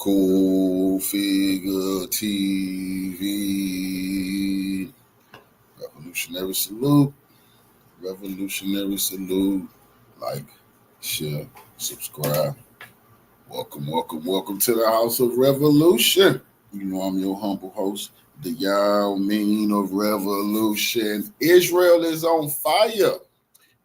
Cool Figure TV. Revolutionary salute. Revolutionary salute. Like, share, subscribe. Welcome to the House of Revolution. You know I'm your humble host, the Yao Mean of Revolution. Israel is on fire.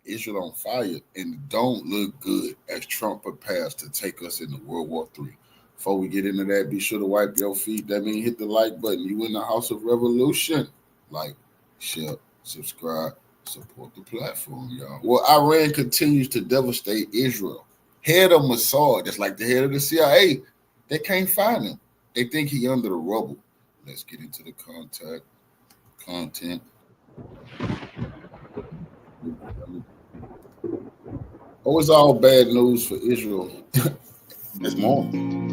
Israel on fire and don't look good as Trump prepares to take us into World War III. Before we get into that, be sure to wipe your feet. That means hit the like button. You in the House of Revolution. Like, share, subscribe, support the platform, y'all. Well, Iran continues to devastate Israel. Head of Mossad, that's like the head of the CIA, they can't find him. They think he under the rubble. Let's get into the content. Oh, it's all bad news for Israel this morning.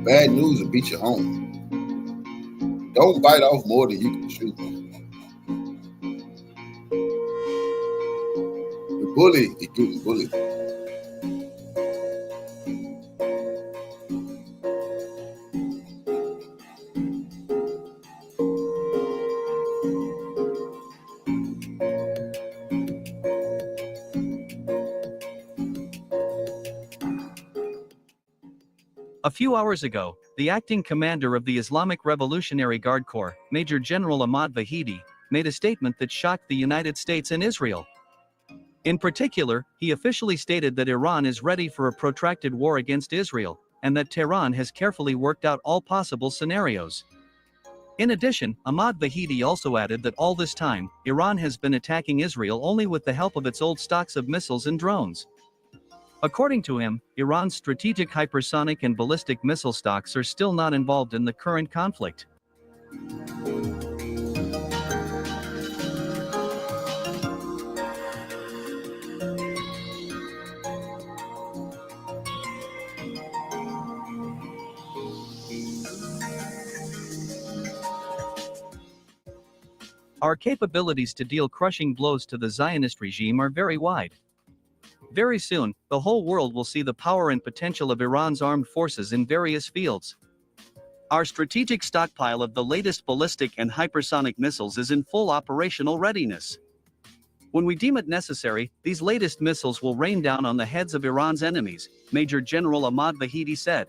Bad news will beat you home. Don't bite off more than you can chew. The bully is getting bullied. A few hours ago, the acting commander of the Islamic Revolutionary Guard Corps, Major General Ahmad Vahidi, made a statement that shocked the United States and Israel. In particular, he officially stated that Iran is ready for a protracted war against Israel, and that Tehran has carefully worked out all possible scenarios. In addition, Ahmad Vahidi also added that all this time, Iran has been attacking Israel only with the help of its old stocks of missiles and drones. According to him, Iran's strategic hypersonic and ballistic missile stocks are still not involved in the current conflict. Our capabilities to deal crushing blows to the Zionist regime are very wide. Very soon, the whole world will see the power and potential of Iran's armed forces in various fields. Our strategic stockpile of the latest ballistic and hypersonic missiles is in full operational readiness. When we deem it necessary, these latest missiles will rain down on the heads of Iran's enemies, Major General Ahmad Vahidi said.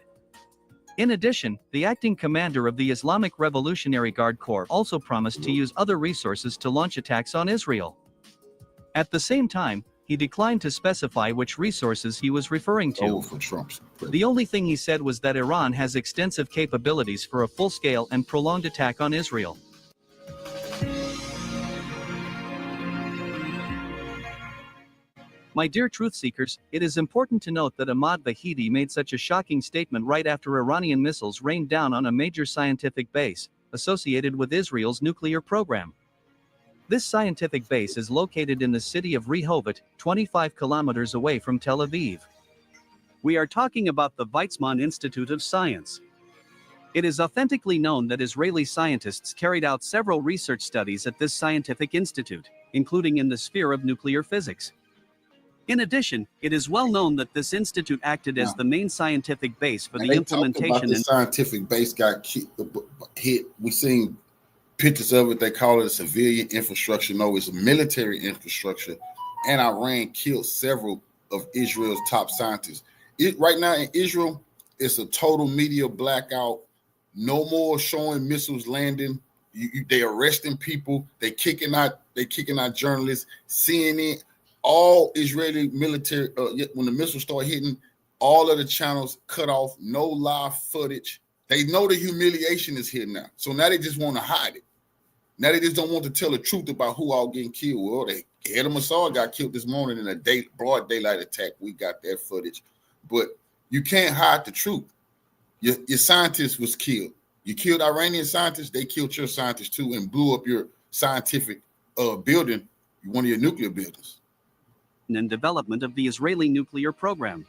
In addition, the acting commander of the Islamic Revolutionary Guard Corps also promised to use other resources to launch attacks on Israel. At the same time, he declined to specify which resources he was referring to. The only thing he said was that Iran has extensive capabilities for a full-scale and prolonged attack on Israel. My dear truth seekers, it is important to note that Ahmad Vahidi made such a shocking statement right after Iranian missiles rained down on a major scientific base associated with Israel's nuclear program. This scientific base is located in the city of Rehovot, 25 kilometers away from Tel Aviv. We are talking about the Weizmann Institute of Science. It is authentically known that Israeli scientists carried out several research studies at this scientific institute, including in the sphere of nuclear physics. In addition, it is well known that this institute acted as the main scientific base for the implementation. The scientific base got hit. We seen pictures of it. They call it a civilian infrastructure. No, it's a military infrastructure. And Iran killed several of Israel's top scientists. Right now in Israel, it's a total media blackout. No more showing missiles landing. They arresting people. They kicking out journalists. CNN, all Israeli military. When the missiles start hitting, all of the channels cut off. No live footage. They know the humiliation is here now. So now they just want to hide it. Now they just don't want to tell the truth about who all getting killed. Well, the head of Mossad got killed this morning in a broad daylight attack. We got that footage. But you can't hide the truth. Your scientist was killed. You killed Iranian scientists, they killed your scientists too and blew up your scientific building, one of your nuclear buildings. And development of the Israeli nuclear program.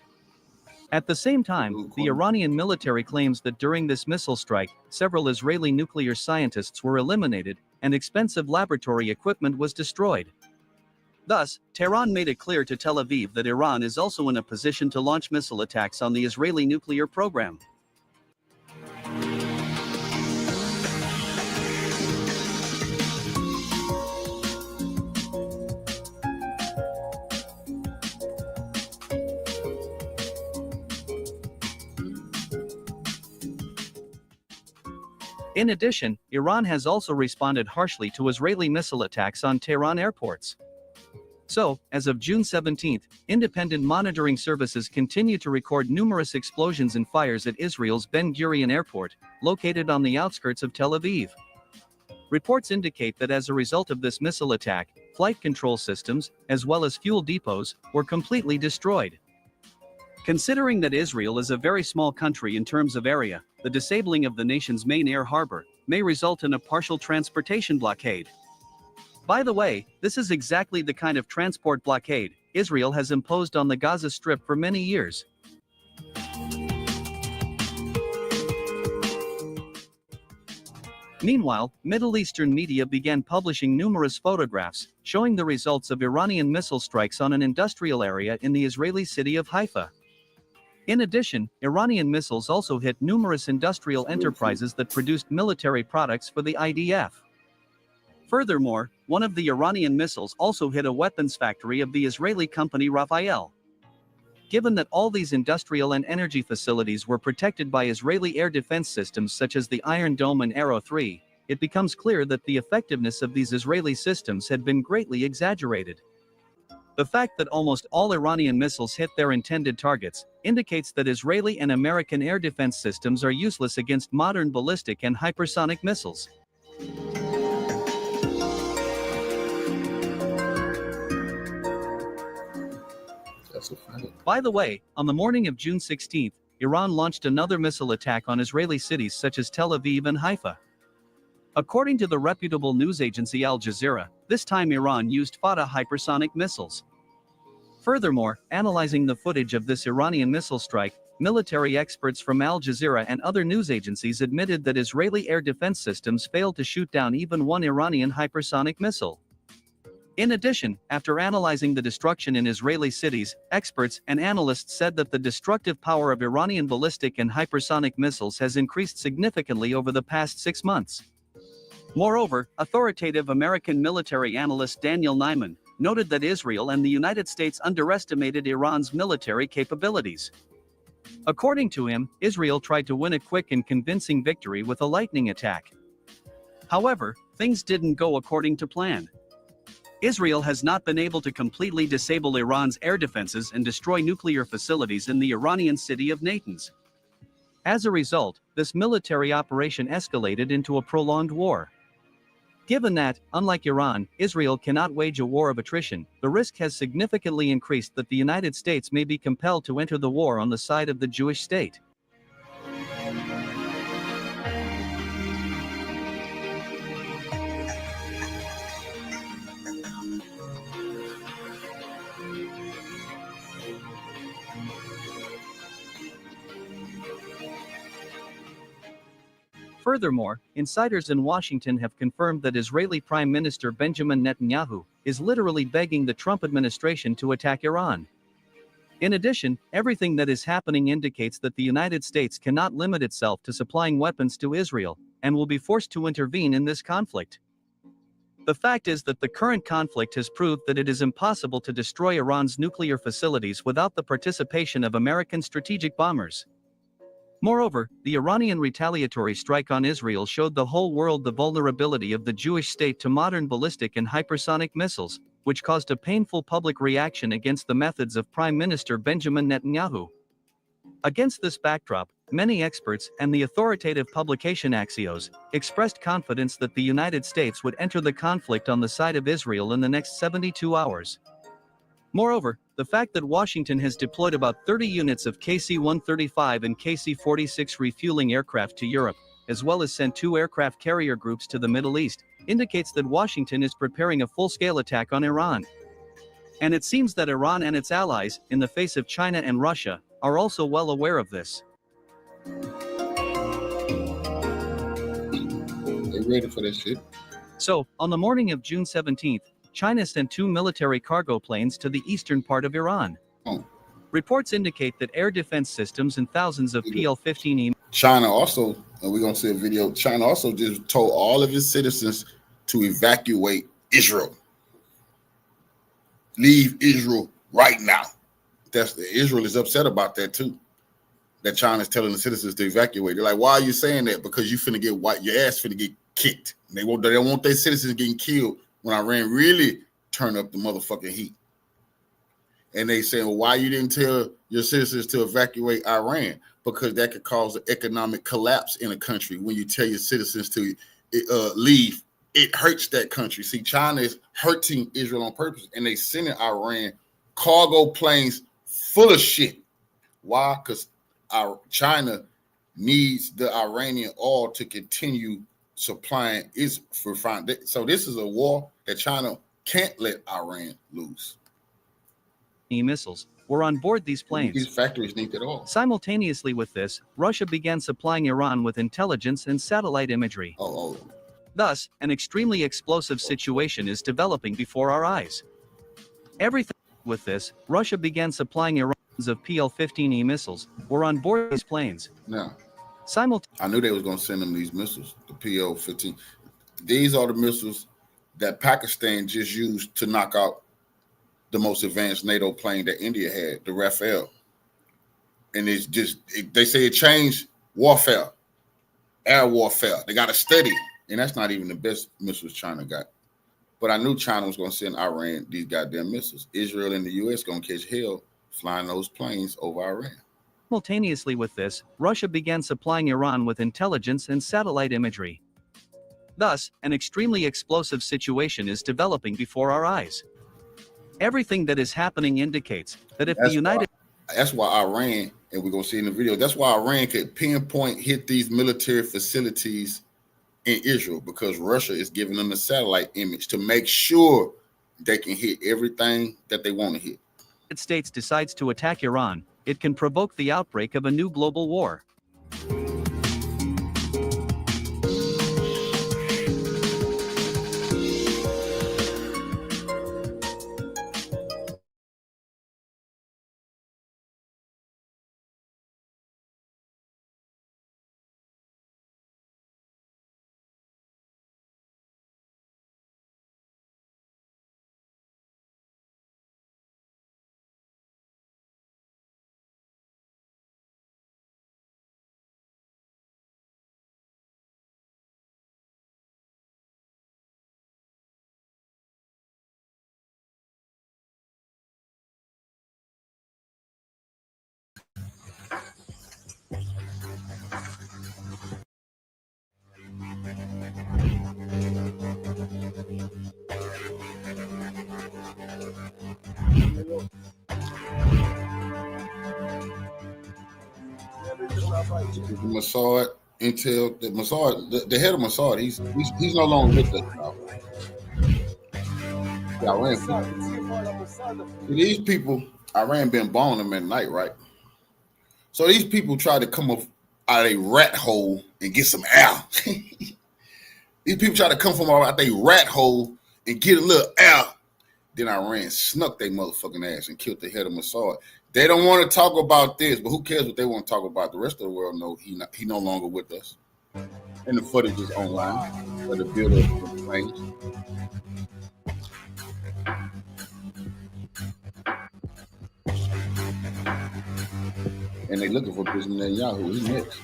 At the same time, the Iranian military claims that during this missile strike, several Israeli nuclear scientists were eliminated, and expensive laboratory equipment was destroyed. Thus, Tehran made it clear to Tel Aviv that Iran is also in a position to launch missile attacks on the Israeli nuclear program. In addition, Iran has also responded harshly to Israeli missile attacks on Tehran airports. So, as of June 17, independent monitoring services continue to record numerous explosions and fires at Israel's Ben Gurion Airport, located on the outskirts of Tel Aviv. Reports indicate that as a result of this missile attack, flight control systems, as well as fuel depots, were completely destroyed. Considering that Israel is a very small country in terms of area, the disabling of the nation's main air harbor may result in a partial transportation blockade. By the way, this is exactly the kind of transport blockade Israel has imposed on the Gaza Strip for many years. Meanwhile, Middle Eastern media began publishing numerous photographs showing the results of Iranian missile strikes on an industrial area in the Israeli city of Haifa. In addition, Iranian missiles also hit numerous industrial enterprises that produced military products for the IDF. Furthermore, one of the Iranian missiles also hit a weapons factory of the Israeli company Rafael. Given that all these industrial and energy facilities were protected by Israeli air defense systems such as the Iron Dome and Arrow 3, it becomes clear that the effectiveness of these Israeli systems had been greatly exaggerated. The fact that almost all Iranian missiles hit their intended targets indicates that Israeli and American air defense systems are useless against modern ballistic and hypersonic missiles. By the way, on the morning of June 16, Iran launched another missile attack on Israeli cities such as Tel Aviv and Haifa. According to the reputable news agency Al Jazeera, this time Iran used Fatah hypersonic missiles. Furthermore, analyzing the footage of this Iranian missile strike, military experts from Al Jazeera and other news agencies admitted that Israeli air defense systems failed to shoot down even one Iranian hypersonic missile. In addition, after analyzing the destruction in Israeli cities, experts and analysts said that the destructive power of Iranian ballistic and hypersonic missiles has increased significantly over the past 6 months. Moreover, authoritative American military analyst Daniel Nyman noted that Israel and the United States underestimated Iran's military capabilities. According to him, Israel tried to win a quick and convincing victory with a lightning attack. However, things didn't go according to plan. Israel has not been able to completely disable Iran's air defenses and destroy nuclear facilities in the Iranian city of Natanz. As a result, this military operation escalated into a prolonged war. Given that, unlike Iran, Israel cannot wage a war of attrition, the risk has significantly increased that the United States may be compelled to enter the war on the side of the Jewish state. Furthermore, insiders in Washington have confirmed that Israeli Prime Minister Benjamin Netanyahu is literally begging the Trump administration to attack Iran. In addition, everything that is happening indicates that the United States cannot limit itself to supplying weapons to Israel, and will be forced to intervene in this conflict. The fact is that the current conflict has proved that it is impossible to destroy Iran's nuclear facilities without the participation of American strategic bombers. Moreover, the Iranian retaliatory strike on Israel showed the whole world the vulnerability of the Jewish state to modern ballistic and hypersonic missiles, which caused a painful public reaction against the methods of Prime Minister Benjamin Netanyahu. Against this backdrop, many experts and the authoritative publication Axios expressed confidence that the United States would enter the conflict on the side of Israel in the next 72 hours. Moreover, the fact that Washington has deployed about 30 units of KC-135 and KC-46 refueling aircraft to Europe, as well as sent 2 aircraft carrier groups to the Middle East, indicates that Washington is preparing a full-scale attack on Iran. And it seems that Iran and its allies, in the face of China and Russia, are also well aware of this. They ready for that shit. So, on the morning of June 17th, China sent 2 military cargo planes to the eastern part of Iran. Reports indicate that air defense systems and thousands of PL-15E. China also, we're going to see a video, China also just told all of its citizens to evacuate Israel. Leave Israel right now. Israel is upset about that too. that China's telling the citizens to evacuate. They're like, why are you saying that? Because you finna get your ass finna get kicked. They don't want their citizens getting killed when Iran really turn up the motherfucking heat. And they say, well, why you didn't tell your citizens to evacuate Iran? Because that could cause an economic collapse in a country. When you tell your citizens to leave, it hurts that country. See, China is hurting Israel on purpose, and they sending Iran cargo planes full of shit. Why? Because China needs the Iranian oil to continue supplying its refined. So this is a war that China can't let Iran lose. Missiles were on board these planes. These factories need it all. Simultaneously with this, Russia began supplying Iran with intelligence and satellite imagery. Thus, an extremely explosive situation is developing before our eyes. Everything with this, Russia began supplying Iran of PL-15E missiles were on board these planes. Now, I knew they was going to send them these missiles, the PL-15. These are the missiles that Pakistan just used to knock out the most advanced NATO plane that India had, the Rafale. And it's just, they say it changed warfare, air warfare. They got to study. And that's not even the best missiles China got. But I knew China was going to send Iran these goddamn missiles. Israel and the U.S. going to catch hell flying those planes over Iran. Simultaneously with this, Russia began supplying Iran with intelligence and satellite imagery. Thus, an extremely explosive situation is developing before our eyes. Everything that is happening indicates that if the United... That's why Iran, and we're going to see in the video, that's why Iran could pinpoint hit these military facilities in Israel, because Russia is giving them a satellite image to make sure they can hit everything that they want to hit. If the United States decides to attack Iran, it can provoke the outbreak of a new global war. The Mossad intel, the Mossad, the head of Mossad, he's no longer with us. These people, Iran been bombing them at night, right? So these people try to come up out of a rat hole and get some air. These people try to come from out their rat hole and get a little air. Then Iran snuck their motherfucking ass and killed the head of Mossad. They don't want to talk about this, but who cares what they want to talk about? The rest of the world knows he no longer with us. And the footage is online for the builder of the planes. And they looking for Netanyahu. He's next.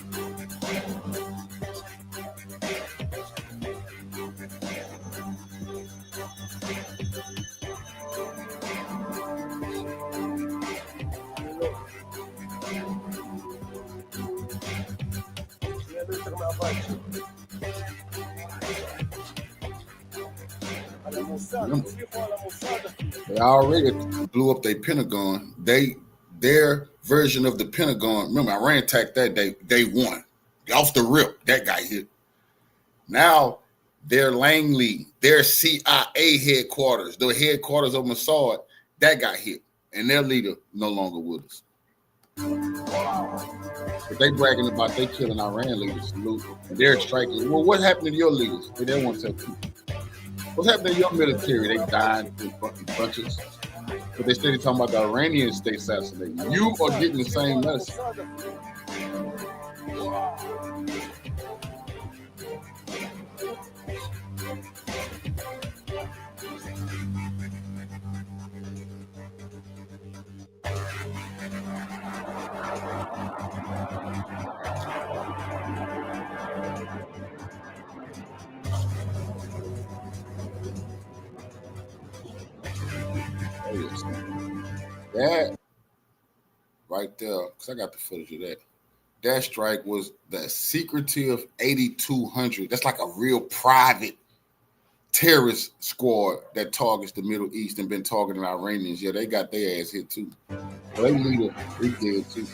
They already blew up their Pentagon. Their version of the Pentagon. Remember, Iran attacked that day one. Off the rip, that guy hit. Now, their Langley, their CIA headquarters, the headquarters of Mossad, that got hit. And their leader no longer with us. But they bragging about they killing Iran leaders. And they're striking. Well, what happened to your leaders? They don't want to tell people. What's happening to your military? They died in fucking bunches. But they still talking about the Iranian state assassinating. You are getting the same message. yes. That right there, because I got the footage of that. That strike was the secretive 8200. That's like a real private terrorist squad that targets the Middle East and been targeting Iranians. Yeah, they got their ass hit too. They leader is dead too.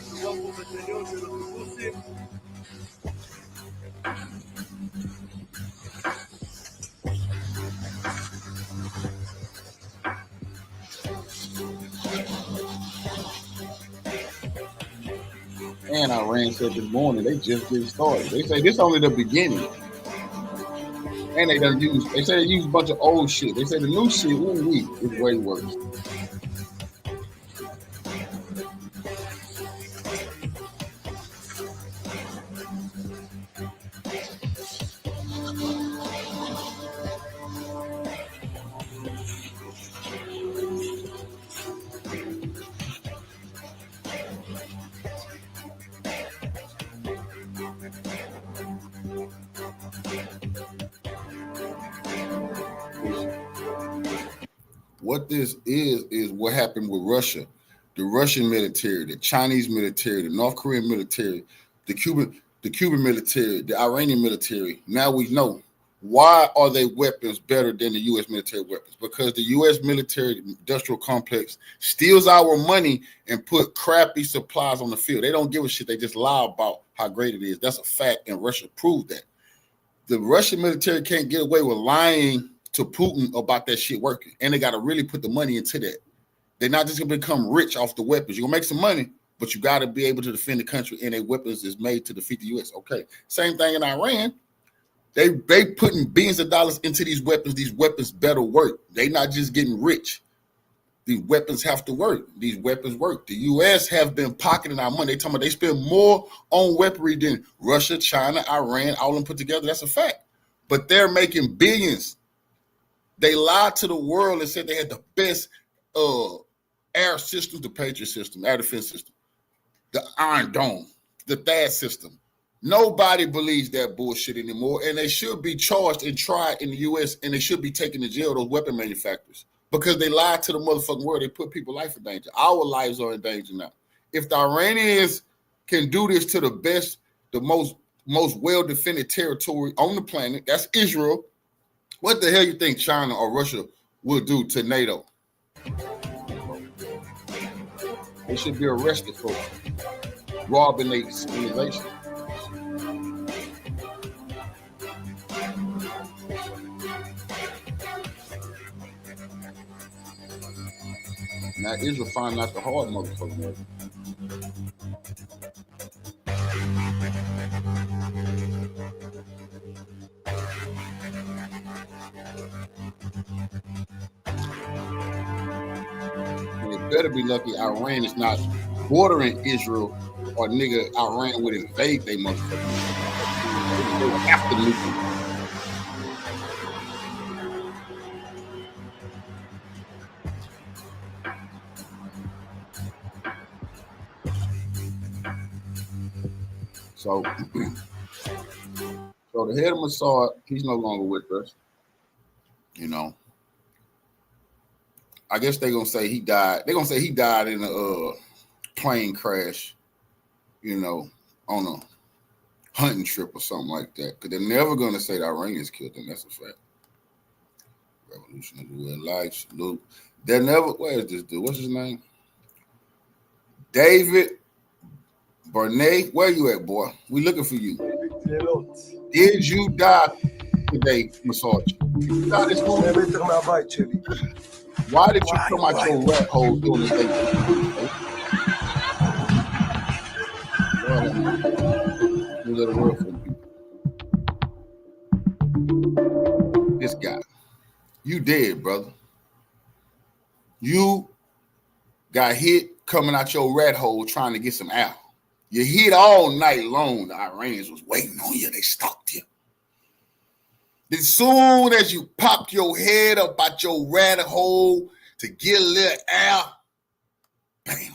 And Iran said this morning they just getting started. They say this only the beginning. And they say they use a bunch of old shit. They say the new shit, is way worse. What this is what happened with Russia, the Russian military, the Chinese military, the North Korean military, the Cuban military, the Iranian military. Now we know why are their weapons better than the U.S. military weapons? Because the U.S. military industrial complex steals our money and put crappy supplies on the field. They don't give a shit. They just lie about how great it is. That's a fact, and Russia proved that. The Russian military can't get away with lying to Putin about that shit working. And they got to really put the money into that. They're not just going to become rich off the weapons. You're going to make some money, but you got to be able to defend the country, and their weapons is made to defeat the U.S. Okay. Same thing in Iran. They putting billions of dollars into these weapons. These weapons better work. They not just getting rich. These weapons have to work. These weapons work. The U.S. have been pocketing our money. They talking about they spend more on weaponry than Russia, China, Iran, all of them put together. That's a fact. But they're making billions. They lied to the world and said they had the best air systems, the Patriot system, air defense system, the Iron Dome, the THAAD system. Nobody believes that bullshit anymore, and they should be charged and tried in the U.S., and they should be taken to jail, those weapon manufacturers, because they lied to the motherfucking world. They put people's life in danger. Our lives are in danger now. If the Iranians can do this to the best, the most well-defended territory on the planet, that's Israel, what the hell you think China or Russia will do to NATO? They should be arrested for robbing their civilization. Now Israel finding out the hard motherfucking way. And it better be lucky Iran is not bordering Israel, or nigga Iran would invade they motherfucking. They would have to nuke them. So the head of Mossad, he's no longer with us. You know, I guess they're gonna say he died. They're gonna say he died in a plane crash, you know, on a hunting trip or something like that. Because they're never gonna say the Iranians killed him. That's a fact. Revolutionary Red Lights, Luke. They're never. Where is this dude? What's his name? David Bernay. Where you at, boy? We looking for you. Did you die today, Mossad? You died this morning? Why did you come out your rat hole during the day? You let it work for people. This guy. You dead, brother. You got hit coming out your rat hole trying to get some air. You hit all night long. The Iranians was waiting on you. They stalked you. As soon as you popped your head up out your rat hole to get a little air, bam.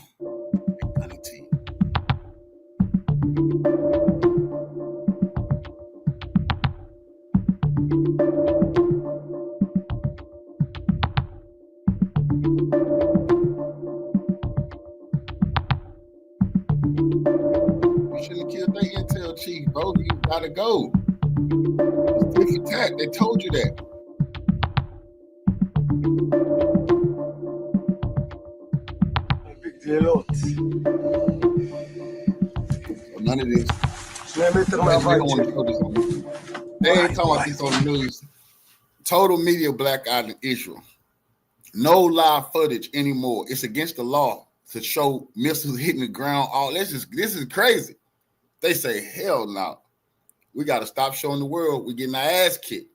is their intel chief, bro. You gotta go. It's tit for tat. They told you that. So none of this. They don't want to show this on the news. They ain't talking about this on the news. Total media blackout in Israel. No live footage anymore. It's against the law to show missiles hitting the ground. This is crazy. They say, hell no. We got to stop showing the world. We're getting our ass kicked.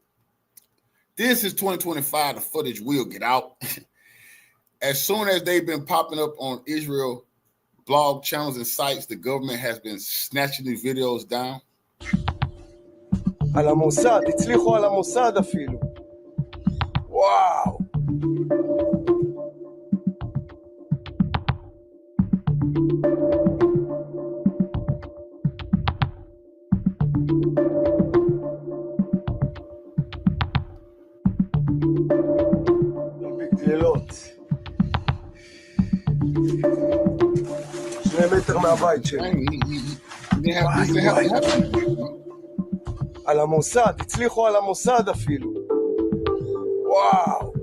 This is 2025. The footage will get out. As soon as they've been popping up on Israel blog channels and sites, the government has been snatching these videos down. על המוסד, הצליחו על המוסד אפילו. וואו. בגדלות. 2 מטר מהבית שלי. על המוסד, הצליחו על המוסד אפילו. וואו.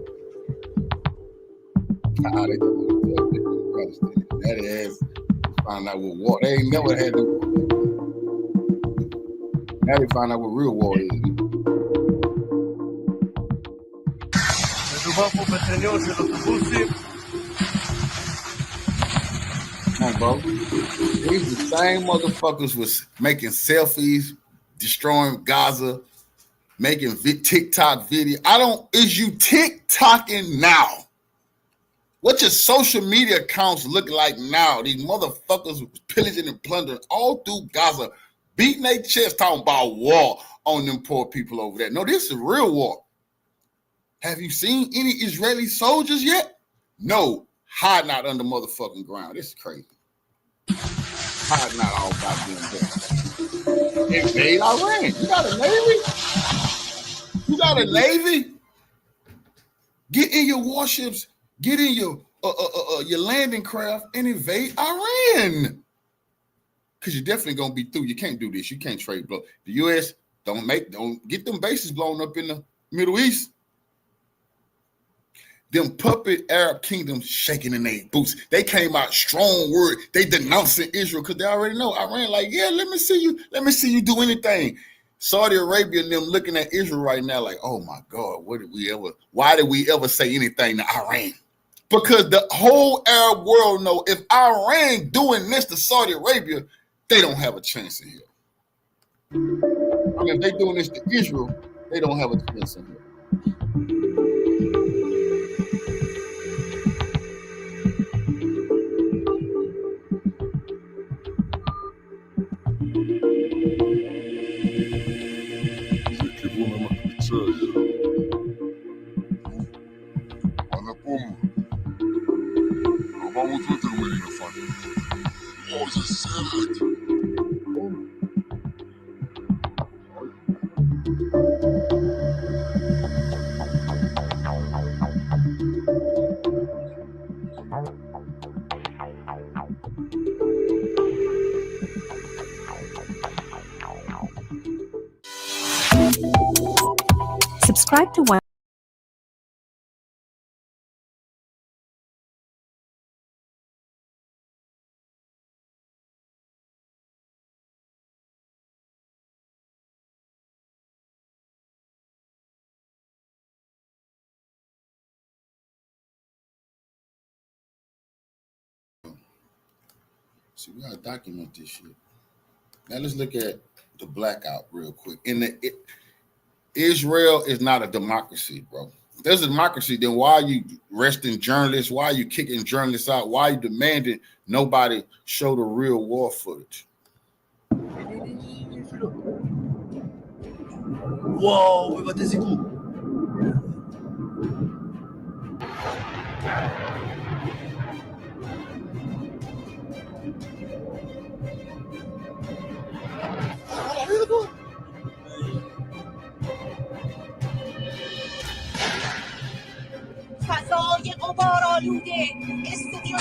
That is find out what war. They ain't never had the war. Now they find out what real war is. מדובר פה בחניון של אוטובוסים. Come on, bro. These the same motherfuckers was making selfies, destroying Gaza, making TikTok video. Is you TikToking now? What your social media accounts look like now? These motherfuckers pillaging and plundering all through Gaza, beating their chest, talking about war on them poor people over there. No, this is real war. Have you seen any Israeli soldiers yet? No, hiding out under motherfucking ground. This is crazy. Hiding out all goddamn day. Invade Iran. You got a navy? You got a navy? Get in your warships. Get in your landing craft and invade Iran. Because you're definitely gonna be through. You can't do this. You can't trade blow. The U.S. don't get them bases blown up in the Middle East. Them puppet Arab kingdoms shaking in their boots. They came out strong word. They denouncing Israel because they already know Iran. Like, yeah, let me see you. Let me see you do anything. Saudi Arabia and them looking at Israel right now like, oh my God, why did we ever say anything to Iran? Because the whole Arab world know if Iran doing this to Saudi Arabia, they don't have a chance in here. I mean, if they doing this to Israel, they don't have a chance in here. Subscribe to One. See, we gotta document this shit. Now let's look at the blackout real quick. Israel is not a democracy, bro. If there's a democracy, then why are you arresting journalists? Why are you kicking journalists out? Why are you demanding nobody show the real war footage? וואו, בבתי זיקוק. فضای غبارآلوده استودیو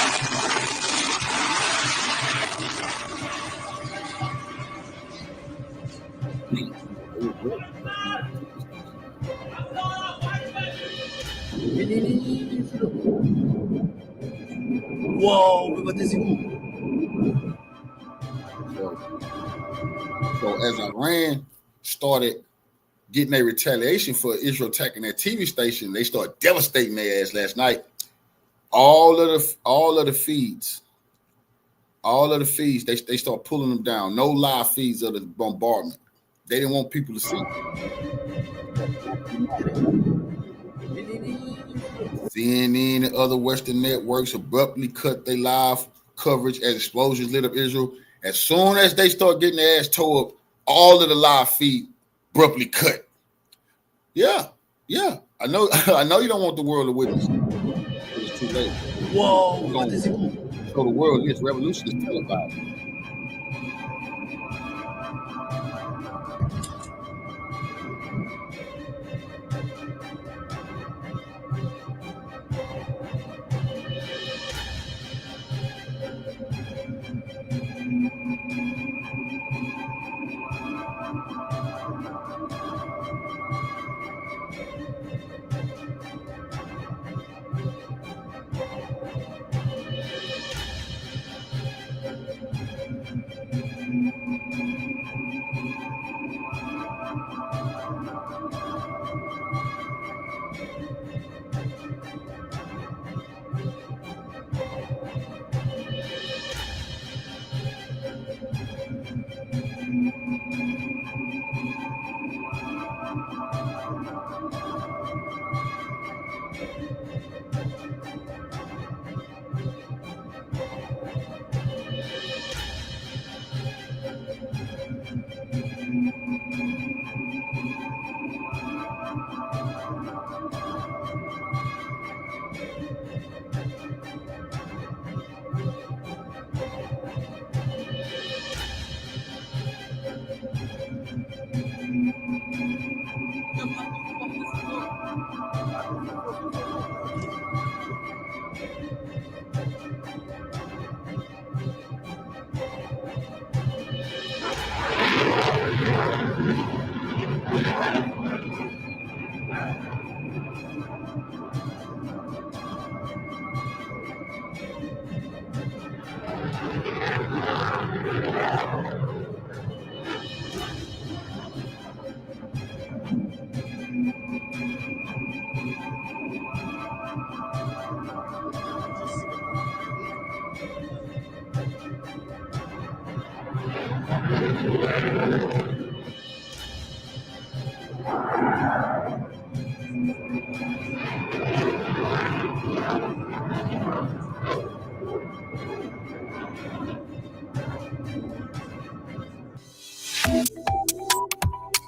וואו, בבתי זיקוק. So as Iran started getting a retaliation for Israel attacking that TV station, they started devastating their ass last night. All of the feeds, they start pulling them down. No live feeds of the bombardment. They didn't want people to see. CNN and other Western networks abruptly cut their live coverage as explosions lit up Israel. As soon as they start getting their ass tore up, all of the live feed abruptly cut. Yeah. I know you don't want the world to witness. It's too late. וואו, So בבתי זיקוק. the world, this revolution is televised.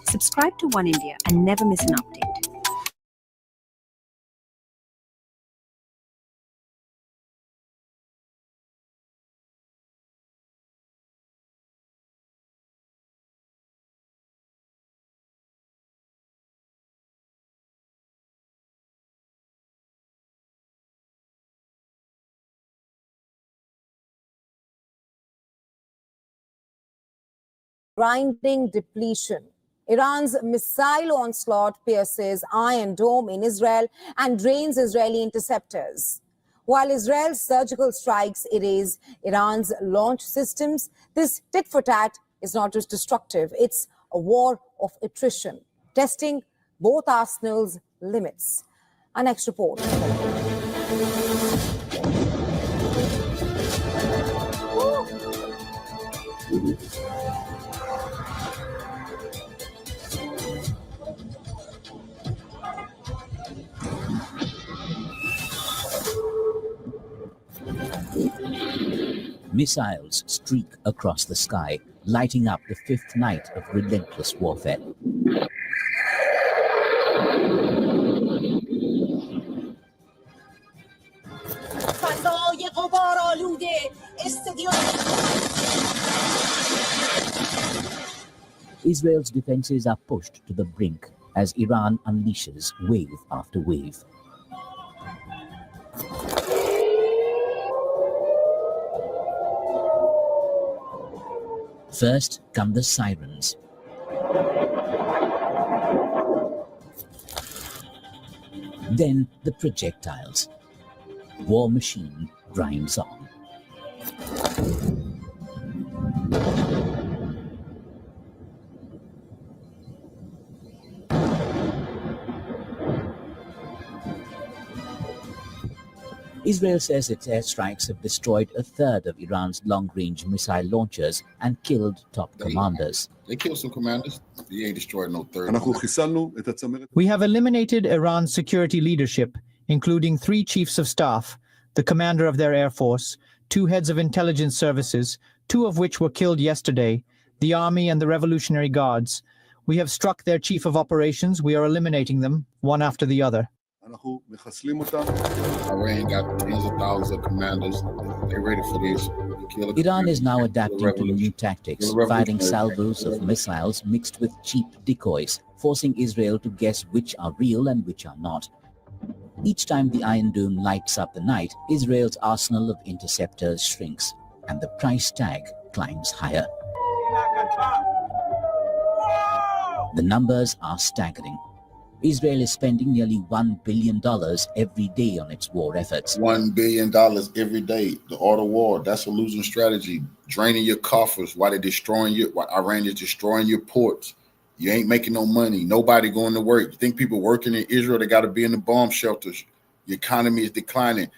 Subscribe to One India and never miss an update. Grinding depletion. Iran's missile onslaught pierces Iron Dome in Israel and drains Israeli interceptors. While Israel's surgical strikes erase Iran's launch systems, this tit-for-tat is not just destructive, it's a war of attrition, testing both arsenals' limits. Our next report. Missiles streak across the sky, lighting up the fifth night of relentless warfare. Israel's defenses are pushed to the brink as Iran unleashes wave after wave. First come the sirens. Then the projectiles. War machine grinds on. Israel says its airstrikes have destroyed a third of Iran's long-range missile launchers and killed top commanders. They killed some commanders. They ain't destroyed no third. We have eliminated Iran's security leadership, including 3 chiefs of staff, the commander of their air force, 2 heads of intelligence services, 2 of which were killed yesterday, the army and the Revolutionary Guards. We have struck their chief of operations. We are eliminating them, one after the other. Iran got tens of thousands of commanders. They're ready for this. Iran is now adapting to new tactics, firing salvos of missiles mixed with cheap decoys, forcing Israel to guess which are real and which are not. Each time the Iron Dome lights up the night, Israel's arsenal of interceptors shrinks, and the price tag climbs higher. The numbers are staggering. Israel is spending nearly $1 billion every day on its war efforts. $1 billion every day. The art of war, that's a losing strategy. Draining your coffers while they're destroying while Iran is destroying your ports. You ain't making no money. Nobody going to work. You think people working in Israel, they got to be in the bomb shelters. The economy is declining.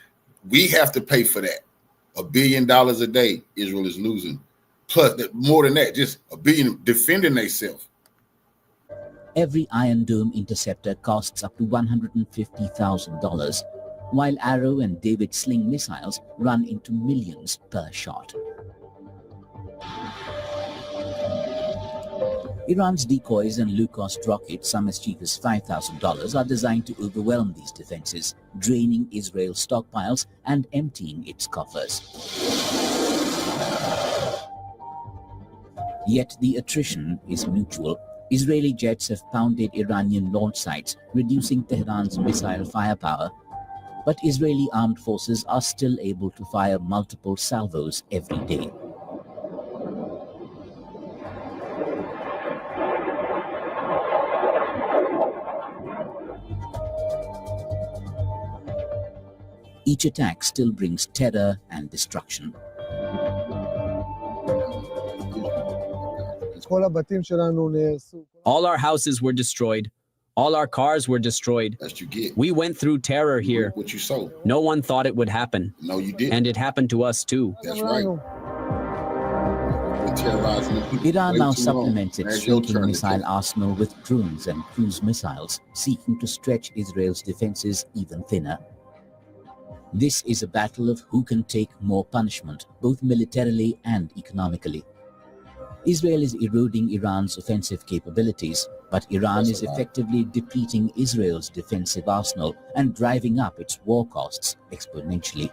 We have to pay for that. $1 billion a day, Israel is losing. Plus, more than that, just $1 billion defending themselves. Every Iron Dome interceptor costs up to $150,000, while Arrow and David Sling missiles run into millions per shot. Iran's decoys and low-cost rockets, some as cheap as $5,000, are designed to overwhelm these defenses, draining Israel's stockpiles and emptying its coffers. Yet the attrition is mutual. Israeli jets have pounded Iranian launch sites, reducing Tehran's missile firepower. But Israeli armed forces are still able to fire multiple salvos every day. Each attack still brings terror and destruction. All our houses were destroyed. All our cars were destroyed. That's what you get. We went through terror here. What you sow. No one thought it would happen. No, you didn't. And it happened to us too. That's right. Iran now supplements its shrinking missile arsenal with drones and cruise missiles, seeking to stretch Israel's defenses even thinner. This is a battle of who can take more punishment, both militarily and economically. Israel is eroding Iran's offensive capabilities, but Iran is effectively depleting Israel's defensive arsenal and driving up its war costs exponentially.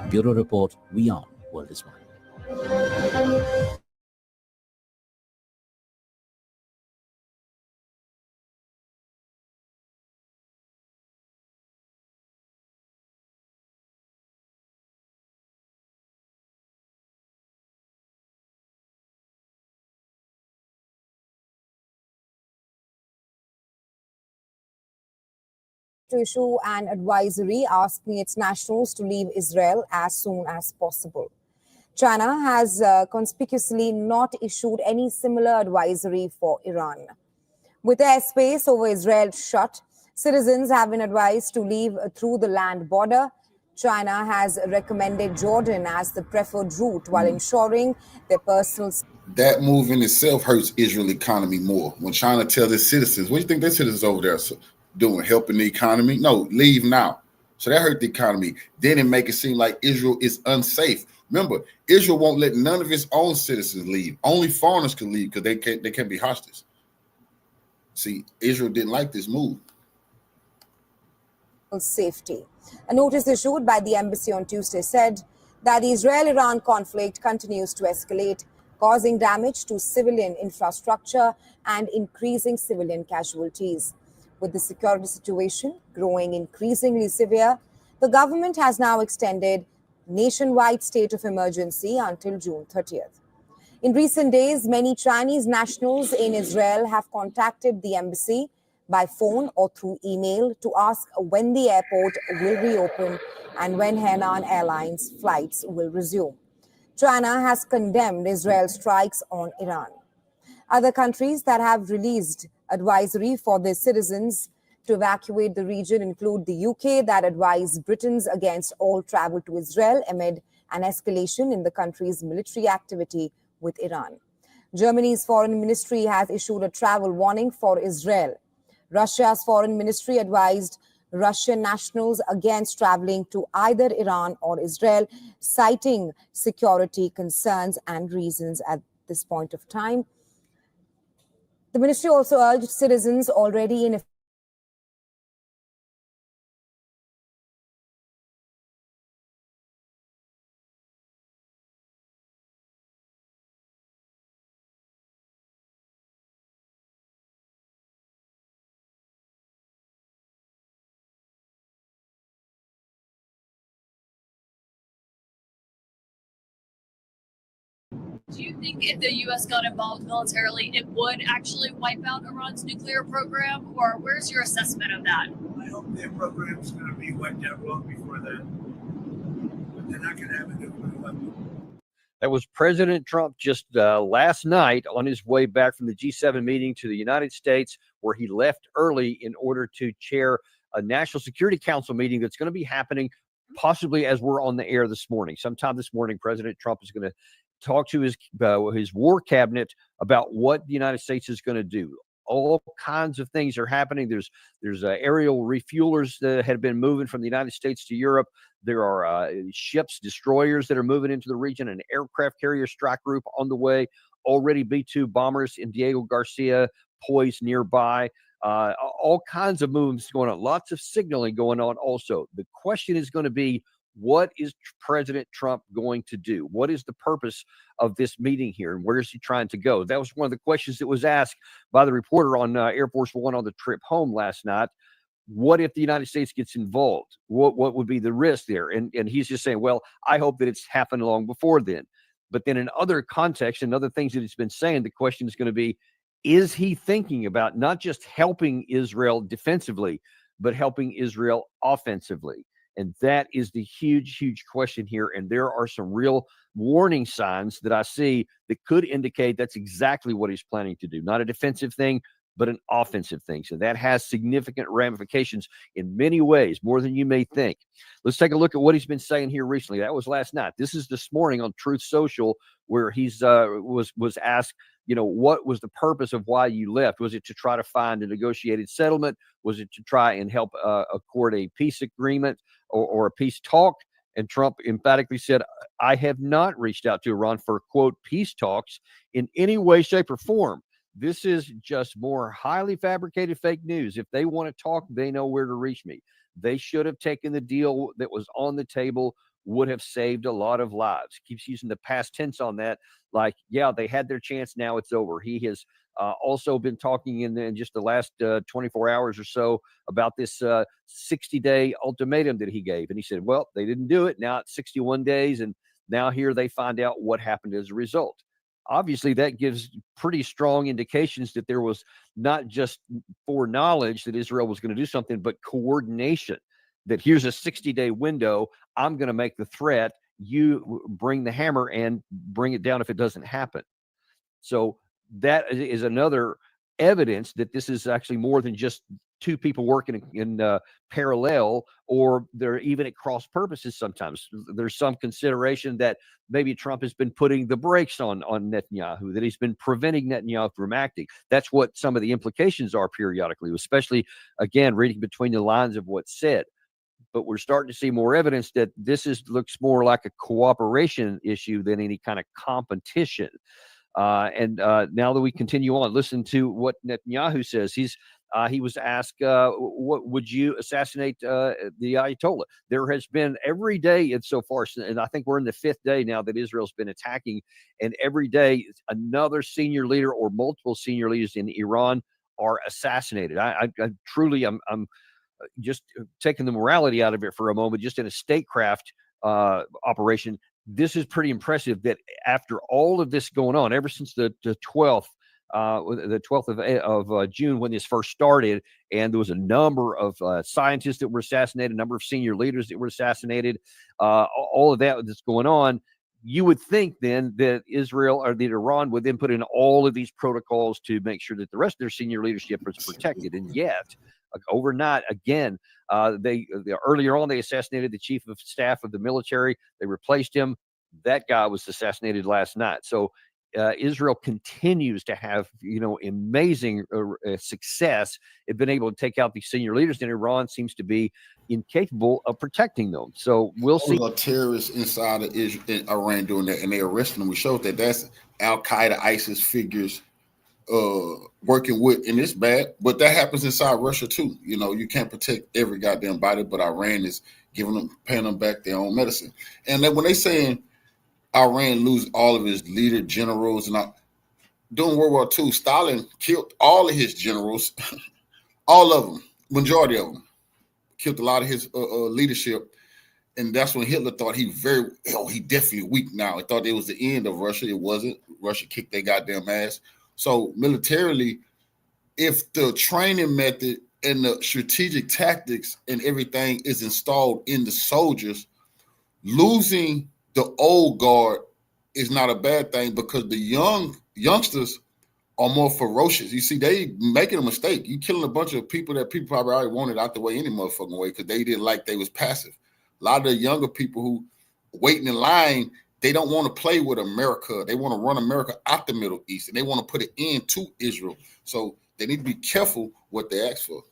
Bureau Report, We On, World is One. To issue an advisory asking its nationals to leave Israel as soon as possible. China has conspicuously not issued any similar advisory for Iran. With airspace over Israel shut, citizens have been advised to leave through the land border. China has recommended Jordan as the preferred route while ensuring their personal safety. That move in itself hurts Israel's economy more. When China tells its citizens, what do you think their citizens over there doing, helping the economy? No, leave now. So that hurt the economy. Then it make it seem like Israel is unsafe. Remember, Israel won't let none of its own citizens leave. Only foreigners can leave because they can't be hostages. See, Israel didn't like this move. Safety. A notice issued by the embassy on Tuesday said that the Israel-Iran conflict continues to escalate, causing damage to civilian infrastructure and increasing civilian casualties. With the security situation growing increasingly severe, the government has now extended nationwide state of emergency until June 30th. In recent days, many Chinese nationals in Israel have contacted the embassy, by phone or through email to ask when the airport will reopen and when Hainan Airlines flights will resume. China has condemned Israel's strikes on Iran. Other countries that have released advisory for their citizens to evacuate the region include the UK, that advised Britons against all travel to Israel amid an escalation in the country's military activity with Iran. Germany's foreign ministry has issued a travel warning for Israel. Russia's foreign ministry advised Russian nationals against traveling to either Iran or Israel, citing security concerns and reasons at this point of time. The ministry also urged citizens already in Do you think if the U.S. got involved militarily, it would actually wipe out Iran's nuclear program? Or where's your assessment of that? I hope their program is going to be wiped out long before that. But they're not going to have a nuclear weapon. That was President Trump just last night on his way back from the G7 meeting to the United States, where he left early in order to chair a National Security Council meeting that's going to be happening possibly as we're on the air this morning. Sometime this morning, President Trump is going to talk to his war cabinet about what the United States is going to do. All kinds of things are happening. There's aerial refuelers that have been moving from the United States to Europe. There are ships, destroyers that are moving into the region, an aircraft carrier strike group on the way, already B-2 bombers in Diego Garcia poised nearby. All kinds of movements going on, lots of signaling going on also. The question is going to be, what is President Trump going to do? What is the purpose of this meeting here, and where is he trying to go? That was one of the questions that was asked by the reporter on Air Force One on the trip home last night. What if the United States gets involved? What would be the risk there? And he's just saying, well, I hope that it's happened long before then. But then in other contexts and other things that he's been saying, the question is going to be, is he thinking about not just helping Israel defensively, but helping Israel offensively? And that is the huge, huge question here. And there are some real warning signs that I see that could indicate that's exactly what he's planning to do. Not a defensive thing, but an offensive thing. So that has significant ramifications in many ways, more than you may think. Let's take a look at what he's been saying here recently. That was last night. This is this morning on Truth Social, where he's was asked, what was the purpose of why you left? Was it to try to find a negotiated settlement? Was it to try and help accord a peace agreement or a peace talk? And Trump emphatically said, I have not reached out to Iran for, quote, peace talks in any way, shape, or form. This is just more highly fabricated fake news. If they want to talk, they know where to reach me. They should have taken the deal that was on the table, would have saved a lot of lives. Keeps using the past tense on that. Like, yeah, they had their chance. Now it's over. He has also been talking in just the last 24 hours or so about this 60-day ultimatum that he gave. And he said, well, they didn't do it. Now it's 61 days. And now here they find out what happened as a result. Obviously, that gives pretty strong indications that there was not just foreknowledge that Israel was going to do something, but coordination, that here's a 60-day window. I'm going to make the threat. You bring the hammer and bring it down if it doesn't happen. So that is another evidence that this is actually more than just two people working in parallel, or they're even at cross purposes. Sometimes there's some consideration that maybe Trump has been putting the brakes on Netanyahu, that he's been preventing Netanyahu from acting. That's what some of the implications are periodically, especially, again, reading between the lines of what's said. But we're starting to see more evidence that this looks more like a cooperation issue than any kind of competition. And now that we continue on, listen to what Netanyahu says. He was asked, what would you assassinate the Ayatollah? There has been every day and so far, and I think we're in the 5th day now that Israel's been attacking, and every day another senior leader or multiple senior leaders in Iran are assassinated. I truly, I'm just taking the morality out of it for a moment, just in a statecraft operation. This is pretty impressive that after all of this going on, ever since the 12th, the 12th of June when this first started, and there was a number of scientists that were assassinated, a number of senior leaders that were assassinated, all of that that's going on. You would think then that Israel or that Iran would then put in all of these protocols to make sure that the rest of their senior leadership is protected. And yet, overnight, again, earlier on, they assassinated the chief of staff of the military. They replaced him. That guy was assassinated last night. So Israel continues to have, amazing success at being able to take out these senior leaders, and Iran seems to be incapable of protecting them. So we'll see. Terrorists inside of Iran doing that, and they arrested them. We showed that that's Al Qaeda, ISIS figures working with, and it's bad, but that happens inside Russia too. You can't protect every goddamn body, but Iran is paying them back their own medicine. And then when they saying Iran lose all of his leader generals, and during World War II, Stalin killed all of his generals, all of them, majority of them, killed a lot of his leadership. And that's when Hitler thought he definitely weak now. He thought it was the end of Russia. It wasn't. Russia kicked their goddamn ass. So militarily, if the training method and the strategic tactics and everything is installed in the soldiers, losing the old guard is not a bad thing, because the youngsters are more ferocious. You see, they making a mistake. You killing a bunch of people that people probably already wanted out the way any motherfucking way, because they didn't like they was passive. A lot of the younger people who waiting in line, they don't want to play with America. They want to run America out the Middle East, and they want to put it into Israel. So they need to be careful what they ask for.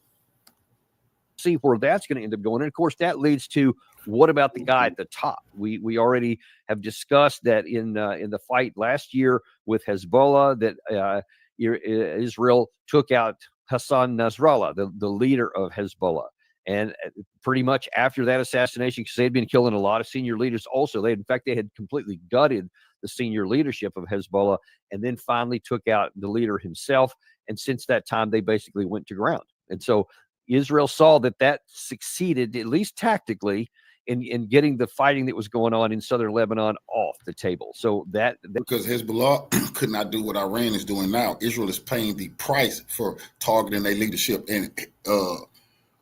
See where that's going to end up going. And of course, that leads to, what about the guy at the top? We already have discussed that in the fight last year with Hezbollah, that Israel took out Hassan Nasrallah, the leader of Hezbollah. And pretty much after that assassination, because they'd been killing a lot of senior leaders also, they had completely gutted the senior leadership of Hezbollah, and then finally took out the leader himself. And since that time, they basically went to ground. And so Israel saw that succeeded, at least tactically, in getting the fighting that was going on in southern Lebanon off the table. So that because Hezbollah could not do what Iran is doing now. Israel is paying the price for targeting their leadership, and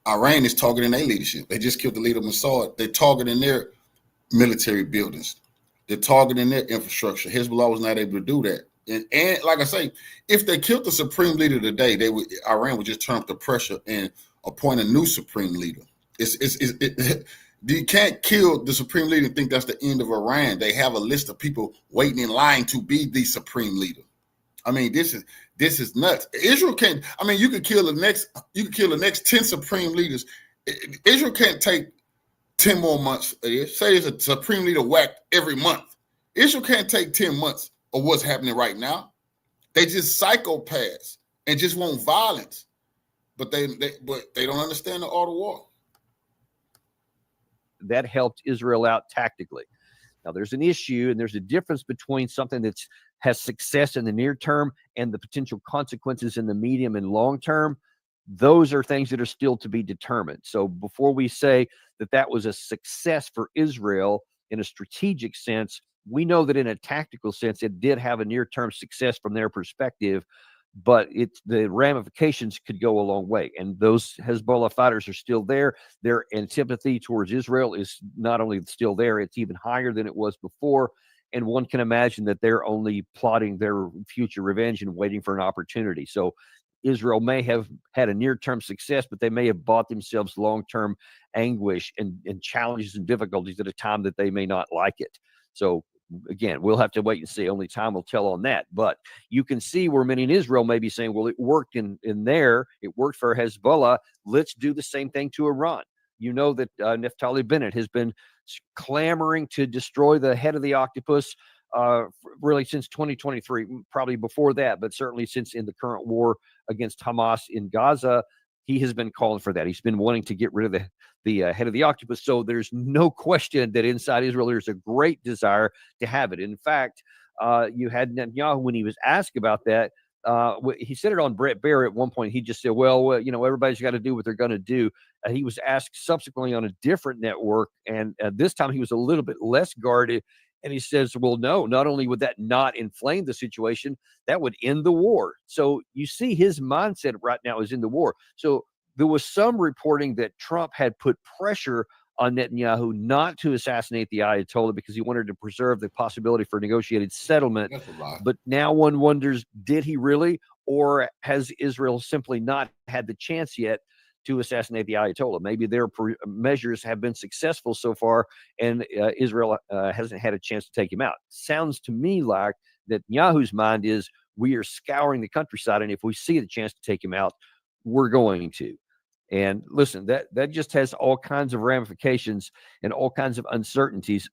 Iran is targeting their leadership. They just killed the leader, Mossad. They're targeting their military buildings. They're targeting their infrastructure. Hezbollah was not able to do that. And like I say, if they killed the supreme leader today, Iran would just turn up the pressure and appoint a new supreme leader. You can't kill the supreme leader and think that's the end of Iran. They have a list of people waiting in line to be the supreme leader. I mean, this is nuts. Israel can't. I mean, you could kill the next 10 supreme leaders. Israel can't take 10 more months. Say there's a supreme leader whacked every month. Israel can't take 10 months of what's happening right now. They just psychopaths and just want violence, but they don't understand the art of war. That helped Israel out tactically. Now, there's an issue, and there's a difference between something that has success in the near term and the potential consequences in the medium and long term. Those are things that are still to be determined. So before we say that was a success for Israel in a strategic sense, we know that in a tactical sense, it did have a near-term success from their perspective, but the ramifications could go a long way. And those Hezbollah fighters are still there. Their antipathy towards Israel is not only still there, it's even higher than it was before. And one can imagine that they're only plotting their future revenge and waiting for an opportunity. So Israel may have had a near-term success, but they may have bought themselves long-term anguish and challenges and difficulties at a time that they may not like it. So again, we'll have to wait and see. Only time will tell on that. But you can see where many in Israel may be saying, well, it worked in there. It worked for Hezbollah. Let's do the same thing to Iran. You know that Naftali Bennett has been clamoring to destroy the head of the octopus really since 2023, probably before that, but certainly since in the current war against Hamas in Gaza, he has been calling for that. He's been wanting to get rid of the head of the octopus. So there's no question that inside Israel, there's a great desire to have it. In fact, you had Netanyahu, when he was asked about that, he said it on Brett Baer at one point. He just said, well, everybody's got to do what they're going to do. He was asked subsequently on a different network, and this time he was a little bit less guarded. And he says, well, no, not only would that not inflame the situation, that would end the war. So you see his mindset right now is in the war. So there was some reporting that Trump had put pressure on Netanyahu not to assassinate the Ayatollah because he wanted to preserve the possibility for negotiated settlement. But now one wonders, did he really? Or has Israel simply not had the chance yet to assassinate the Ayatollah? Maybe their measures have been successful so far, and Israel hasn't had a chance to take him out. Sounds to me like Netanyahu's mind is, we are scouring the countryside, and if we see the chance to take him out, we're going to. And listen, that just has all kinds of ramifications and all kinds of uncertainties.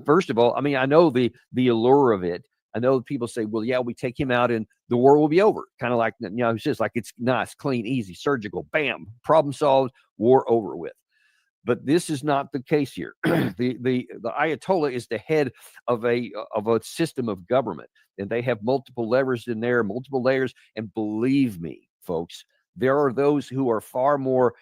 First of all, I mean, I know the allure of it. I know people say, well, yeah, we take him out and the war will be over. Kind of like, just like it's nice, clean, easy, surgical, bam, problem solved, war over with. But this is not the case here. The Ayatollah is the head of a system of government, and they have multiple levers in there, multiple layers. And believe me, folks, there are those who are far more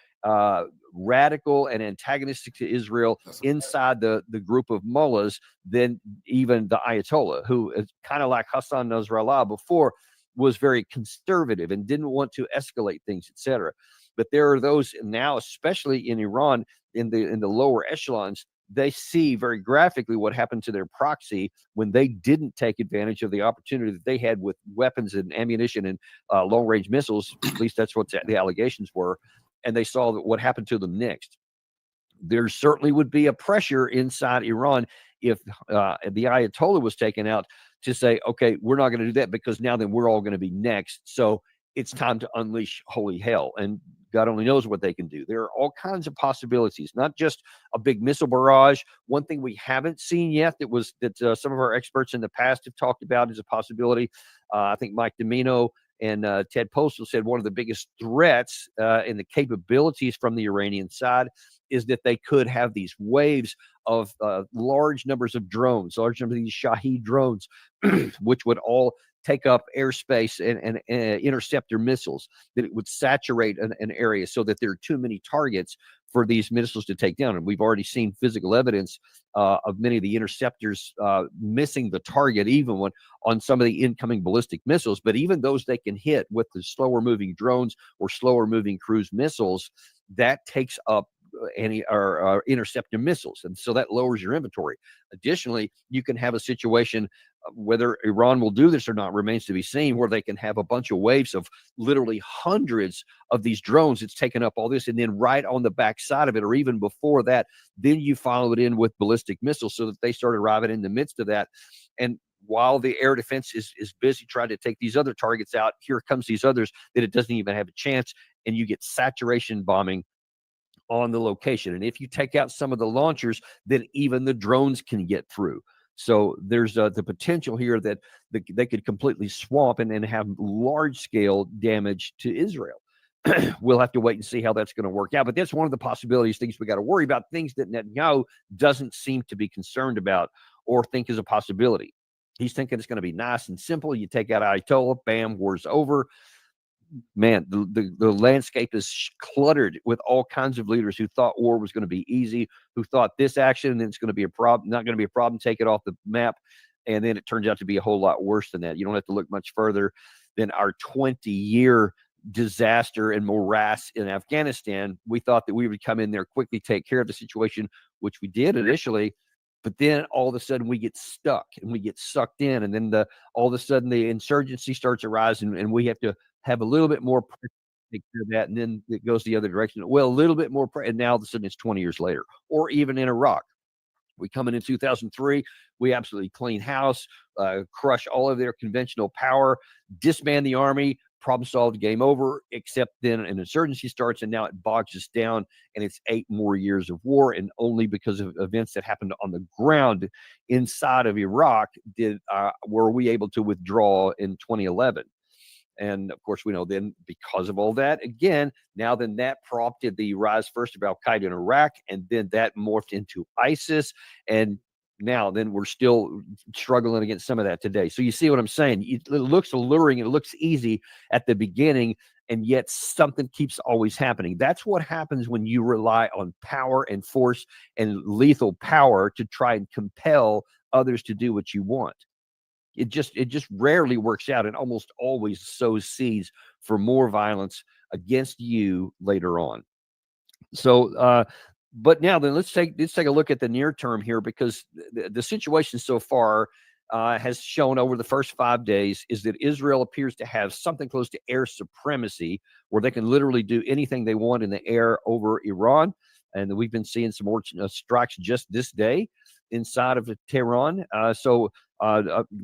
radical and antagonistic to Israel inside the group of mullahs than even the Ayatollah, who is kind of like Hassan Nasrallah before, was very conservative and didn't want to escalate things, etc. But there are those now, especially in Iran, in the lower echelons, they see very graphically what happened to their proxy when they didn't take advantage of the opportunity that they had with weapons and ammunition and long-range missiles. At least that's what the allegations were. And they saw what happened to them next. There certainly would be a pressure inside Iran if the Ayatollah was taken out to say, okay, we're not going to do that because now then we're all going to be next. So it's time to unleash holy hell. And God only knows what they can do. There are all kinds of possibilities, not just a big missile barrage. One thing we haven't seen yet that some of our experts in the past have talked about is a possibility. I think Mike Domino and Ted Postal said one of the biggest threats in the capabilities from the Iranian side is that they could have these waves of large numbers of drones, large numbers of these Shahed drones, which would all take up airspace and intercept their missiles, that it would saturate an area so that there are too many targets for these missiles to take down. And we've already seen physical evidence of many of the interceptors missing the target, even on some of the incoming ballistic missiles. But even those they can hit with the slower moving drones or slower moving cruise missiles, that takes up interceptor missiles. And so that lowers your inventory. Additionally, you can have a situation, whether Iran will do this or not remains to be seen, where they can have a bunch of waves of literally hundreds of these drones. It's taken up all this, and then right on the back side of it, or even before that, then you follow it in with ballistic missiles so that they start arriving in the midst of that. And while the air defense is busy trying to take these other targets out, here comes these others that it doesn't even have a chance, and you get saturation bombing on the location. And if you take out some of the launchers, then even the drones can get through. So there's the potential here that they could completely swamp and have large-scale damage to Israel. We'll have to wait and see how that's going to work out. But that's one of the possibilities, things we got to worry about, things that Netanyahu doesn't seem to be concerned about or think is a possibility. He's thinking it's going to be nice and simple. You take out Ayatollah, bam, war's over. Man, the landscape is cluttered with all kinds of leaders who thought war was going to be easy, who thought this action and then it's going to be a problem, not going to be a problem, take it off the map. And then it turns out to be a whole lot worse than that. You don't have to look much further than our 20-year disaster and morass in Afghanistan. We thought that we would come in there, quickly take care of the situation, which we did initially. But then all of a sudden we get stuck and we get sucked in. And then all of a sudden the insurgency starts arising and we have to have a little bit more pressure to take care of that. And then it goes the other direction. Well, a little bit more pressure. And now all of a sudden it's 20 years later. Or even in Iraq. We come in 2003, we absolutely clean house, crush all of their conventional power, disband the army, problem solved, game over, except then an insurgency starts and now it bogs us down and it's 8 more years of war. And only because of events that happened on the ground inside of Iraq were we able to withdraw in 2011. And of course, we know then because of all that, again, now then that prompted the rise first of Al-Qaeda in Iraq, and then that morphed into ISIS. And now then we're still struggling against some of that today. So you see what I'm saying? It looks alluring. It looks easy at the beginning. and yet something keeps always happening. That's what happens when you rely on power and force and lethal power to try and compel others to do what you want. It just rarely works out, and almost always sows seeds for more violence against you later on. So, but now then, let's take a look at the near term here, because the situation so far has shown over the first 5 days is that Israel appears to have something close to air supremacy, where they can literally do anything they want in the air over Iran. And we've been seeing some more strikes just this day inside of Tehran. So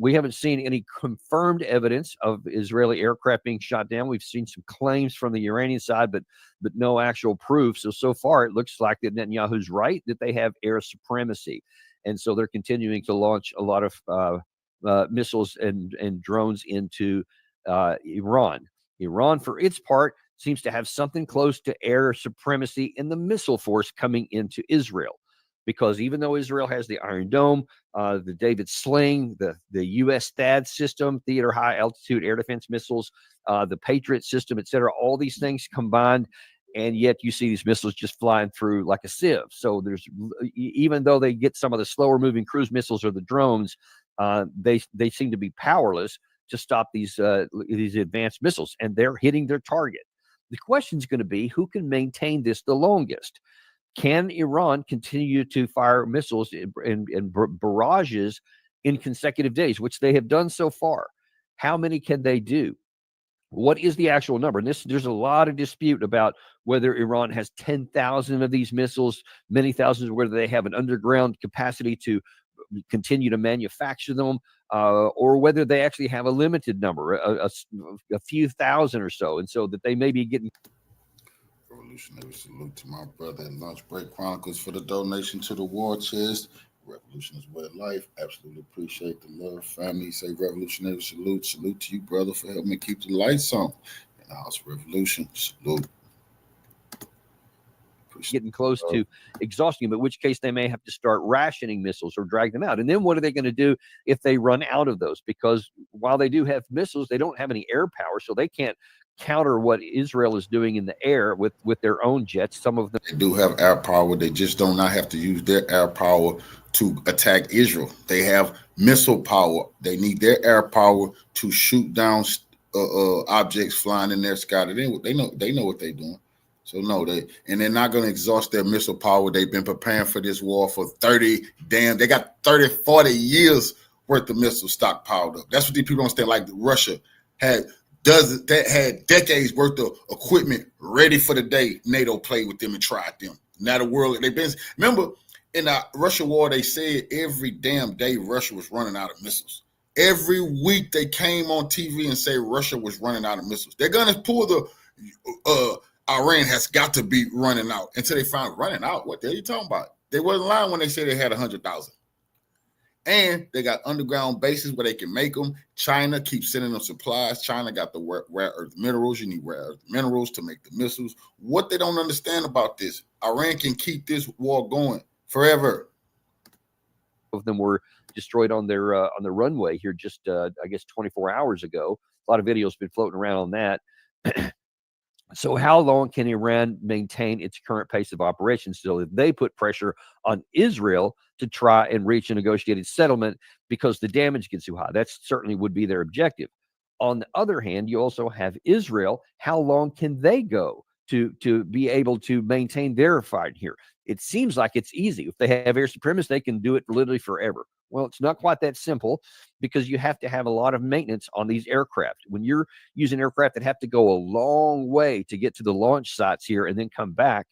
we haven't seen any confirmed evidence of Israeli aircraft being shot down. We've seen some claims from the Iranian side, but no actual proof. So far, it looks like that Netanyahu's right, that they have air supremacy. And so they're continuing to launch a lot of missiles and drones into Iran. Iran, for its part, seems to have something close to air supremacy in the missile force coming into Israel. Because even though Israel has the Iron Dome, the David Sling, the U.S. THAAD system, Theater High Altitude Air Defense Missiles, the Patriot system, et cetera, all these things combined, and yet you see these missiles just flying through like a sieve. So even though they get some of the slower moving cruise missiles or the drones, they seem to be powerless to stop these advanced missiles, and they're hitting their target. The question is going to be, who can maintain this the longest? Can Iran continue to fire missiles and barrages in consecutive days, which they have done so far? How many can they do? What is the actual number? And there's a lot of dispute about whether Iran has 10,000 of these missiles, many thousands, whether they have an underground capacity to continue to manufacture them, or whether they actually have a limited number, a few thousand or so, and so that they may be getting. Revolutionary salute to my brother in Lunch Break Chronicles for the donation to the war chest. Revolution is way of life. Absolutely appreciate the love, family. Say revolutionary salute. Salute to you, brother, for helping me keep the lights on. And house revolution. Salute. Getting close to exhausting them, in which case they may have to start rationing missiles or drag them out. And then what are they going to do if they run out of those? Because while they do have missiles, they don't have any air power, so they can't counter what Israel is doing in the air with their own jets. Some of them do have air power. They just do not have to use their air power to attack Israel. They have missile power. They need their air power to shoot down objects flying in their sky. They know what they're doing. So no, they're not going to exhaust their missile power. They've been preparing for this war for they got 30, 40 years worth of missiles stockpiled up. That's what these people don't understand. Like Russia had decades worth of equipment ready for the day NATO played with them and tried them. Now the world, remember in the Russia war, they said every damn day Russia was running out of missiles. Every week they came on TV and say Russia was running out of missiles. They're going to pull the Iran has got to be running out until they found running out. What the hell are you talking about? They wasn't lying when they said they had 100,000. And they got underground bases where they can make them. China keeps sending them supplies. China got the rare earth minerals. You need rare earth minerals to make the missiles. What they don't understand about this, Iran can keep this war going forever. Of them were destroyed on their runway here just, I guess, 24 hours ago. A lot of videos been floating around on that. So how long can Iran maintain its current pace of operations? So if they put pressure on Israel to try and reach a negotiated settlement because the damage gets too high, that certainly would be their objective. On the other hand, you also have Israel. How long can they go to be able to maintain their fight here? It seems like it's easy. If they have air supremacy, they can do it literally forever. Well, it's not quite that simple, because you have to have a lot of maintenance on these aircraft. When you're using aircraft that have to go a long way to get to the launch sites here and then come back,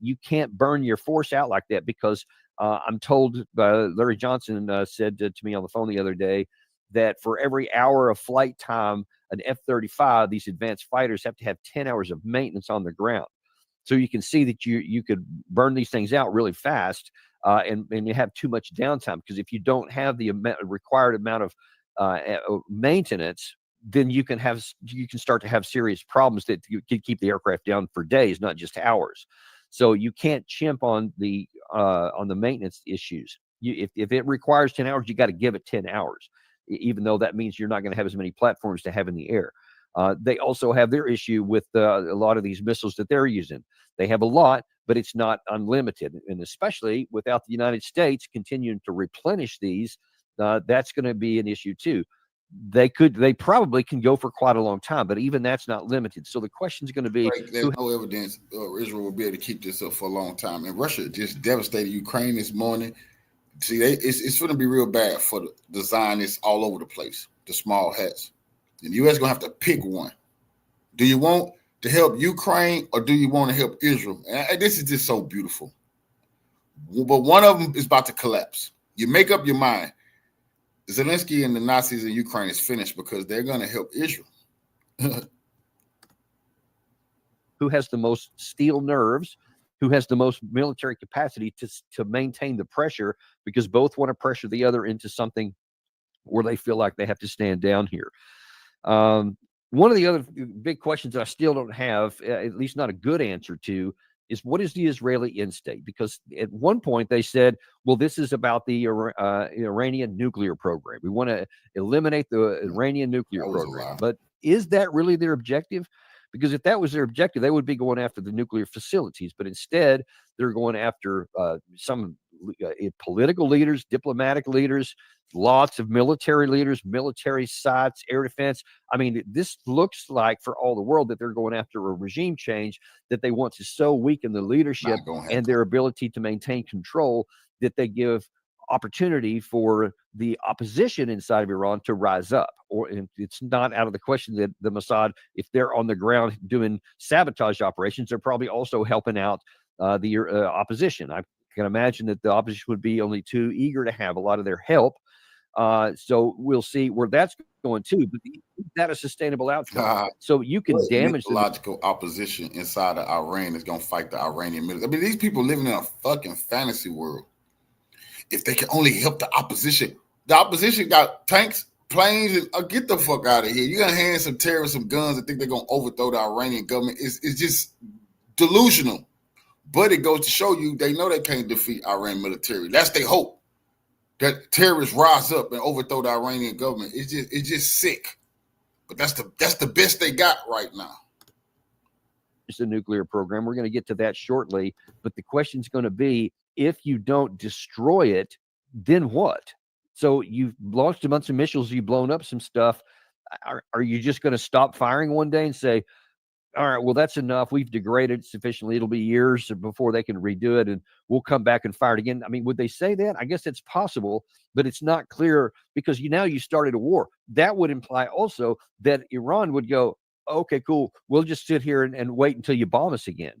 you can't burn your force out like that, because I'm told Larry Johnson said to me on the phone the other day that for every hour of flight time, an F-35, these advanced fighters have to have 10 hours of maintenance on the ground. So you can see that you could burn these things out really fast, and you have too much downtime, because if you don't have the required amount of maintenance, then you can start to have serious problems that you can keep the aircraft down for days, not just hours. So you can't chimp on the maintenance issues. If it requires 10 hours, you got to give it 10 hours, even though that means you're not going to have as many platforms to have in the air. They also have their issue with a lot of these missiles that they're using. They have a lot, but it's not unlimited. And especially without the United States continuing to replenish these, that's going to be an issue too. They probably can go for quite a long time, but even that's not limited. So the question is going to be, there's no evidence Israel will be able to keep this up for a long time. And Russia just devastated Ukraine this morning. See, it's going to be real bad for the Zionists all over the place, the small hats. And the U.S. going to have to pick one. Do you want to help Ukraine or do you want to help Israel? And this is just so beautiful. But one of them is about to collapse. You make up your mind. Zelensky and the Nazis in Ukraine is finished because they're going to help Israel. Who has the most steel nerves, who has the most military capacity to maintain the pressure, because both want to pressure the other into something where they feel like they have to stand down here. One of the other big questions that I still don't have, at least not a good answer to, is what is the Israeli end state? Because at one point they said, well, this is about the Iranian nuclear program. We want to eliminate the Iranian nuclear program. But is that really their objective? Because if that was their objective, they would be going after the nuclear facilities. But instead, they're going after some political leaders, diplomatic leaders, lots of military leaders, military sites, air defense. I mean, this looks like for all the world that they're going after a regime change, that they want to so weaken the leadership and their ability to maintain control that they give opportunity for the opposition inside of Iran to rise up. Or it's not out of the question that the Mossad, if they're on the ground doing sabotage operations, they're probably also helping out the opposition. I can imagine that the opposition would be only too eager to have a lot of their help. So we'll see where that's going to, but is that a sustainable outcome? So you can damage the logical opposition inside of Iran is going to fight the Iranian military. I mean, these people living in a fucking fantasy world. If they can only help the opposition got tanks, planes, and get the fuck out of here. You're going to hand some terrorists some guns and think they're going to overthrow the Iranian government. It's just delusional. But it goes to show you they know they can't defeat Iran military. That's their hope. That terrorists rise up and overthrow the Iranian government. It's just sick. But that's the best they got right now. It's the nuclear program. We're going to get to that shortly. But the question's going to be, if you don't destroy it, then what? So you've launched a bunch of missiles, you've blown up some stuff. Are you just going to stop firing one day and say, all right, well, that's enough. We've degraded sufficiently. It'll be years before they can redo it, and we'll come back and fire it again. I mean, would they say that? I guess it's possible, but it's not clear because now you started a war. That would imply also that Iran would go, okay, cool. We'll just sit here and wait until you bomb us again.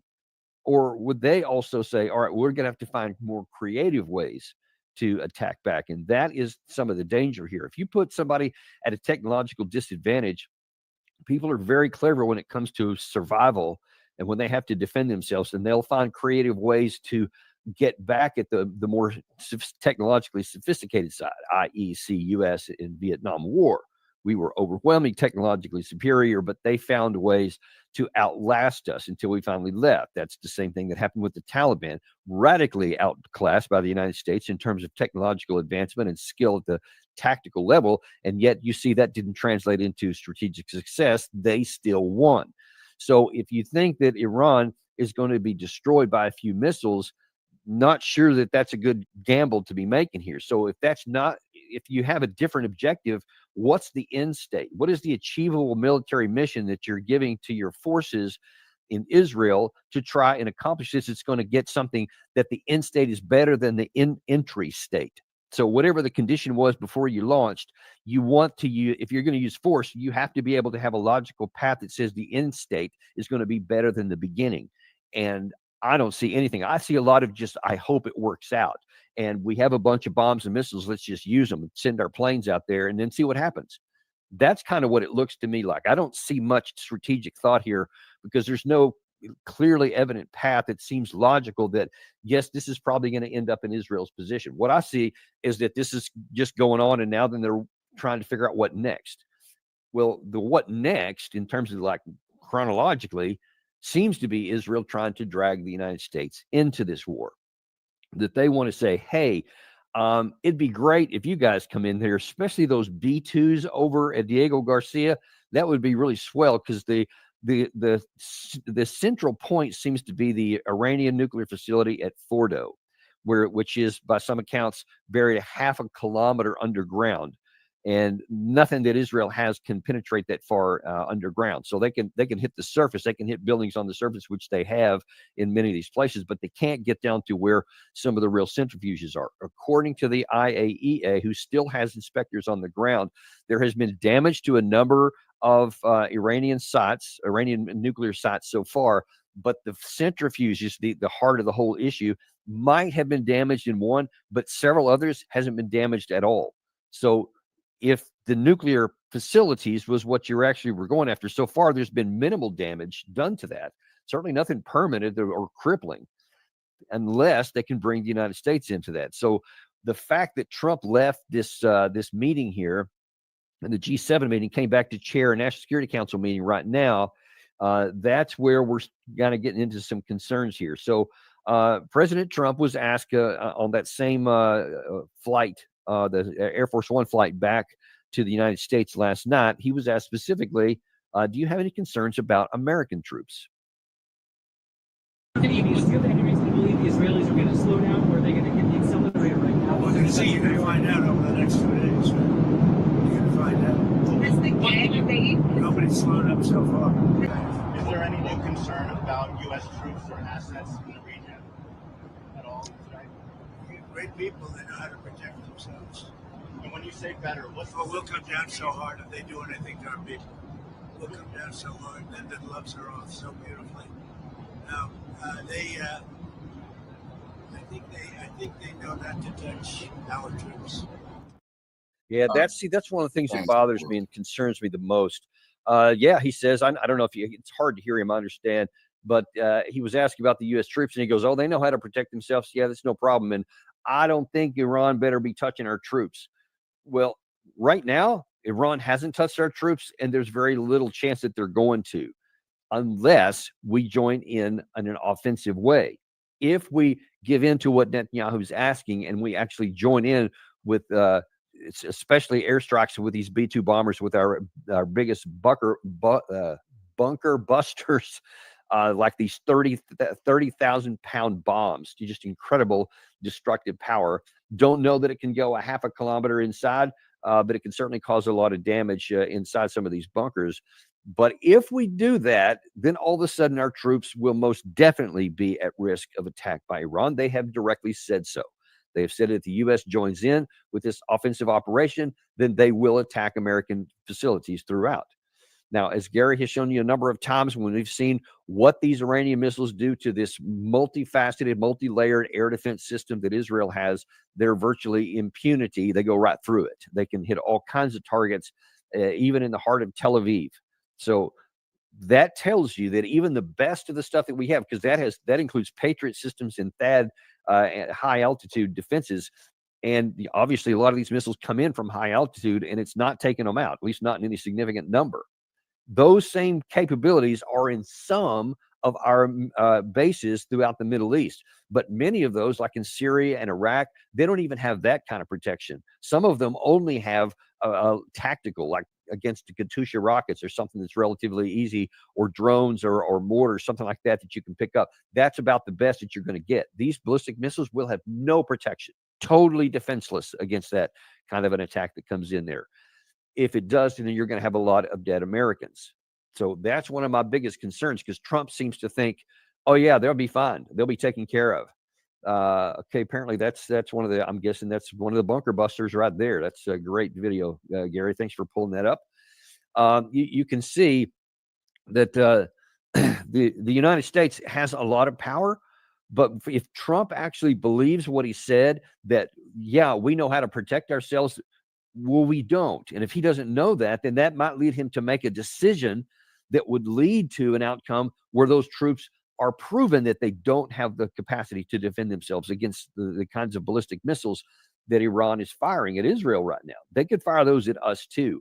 Or would they also say, all right, we're going to have to find more creative ways to attack back? And that is some of the danger here. If you put somebody at a technological disadvantage, people are very clever when it comes to survival and when they have to defend themselves, and they'll find creative ways to get back at the more technologically sophisticated side, i.e. see U.S. in Vietnam War. We were overwhelmingly technologically superior, but they found ways to outlast us until we finally left. That's the same thing that happened with the Taliban, radically outclassed by the United States in terms of technological advancement and skill at the tactical level. And yet you see that didn't translate into strategic success. They still won. So if you think that Iran is going to be destroyed by a few missiles, not sure that that's a good gamble to be making here. So if you have a different objective, what's the end state? What is the achievable military mission that you're giving to your forces in Israel to try and accomplish this? It's going to get something that the end state is better than the entry state. So whatever the condition was before you launched, you want to use, if you're going to use force, you have to be able to have a logical path that says the end state is going to be better than the beginning. And I don't see anything. I see a lot of just, I hope it works out. And we have a bunch of bombs and missiles. Let's just use them and send our planes out there and then see what happens. That's kind of what it looks to me like. I don't see much strategic thought here because there's no clearly evident path that seems logical that, yes, this is probably going to end up in Israel's position. What I see is that this is just going on, and now then they're trying to figure out what next. Well, the what next in terms of like chronologically seems to be Israel trying to drag the United States into this war. That they want to say, hey, it'd be great if you guys come in there, especially those B2s over at Diego Garcia. That would be really swell, because the central point seems to be the Iranian nuclear facility at Fordo, which is by some accounts buried a half a kilometer underground, and nothing that Israel has can penetrate that far underground. So they can hit the surface, they can hit buildings on the surface, which they have in many of these places, but they can't get down to where some of the real centrifuges are. According to the IAEA, who still has inspectors on the ground, there has been damage to a number of Iranian nuclear sites so far, but the centrifuges, the heart of the whole issue, might have been damaged in one, but several others hasn't been damaged at all. So if the nuclear facilities was what you actually were going after, so far there's been minimal damage done to that. Certainly nothing permanent or crippling, unless they can bring the United States into that. So the fact that Trump left this meeting here, and the G7 meeting, came back to chair a National Security Council meeting right now, that's where we're kind of getting into some concerns here. So President Trump was asked on that same flight, the Air Force One flight back to the United States last night, he was asked specifically, do you have any concerns about American troops? Do you have any reason to believe the Israelis are going to slow down, or are they going to hit the accelerator right now? We're going to see. You're going to find out over the next 2 days. You're going to find out. That's the gang. Nobody's slowed up so far. Is there any new concern about U.S. troops or assets in the region at all? Great people that know how to protect themselves. And when you say better, what's we'll come down so hard if they do anything to our people. We'll come down so hard that gloves are off so beautifully. Now I think they know not to touch our troops. Yeah, that's one of the things that bothers me and concerns me the most. He says, I don't know if it's hard to hear him, I understand, but he was asking about the U.S. troops, and he goes, oh, they know how to protect themselves. Yeah, that's no problem. And I don't think Iran better be touching our troops. Well, right now, Iran hasn't touched our troops, and there's very little chance that they're going to, unless we join in an offensive way. If we give in to what Netanyahu's asking, and we actually join in with especially airstrikes with these B-2 bombers, with our biggest bunker busters, like these 30,000 pound bombs, just incredible destructive power. Don't know that it can go a half a kilometer inside, but it can certainly cause a lot of damage inside some of these bunkers. But if we do that, then all of a sudden our troops will most definitely be at risk of attack by Iran. They have directly said so. They have said if the U.S. joins in with this offensive operation, then they will attack American facilities throughout. Now, as Gary has shown you a number of times, when we've seen what these Iranian missiles do to this multifaceted, multi-layered air defense system that Israel has, they're virtually impunity. They go right through it. They can hit all kinds of targets, even in the heart of Tel Aviv. So that tells you that even the best of the stuff that we have, because that includes Patriot systems and THAAD high altitude defenses, and obviously a lot of these missiles come in from high altitude, and it's not taking them out, at least not in any significant number. Those same capabilities are in some of our bases throughout the Middle East, but many of those, like in Syria and Iraq, they don't even have that kind of protection. Some of them only have tactical, like against the Katyusha rockets or something that's relatively easy, or drones or mortars, something like that you can pick up. That's about the best that you're going to get. These ballistic missiles will have no protection, totally defenseless against that kind of an attack that comes in there. If it does, then you're going to have a lot of dead Americans. So that's one of my biggest concerns, because Trump seems to think, oh yeah, they'll be fine, they'll be taken care of. Okay, apparently that's one of the, I'm guessing that's one of the bunker busters right there. That's a great video, Gary. Thanks for pulling that up. You can see that the United States has a lot of power, but if Trump actually believes what he said, that yeah, we know how to protect ourselves, well, we don't. And if he doesn't know that, then that might lead him to make a decision that would lead to an outcome where those troops are proven that they don't have the capacity to defend themselves against the kinds of ballistic missiles that Iran is firing at Israel right now. They could fire those at us too.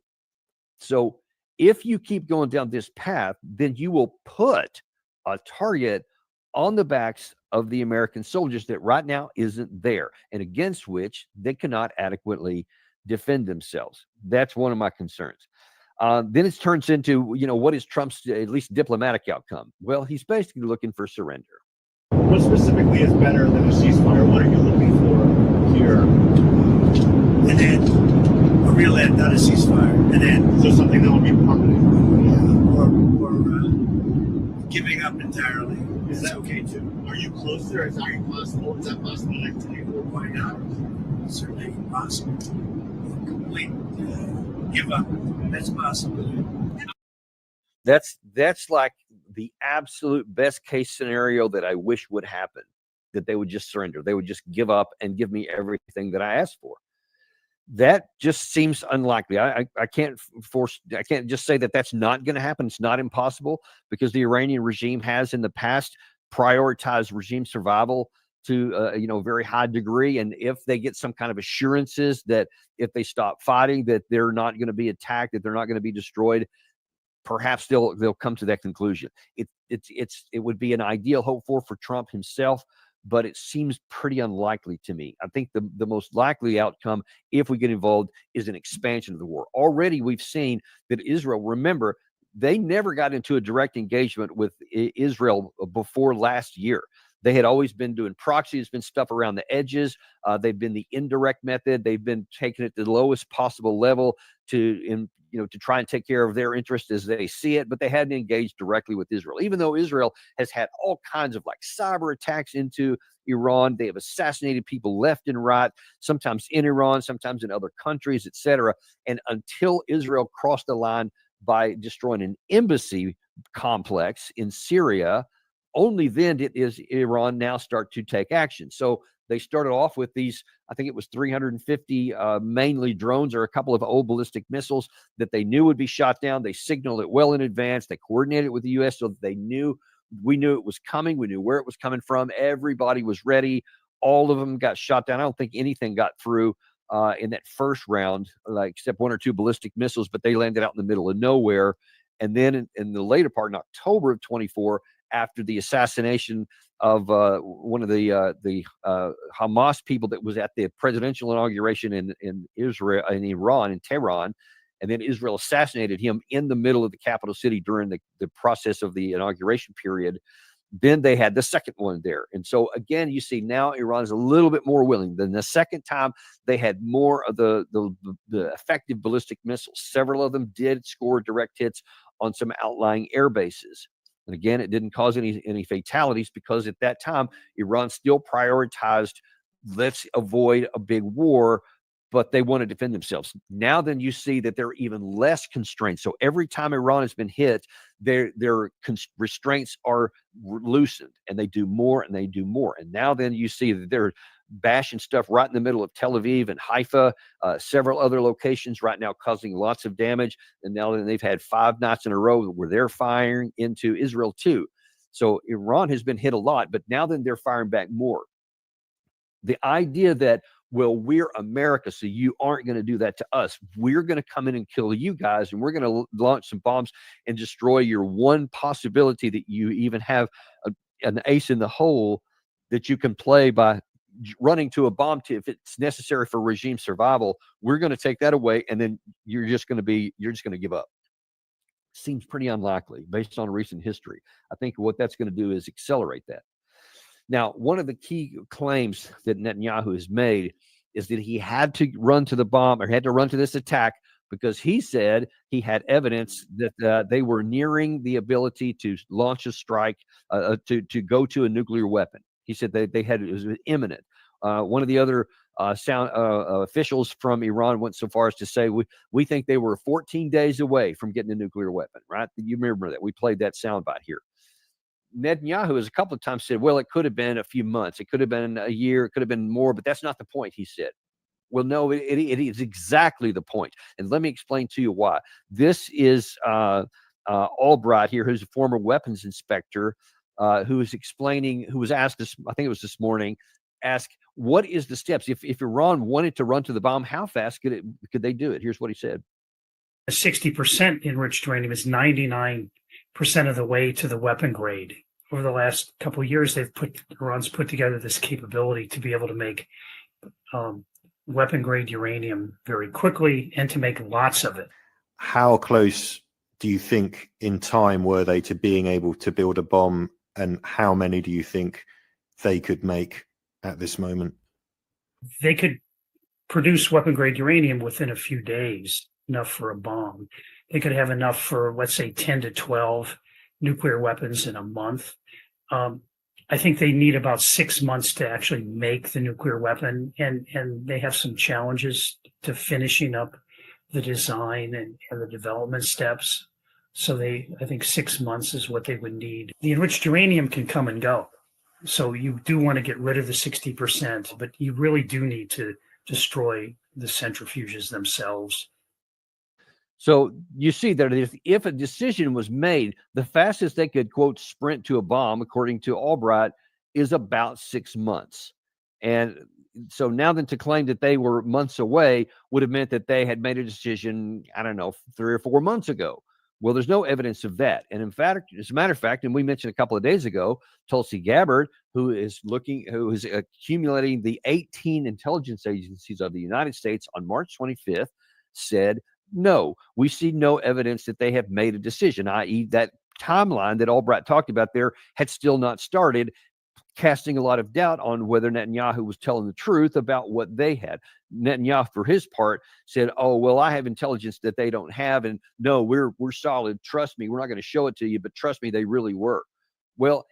So if you keep going down this path, then you will put a target on the backs of the American soldiers that right now isn't there, and against which they cannot adequately defend themselves. That's one of my concerns. Then it turns into, what is Trump's at least diplomatic outcome? Well, he's basically looking for surrender. What specifically is better than a ceasefire? What are you looking for here? An end, a real end, not a ceasefire. An end. So something that will be permanent. Yeah, or giving up entirely. Is that okay too? Are you close there? Is that possible? Is that possible in the next 24 hours? Certainly possible. Complete give up. That's possible. That's like the absolute best case scenario that I wish would happen, that they would just surrender. They would just give up and give me everything that I asked for. That just seems unlikely. I can't just say that that's not going to happen. It's not impossible, because the Iranian regime has in the past prioritized regime survival to a very high degree. And if they get some kind of assurances that if they stop fighting, that they're not going to be attacked, that they're not going to be destroyed, perhaps they'll come to that conclusion. It would be an ideal hope for Trump himself, but it seems pretty unlikely to me. I think the most likely outcome, if we get involved, is an expansion of the war. Already we've seen that Israel, remember, they never got into a direct engagement with Israel before last year. They had always been doing proxy. It's been stuff around the edges. They've been the indirect method. They've been taking it to the lowest possible level to try and take care of their interest as they see it, but they hadn't engaged directly with Israel. Even though Israel has had all kinds of cyber attacks into Iran, they have assassinated people left and right, sometimes in Iran, sometimes in other countries, etc. And until Israel crossed the line by destroying an embassy complex in Syria, only then did Iran now start to take action. So they started off with these, I think it was 350 mainly drones or a couple of old ballistic missiles that they knew would be shot down. They signaled it well in advance. They coordinated it with the U.S. so that we knew it was coming. We knew where it was coming from. Everybody was ready. All of them got shot down. I don't think anything got through in that first round, except one or two ballistic missiles, but they landed out in the middle of nowhere. And then in the later part, in October of 24, after the assassination of one of the Hamas people that was at the presidential inauguration in Israel, in Iran, in Tehran, and then Israel assassinated him in the middle of the capital city during the process of the inauguration period. Then they had the second one there. And so again, you see now Iran is a little bit more willing. Then the second time they had more of the effective ballistic missiles. Several of them did score direct hits on some outlying air bases. And again, it didn't cause any fatalities, because at that time, Iran still prioritized, let's avoid a big war, but they want to defend themselves. Now then you see that they're even less constrained. So every time Iran has been hit, their restraints are loosened, and they do more and they do more. And now then you see that they're bashing stuff right in the middle of Tel Aviv and Haifa, several other locations right now, causing lots of damage. And now then they've had 5 nights in a row where they're firing into Israel too. So Iran has been hit a lot, but now then they're firing back more. The idea that, well, we're America, so you aren't going to do that to us. We're going to come in and kill you guys, and we're going to launch some bombs and destroy your one possibility that you even have an ace in the hole that you can play by running to a bomb if it's necessary for regime survival. We're going to take that away, and then you're just going to give up. Seems pretty unlikely based on recent history. I think what that's going to do is accelerate that. Now, one of the key claims that Netanyahu has made is that he had to run to the bomb, or had to run to this attack, because he said he had evidence that they were nearing the ability to launch a strike, to go to a nuclear weapon. He said it was imminent. One of the other officials from Iran went so far as to say, we think they were 14 days away from getting a nuclear weapon, right? You remember that. We played that soundbite here. Netanyahu has a couple of times said, well, it could have been a few months. It could have been a year. It could have been more, but that's not the point, he said. Well, no, it is exactly the point. And let me explain to you why. This is Albright here, who's a former weapons inspector, who was asked this, I think it was this morning, asked, what is the steps? If Iran wanted to run to the bomb, how fast could they do it? Here's what he said. 60% enriched uranium is 99% of the way to the weapon grade. Over the last couple of years, Iran's put together this capability to be able to make weapon grade uranium very quickly and to make lots of it. how close do you think in time were they to being able to build a bomb, and how many do you think they could make at this moment? They could produce weapon grade uranium within a few days, enough for a bomb. They could have enough for, let's say, 10 to 12 nuclear weapons in a month. I think they need about 6 months to actually make the nuclear weapon, and they have some challenges to finishing up the design and the development steps. So I think 6 months is what they would need. The enriched uranium can come and go. So you do want to get rid of the 60%, but you really do need to destroy the centrifuges themselves. So you see that if a decision was made, the fastest they could, quote, sprint to a bomb, according to Albright, is about 6 months. And so now then to claim that they were months away would have meant that they had made a decision, I don't know, 3 or 4 months ago. Well, there's no evidence of that. And in fact, as a matter of fact, and we mentioned a couple of days ago, Tulsi Gabbard, who is accumulating the 18 intelligence agencies of the United States on March 25th, said, no, we see no evidence that they have made a decision, i.e. that timeline that Albright talked about there had still not started, casting a lot of doubt on whether Netanyahu was telling the truth about what they had. Netanyahu, for his part, said, oh, well, I have intelligence that they don't have, and no, we're solid. Trust me, we're not going to show it to you, but trust me, they really were. Well,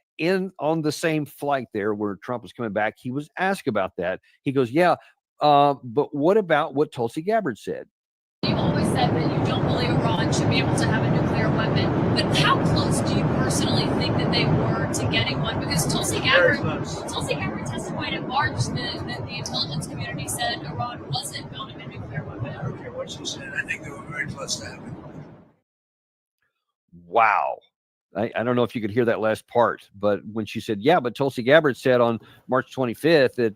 on the same flight there where Trump was coming back, he was asked about that. He goes, yeah, but what about what Tulsi Gabbard said? You always said that you don't believe Iran should be able to have a nuclear weapon, but how close do you personally think that they were to getting one? Because Tulsi Gabbard testified in March that the intelligence community said Iran wasn't building a nuclear weapon. Okay, what she said, I think they were very close to having. Wow. I don't know if you could hear that last part, but when she said, yeah, but Tulsi Gabbard said on March 25th that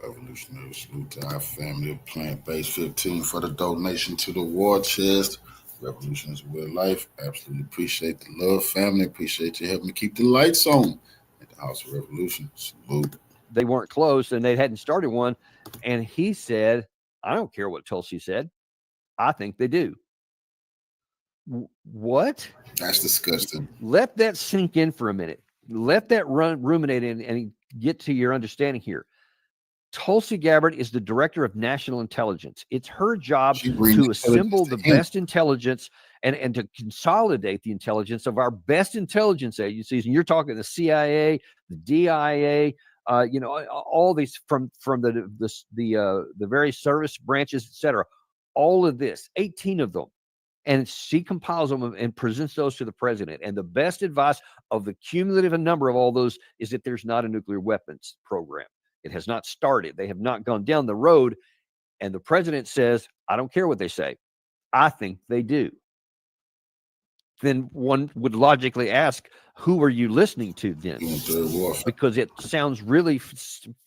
Revolutionary salute to our family of Plant Base 15 for the donation to the war chest. Revolution is real life. Absolutely appreciate the love, family. Appreciate you helping me keep the lights on at the House of Revolution. Salute. They weren't close and they hadn't started one. And he said, I don't care what Tulsi said. I think they do. What? That's disgusting. Let that sink in for a minute. Let that ruminate in and get to your understanding here. Tulsi Gabbard is the director of national intelligence. It's her job to assemble the best intelligence and to consolidate the intelligence of our best intelligence agencies. And you're talking the CIA, the DIA, all these from the various service branches, etc. All of this, 18 of them. And she compiles them and presents those to the president. And the best advice of the cumulative number of all those is that there's not a nuclear weapons program. It has not started. They have not gone down the road. And the president says, I don't care what they say. I think they do. Then one would logically ask, who are you listening to then? Because it sounds really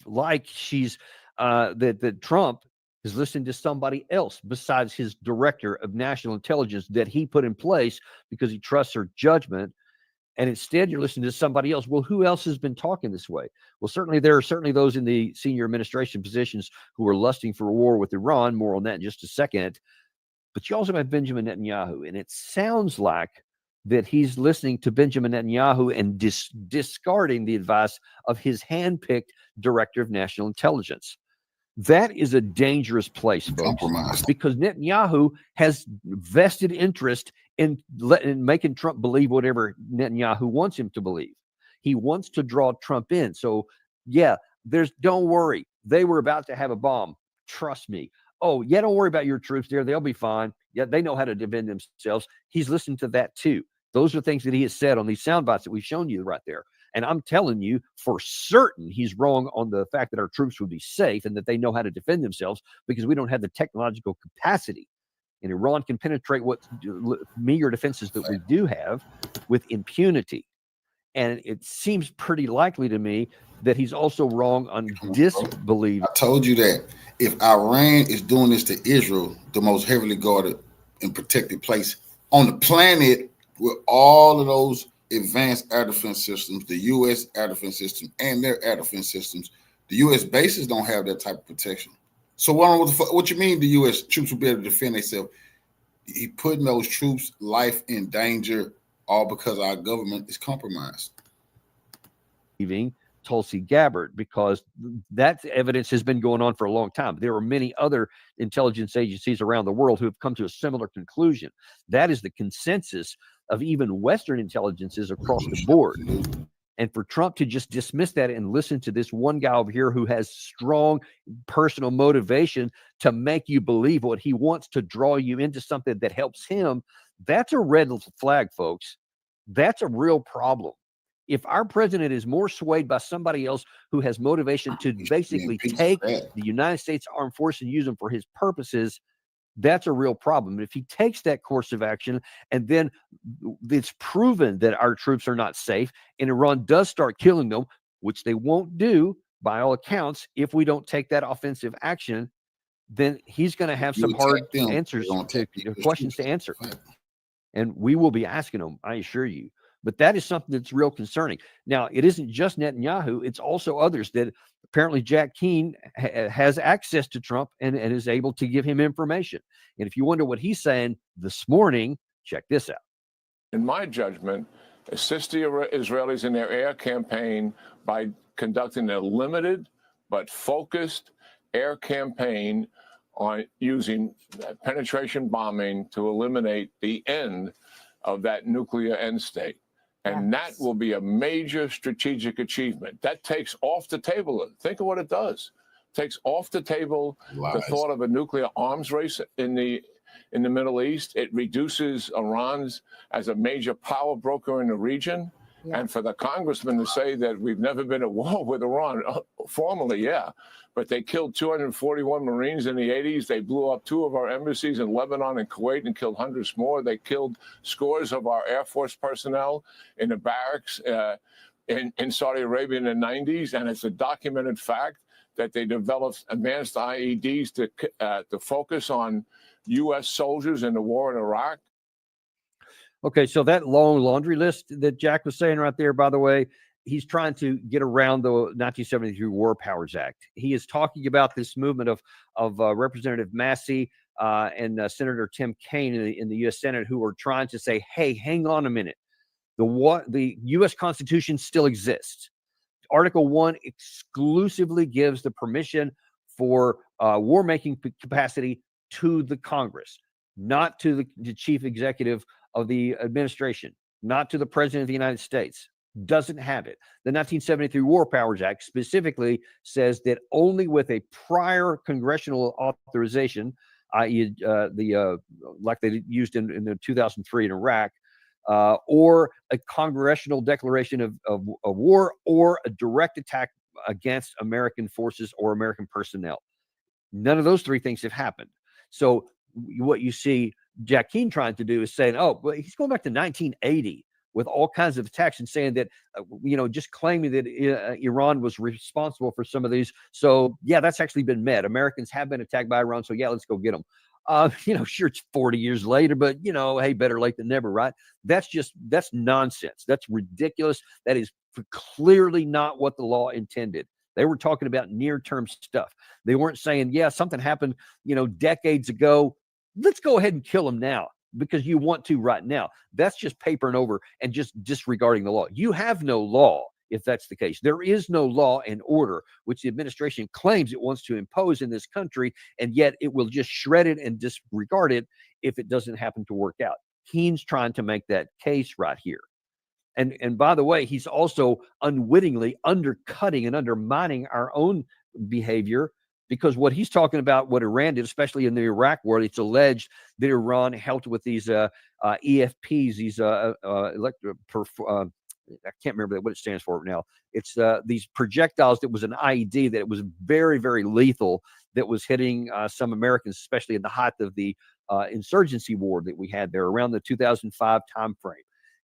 like she's that Trump is listening to somebody else besides his director of national intelligence that he put in place because he trusts her judgment. And instead, you're listening to somebody else. Well, who else has been talking this way? Well, there are those in the senior administration positions who are lusting for a war with Iran. More on that in just a second. But you also have Benjamin Netanyahu. And it sounds like that he's listening to Benjamin Netanyahu and discarding the advice of his handpicked director of national intelligence. That is a dangerous place, folks, because Netanyahu has vested interest in making Trump believe whatever Netanyahu wants him to believe. He wants to draw Trump in. So, yeah, don't worry. They were about to have a bomb. Trust me. Oh, yeah, don't worry about your troops there. They'll be fine. Yeah, they know how to defend themselves. He's listening to that, too. Those are things that he has said on these sound bites that we've shown you right there. And I'm telling you for certain he's wrong on the fact that our troops would be safe and that they know how to defend themselves because we don't have the technological capacity. And Iran can penetrate what meager defenses that we do have with impunity. And it seems pretty likely to me that he's also wrong on disbelief. I told you that if Iran is doing this to Israel, the most heavily guarded and protected place on the planet, with all of those advanced air defense systems, the U.S. air defense system and their air defense systems, the U.S. bases don't have that type of protection. So what you mean the U.S. troops will be able to defend themselves? He putting those troops' life in danger, all because our government is compromised. Tulsi Gabbard, because that evidence has been going on for a long time. There are many other intelligence agencies around the world who have come to a similar conclusion. That is the consensus of even Western intelligences across the board. And for Trump to just dismiss that and listen to this one guy over here who has strong personal motivation to make you believe what he wants, to draw you into something that helps him, that's a red flag, folks. That's a real problem. If our president is more swayed by somebody else who has motivation to basically take the United States Armed Forces and use them for his purposes, that's a real problem. If he takes that course of action and then it's proven that our troops are not safe and Iran does start killing them, which they won't do by all accounts if we don't take that offensive action, then he's going to have some hard answers to questions to answer. And we will be asking them, I assure you. But that is something that's real concerning. Now, it isn't just Netanyahu. It's also others that apparently Jack Keane has access to Trump and is able to give him information. And if you wonder what he's saying this morning, check this out. In my judgment, assist the Israelis in their air campaign by conducting a limited but focused air campaign on using penetration bombing to eliminate the end of that nuclear end state. And that will be a major strategic achievement. That takes off the table. Think of what it does. Takes off the table the thought of a nuclear arms race in the Middle East. It reduces Iran's as a major power broker in the region. And for the congressman to say that we've never been at war with Iran, formally, yeah, but they killed 241 Marines in the 80s. They blew up 2 of our embassies in Lebanon and Kuwait and killed hundreds more. They killed scores of our Air Force personnel in the barracks in Saudi Arabia in the 90s. And it's a documented fact that they developed advanced IEDs to focus on U.S. soldiers in the war in Iraq. Okay, so that long laundry list that Jack was saying right there, by the way, he's trying to get around the 1973 War Powers Act. He is talking about this movement of Representative Massey and Senator Tim Kaine in the U.S. Senate, who are trying to say, hey, hang on a minute. The U.S. Constitution still exists. Article 1 exclusively gives the permission for war-making capacity to the Congress, not to the chief executive of the administration, not to the president of the United States. Doesn't have it. The 1973 War Powers Act specifically says that only with a prior congressional authorization, i.e., like they used in the 2003 in Iraq, or a congressional declaration of war, or a direct attack against American forces or American personnel. None of those 3 things have happened. So what you see Jack Keane trying to do is saying, oh, well, he's going back to 1980 with all kinds of attacks and saying that, just claiming that Iran was responsible for some of these. So, yeah, that's actually been met. Americans have been attacked by Iran. So, yeah, let's go get them. Sure, it's 40 years later, but, hey, better late than never, right? That's nonsense. That's ridiculous. That is clearly not what the law intended. They were talking about near-term stuff. They weren't saying, yeah, something happened, decades ago. Let's go ahead and kill them now because you want to right now. That's just papering over and just disregarding the law. You have no law if that's the case. There is no law and order, which the administration claims it wants to impose in this country, and yet it will just shred it and disregard it if it doesn't happen to work out. Keene's trying to make that case right here. And by the way, he's also unwittingly undercutting and undermining our own behavior, because what he's talking about, what Iran did, especially in the Iraq war, it's alleged that Iran helped with these EFPs, these I can't remember what it stands for now. It's these projectiles that was an IED that was very, very lethal, that was hitting some Americans, especially in the height of the insurgency war that we had there around the 2005 timeframe.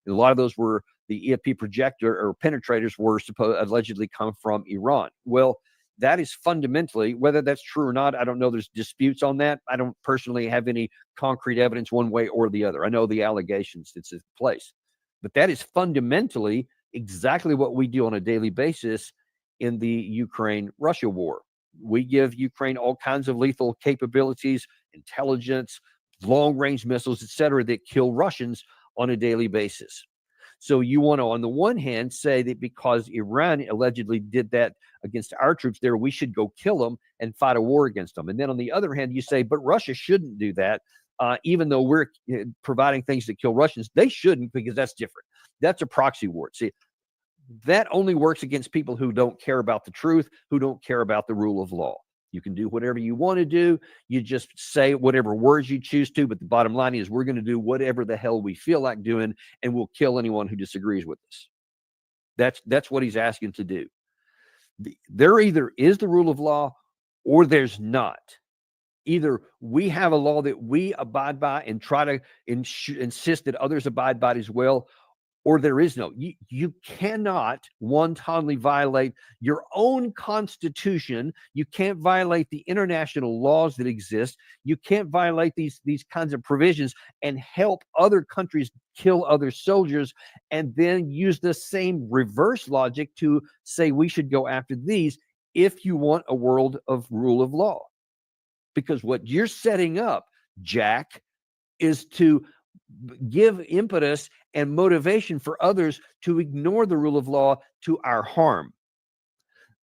And a lot of those were the EFP projector or penetrators were allegedly come from Iran. Well, that is fundamentally, whether that's true or not, I don't know. There's disputes on that. I don't personally have any concrete evidence one way or the other. I know the allegations that's in place, but that is fundamentally exactly what we do on a daily basis in the Ukraine-Russia war. We give Ukraine all kinds of lethal capabilities, intelligence, long-range missiles, etc., that kill Russians on a daily basis. So you want to, on the one hand, say that because Iran allegedly did that against our troops there, we should go kill them and fight a war against them. And then on the other hand, you say, but Russia shouldn't do that. Even though we're providing things that kill Russians, they shouldn't, because that's different. That's a proxy war. See, that only works against people who don't care about the truth, who don't care about the rule of law. You can do whatever you want to do. You just say whatever words you choose to. But the bottom line is we're going to do whatever the hell we feel like doing, and we'll kill anyone who disagrees with us. That's what he's asking to do. There either is the rule of law or there's not. Either we have a law that we abide by and try to insist that others abide by it as well, or there is no. You cannot wantonly violate your own constitution. You can't violate the international laws that exist. You can't violate these kinds of provisions and help other countries kill other soldiers and then use the same reverse logic to say we should go after these if you want a world of rule of law. Because what you're setting up, Jack, is to give impetus and motivation for others to ignore the rule of law to our harm.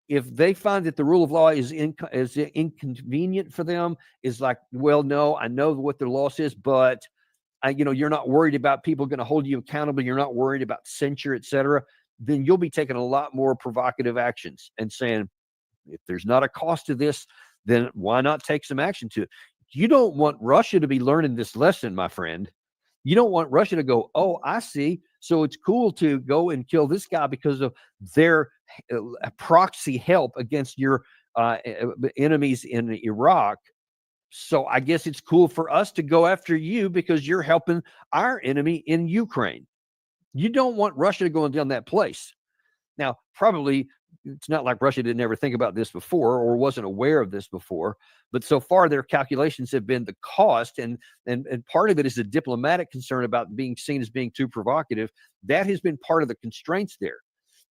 If they find that the rule of law is inconvenient for them, is like, well, no, I know what the law says, but you're not worried about people going to hold you accountable. You're not worried about censure, etc. Then you'll be taking a lot more provocative actions and saying, if there's not a cost to this, then why not take some action to it? You don't want Russia to be learning this lesson, my friend. You don't want Russia to go, oh, I see. So it's cool to go and kill this guy because of their proxy help against your enemies in Iraq. So I guess it's cool for us to go after you because you're helping our enemy in Ukraine. You don't want Russia to go down that place. Now, probably it's not like Russia didn't ever think about this before or wasn't aware of this before, but so far their calculations have been the cost, and part of it is a diplomatic concern about being seen as being too provocative. That has been part of the constraints there.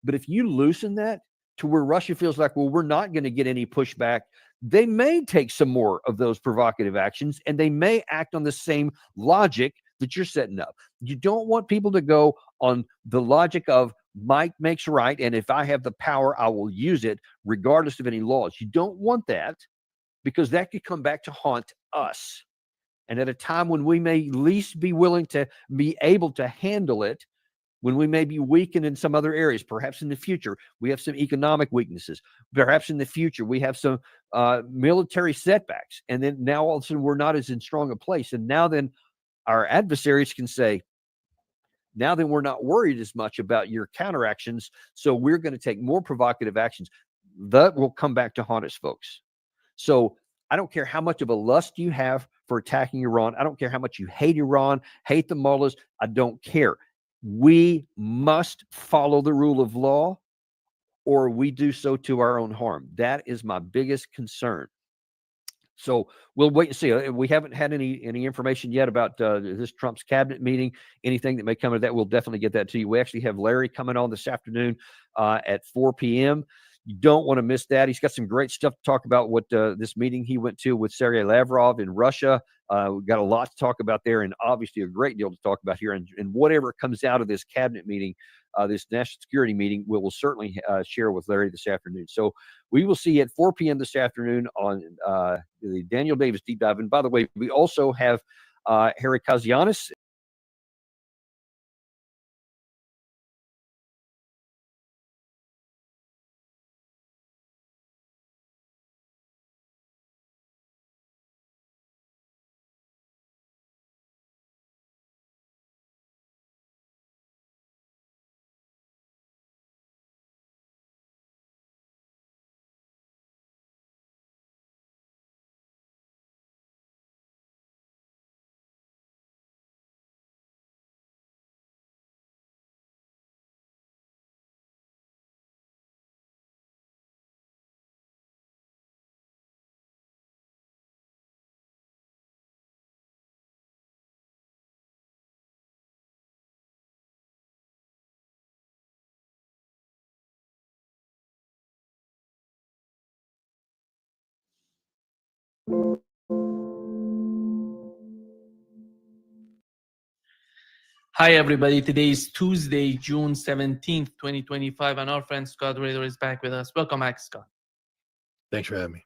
But if you loosen that to where Russia feels like, well, we're not going to get any pushback, they may take some more of those provocative actions, and they may act on the same logic that you're setting up. You don't want people to go on the logic of might makes right, and if I have the power, I will use it regardless of any laws. You don't want that, because that could come back to haunt us. And at a time when we may least be willing to be able to handle it, when we may be weakened in some other areas, perhaps in the future, we have some economic weaknesses. Perhaps in the future, we have some military setbacks. And then now all of a sudden we're not as in strong a place. And now then our adversaries can say, now then we're not worried as much about your counteractions, so we're going to take more provocative actions. That will come back to haunt us, folks. So I don't care how much of a lust you have for attacking Iran. I don't care how much you hate Iran, hate the mullahs. I don't care. We must follow the rule of law, or we do so to our own harm. That is my biggest concern. So we'll wait and see. We haven't had any information yet about this Trump's cabinet meeting. Anything that may come of that, we'll definitely get that to you. We actually have Larry coming on this afternoon at 4 p.m. You don't want to miss that. He's got some great stuff to talk about, what this meeting he went to with Sergei Lavrov in Russia. We've got a lot to talk about there, and obviously a great deal to talk about here. And whatever comes out of this cabinet meeting, this national security meeting, we will certainly share with Larry this afternoon. So we will see you at 4 p.m. this afternoon on the Daniel Davis Deep Dive. And by the way, we also have Harry Kazianis. Hi, everybody. Today is Tuesday, June 17th, 2025, and our friend Scott Ritter is back with us. Welcome back, Scott. Thanks for having me.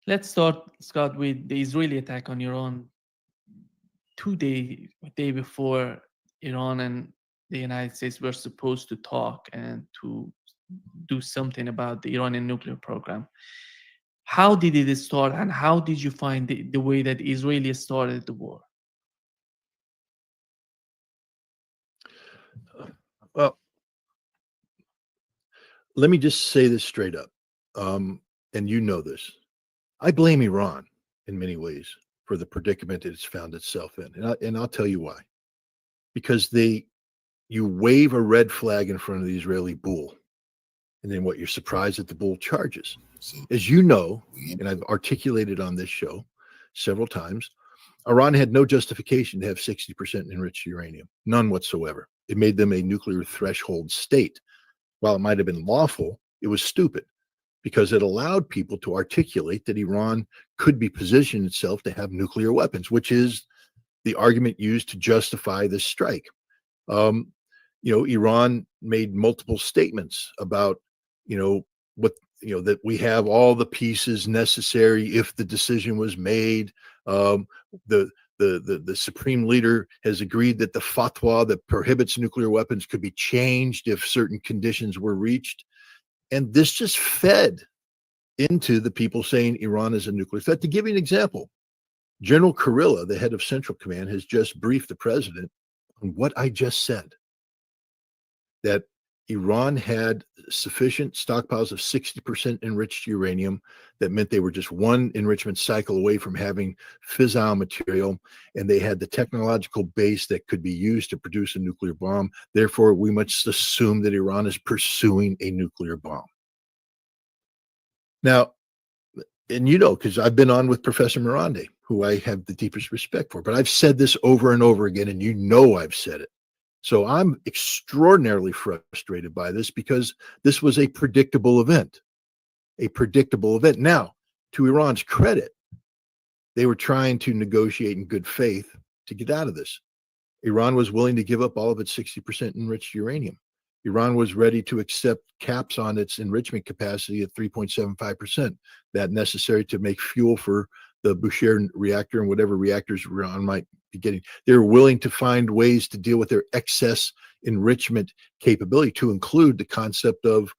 Let's start, Scott, with the Israeli attack on Iran. Day before Iran and the United States were supposed to talk and to do something about the Iranian nuclear program. How did it start, and how did you find the way that Israeli started the war? Well, let me just say this straight up, and you know this. I blame Iran in many ways for the predicament it's found itself in, and I'll tell you why. Because you wave a red flag in front of the Israeli bull, and then what? You're surprised that the bull charges. As you know, and I've articulated on this show several times, Iran had no justification to have 60% enriched uranium, none whatsoever. It made them a nuclear threshold state. While it might have been lawful, it was stupid because it allowed people to articulate that Iran could be positioned itself to have nuclear weapons, which is the argument used to justify this strike. Iran made multiple statements about, that we have all the pieces necessary if the decision was made. The supreme leader has agreed that the fatwa that prohibits nuclear weapons could be changed if certain conditions were reached. And this just fed into the people saying Iran is a nuclear threat. To give you an example, General Kurilla, the head of Central Command, has just briefed the president on what I just said, that Iran had sufficient stockpiles of 60% enriched uranium. That meant they were just one enrichment cycle away from having fissile material, and they had the technological base that could be used to produce a nuclear bomb. Therefore, we must assume that Iran is pursuing a nuclear bomb. Now, and because I've been on with Professor Mirande, who I have the deepest respect for, but I've said this over and over again, and I've said it. So I'm extraordinarily frustrated by this because this was a predictable event. Now, to Iran's credit, they were trying to negotiate in good faith to get out of this. Iran was willing to give up all of its 60% enriched uranium. Iran was ready to accept caps on its enrichment capacity at 3.75%, that necessary to make fuel for the Bushehr reactor and whatever reactors Iran might be getting. They're willing to find ways to deal with their excess enrichment capability, to include the concept of,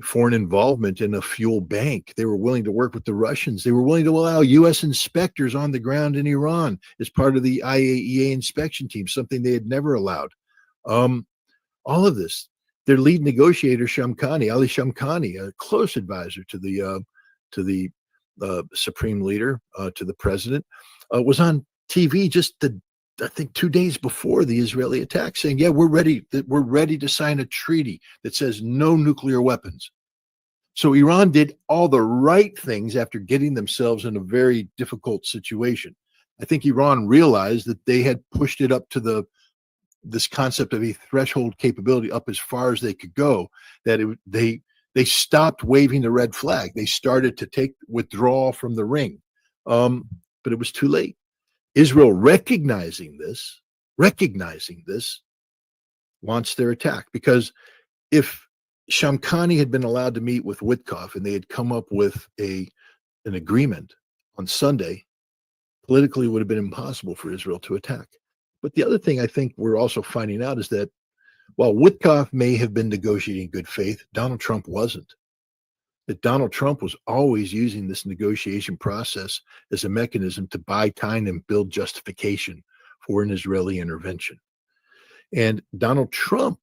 foreign involvement in a fuel bank. They were willing to work with the Russians. They were willing to allow U.S. inspectors on the ground in Iran as part of the IAEA inspection team, something they had never allowed. All of this, their lead negotiator, Ali Shamkhani, a close advisor to the supreme leader, to the president, was on TV I think 2 days before the Israeli attack, saying, "Yeah, we're ready to sign a treaty that says no nuclear weapons." So Iran did all the right things after getting themselves in a very difficult situation. I think Iran realized that they had pushed it up to this concept of a threshold capability up as far as they could go, that they stopped waving the red flag. They started to withdraw from the ring. But it was too late. Israel, recognizing this, launched their attack. Because if Shamkhani had been allowed to meet with Witkoff and they had come up with an agreement on Sunday, politically it would have been impossible for Israel to attack. But the other thing I think we're also finding out is that while Witkoff may have been negotiating in good faith, Donald Trump wasn't. That Donald Trump was always using this negotiation process as a mechanism to buy time and build justification for an Israeli intervention. And Donald Trump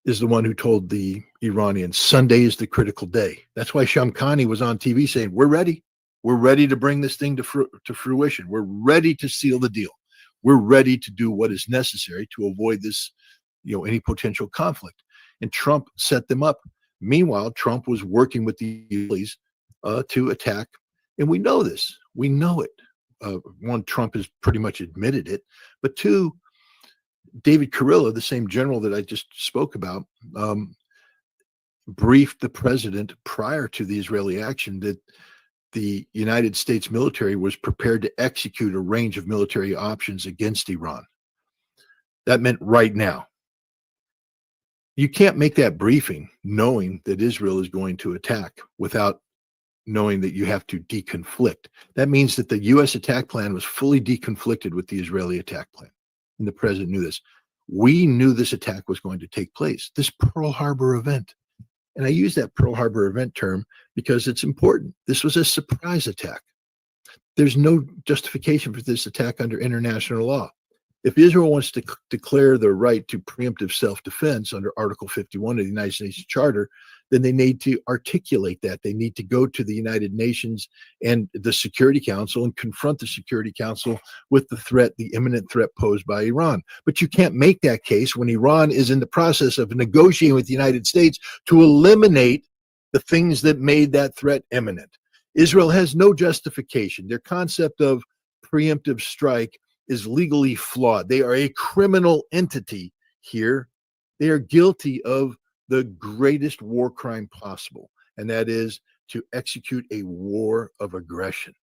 is the one who told the Iranians, Sunday is the critical day. That's why Shamkhani was on TV saying, we're ready. We're ready to bring this thing to fruition. We're ready to seal the deal. We're ready to do what is necessary to avoid this, any potential conflict. And Trump set them up. Meanwhile, Trump was working with the Israelis to attack. And we know this. We know it. One, Trump has pretty much admitted it. But two, David Kurilla, the same general that I just spoke about, briefed the president prior to the Israeli action that the United States military was prepared to execute a range of military options against Iran. That meant right now. You can't make that briefing knowing that Israel is going to attack without knowing that you have to deconflict. That means that the U.S. attack plan was fully deconflicted with the Israeli attack plan. And the president knew this. We knew this attack was going to take place, this Pearl Harbor event. And I use that Pearl Harbor event term because it's important. This was a surprise attack. There's no justification for this attack under international law. If Israel wants to declare the right to preemptive self-defense under Article 51 of the United Nations Charter, then they need to articulate that. They need to go to the United Nations and the Security Council and confront the Security Council with the threat, the imminent threat posed by Iran. But you can't make that case when Iran is in the process of negotiating with the United States to eliminate the things that made that threat imminent. Israel has no justification. Their concept of preemptive strike is legally flawed. They are a criminal entity here. They are guilty of the greatest war crime possible, and that is to execute a war of aggression,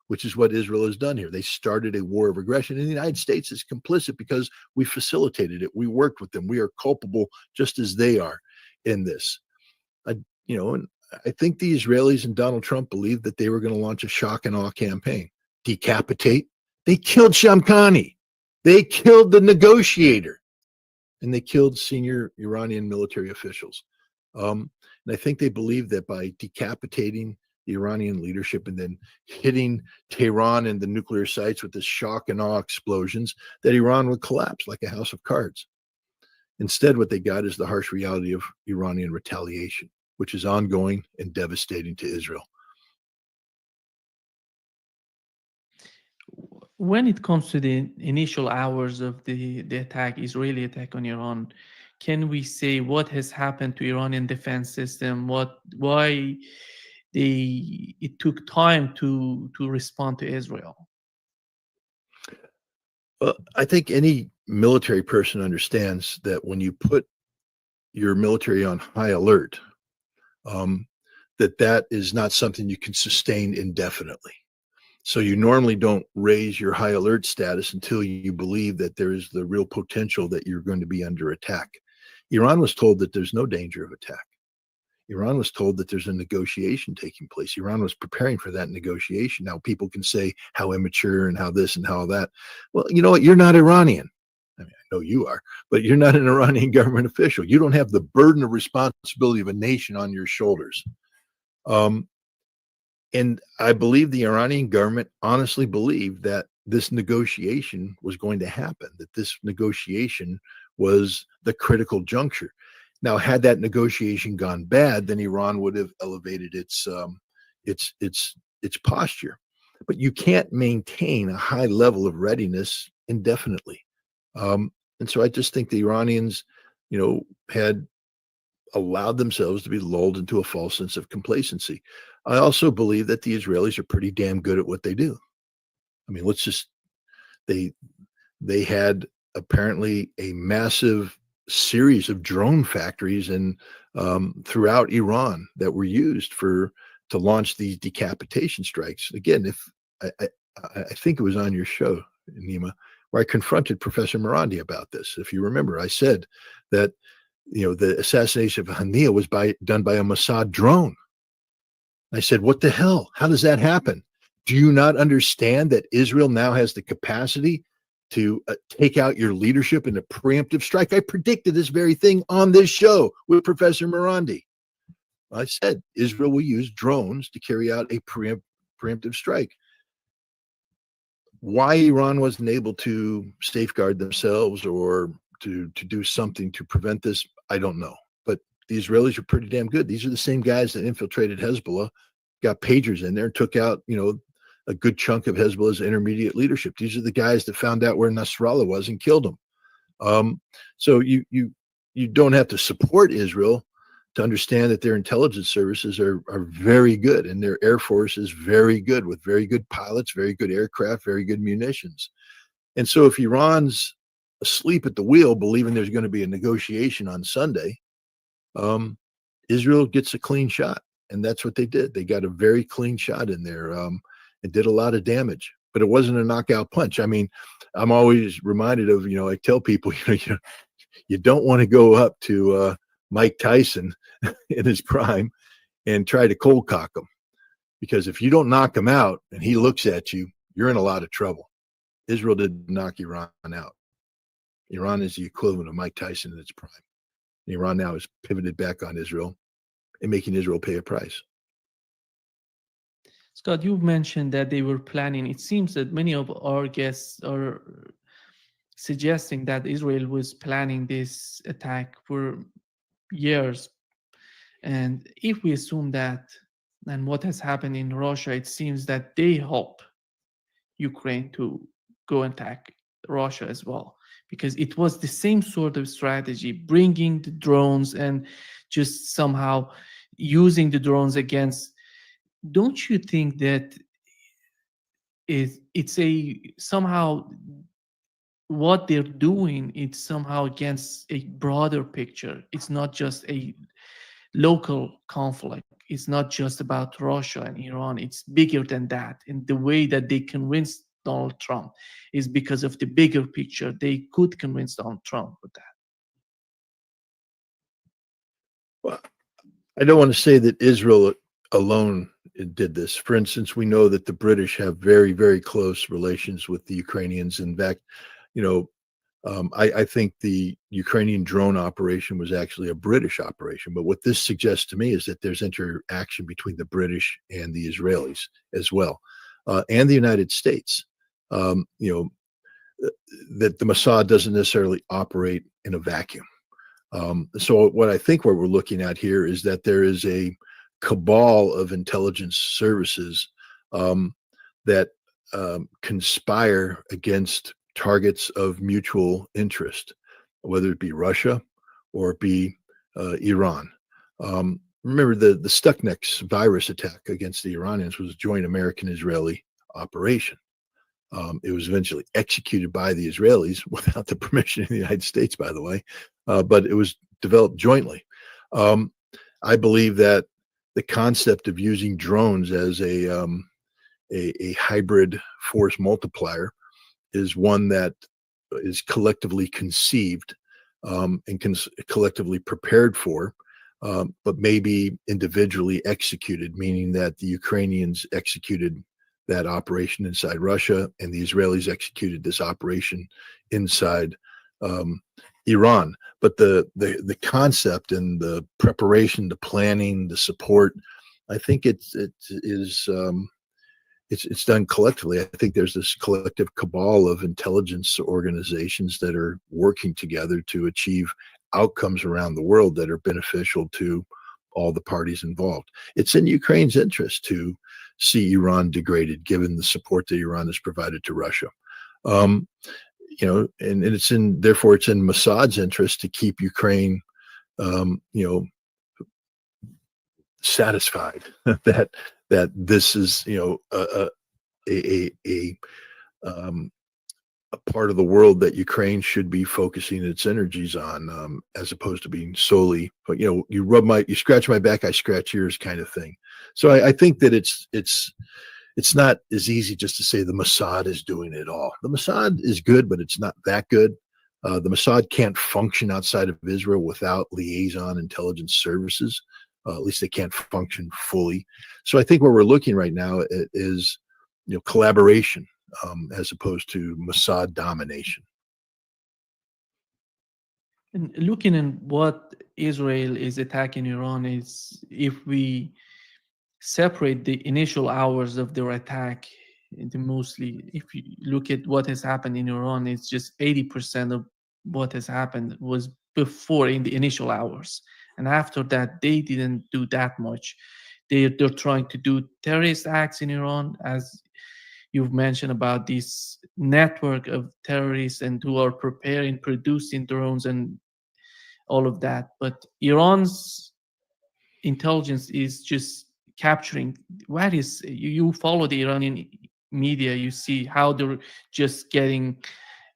which is what Israel has done here. They started a war of aggression, and the United States is complicit because we facilitated it. We worked with them. We are culpable just as they are in this. And I think the Israelis and Donald Trump believed that they were going to launch a shock and awe campaign, decapitate. They killed Shamkhani. They killed the negotiator. And they killed senior Iranian military officials. And I think they believed that by decapitating the Iranian leadership and then hitting Tehran and the nuclear sites with this shock and awe explosions, that Iran would collapse like a house of cards. Instead, what they got is the harsh reality of Iranian retaliation, which is ongoing and devastating to Israel. When it comes to the initial hours of the attack, Israeli attack on Iran, can we say what has happened to Iranian defense system? Why it took time to respond to Israel? Well, I think any military person understands that when you put your military on high alert, that is not something you can sustain indefinitely. So you normally don't raise your high alert status until you believe that there is the real potential that you're going to be under attack. Iran was told that there's no danger of attack. Iran was told that there's a negotiation taking place. Iran was preparing for that negotiation. Now people can say how immature and how this and how that. Well, you know what? You're not Iranian. I mean, I know you are, but you're not an Iranian government official. You don't have the burden of responsibility of a nation on your shoulders. And I believe the Iranian government honestly believed that this negotiation was going to happen, that this negotiation was the critical juncture. Now, had that negotiation gone bad, then Iran would have elevated its posture. But you can't maintain a high level of readiness indefinitely. And so I just think the Iranians, had allowed themselves to be lulled into a false sense of complacency. I also believe that the Israelis are pretty damn good at what they do. I mean, they had apparently a massive series of drone factories and throughout Iran that were used to launch these decapitation strikes. Again, if I think it was on your show, Nima, where I confronted Professor Morandi about this. If you remember, I said that the assassination of Hania was done by a Mossad drone. I said, what the hell? How does that happen? Do you not understand that Israel now has the capacity to take out your leadership in a preemptive strike? I predicted this very thing on this show with Professor Morandi. I said Israel will use drones to carry out a preemptive strike. Why Iran wasn't able to safeguard themselves or to do something to prevent this, I don't know. But the Israelis are pretty damn good. These are the same guys that infiltrated Hezbollah, got pagers in there, and took out, a good chunk of Hezbollah's intermediate leadership. These are the guys that found out where Nasrallah was and killed him. So you don't have to support Israel to understand that their intelligence services are very good, and their air force is very good, with very good pilots, very good aircraft, very good munitions. And so if Iran's asleep at the wheel, believing there's going to be a negotiation on Sunday, Israel gets a clean shot. And that's what they did. They got a very clean shot in there. It did a lot of damage. but it wasn't a knockout punch. I mean, I'm always reminded of, I tell people, you don't want to go up to Mike Tyson in his prime and try to cold cock him, because if you don't knock him out and he looks at you, you're in a lot of trouble. Israel didn't knock Iran out. Iran is the equivalent of Mike Tyson in its prime. And Iran now is pivoted back on Israel and making Israel pay a price. Scott, you've mentioned that they were planning. It seems that many of our guests are suggesting that Israel was planning this attack for years. And if we assume that, and what has happened in Russia, it seems that they hope Ukraine to go and attack Russia as well, because it was the same sort of strategy, bringing the drones and just somehow using the drones against. Don't you think that it's a somehow what they're doing, it's somehow against a broader picture? It's not just a local conflict. It's not just about Russia and Iran. It's bigger than that. And the way that they convinced Donald Trump is because of the bigger picture. They could convince Donald Trump with that. Well, I don't want to say that Israel alone did this. For instance, we know that the British have very, very close relations with the Ukrainians. In fact, I think the Ukrainian drone operation was actually a British operation. But what this suggests to me is that there's interaction between the British and the Israelis as well, and the United States. That the Mossad doesn't necessarily operate in a vacuum. So what we're looking at here is that there is a cabal of intelligence services that conspire against targets of mutual interest, whether it be Russia or it be Iran. Remember, the Stuxnet virus attack against the Iranians was a joint American-Israeli operation. It was eventually executed by the Israelis without the permission of the United States, by the way, but it was developed jointly. I believe that the concept of using drones as a hybrid force multiplier is one that is collectively conceived and collectively prepared for, but maybe individually executed, meaning that the Ukrainians executed that operation inside Russia and the Israelis executed this operation inside Iran. But the concept and the preparation, the planning, the support, I think it's done collectively. I think there's this collective cabal of intelligence organizations that are working together to achieve outcomes around the world that are beneficial to all the parties involved. It's in Ukraine's interest to see Iran degraded, given the support that Iran has provided to Russia. And therefore it's in Mossad's interest to keep Ukraine, satisfied that this is, a part of the world that Ukraine should be focusing its energies on, as opposed to being solely, you scratch my back, I scratch yours kind of thing. So I think that it's not as easy just to say the Mossad is doing it all. The Mossad is good, but it's not that good. The Mossad can't function outside of Israel without liaison intelligence services. At least they can't function fully. So I think what we're looking right now is, collaboration as opposed to Mossad domination. And looking at what Israel is attacking Iran is, if we separate the initial hours of their attack, mostly, if you look at what has happened in Iran, it's just 80% of what has happened was before, in the initial hours. And after that, they didn't do that much. They're trying to do terrorist acts in Iran, as you've mentioned about this network of terrorists and who are preparing, producing drones and all of that. But Iran's intelligence is just capturing you follow the Iranian media, you see how they're just getting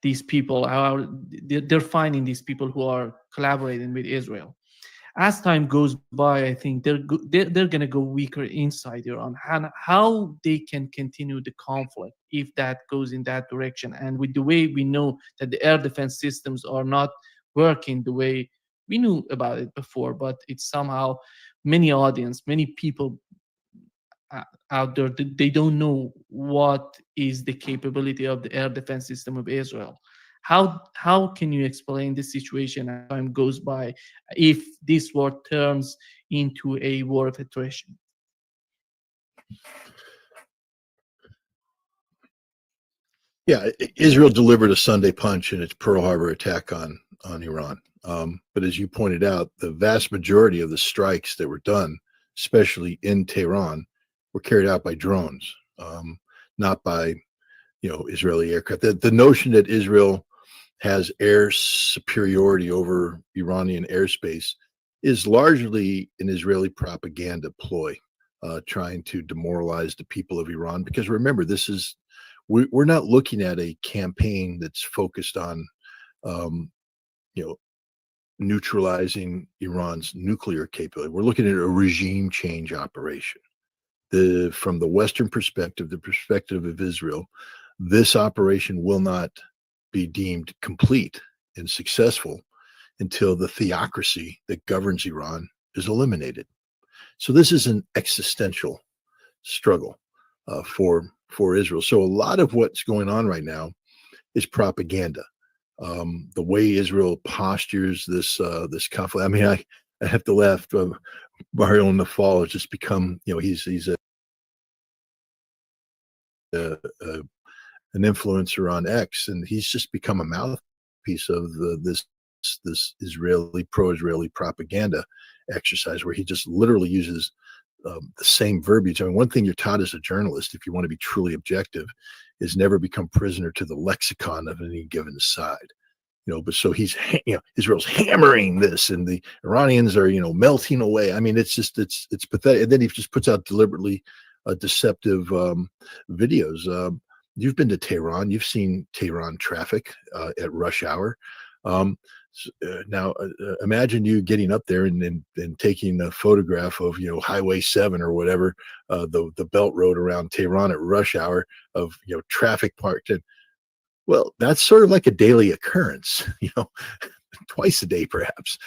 they're finding these people who are collaborating with Israel. as time goes by, I think they're going to go weaker inside Iran. And how they can continue the conflict if that goes in that direction. And with the way we know that the air defense systems are not working the way we knew about it before, but it's somehow many people out there, they don't know what is the capability of the air defense system of Israel. How can you explain this situation as time goes by if this war turns into a war of attrition? Yeah, Israel delivered a Sunday punch in its Pearl Harbor attack on Iran. But as you pointed out, the vast majority of the strikes that were done, especially in Tehran, were carried out by drones, not by Israeli aircraft. The notion that Israel has air superiority over Iranian airspace is largely an Israeli propaganda ploy, trying to demoralize the people of Iran. Because remember, we're not looking at a campaign that's focused on, neutralizing Iran's nuclear capability. We're looking at a regime change operation. From the Western perspective, the perspective of Israel, this operation will not be deemed complete and successful until the theocracy that governs Iran is eliminated. So this is an existential struggle for Israel. So a lot of what's going on right now is propaganda. The way Israel postures this conflict. I mean, I have to laugh. Mario Nafal has just become, he's an influencer on X, and he's just become a mouthpiece of this pro-Israeli propaganda exercise, where he just literally uses the same verbiage. I mean, one thing you're taught as a journalist, if you want to be truly objective, is never become prisoner to the lexicon of any given side. But so he's, Israel's hammering this, and the Iranians are, melting away. I mean, it's pathetic. And then he just puts out deliberately deceptive videos. You've been to Tehran. You've seen Tehran traffic at rush hour. Now, imagine you getting up there and taking a photograph of Highway 7 or whatever, the belt road around Tehran at rush hour of traffic parked in. Well, that's sort of like a daily occurrence, twice a day perhaps.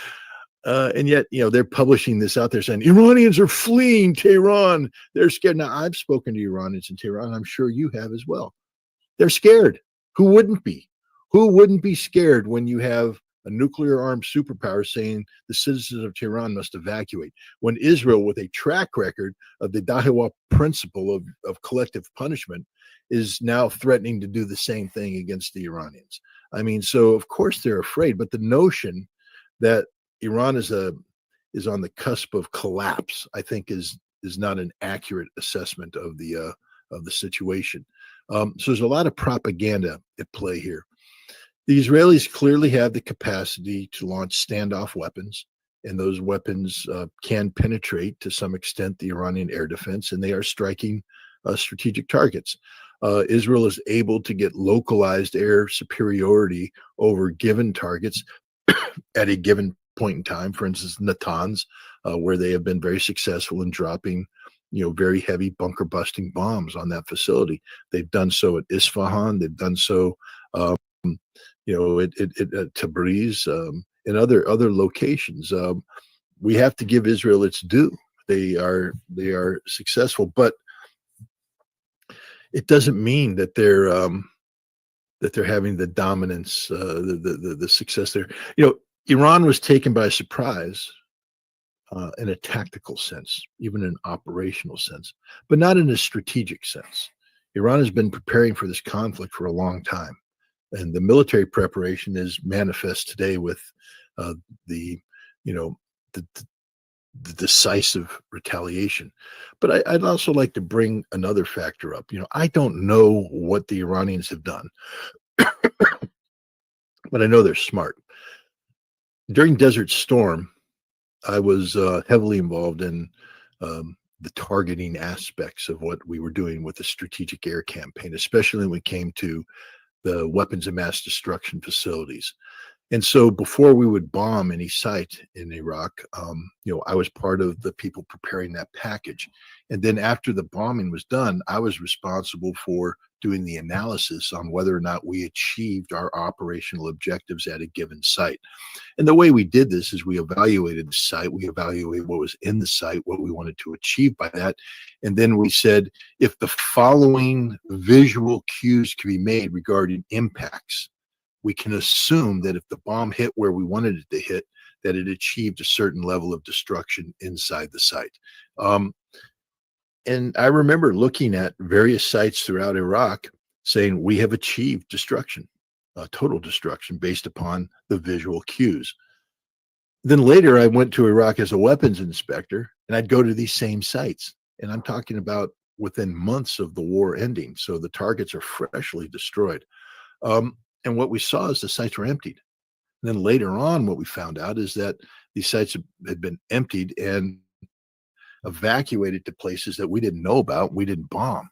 And yet, they're publishing this out there saying Iranians are fleeing Tehran. They're scared. Now, I've spoken to Iranians in Tehran. I'm sure you have as well. They're scared. Who wouldn't be? Who wouldn't be scared when you have a nuclear-armed superpower saying the citizens of Tehran must evacuate? When Israel, with a track record of the Dahiwa principle of collective punishment, is now threatening to do the same thing against the Iranians. I mean, so of course they're afraid. But the notion that Iran is on the cusp of collapse, I think, is not an accurate assessment of the situation. So there's a lot of propaganda at play here. The Israelis clearly have the capacity to launch standoff weapons, and those weapons can penetrate to some extent the Iranian air defense, and they are striking strategic targets. Israel is able to get localized air superiority over given targets at a given point in time. For instance, Natanz, where they have been very successful in dropping, very heavy bunker busting bombs on that facility. They've done so at Isfahan. They've done so, at Tabriz, and other locations. We have to give Israel its due. They are successful, but it doesn't mean that they're having the dominance, the success there. Iran was taken by surprise in a tactical sense, even in an operational sense, but not in a strategic sense. Iran has been preparing for this conflict for a long time, and the military preparation is manifest today with the decisive retaliation. But I'd also like to bring another factor up. I don't know what the Iranians have done, but I know they're smart. During Desert Storm, I was heavily involved in the targeting aspects of what we were doing with the strategic air campaign, especially when it came to the weapons of mass destruction facilities. And so before we would bomb any site in Iraq, I was part of the people preparing that package. And then after the bombing was done, I was responsible for doing the analysis on whether or not we achieved our operational objectives at a given site. And the way we did this is we evaluated the site, we evaluated what was in the site, what we wanted to achieve by that. And then we said, if the following visual cues can be made regarding impacts, we can assume that if the bomb hit where we wanted it to hit, that it achieved a certain level of destruction inside the site. And I remember looking at various sites throughout Iraq saying, we have achieved destruction, total destruction based upon the visual cues. Then later I went to Iraq as a weapons inspector, and I'd go to these same sites. And I'm talking about within months of the war ending. So the targets are freshly destroyed. And what we saw is the sites were emptied. And then later on, what we found out is that these sites had been emptied and evacuated to places that we didn't know about, we didn't bomb.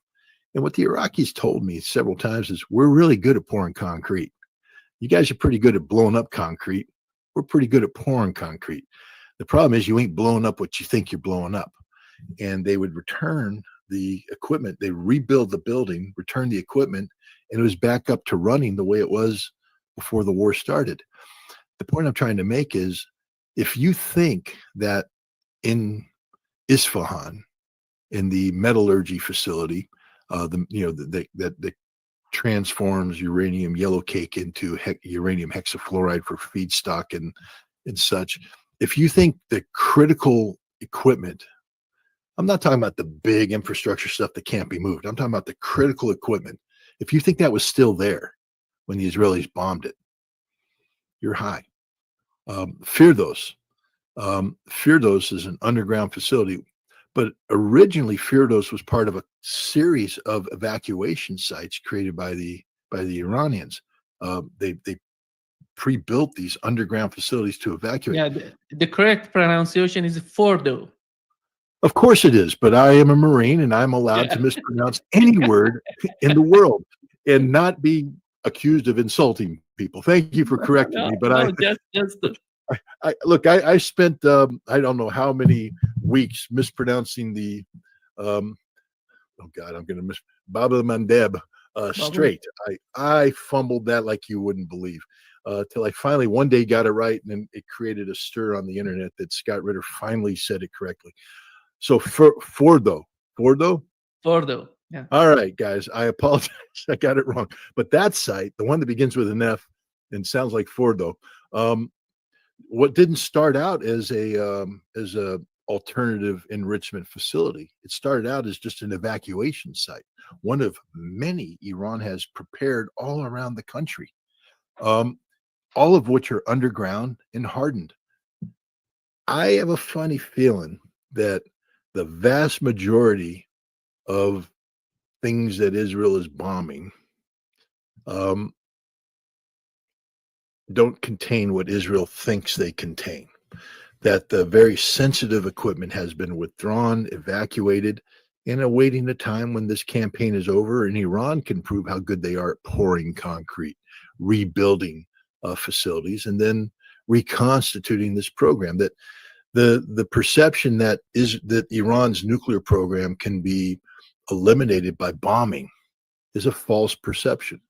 And what the Iraqis told me several times is, we're really good at pouring concrete. You guys are pretty good at blowing up concrete. We're pretty good at pouring concrete. The problem is you ain't blowing up what you think you're blowing up. And they would return the equipment, they rebuild the building, return the equipment, and it was back up to running the way it was before the war started. The point I'm trying to make is, if you think that in Isfahan, in the metallurgy facility, that transforms uranium yellow cake into uranium hexafluoride for feedstock and such, if you think the critical equipment, I'm not talking about the big infrastructure stuff that can't be moved, I'm talking about the critical equipment. If you think that was still there when the Israelis bombed it, you're high. Firdos is an underground facility, but originally Firdos was part of a series of evacuation sites created by the Iranians. They pre-built these underground facilities to evacuate. Yeah, the correct pronunciation is Fordo. Of course it is, but I am a Marine and I'm allowed to mispronounce any word in the world and not be accused of insulting people. Thank you for correcting me. But I spent I don't know how many weeks mispronouncing the I'm going to miss Baba Mandeb straight. I fumbled that like you wouldn't believe. Till I finally one day got it right, and then it created a stir on the internet that Scott Ritter finally said it correctly. So Fordo. Yeah. All right, guys, I apologize. I got it wrong. But that site, the one that begins with an F and sounds like Fordo, what didn't start out as a alternative enrichment facility. It started out as just an evacuation site, one of many Iran has prepared all around the country, all of which are underground and hardened. I have a funny feeling that the vast majority of things that Israel is bombing don't contain what Israel thinks they contain. That the very sensitive equipment has been withdrawn, evacuated, and awaiting the time when this campaign is over and Iran can prove how good they are at pouring concrete, rebuilding facilities, and then reconstituting this program. That the perception that Iran's nuclear program can be eliminated by bombing is a false perception,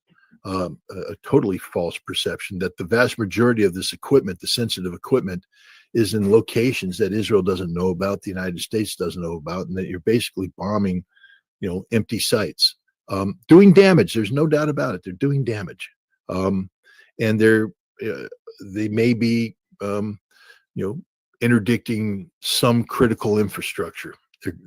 a totally false perception, that the vast majority of this equipment, the sensitive equipment, is in locations that Israel doesn't know about, the United States doesn't know about, and that you're basically bombing, empty sites, doing damage. There's no doubt about it. They're doing damage, and they may be, interdicting some critical infrastructure,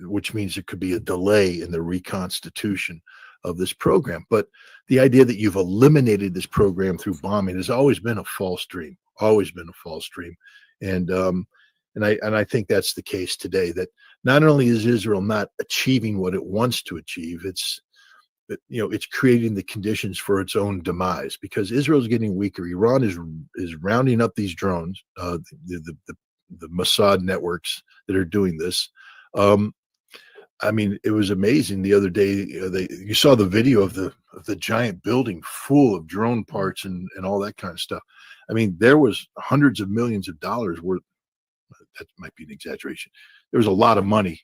which means there could be a delay in the reconstitution of this program. But the idea that you've eliminated this program through bombing has always been a false dream. And I think that's the case today, that not only is Israel not achieving what it wants to achieve, it's creating the conditions for its own demise, because Israel is getting weaker. Iran is rounding up these drones, the Mossad networks that are doing this. I mean, it was amazing the other day. You saw the video of the giant building full of drone parts and all that kind of stuff. I mean, there was hundreds of millions of dollars worth. That might be an exaggeration. There was a lot of money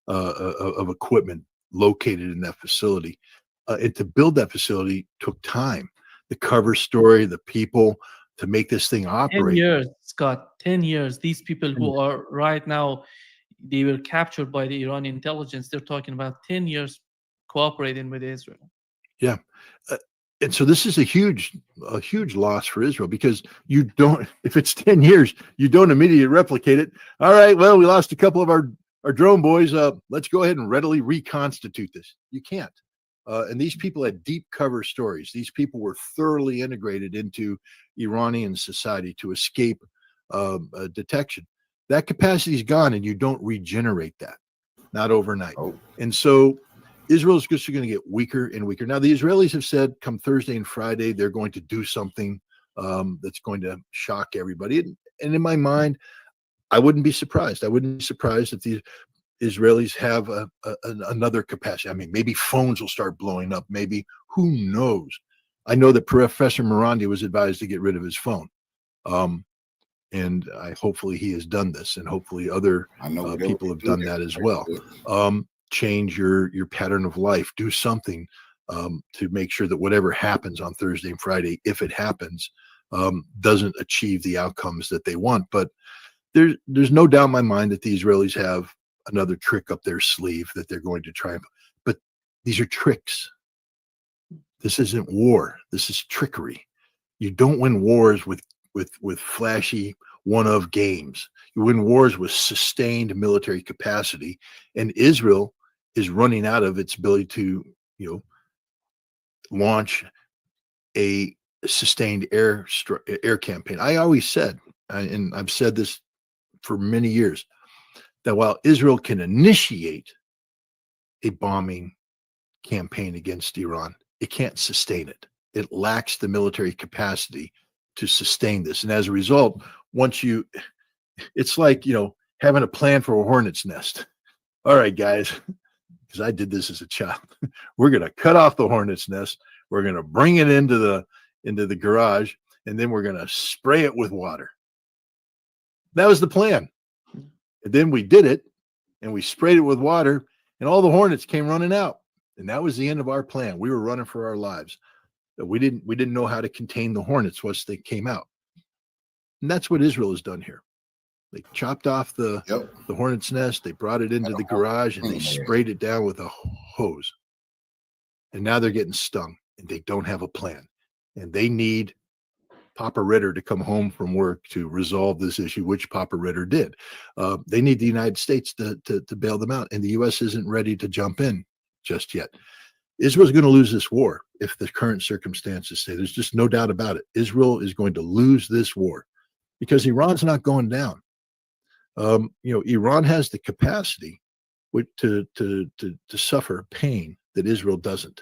of equipment located in that facility. And to build that facility took time. The cover story, the people, to make this thing 10 operate. years, Scott, 10 years. These people who are right now, they were captured by the Iranian intelligence. They're talking about 10 years cooperating with Israel. Yeah. And so this is a huge loss for Israel, because you don't, if it's 10 years, you don't immediately replicate it. All right, well, we lost a couple of our drone boys. Let's go ahead and readily reconstitute this. You can't. And these people had deep cover stories. These people were thoroughly integrated into Iranian society to escape detection. That capacity is gone, and you don't regenerate that, not overnight. And so Israel is just going to get weaker and weaker. Now, the Israelis have said come Thursday and Friday, they're going to do something that's going to shock everybody. And in my mind, I wouldn't be surprised. I wouldn't be surprised if the Israelis have another capacity. I mean, maybe phones will start blowing up. Maybe, who knows? I know that Professor Morandi was advised to get rid of his phone. And hopefully he has done this, and hopefully other people have done that as well. Change your pattern of life. Do something to make sure that whatever happens on Thursday and Friday, if it happens, doesn't achieve the outcomes that they want. But there's no doubt in my mind that the Israelis have another trick up their sleeve that they're going to try. But these are tricks. This isn't war. This is trickery. You don't win wars with flashy one-of games. You win wars with sustained military capacity, and Israel is running out of its ability to, launch a sustained air campaign. I always said, and I've said this for many years, that while Israel can initiate a bombing campaign against Iran, it can't sustain it. It lacks the military capacity to sustain this. And as a result, it's like, having a plan for a hornet's nest. All right, guys, because I did this as a child. We're going to cut off the hornet's nest. We're going to bring it into the garage, and then we're going to spray it with water. That was the plan. And then we did it, and we sprayed it with water, and all the hornets came running out. And that was the end of our plan. We were running for our lives. We didn't know how to contain the hornets once they came out. And that's what Israel has done here. They chopped off the hornet's nest, they brought it into the garage, and they sprayed it down with a hose. And now they're getting stung, and they don't have a plan. And they need Papa Ritter to come home from work to resolve this issue, which Papa Ritter did. They need the United States to bail them out, and the U.S. isn't ready to jump in just yet. Israel's going to lose this war if the current circumstances stay. There's just no doubt about it. Israel is going to lose this war because Iran's not going down. Iran has the capacity to suffer pain that Israel doesn't.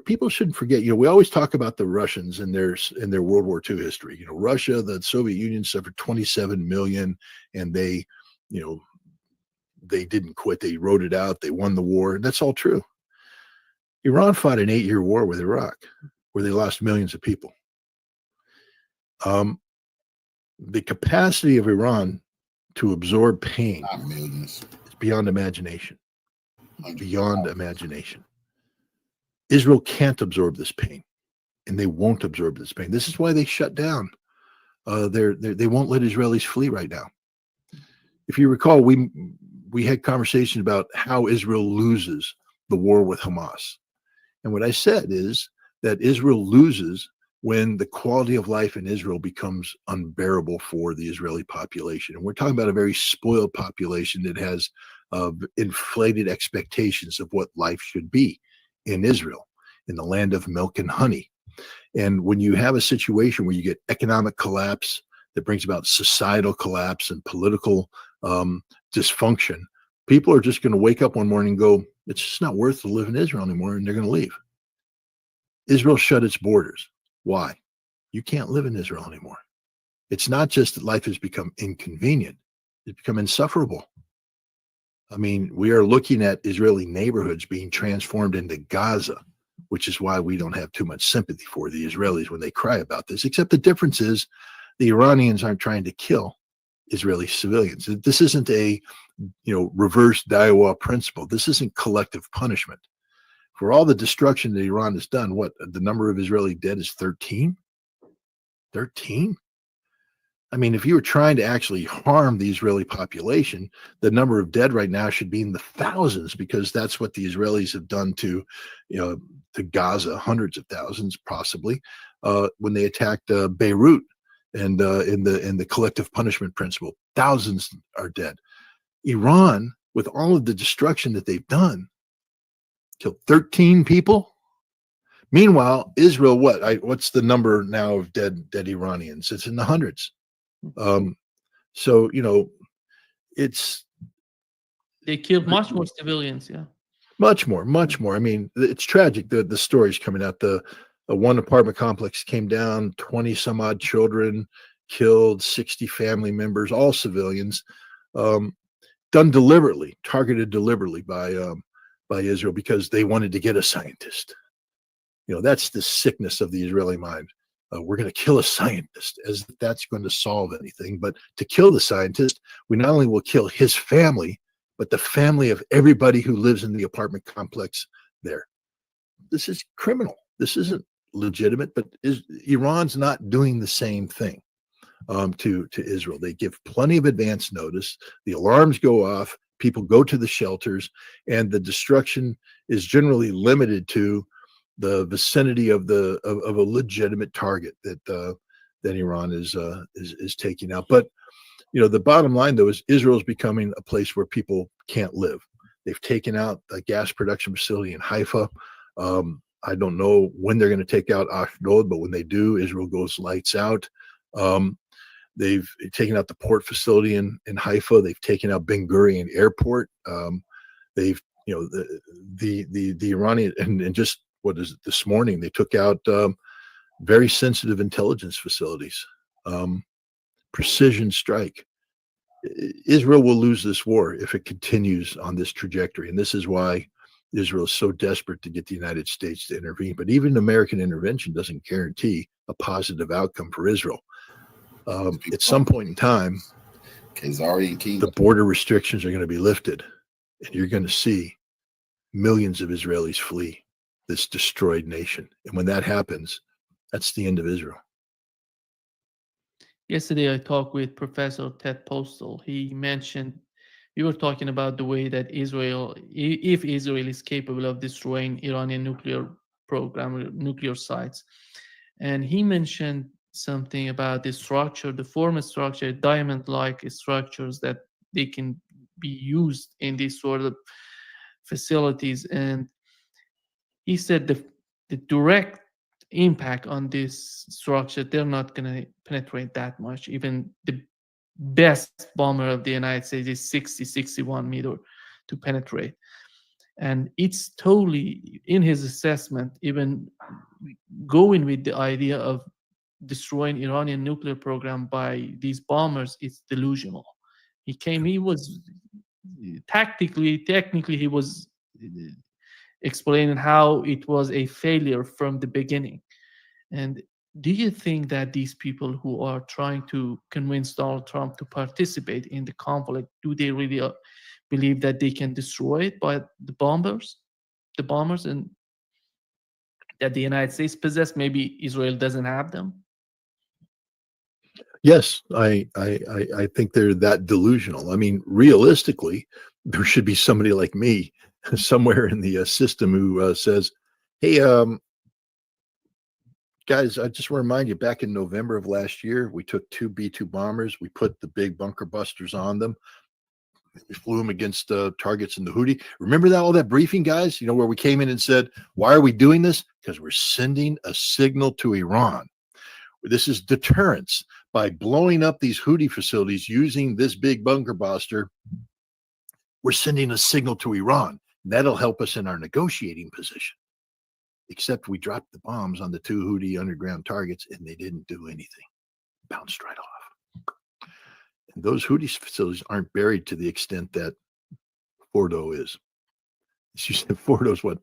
People shouldn't forget. We always talk about the Russians and their World War II history. Russia, the Soviet Union suffered 27 million, and they didn't quit. They rode it out. They won the war, and that's all true. Iran fought an 8-year war with Iraq, where they lost millions of people. The capacity of Iran to absorb pain is beyond imagination. Beyond imagination. Israel can't absorb this pain, and they won't absorb this pain. This is why they shut down. They won't let Israelis flee right now. If you recall, we had conversations about how Israel loses the war with Hamas. And what I said is that Israel loses when the quality of life in Israel becomes unbearable for the Israeli population. And we're talking about a very spoiled population that has inflated expectations of what life should be in Israel, in the land of milk and honey. And when you have a situation where you get economic collapse that brings about societal collapse and political dysfunction, people are just going to wake up one morning and go, it's just not worth to live in Israel anymore, and they're going to leave. Israel shut its borders. Why? You can't live in Israel anymore. It's not just that life has become inconvenient, it's become insufferable. I mean, we are looking at Israeli neighborhoods being transformed into Gaza, which is why we don't have too much sympathy for the Israelis when they cry about this, except the difference is the Iranians aren't trying to kill Israeli civilians. This isn't a, reverse Daiwa principle. This isn't collective punishment. For all the destruction that Iran has done, what, the number of Israeli dead is 13? 13? I mean, if you were trying to actually harm the Israeli population, the number of dead right now should be in the thousands, because that's what the Israelis have done to Gaza, hundreds of thousands possibly, when they attacked Beirut, and in the collective punishment principle, thousands are dead. Iran, with all of the destruction that they've done, killed 13 people. Meanwhile, Israel, what's the number now of dead Iranians? It's in the hundreds. So it's, they killed much more civilians. Yeah, much more. I mean, it's tragic. The stories coming out. The one apartment complex came down, 20 some odd children killed, 60 family members, all civilians, done deliberately, targeted deliberately by Israel because they wanted to get a scientist. That's the sickness of the Israeli mind. We're going to kill a scientist, as if that's going to solve anything. But to kill the scientist, we not only will kill his family, but the family of everybody who lives in the apartment complex there. This is criminal. This isn't legitimate, but Iran's not doing the same thing to Israel. They give plenty of advance notice. The alarms go off. People go to the shelters, and the destruction is generally limited to the vicinity of a legitimate target that Iran is taking out. But the bottom line, though, is Israel is becoming a place where people can't live. They've taken out a gas production facility in Haifa. I don't know when they're going to take out Ashdod, but when they do, Israel goes lights out. They've taken out the port facility in Haifa. They've taken out Ben Gurion Airport. They've the Iranian and just what is it, this morning they took out very sensitive intelligence facilities. Precision strike. Israel will lose this war if it continues on this trajectory, and this is why Israel is so desperate to get the United States to intervene. But even American intervention doesn't guarantee a positive outcome for Israel. At some point in time, the border restrictions are going to be lifted, and you're going to see millions of Israelis flee this destroyed nation. And when that happens, that's the end of Israel. Yesterday, I talked with Professor Ted Postel. He mentioned, we were talking about the way that Israel, if Israel is capable of destroying Iranian nuclear program, or nuclear sites. And he mentioned something about the structure, the form structure, diamond-like structures that they can be used in these sort of facilities. And he said the direct impact on this structure, they're not going to penetrate that much. Even the best bomber of the United States is 61 meter to penetrate. And it's totally, in his assessment, even going with the idea of destroying Iranian nuclear program by these bombers, it's delusional. He was technically, he was explaining how it was a failure from the beginning. And do you think that these people who are trying to convince Donald Trump to participate in the conflict, do they really believe that they can destroy it by the bombers, and that the United States possess? Maybe Israel doesn't have them. Yes, I think they're that delusional. I mean, realistically, there should be somebody like me somewhere in the system who says, hey, guys, I just want to remind you, back in November of last year, we took 2 B-2 bombers. We put the big bunker busters on them. We flew them against targets in the Houthi. Remember all that briefing, guys? Where we came in and said, why are we doing this? Because we're sending a signal to Iran. This is deterrence. By blowing up these Houthi facilities using this big bunker buster, we're sending a signal to Iran. That'll help us in our negotiating position. Except we dropped the bombs on the 2 Houthi underground targets, and they didn't do anything. Bounced right off. And those Houthi facilities aren't buried to the extent that Fordo is. You said Fordo's what,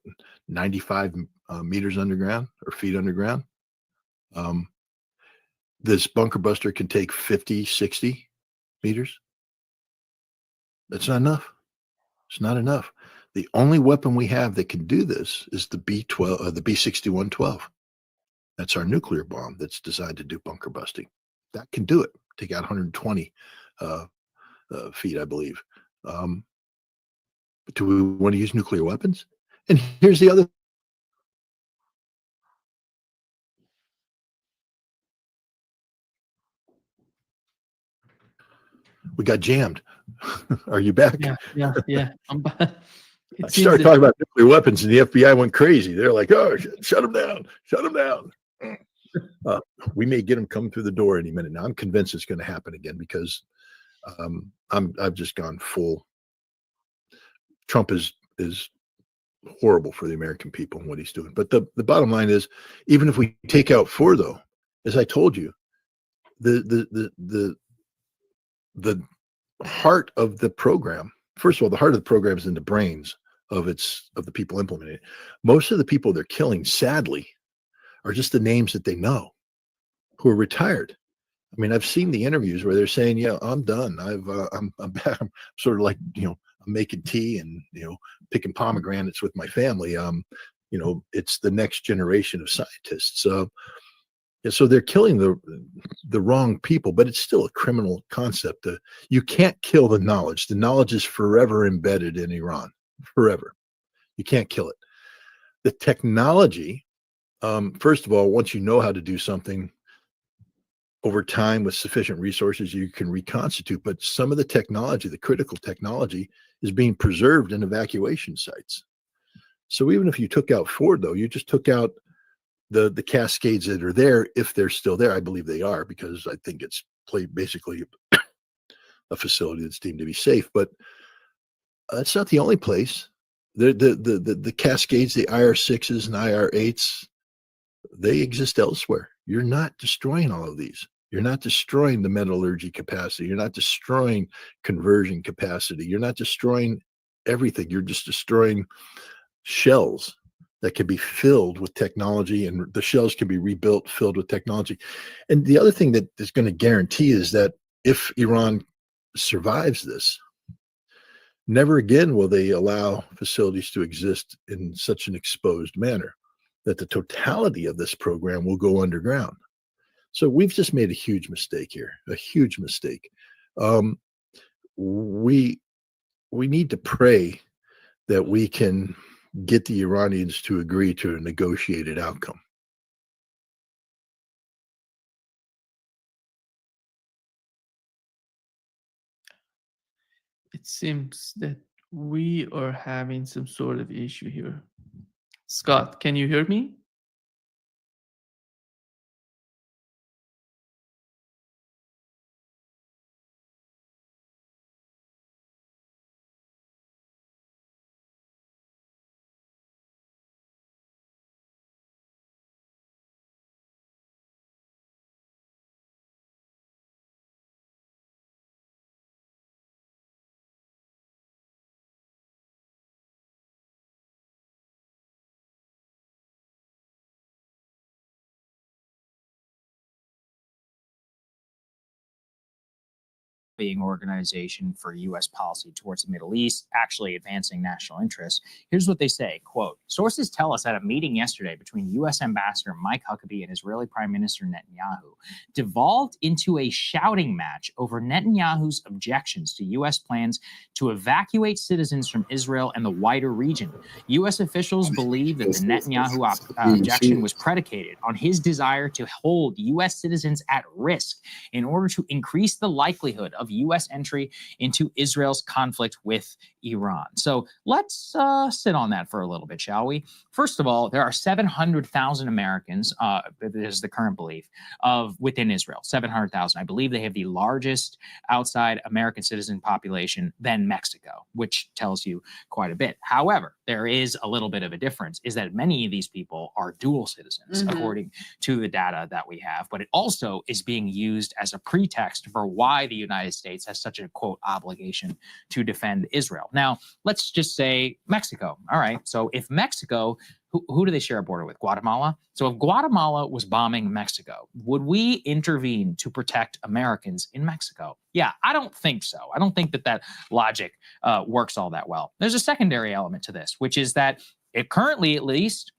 95 meters underground or feet underground. This bunker buster can take 50, 60 meters. That's not enough. It's not enough. The only weapon we have that can do this is the B-12, the B-61-12. That's our nuclear bomb that's designed to do bunker busting. That can do it. Take out 120 feet, I believe. But do we want to use nuclear weapons? And here's the other. We got jammed. Are you back? Yeah. I'm back. I started talking about nuclear weapons, and the FBI went crazy. They're like, "Oh, shut them down! Shut them down!" We may get them coming through the door any minute now. I'm convinced it's going to happen again because I've just gone full. Trump is horrible for the American people and what he's doing. But the bottom line is, even if we take out Fordo, as I told you, the heart of the program. First of all, the heart of the program is in the brains of the people implementing it. Most of the people they're killing, sadly, are just the names that they know, who are retired. I mean, I've seen the interviews where they're saying, "Yeah, I'm done. I'm back. I'm sort of like, I'm making tea and picking pomegranates with my family. It's the next generation of scientists." So they're killing the wrong people, but it's still a criminal concept. You can't kill the knowledge. The knowledge is forever embedded in Iran, forever. You can't kill it. The technology, first of all, once you know how to do something, over time with sufficient resources, you can reconstitute. But some of the technology, the critical technology, is being preserved in evacuation sites. So even if you took out Ford, though, you just took out the cascades that are there, if they're still there. I believe they are, because I think it's basically a facility that's deemed to be safe. But it's not the only place. The cascades, the IR-6s and IR-8s, they exist elsewhere. You're not destroying all of these. You're not destroying the metallurgy capacity. You're not destroying conversion capacity. You're not destroying everything. You're just destroying shells that can be filled with technology, and the shells can be rebuilt, filled with technology. And the other thing that is going to guarantee is that if Iran survives this, never again will they allow facilities to exist in such an exposed manner, that the totality of this program will go underground. So we've just made a huge mistake here, a huge mistake. We need to pray that we can get the Iranians to agree to a negotiated outcome. It seems that we are having some sort of issue here. Scott, can you hear me? Organization for U.S. policy towards the Middle East, actually advancing national interests. Here's what they say, quote, "Sources tell us at a meeting yesterday between U.S. Ambassador Mike Huckabee and Israeli Prime Minister Netanyahu devolved into a shouting match over Netanyahu's objections to U.S. plans to evacuate citizens from Israel and the wider region. U.S. officials believe that the Netanyahu objection was predicated on his desire to hold U.S. citizens at risk in order to increase the likelihood of U.S. entry into Israel's conflict with Iran." So let's sit on that for a little bit, shall we? First of all, there are 700,000 Americans, is the current belief, within Israel. 700,000. I believe they have the largest outside American citizen population than Mexico, which tells you quite a bit. However, there is a little bit of a difference, is that many of these people are dual citizens, according to the data that we have. But it also is being used as a pretext for why the United States has such a, quote, obligation to defend Israel. Now, let's just say Mexico. All right. So if Mexico, who do they share a border with? Guatemala. So if Guatemala was bombing Mexico, would we intervene to protect Americans in Mexico? Yeah, I don't think so. I don't think that that logic works all that well. There's a secondary element to this, which is that it currently, at least,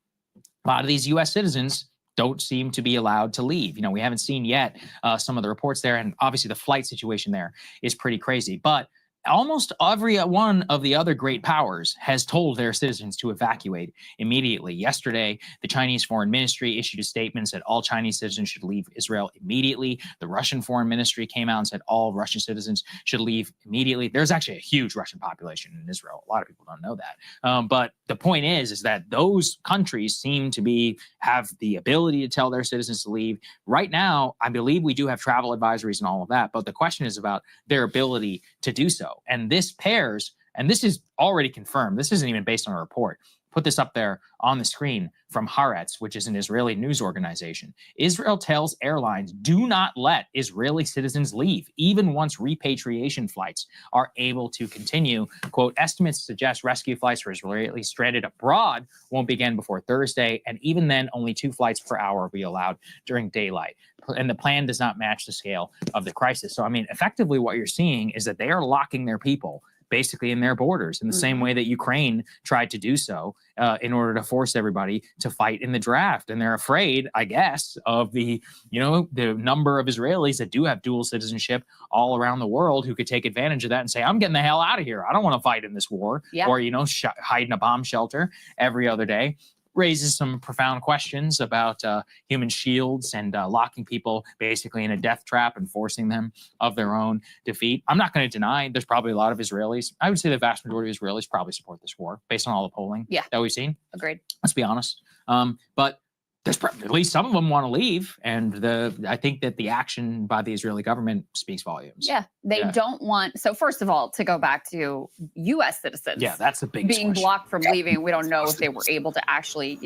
a lot of these U.S. citizens don't seem to be allowed to leave. You know, we haven't seen yet some of the reports there, and obviously the flight situation there is pretty crazy. But almost every one of the other great powers has told their citizens to evacuate immediately. Yesterday, the Chinese Foreign Ministry issued a statement that all Chinese citizens should leave Israel immediately. The Russian Foreign Ministry came out and said all Russian citizens should leave immediately. There's actually a huge Russian population in Israel. A lot of people don't know that. But the point is that those countries seem to have the ability to tell their citizens to leave. Right now, I believe we do have travel advisories and all of that, but the question is about their ability to do so. And this pairs, and this is already confirmed, this isn't even based on a report. Put this up there on the screen from Haaretz, which is an Israeli news organization. Israel tells airlines, do not let Israeli citizens leave, even once repatriation flights are able to continue. Quote, estimates suggest rescue flights for Israelis stranded abroad won't begin before Thursday, and even then, only 2 flights per hour will be allowed during daylight. And the plan does not match the scale of the crisis. So, I mean, effectively what you're seeing is that they are locking their people basically in their borders in the same way that Ukraine tried to do so in order to force everybody to fight in the draft. And they're afraid, I guess, of the number of Israelis that do have dual citizenship all around the world who could take advantage of that and say, I'm getting the hell out of here. I don't want to fight in this war. Or, hide in a bomb shelter every other day. Raises some profound questions about human shields and locking people basically in a death trap and forcing them of their own defeat. I'm not going to deny there's probably a lot of Israelis. I would say the vast majority of Israelis probably support this war based on all the polling that we've seen. Agreed. Let's be honest. But there's at least some of them want to leave, and I think that the action by the Israeli government speaks volumes. Yeah, they don't want. So first of all, to go back to U.S. citizens, that's a big being question. blocked from leaving. We don't know if they were able to actually,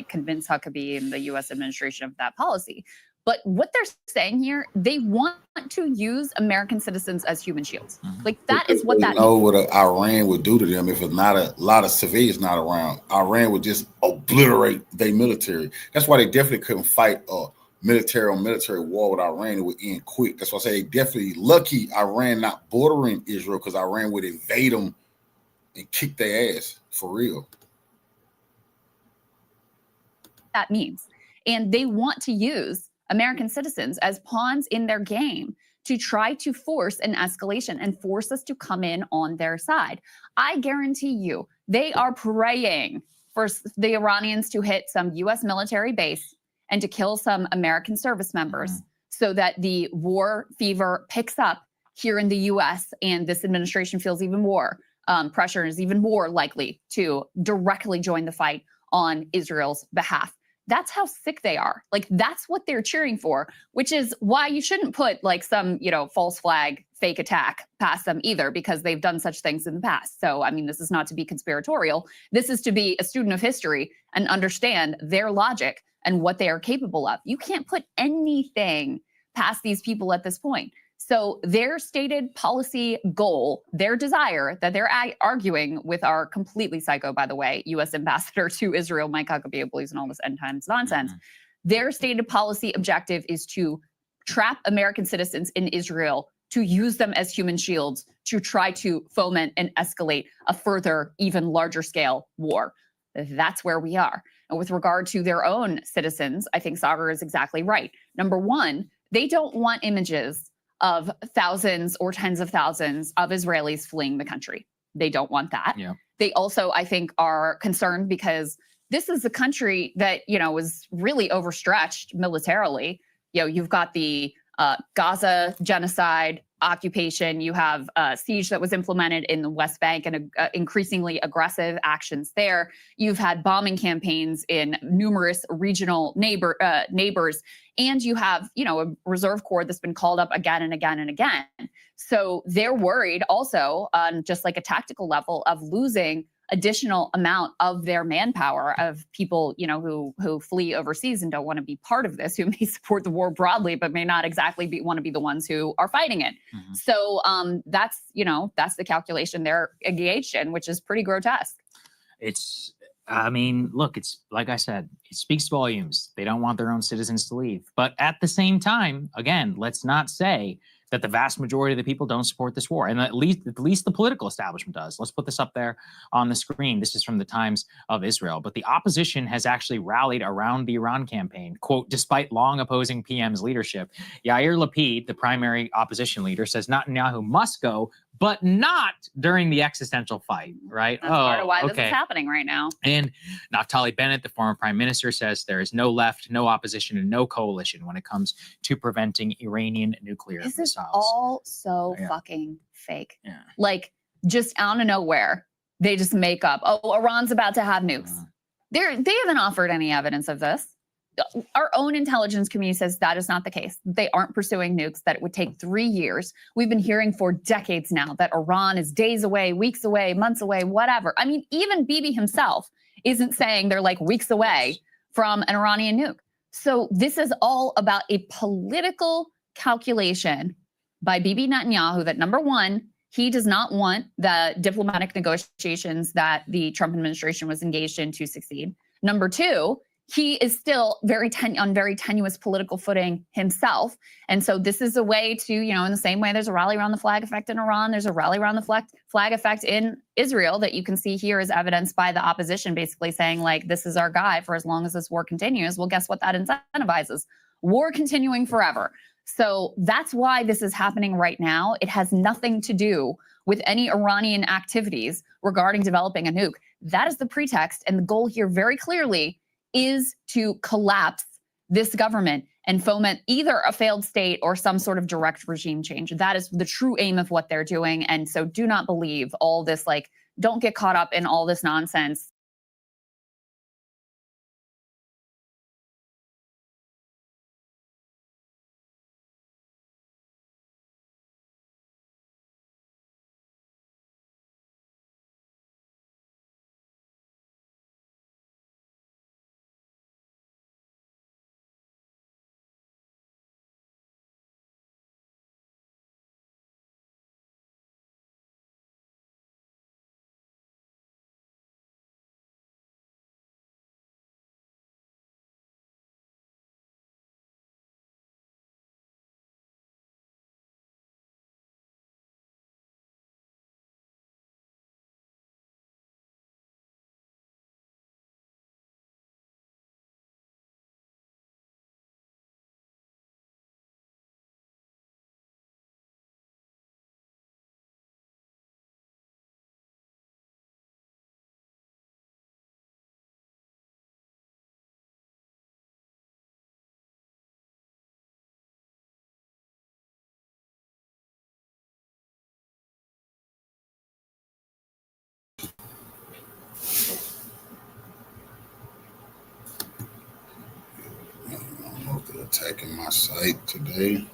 convince Huckabee and the U.S. administration of that policy. But what they're saying here, they want to use American citizens as human shields. Like that is what that. Know what Iran would do to them if it's not a lot of civilians not around. Iran would just obliterate their military. That's why they definitely couldn't fight a military on military war with Iran. It would end quick. That's why I say they definitely lucky Iran not bordering Israel, because Iran would invade them and kick their ass for real. That means, and they want to use American citizens as pawns in their game to try to force an escalation and force us to come in on their side. I guarantee you, they are praying for the Iranians to hit some U.S. military base and to kill some American service members so that the war fever picks up here in the U.S. and this administration feels even more pressure and is even more likely to directly join the fight on Israel's behalf. That's how sick they are. Like, that's what they're cheering for, which is why you shouldn't put like some, false flag, fake attack past them either, because they've done such things in the past. So, I mean, this is not to be conspiratorial. This is to be a student of history and understand their logic and what they are capable of. You can't put anything past these people at this point. So their stated policy goal, their desire that they're arguing with our completely psycho, by the way, U.S. ambassador to Israel, Mike Huckabee, believes in all this end times nonsense. Their stated policy objective is to trap American citizens in Israel, to use them as human shields, to try to foment and escalate a further, even larger scale war. That's where we are. And with regard to their own citizens, I think Sagar is exactly right. Number one, they don't want images of thousands or tens of thousands of Israelis fleeing the country. They don't want that. Yeah. They also, I think, are concerned because this is a country that, was really overstretched militarily. You've got the Gaza genocide, occupation. You have siege that was implemented in the West Bank and increasingly aggressive actions there. You've had bombing campaigns in numerous regional neighbors. And you have, a reserve corps that's been called up again and again and again. So they're worried also on just like a tactical level of losing additional amount of their manpower of people, you know, who flee overseas and don't want to be part of this, who may support the war broadly, but may not exactly want to be the ones who are fighting it. So that's, you know, that's the calculation they're engaged in, which is pretty grotesque. I mean, look, it's like I said, it speaks volumes. They don't want their own citizens to leave. But at the same time, again, let's not say that the vast majority of the people don't support this war. And at least the political establishment does. Let's put this up there on the screen. This is from the Times of Israel. But the opposition has actually rallied around the Iran campaign, quote, despite long opposing PM's leadership. Yair Lapid, the primary opposition leader, says Netanyahu must go, but not during the existential fight, right? That's part of why this is happening right now. And Naftali Bennett, the former prime minister, says there is no left, no opposition, and no coalition when it comes to preventing Iranian nuclear This missiles. is all so fucking fake. Like, just out of nowhere, they just make up, oh, Iran's about to have nukes. They haven't offered any evidence of this. Our own intelligence community says that is not the case. They aren't pursuing nukes, that it would take 3 years. We've been hearing for decades now that Iran is days away, weeks away, months away, whatever. I mean, even Bibi himself isn't saying they're like weeks away from an Iranian nuke. So this is all about a political calculation by Bibi Netanyahu that, number one, he does not want the diplomatic negotiations that the Trump administration was engaged in to succeed. Number two, he is still on very tenuous political footing himself. And so this is a way to, you know, in the same way there's a rally around the flag effect in Iran, there's a rally around the flag effect in Israel that you can see here as evidenced by the opposition basically saying, like, this is our guy for as long as this war continues. Well, guess what that incentivizes? War continuing forever. So that's why this is happening right now. It has nothing to do with any Iranian activities regarding developing a nuke. That is the pretext. And the goal here very clearly is to collapse this government and foment either a failed state or some sort of direct regime change. That is the true aim of what they're doing. And so do not believe all this, like, don't get caught up in all this nonsense. They're attacking my site today.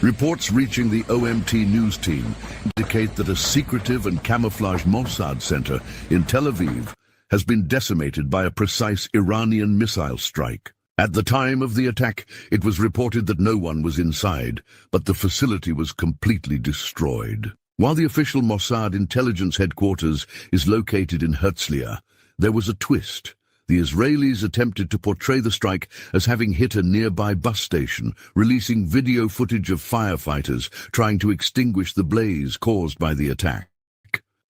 Reports reaching the OMT news team indicate that a secretive and camouflaged Mossad center in Tel Aviv has been decimated by a precise Iranian missile strike. At the time of the attack, it was reported that no one was inside, but the facility was completely destroyed. While the official Mossad intelligence headquarters is located in Herzliya, there was a twist. The Israelis attempted to portray the strike as having hit a nearby bus station, releasing video footage of firefighters trying to extinguish the blaze caused by the attack.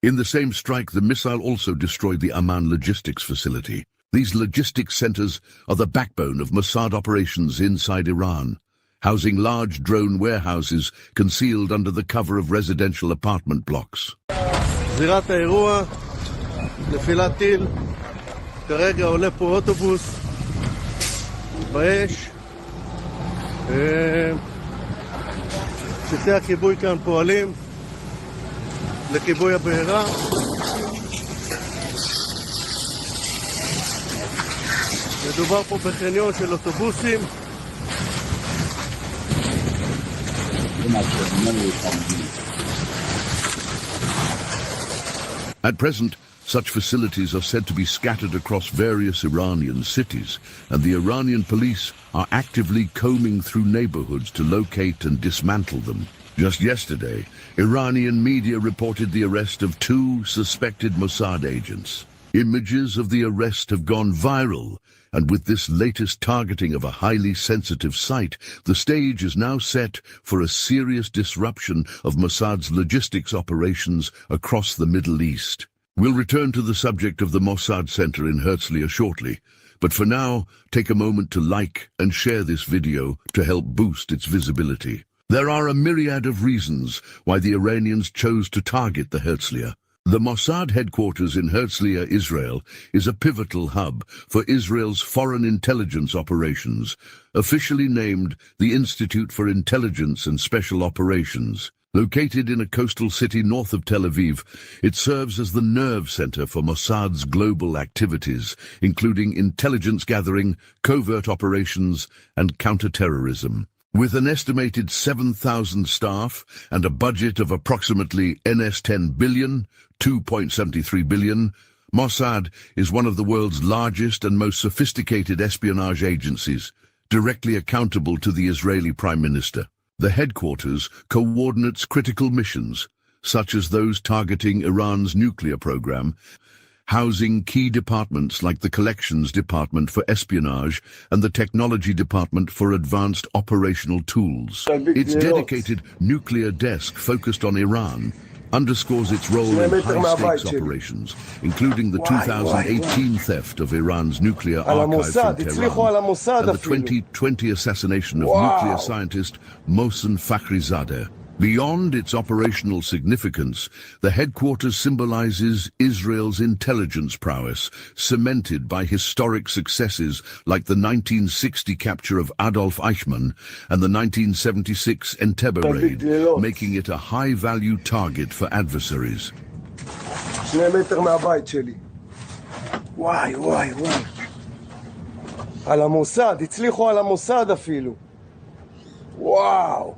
In the same strike, the missile also destroyed the Amman logistics facility. These logistics centers are the backbone of Mossad operations inside Iran, housing large drone warehouses concealed under the cover of residential apartment blocks. זירת האירוע, נפילת טיל, כרגע עולה פה אוטובוס, באש, צוותי הכיבוי כאן פועלים לכיבוי הבעירה. מדובר פה בחניון של אוטובוסים. At present, such facilities are said to be scattered across various Iranian cities, and the Iranian police are actively combing through neighborhoods to locate and dismantle them. Just yesterday, Iranian media reported the arrest of 2 suspected Mossad agents. Images of the arrest have gone viral, and with this latest targeting of a highly sensitive site, the stage is now set for a serious disruption of Mossad's logistics operations across the Middle East. We'll return to the subject of the Mossad Center in Herzliya shortly, but for now, take a moment to like and share this video to help boost its visibility. There are a myriad of reasons why the Iranians chose to target the Herzliya. The Mossad headquarters in Herzliya, Israel, is a pivotal hub for Israel's foreign intelligence operations, officially named the Institute for Intelligence and Special Operations. Located in a coastal city north of Tel Aviv, it serves as the nerve center for Mossad's global activities, including intelligence gathering, covert operations, and counterterrorism. With an estimated 7,000 staff and a budget of approximately NS10 billion, 2.73 billion, Mossad is one of the world's largest and most sophisticated espionage agencies, directly accountable to the Israeli Prime Minister. The headquarters coordinates critical missions, such as those targeting Iran's nuclear program, housing key departments like the Collections Department for Espionage and the Technology Department for Advanced Operational Tools. Its dedicated nuclear desk focused on Iran underscores its role in high-stakes operations, including the 2018 theft of Iran's nuclear archive from Tehran and the 2020 assassination of nuclear scientist Mohsen Fakhrizadeh. Beyond its operational significance, the headquarters symbolizes Israel's intelligence prowess, cemented by historic successes like the 1960 capture of Adolf Eichmann and the 1976 Entebbe raid, making it a high-value target for adversaries. 2 מטר מהבית שלי. וואי, וואי, וואי. על המוסד, הצליחו על המוסד אפילו. וואו.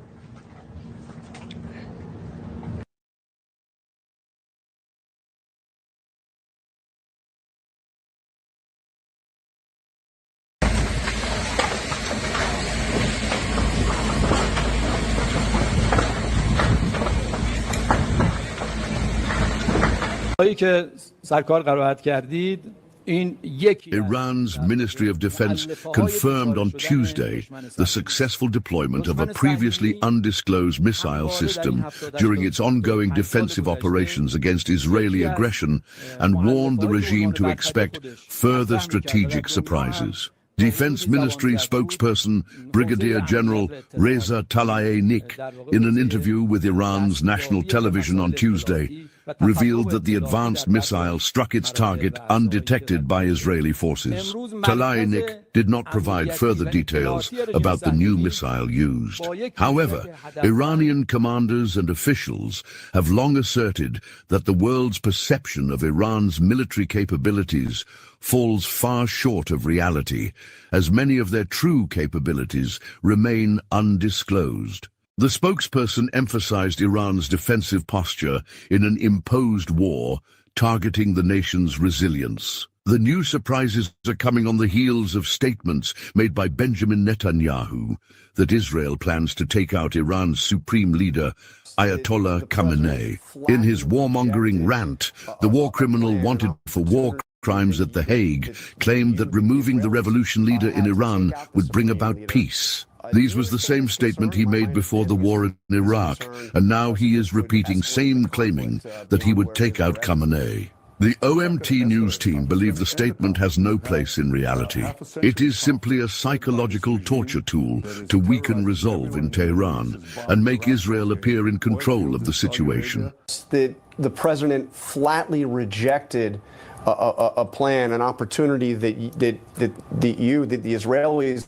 Iran's Ministry of Defense confirmed on Tuesday the successful deployment of a previously undisclosed missile system during its ongoing defensive operations against Israeli aggression and warned the regime to expect further strategic surprises. Defense Ministry spokesperson Brigadier General Reza Tlaibnik, in an interview with Iran's national television on Tuesday, revealed that the advanced missile struck its target undetected by Israeli forces. Tlaibnik did not provide further details about the new missile used. However, Iranian commanders and officials have long asserted that the world's perception of Iran's military capabilities falls far short of reality, as many of their true capabilities remain undisclosed. The spokesperson emphasized Iran's defensive posture in an imposed war, targeting the nation's resilience. The new surprises are coming on the heels of statements made by Benjamin Netanyahu that Israel plans to take out Iran's supreme leader, Ayatollah Khamenei. In his warmongering rant, the war criminal wanted for war crimes at The Hague claimed that removing the revolution leader in Iran would bring about peace. These was the same statement he made before the war in Iraq, and now he is repeating same claiming that he would take out Khamenei. The OMT news team believe the statement has no place in reality. It is simply a psychological torture tool to weaken resolve in Tehran and make Israel appear in control of the situation. The president flatly rejected a plan, an opportunity that the Israelis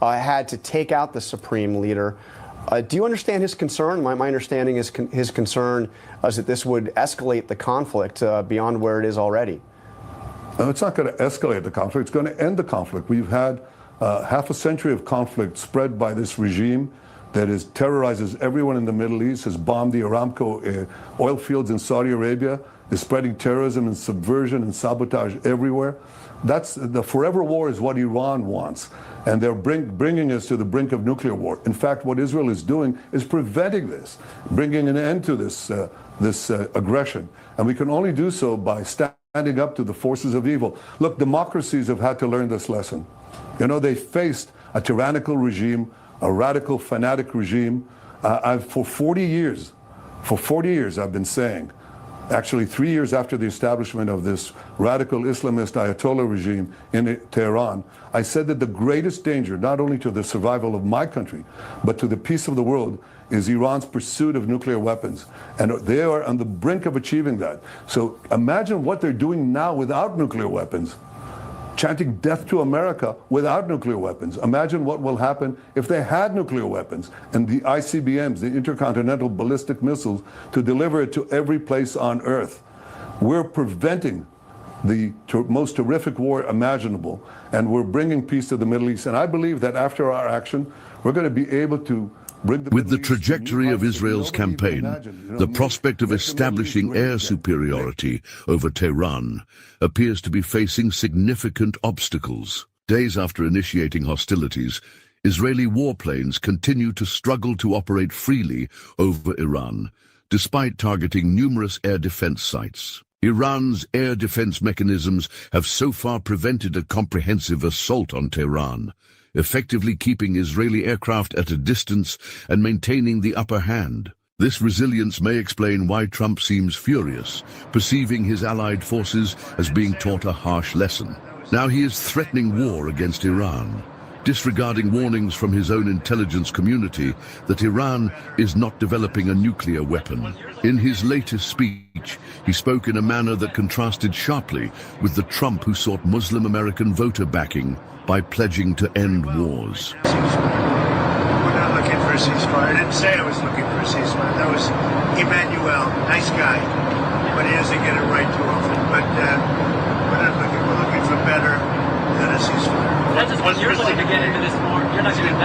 had to take out the supreme leader. Do you understand his concern? My understanding is his concern is that this would escalate the conflict beyond where it is already. No, it's not going to escalate the conflict. It's going to end the conflict. We've had half a century of conflict spread by this regime that terrorizes everyone in the Middle East, has bombed the Aramco oil fields in Saudi Arabia, is spreading terrorism and subversion and sabotage everywhere. That's the forever war is what Iran wants. And they're bringing us to the brink of nuclear war. In fact, what Israel is doing is preventing this, bringing an end to this aggression. And we can only do so by standing up to the forces of evil. Look, democracies have had to learn this lesson. You know, they faced a tyrannical regime, a radical, fanatic regime. For 40 years, I've been saying, actually 3 years after the establishment of this radical Islamist Ayatollah regime in Tehran, I said that the greatest danger, not only to the survival of my country, but to the peace of the world, is Iran's pursuit of nuclear weapons. And they are on the brink of achieving that. So imagine what they're doing now without nuclear weapons, chanting death to America without nuclear weapons. Imagine what will happen if they had nuclear weapons and the ICBMs, the intercontinental ballistic missiles, to deliver it to every place on Earth. We're preventing the most terrific war imaginable, and we're bringing peace to the Middle East. And I believe that after our action, we're going to be able to with the trajectory of Israel's campaign, the prospect of establishing air superiority over Tehran appears to be facing significant obstacles. Days after initiating hostilities, Israeli warplanes continue to struggle to operate freely over Iran, despite targeting numerous air defense sites. Iran's air defense mechanisms have so far prevented a comprehensive assault on Tehran, effectively keeping Israeli aircraft at a distance and maintaining the upper hand. This resilience may explain why Trump seems furious, perceiving his allied forces as being taught a harsh lesson. Now he is threatening war against Iran, disregarding warnings from his own intelligence community that Iran is not developing a nuclear weapon. In his latest speech, he spoke in a manner that contrasted sharply with the Trump who sought Muslim American voter backing by pledging to end wars. We're not looking for a ceasefire. I didn't say I was looking for a ceasefire. That was Emmanuel, nice guy, but he doesn't get it right too often. But we're not looking. We're looking for better than a ceasefire. That's just when you're looking to get into this more. You're not going to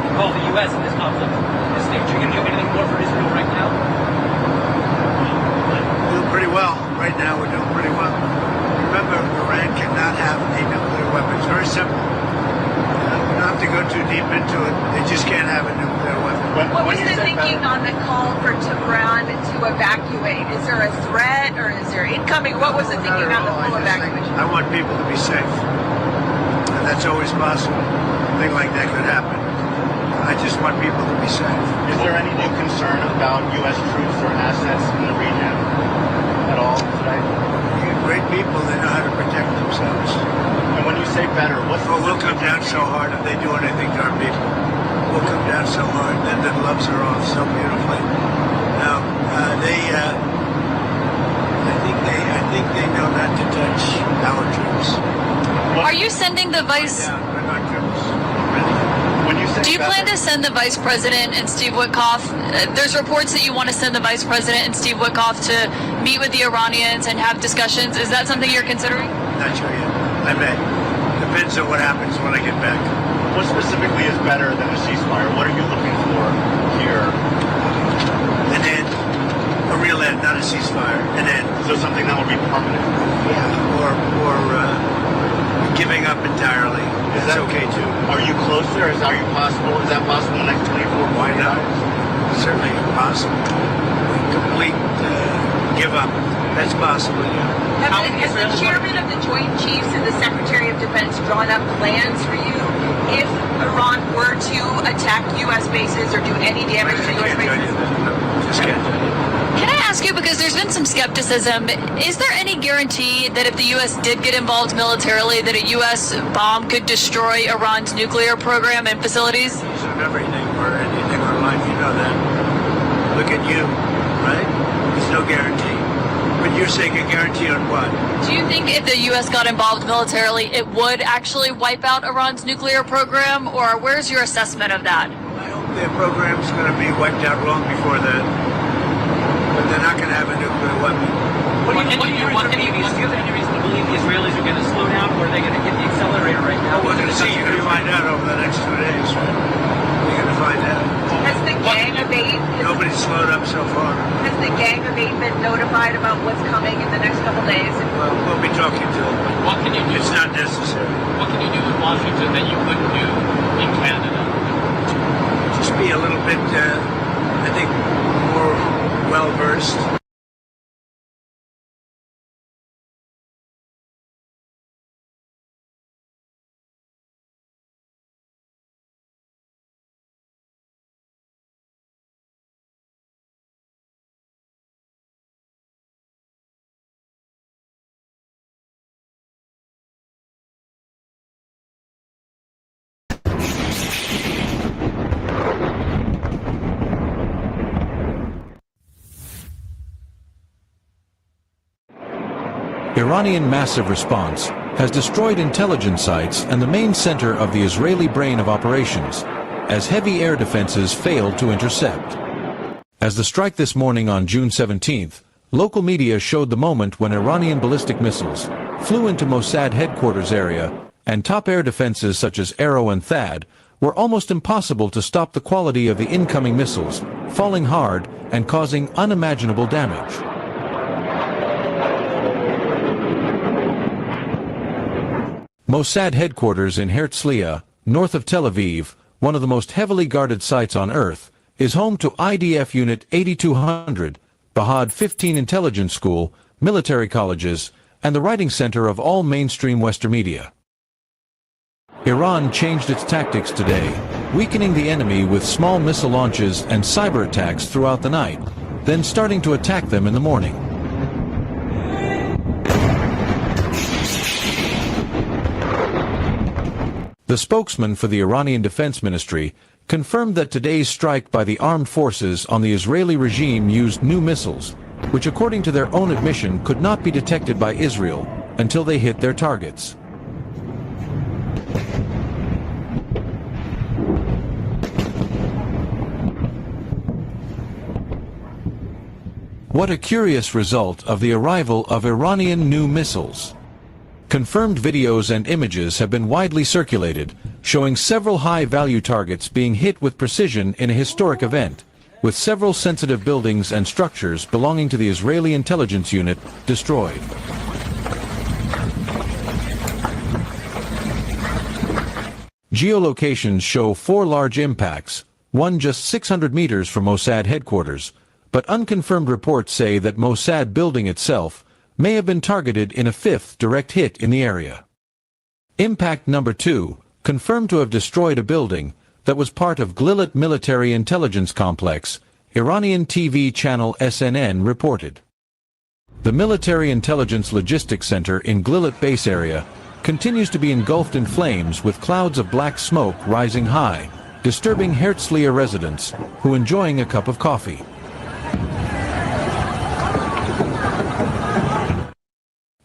involve the U.S. in this conflict at this stage. Are you going to do anything more for Israel right now? We're doing pretty well. Right now, we're doing pretty well. Remember, Iran cannot have a nuclear weapon. It's very simple. We don't have to go too deep into it. They just can't have a nuclear weapon. What was the thinking on the call for Tehran to evacuate? Is there a threat or is there incoming? What was the thinking on the full evacuation? I want people to be safe. And that's always possible. A thing like that could happen. I just want people to be safe. Is there any new concern about U.S. troops or assets in the region at all today? Great people, they know how to protect themselves. And when you say better, what's we'll come down so hard if they do anything to our people. We'll come down so hard, then the gloves are off so beautifully. Now, I think they know not to touch our troops. Are you sending the vice? Do you plan to send the vice president and Steve Witkoff? There's reports that you want to send the vice president and Steve Witkoff to meet with the Iranians and have discussions. Is that something you're considering? Not sure yet. I may. Depends on what happens when I get back. What specifically is better than a ceasefire? What are you looking for here? An end. A real end, not a ceasefire. An end. So something that will be permanent? Yeah. Or giving up entirely. That's okay too. Are you closer? Is that possible? Is that possible in the next 24 Why not? Certainly possible. Complete give up. That's possible, yeah. Has the chairman of the Joint Chiefs and the Secretary of Defense drawn up plans for you if Iran were to attack U.S. bases or do any damage to U.S. bases? Just can't tell you. Can I ask you, because there's been some skepticism, is there any guarantee that if the U.S. did get involved militarily, that a U.S. bomb could destroy Iran's nuclear program and facilities? Of everything or anything in life, you know that. Look at you, right? There's no guarantee. But you're saying a guarantee on what? Do you think if the U.S. got involved militarily, it would actually wipe out Iran's nuclear program, or where's your assessment of that? I hope their program's going to be wiped out long before that. But they're not going to have a nuclear weapon. Do you have any reason to believe the Israelis are going to slow down, or are they going to hit the accelerator right now? Well, we're going to see. You're going to find out over the next 2 days. You're going to find out. Has the gang of 8? Nobody's slowed up so far. Has the gang of 8 been notified about what's coming in the next couple days? Well, we'll be talking to them. What can you do? It's not necessary. What can you do in Washington that you couldn't do in Canada? Just be a little bit, I think, more well-versed. Iranian massive response has destroyed intelligence sites and the main center of the Israeli brain of operations, as heavy air defenses failed to intercept. As the strike this morning on June 17th, local media showed the moment when Iranian ballistic missiles flew into Mossad headquarters area, and top air defenses such as Arrow and THAAD were almost impossible to stop the quality of the incoming missiles, falling hard and causing unimaginable damage. Mossad headquarters in Herzliya, north of Tel Aviv, one of the most heavily guarded sites on Earth, is home to IDF Unit 8200, Bahad 15 Intelligence School, military colleges, and the writing center of all mainstream Western media. Iran changed its tactics today, weakening the enemy with small missile launches and cyber attacks throughout the night, then starting to attack them in the morning. The spokesman for the Iranian Defense Ministry confirmed that today's strike by the armed forces on the Israeli regime used new missiles, which according to their own admission could not be detected by Israel until they hit their targets. What a curious result of the arrival of Iranian new missiles. Confirmed videos and images have been widely circulated, showing several high-value targets being hit with precision in a historic event, with several sensitive buildings and structures belonging to the Israeli intelligence unit destroyed. Geolocations show 4 large impacts, one just 600 meters from Mossad headquarters, but unconfirmed reports say that Mossad building itself may have been targeted in a 5th direct hit in the area. Impact number 2, confirmed to have destroyed a building that was part of Glilit military intelligence complex, Iranian TV channel SNN reported. The Military Intelligence Logistics Center in Glilit base area continues to be engulfed in flames with clouds of black smoke rising high, disturbing Herzliya residents who enjoying a cup of coffee.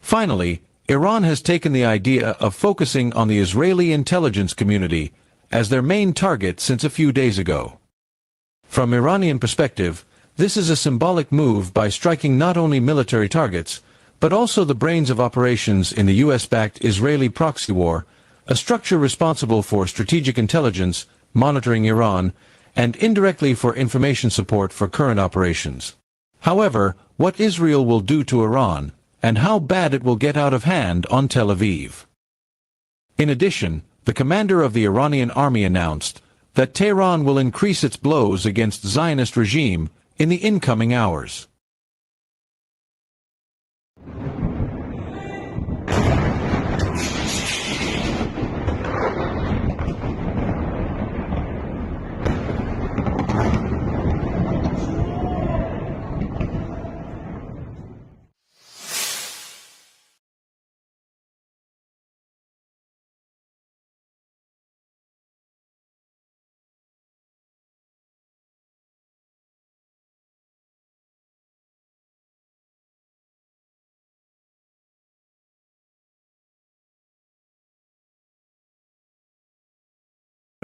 Finally, Iran has taken the idea of focusing on the Israeli intelligence community as their main target since a few days ago. From Iranian perspective, this is a symbolic move by striking not only military targets, but also the brains of operations in the US-backed Israeli proxy war, a structure responsible for strategic intelligence, monitoring Iran, and indirectly for information support for current operations. However, what Israel will do to Iran, and how bad it will get out of hand on Tel Aviv. In addition, the commander of the Iranian army announced that Tehran will increase its blows against Zionist regime in the incoming hours.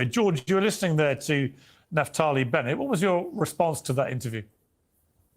George, you were listening there to Naftali Bennett. What was your response to that interview?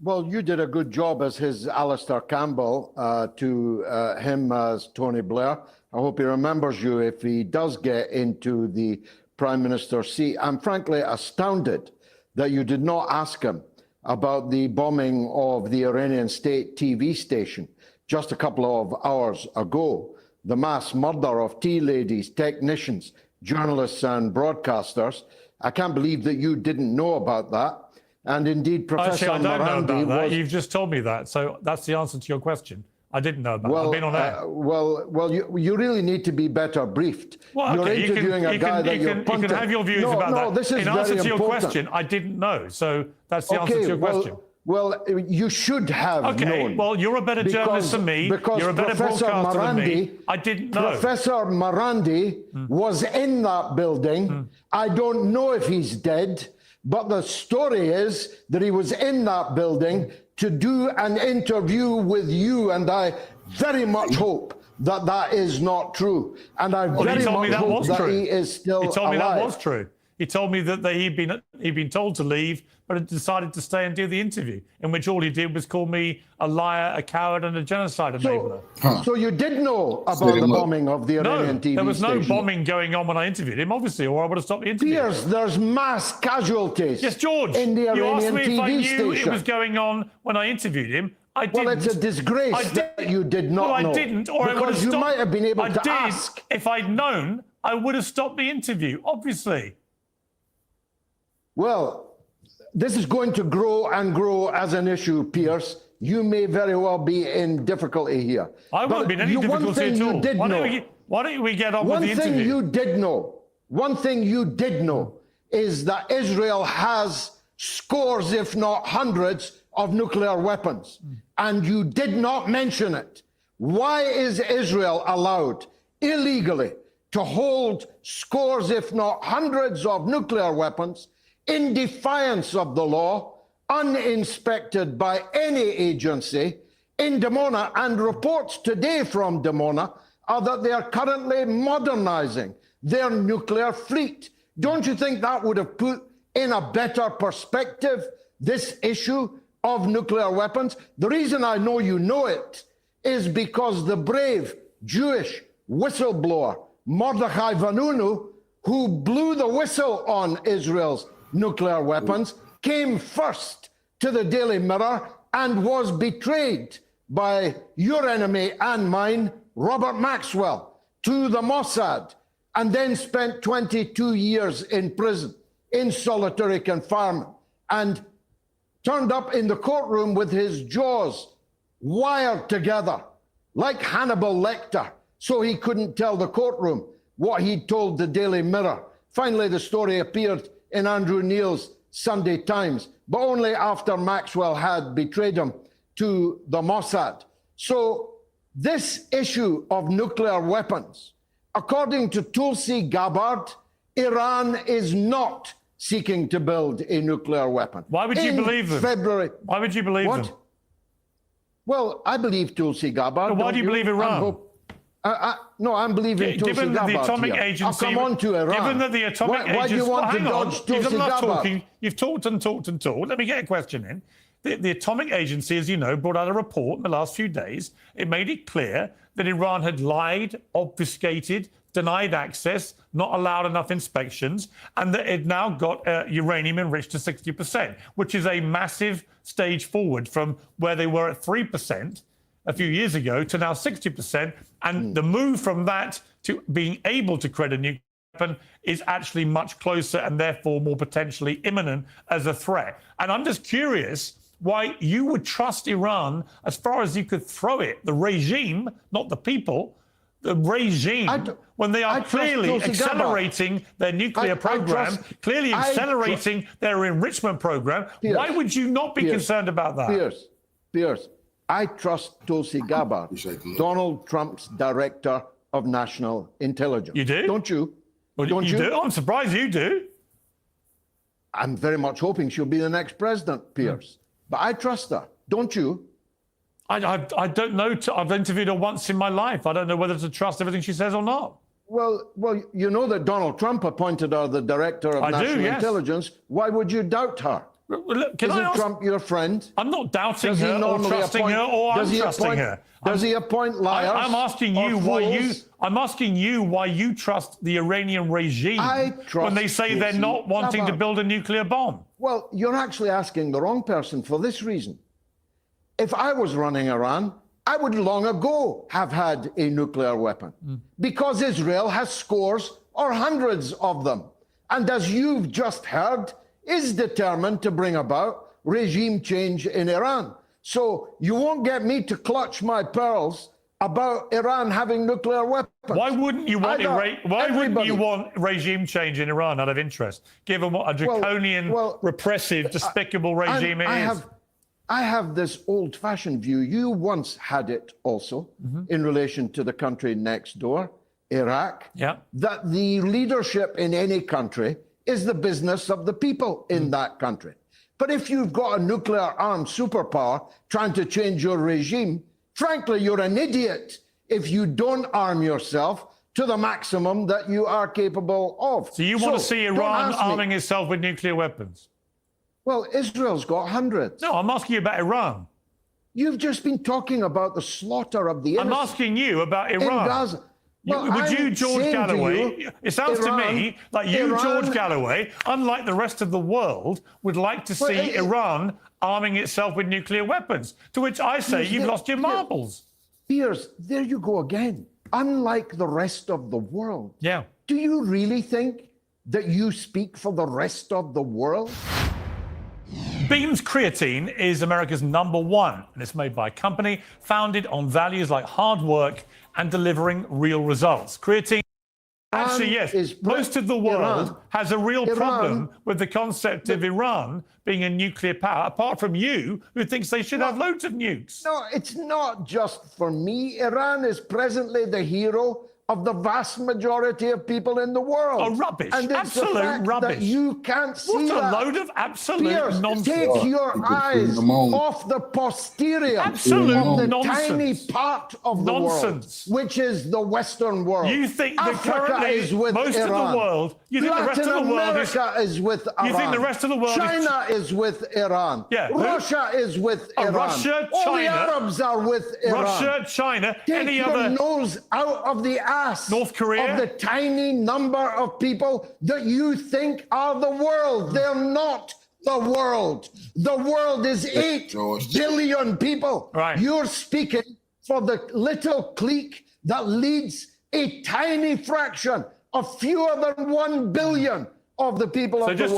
Well, you did a good job as his Alistair Campbell to him as Tony Blair. I hope he remembers you if he does get into the Prime Minister's seat. I'm frankly astounded that you did not ask him about the bombing of the Iranian state TV station just a couple of hours ago, the mass murder of tea ladies, technicians, journalists and broadcasters. I can't believe that you didn't know about that. And indeed, Professor Actually, I don't know Marandi about that. was... You've just told me that. So that's the answer to your question. I didn't know about it. I've been on air. Well, you really need to be better briefed. Well, you're okay, interviewing a guy that you're punting. You can have your views about that. This is in answer to your important. question, I didn't know. So that's the answer to your question. Well, you should have known. Okay, well, you're a better journalist than me. You're a better broadcaster than me. I didn't know. Professor Marandi was in that building. I don't know if he's dead, but the story is that he was in that building to do an interview with you, and I very much hope that that is not true. And I very much hope that he is still alive. He told me that was true. He told me that he'd been told to leave, but had decided to stay and do the interview, in which all he did was call me a liar, a coward, and a genocide enabler. So you did know about the bombing of the Iranian TV station? No, there was no bombing going on when I interviewed him, obviously, or I would have stopped the interview. Piers, there's mass casualties. Yes, George. In the you asked Iranian me if I TV knew station. it was going on when I interviewed him. I didn't. Well, it's a disgrace that you did not know. Well, I didn't, or I would have stopped. Because you might have been able to ask. If I'd known, I would have stopped the interview, obviously. Well, this is going to grow and grow as an issue, Piers. You may very well be in difficulty here. I won't be in any difficulty at all. Why don't we get on with the interview? One thing you did know is that Israel has scores, if not hundreds, of nuclear weapons. And you did not mention it. Why is Israel allowed illegally to hold scores, if not hundreds, of nuclear weapons in defiance of the law, uninspected by any agency in Dimona? And reports today from Dimona are that they are currently modernizing their nuclear fleet. Don't you think that would have put in a better perspective this issue of nuclear weapons? The reason I know you know it is because the brave Jewish whistleblower Mordechai Vanunu, who blew the whistle on Israel's nuclear weapons, came first to the Daily Mirror and was betrayed by your enemy and mine, Robert Maxwell, to the Mossad, and then spent 22 years in prison in solitary confinement, and turned up in the courtroom with his jaws wired together like Hannibal Lecter, so he couldn't tell the courtroom what he'd told the Daily Mirror. Finally, the story appeared in Andrew Neil's Sunday Times, but only after Maxwell had betrayed him to the Mossad. So this issue of nuclear weapons, according to Tulsi Gabbard, Iran is not seeking to build a nuclear weapon. Why would you believe them? February. Why would you believe them? Well, I believe Tulsi Gabbard. Why do you believe Iran? No, I'm believing Tulsi given that Gabbard the Atomic here. Agency, I'll come on to Iran. Given that the Atomic Agency... Why do you want to dodge Tulsi Gabbard? Talking. You've talked and talked and talked. Let me get a question in. The Atomic Agency, as you know, brought out a report in the last few days. It made it clear that Iran had lied, obfuscated, denied access, not allowed enough inspections, and that it now got uranium enriched to 60%, which is a massive stage forward from where they were at 3% a few years ago to now 60%. And the move from that to being able to create a nuclear weapon is actually much closer and therefore more potentially imminent as a threat. And I'm just curious why you would trust Iran as far as you could throw it, the regime, not the people, the regime, when they are clearly accelerating their nuclear program, clearly accelerating their enrichment program. Why would you not be concerned about that? Piers, I trust Tulsi Gabbard, Donald Trump's director of national intelligence. You do? Don't you? Well, Don't you? do? I'm surprised you do. I'm very much hoping she'll be the next president, Piers. But I trust her. Don't you? I don't know. I've interviewed her once in my life. I don't know whether to trust everything she says or not. Well, you know that Donald Trump appointed her the director of national intelligence. Why would you doubt her? Look, Isn't Trump your friend? I'm not doubting her or trusting her or untrusting her. Does he appoint liars? I'm asking you why you. I'm asking you why you trust the Iranian regime when they say they're not wanting to build a nuclear bomb. Well, you're actually asking the wrong person for this reason. If I was running Iran, I would long ago have had a nuclear weapon because Israel has scores or hundreds of them. And as you've just heard, is determined to bring about regime change in Iran. So you won't get me to clutch my pearls about Iran having nuclear weapons. Why wouldn't you want regime change in Iran out of interest, given what a draconian, repressive, despicable regime it is? I have this old-fashioned view. You once had it also in relation to the country next door, Iraq, that the leadership in any country is the business of the people in that country. But if you've got a nuclear-armed superpower trying to change your regime, frankly, you're an idiot if you don't arm yourself to the maximum that you are capable of. So you want to see Iran arming itself with nuclear weapons? Well, Israel's got hundreds. No, I'm asking you about Iran. You've just been talking about the slaughter of the innocent. I'm asking you about Iran. In Gaza. Well, would you, George Galloway, it sounds to me like you, George Galloway, unlike the rest of the world, would like to see Iran arming itself with nuclear weapons, to which I say you've lost your marbles. Piers, there you go again. Unlike the rest of the world. Yeah. Do you really think that you speak for the rest of the world? Beam's creatine is America's #1, and it's made by a company founded on values like hard work and delivering real results. Creatine, actually, yes, most of the world has a real problem with the concept of Iran being a nuclear power, apart from you, who thinks they should have loads of nukes. No, it's not just for me. Iran is presently the hero of the vast majority of people in the world. Oh, rubbish. And it's absolute rubbish. That you can't see what that. A load of absolute Piers, nonsense. Take your eyes off the posterior of the tiny part of the world, which is the Western world. You think that Africa currently is with most Iran. of the world, you think Latin the rest of the world America is with Iran. You think the rest of the world China is with Iran. Yeah. Russia is with Iran. Russia, All China. the Arabs are with Iran. Russia, China, Take any your other nose out of the ass. North Korea. Of the tiny number of people that you think are the world. They're not the world. The world is 8 billion people. Right. You're speaking for the little clique that leads a tiny fraction of fewer than 1 billion of the people of the world. So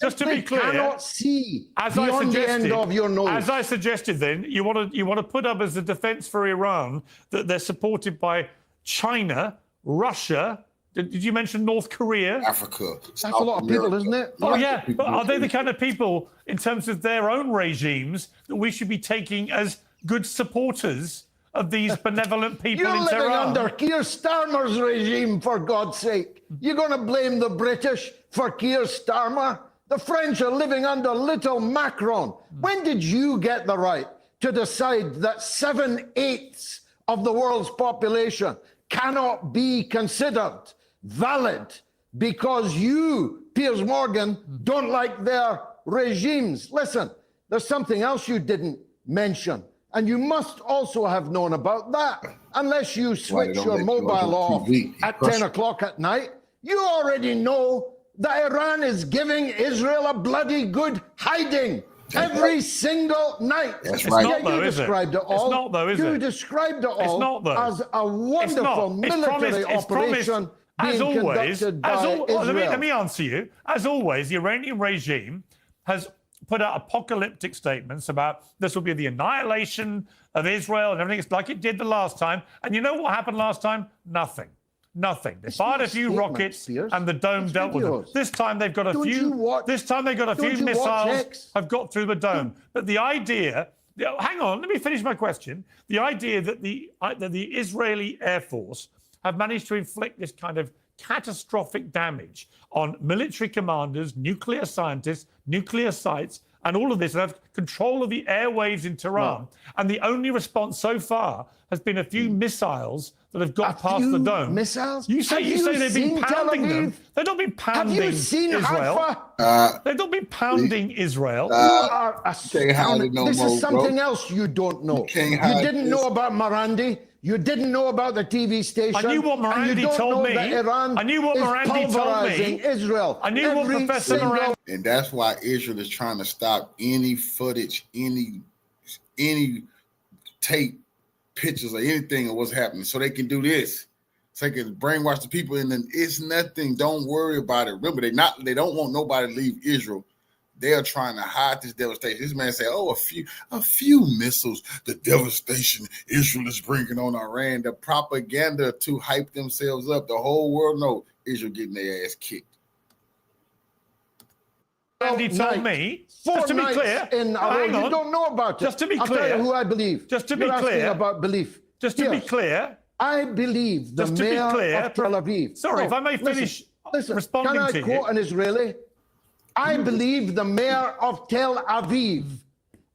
just to be clear, you cannot see beyond the end of your nose. As I suggested then, you want to put up as a defense for Iran that they're supported by China, Russia. Did you mention North Korea? Africa. That's a lot of people, isn't it? Oh, yeah. But are they the kind of people, in terms of their own regimes, that we should be taking as good supporters of these benevolent people in Tehran? You're living under Keir Starmer's regime, for God's sake. You're going to blame the British for Keir Starmer? The French are living under little Macron. When did you get the right to decide that 7/8 of the world's population cannot be considered valid because you, Piers Morgan, don't like their regimes? Listen, there's something else you didn't mention, and you must also have known about that. Unless you switch your mobile off at 10 o'clock at night, you already know that Iran is giving Israel a bloody good hiding. Every single night. That's right. It's not, though, you described it all. It's not, though, is it? You described it all it's not, though. as a wonderful military operation being conducted by Israel. Let me answer you. As always, the Iranian regime has put out apocalyptic statements about this will be the annihilation of Israel and everything. It's like it did the last time. And you know what happened last time? Nothing. Nothing. They fired a few rockets, and the dome dealt with them. This time they've got a few. This time they've got a few missiles have got through the dome. But the idea. Hang on. Let me finish my question. The idea that the Israeli Air Force have managed to inflict this kind of catastrophic damage on military commanders, nuclear scientists, nuclear sites, and all of this, and have control of the airwaves in Tehran. And the only response so far has been a few missiles that have got past the dome. Missiles? You say they've been pounding them. They've not been pounding Have you seen Israel. Haifa? They've not been pounding Israel. You are astounded. This is something else you don't know. You didn't know about Morandi. You didn't know about the TV station. I knew what Morandi told me. I knew what Morandi told me. Israel. I knew what Professor Morandi. And that's why Israel is trying to stop any footage, any tape, pictures, or anything of what's happening, so they can do this. So they can brainwash the people, and then it's nothing. Don't worry about it. Remember, they don't want nobody to leave Israel. They are trying to hide this devastation. This man said, "Oh, a few missiles. The devastation Israel is bringing on Iran." The propaganda to hype themselves up. The whole world knows Israel getting their ass kicked. He told me, just to be clear, hang on. You don't know about it. Just to be I'll clear, tell you who I believe. Just to be You're clear asking about belief. Just to be clear, I believe the mayor of Tel Aviv. Sorry, if I may finish responding can I to you. quote an Israeli? I believe the mayor of Tel Aviv,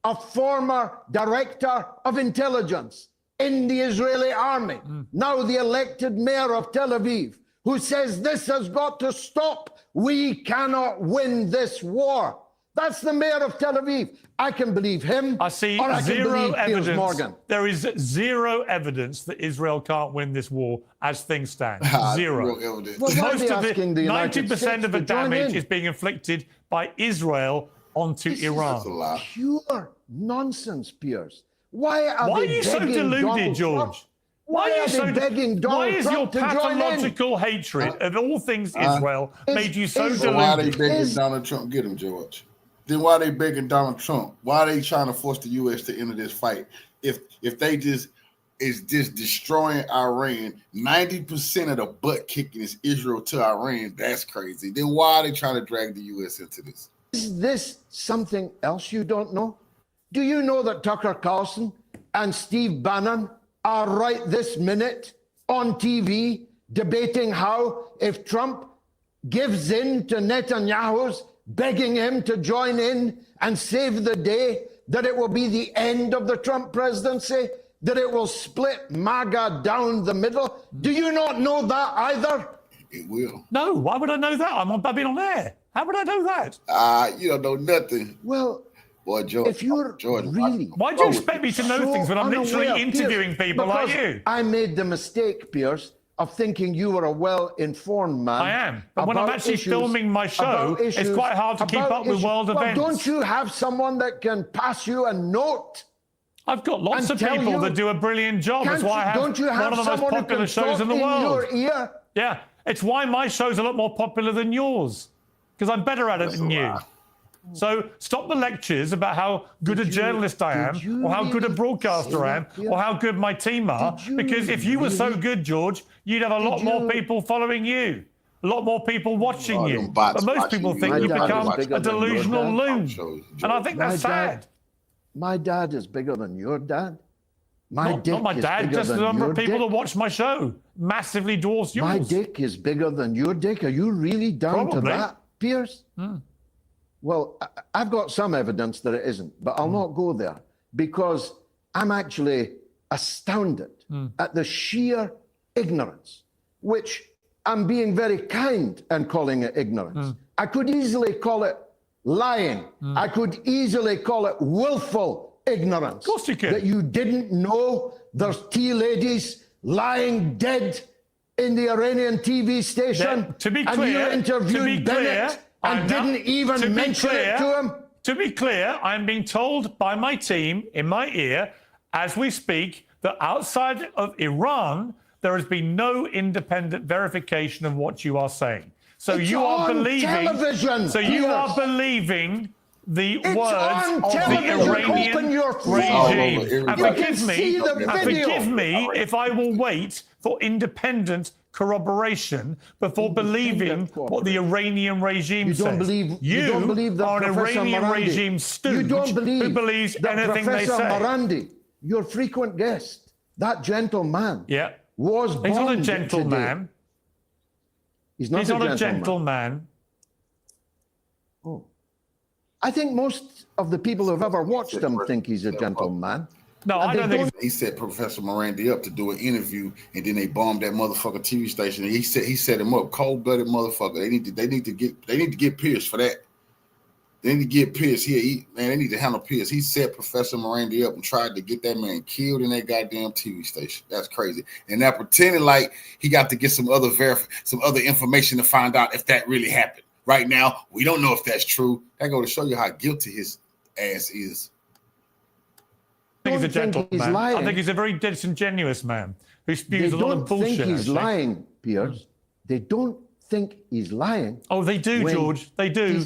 a former director of intelligence in the Israeli army, now the elected mayor of Tel Aviv, who says this has got to stop. We cannot win this war. That's the mayor of Tel Aviv. I can believe him. I see zero evidence. There is zero evidence that Israel can't win this war as things stand. Zero. Well, Most of it, 90% of the damage is being inflicted by Israel onto Iran. Pure nonsense, Piers. Why are you so deluded, George? Why is your pathological hatred of all things Israel made you so deluded? Why are they begging Donald Trump? Get him, George. Then why are they begging Donald Trump? Why are they trying to force the U.S. to enter this fight? If they just destroying Iran, 90% of the butt kicking is Israel to Iran. That's crazy. Then why are they trying to drag the U.S. into this? Is this something else you don't know? Do you know that Tucker Carlson and Steve Bannon are right this minute on TV debating how if Trump gives in to Netanyahu's begging him to join in and save the day, that it will be the end of the Trump presidency, that it will split MAGA down the middle? Do you not know that either? It will. No, why would I know that? I've been on air. How would I know that? You don't know nothing. Well, boy, George, if you're really... Why do you expect me to know things when I'm literally interviewing people like you? I made the mistake, Piers, of thinking you were a well-informed man. I am. But when I'm actually filming my show, it's quite hard to keep up with world events. Don't you have someone that can pass you a note? I've got lots of people that do a brilliant job. That's why I have one of the most popular shows in the world. Your ear? Yeah, it's why my show's a lot more popular than yours, because I'm better at it than you. So stop the lectures about how good a journalist I am, or how good a broadcaster I am, or how good my team are. Because if you were so good, George, you'd have a lot more people following you, a lot more people watching you. But most people think you've become a delusional loon. And I think that's sad. My dad is bigger than your dad. Not my dad, just the number of people that watch my show massively dwarfs yours. My dick is bigger than your dick. Are you really down to that, Piers? Well, I've got some evidence that it isn't, but I'll not go there because I'm actually astounded at the sheer ignorance, which I'm being very kind and calling it ignorance. I could easily call it lying. I could easily call it willful ignorance. Of course you could. That you didn't know there's tea ladies lying dead in the Iranian TV station. To be and clear, you interviewed Bennett and didn't even mention it to him. To be clear, I'm being told by my team in my ear as we speak that outside of Iran, there has been no independent verification of what you are saying. So It's you are on believing. television, So you are believing the It's words on of the television. Iranian Open your regime. phone. And You can see the video. forgive me if I will wait for independent corroboration before believing what the Iranian regime says. You don't believe that are an Professor Iranian Morandi. regime stooge You don't believe who believes that anything Professor they say. Morandi, your frequent guest, that gentleman, was He's not a bombed gentleman. today. He's not a gentleman. Oh. I think most of the people who've ever watched him think he's a gentleman. No, I don't think he set Professor Miranda up to do an interview, and then they bombed that motherfucker TV station. And he set him up, cold-blooded motherfucker. They need to get Pierce for that. They need to get Pierce here. They need to handle Pierce. He set Professor Miranda up and tried to get that man killed in that goddamn TV station. That's crazy. And now pretending like he got to get some other information to find out if that really happened. Right now, we don't know if that's true. That go to show you how guilty his ass is. I think he's a gentleman. I think he's a very disingenuous man who spews a lot of bullshit. They don't think he's lying, Piers. They don't think he's lying. Oh, they do, George. They do.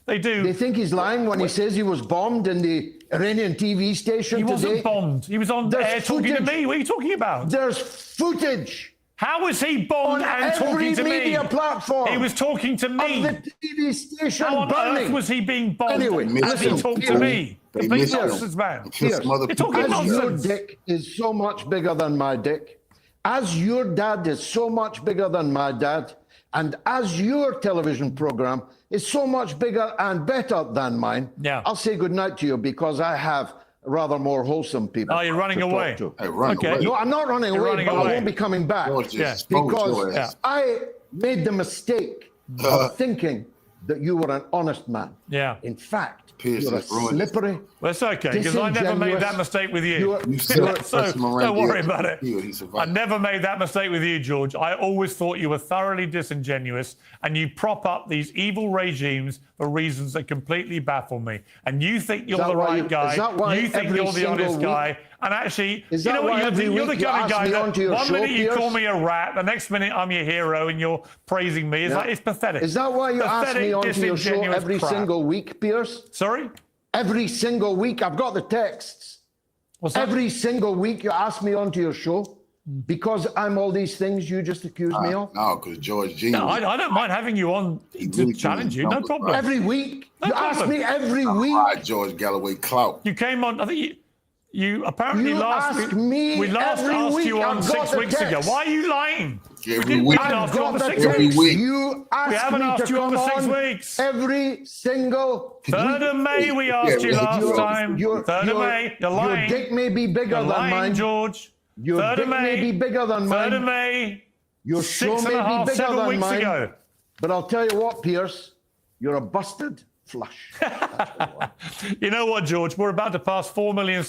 They do. They think he's lying when he says he was bombed in the Iranian TV station today. He wasn't bombed. He was on the air talking to me. What are you talking about? There's footage. How was he bombed and talking to me? On every media platform. He was talking to me. Of the TV station How on burning. earth was he being bombed as he talked to me? Complete nonsense, man. You're talking nonsense. Your dick is so much bigger than my dick, as your dad is so much bigger than my dad, and as your television program is so much bigger and better than mine, I'll say goodnight to you because I have rather more wholesome people. Oh, you're running away. Hey, run away. No, I'm not running away, but I won't be coming back because I made the mistake of thinking that you were an honest man. Yeah. In fact, you're a slippery. Well, it's okay, because I never made that mistake with you. So don't worry about it. I never made that mistake with you, George. I always thought you were thoroughly disingenuous, and you prop up these evil regimes for reasons that completely baffle me. And you think you're the right guy. You think you're the honest guy. And actually, you know what? You're the kind of guy that 1 minute you call me a rat, the next minute I'm your hero and you're praising me. It's pathetic. Is that why you ask me onto your show every single week, Piers? Sorry? Every single week. I've got the texts. Every single week you ask me onto your show because I'm all these things you just accuse me of? No, because George G. No, I don't mind having you on to challenge you. No problem. Every week? You ask me every week? George Galloway clout. You came on, I think you apparently we last asked you on 6 weeks ago. Why are you lying? Every week. We haven't asked you on for 6 weeks. Every single 3rd of May we asked you last time. 3rd of May. You're lying. Your dick may be bigger than mine. George. Your dick may be bigger than mine. 3rd of May. Your show may be bigger than mine. But I'll tell you what, Piers, you're a busted flush. You know what, George? We're about to pass 4 million.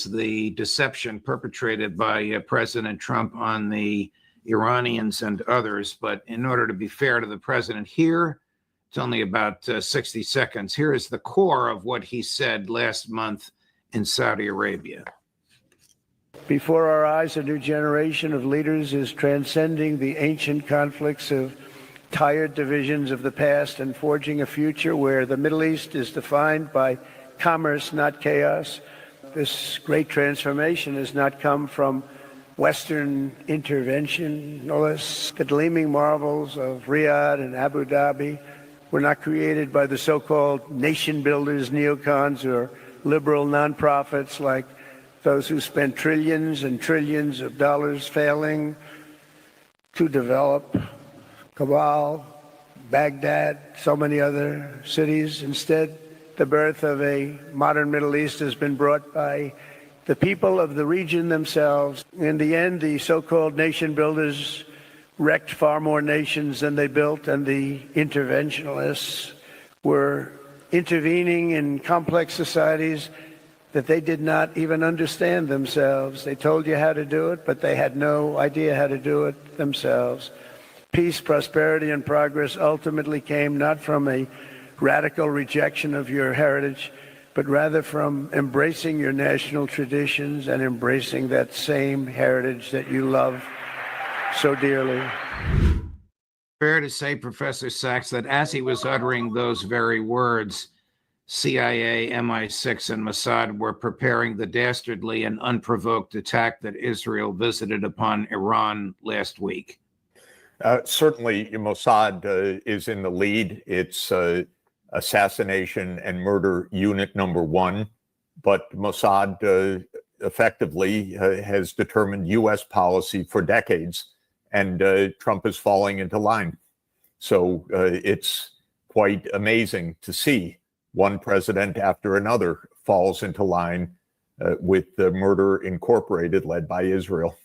The deception perpetrated by President Trump on the Iranians and others. But in order to be fair to the president here, it's only about 60 seconds. Here is the core of what he said last month in Saudi Arabia. Before our eyes, a new generation of leaders is transcending the ancient conflicts of tired divisions of the past and forging a future where the Middle East is defined by commerce, not chaos. This great transformation has not come from Western intervention, no less the gleaming marvels of Riyadh and Abu Dhabi were not created by the so-called nation builders, neocons, or liberal nonprofits like those who spent trillions and trillions of dollars failing to develop Kabul, Baghdad, so many other cities. Instead, the birth of a modern Middle East has been brought by the people of the region themselves. In the end, the so-called nation builders wrecked far more nations than they built, and the interventionists were intervening in complex societies that they did not even understand themselves. They told you how to do it, but they had no idea how to do it themselves. Peace, prosperity, and progress ultimately came not from a radical rejection of your heritage, but rather from embracing your national traditions and embracing that same heritage that you love so dearly. Fair to say, Professor Sachs, that as he was uttering those very words, CIA, MI6, and Mossad were preparing the dastardly and unprovoked attack that Israel visited upon Iran last week? Certainly, Mossad is in the lead. It's assassination and murder unit number one. But Mossad effectively has determined U.S. policy for decades, and Trump is falling into line. So it's quite amazing to see one president after another falls into line with the Murder Incorporated led by Israel.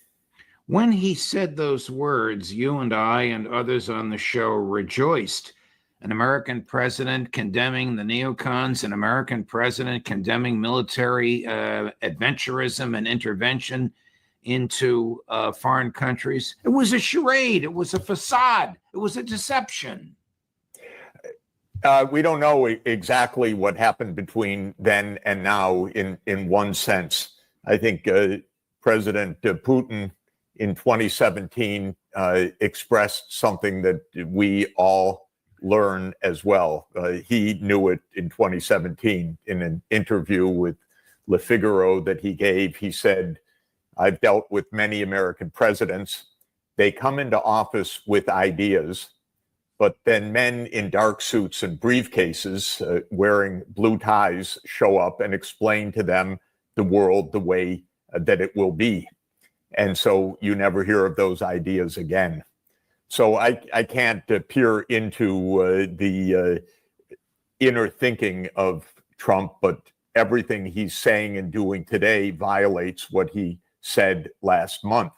When he said those words, you and I and others on the show rejoiced. An American president condemning the neocons, an American president condemning military adventurism and intervention into foreign countries. It was a charade. It was a facade. It was a deception. We don't know exactly what happened between then and now in one sense. I think President Putin in 2017 expressed something that we all learn as well. He knew it in 2017 in an interview with Le Figaro that he gave. He said, "I've dealt with many American presidents. They come into office with ideas, but then men in dark suits and briefcases wearing blue ties show up and explain to them the world the way that it will be. And so you never hear of those ideas again." So I can't peer into the inner thinking of Trump, but everything he's saying and doing today violates what he said last month.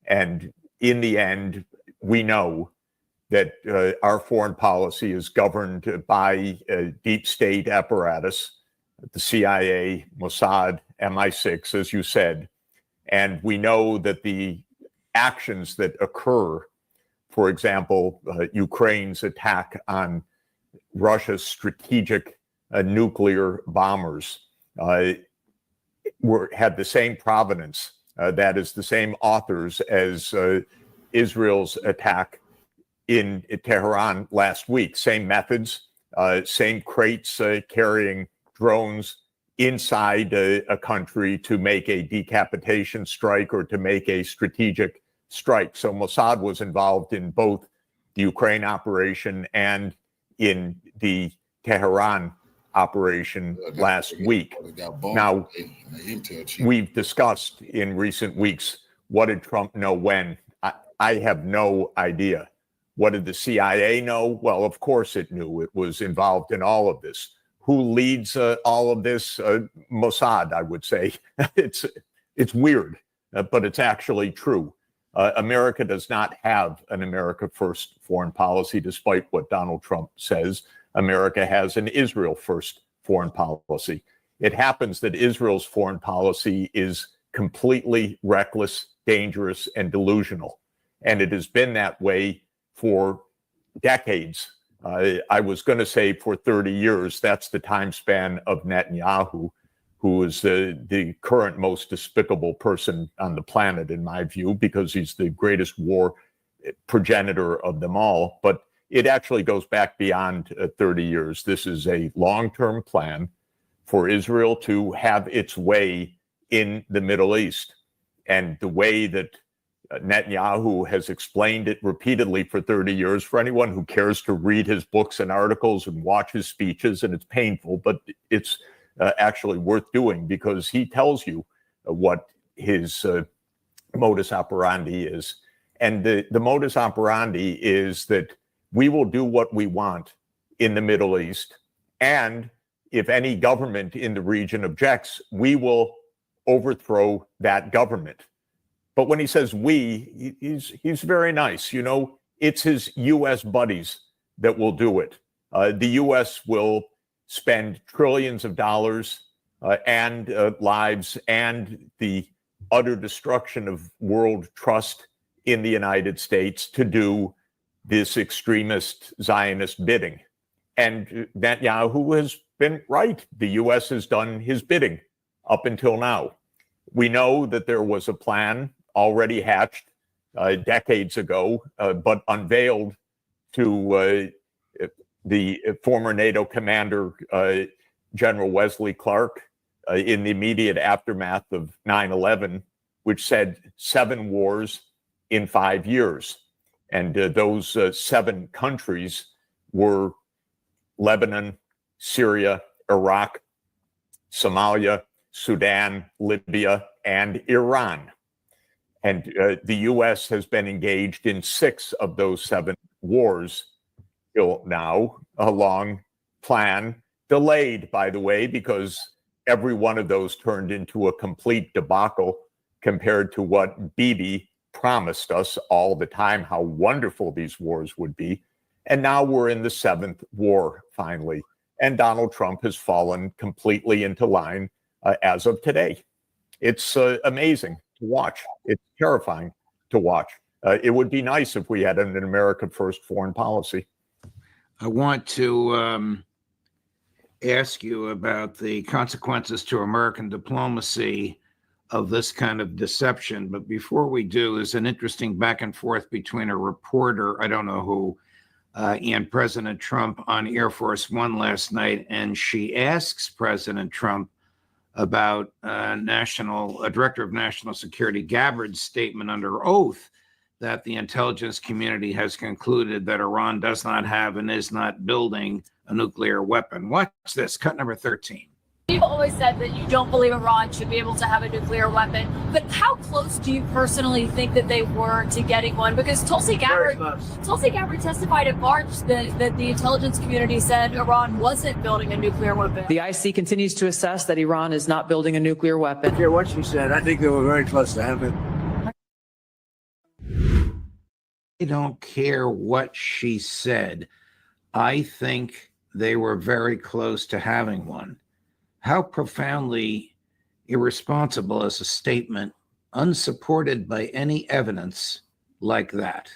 And in the end, we know that our foreign policy is governed by a deep state apparatus, the CIA, Mossad, MI6, as you said. And we know that the actions that occur, for example, Ukraine's attack on Russia's strategic nuclear bombers, had the same provenance, that is the same authors as Israel's attack in Tehran last week. Same methods, same crates carrying drones inside a country to make a decapitation strike or to make a strategic strike. So Mossad was involved in both the Ukraine operation and in the Tehran operation last week. Now, we've discussed in recent weeks, what did Trump know when? I have no idea. What did the CIA know? Well, of course it knew. It was involved in all of this. Who leads all of this? Mossad, I would say. It's weird, but it's actually true. America does not have an America First foreign policy, despite what Donald Trump says. America has an Israel First foreign policy. It happens that Israel's foreign policy is completely reckless, dangerous, and delusional. And it has been that way for decades. I was going to say for 30 years. That's the time span of Netanyahu, who is the current most despicable person on the planet, in my view, because he's the greatest war progenitor of them all. But it actually goes back beyond 30 years. This is a long-term plan for Israel to have its way in the Middle East. And the way that Netanyahu has explained it repeatedly for 30 years, for anyone who cares to read his books and articles and watch his speeches, and it's painful, but it's actually worth doing, because he tells you what his modus operandi is. And the modus operandi is that we will do what we want in the Middle East. And if any government in the region objects, we will overthrow that government. But when he says we, he's very nice. You know, it's his U.S. buddies that will do it. The U.S. will spend trillions of dollars and lives and the utter destruction of world trust in the United States to do this extremist Zionist bidding. And Netanyahu has been right. The U.S. has done his bidding up until now. We know that there was a plan already hatched decades ago, but unveiled to the former NATO commander General Wesley Clark in the immediate aftermath of 9/11, which said 7 wars in 5 years. And those 7 countries were Lebanon, Syria, Iraq, Somalia, Sudan, Libya, and Iran. And the U.S. has been engaged in 6 of those 7 wars till now, a long plan, delayed, by the way, because every one of those turned into a complete debacle compared to what Bibi promised us all the time, how wonderful these wars would be. And now we're in the 7th war, finally. And Donald Trump has fallen completely into line as of today. It's amazing to watch. It's terrifying to watch. It would be nice if we had an America First foreign policy. I want to ask you about the consequences to American diplomacy of this kind of deception. But before we do, there's an interesting back and forth between a reporter, I don't know who, and President Trump on Air Force One last night. And she asks President Trump about Director of National Security Gabbard's statement under oath that the intelligence community has concluded that Iran does not have and is not building a nuclear weapon. Watch this, cut number 13. You've always said that you don't believe Iran should be able to have a nuclear weapon, but how close do you personally think that they were to getting one? Because Tulsi Gabbard testified at March that the intelligence community said Iran wasn't building a nuclear weapon. The IC continues to assess that Iran is not building a nuclear weapon. I hear what she said. I think they were very close to having it. I don't care what she said. I think they were very close to having one. How profoundly irresponsible is a statement unsupported by any evidence like that?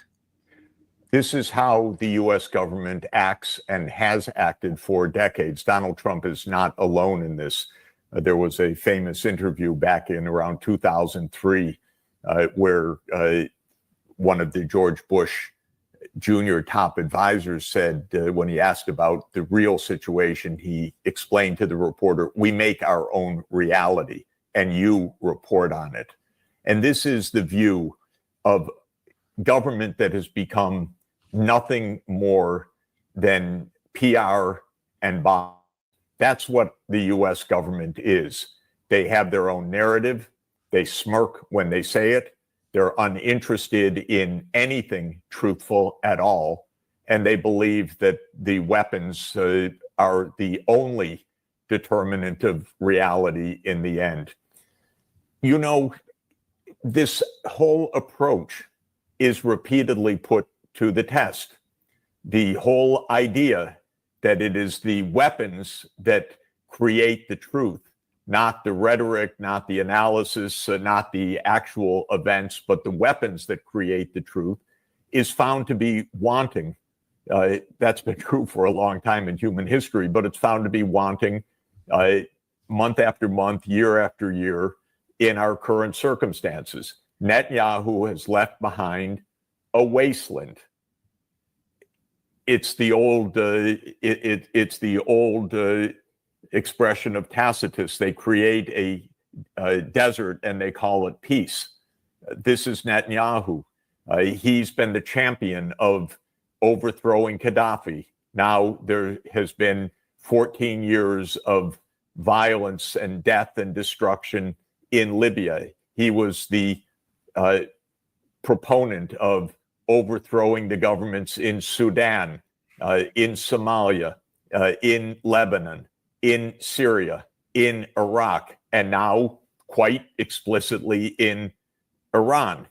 This is how the U.S. government acts and has acted for decades. Donald Trump is not alone in this. There was a famous interview back in around 2003 where one of the George Bush Jr. top advisors said, when he asked about the real situation, he explained to the reporter, "We make our own reality and you report on it." And this is the view of government that has become nothing more than PR and bomb. That's what the U.S. government is. They have their own narrative. They smirk when they say it. They're uninterested in anything truthful at all. And they believe that the weapons are the only determinant of reality in the end. You know, this whole approach is repeatedly put to the test. The whole idea that it is the weapons that create the truth, not the rhetoric, not the analysis, not the actual events, but the weapons that create the truth, is found to be wanting. That's been true for a long time in human history, but it's found to be wanting month after month, year after year in our current circumstances. Netanyahu has left behind a wasteland. It's the old, expression of Tacitus. They create a desert and they call it peace. This is Netanyahu. He's been the champion of overthrowing Gaddafi. Now there has been 14 years of violence and death and destruction in Libya. He was the proponent of overthrowing the governments in Sudan, in Somalia, in Lebanon, in Syria, in Iraq, and now quite explicitly in Iran.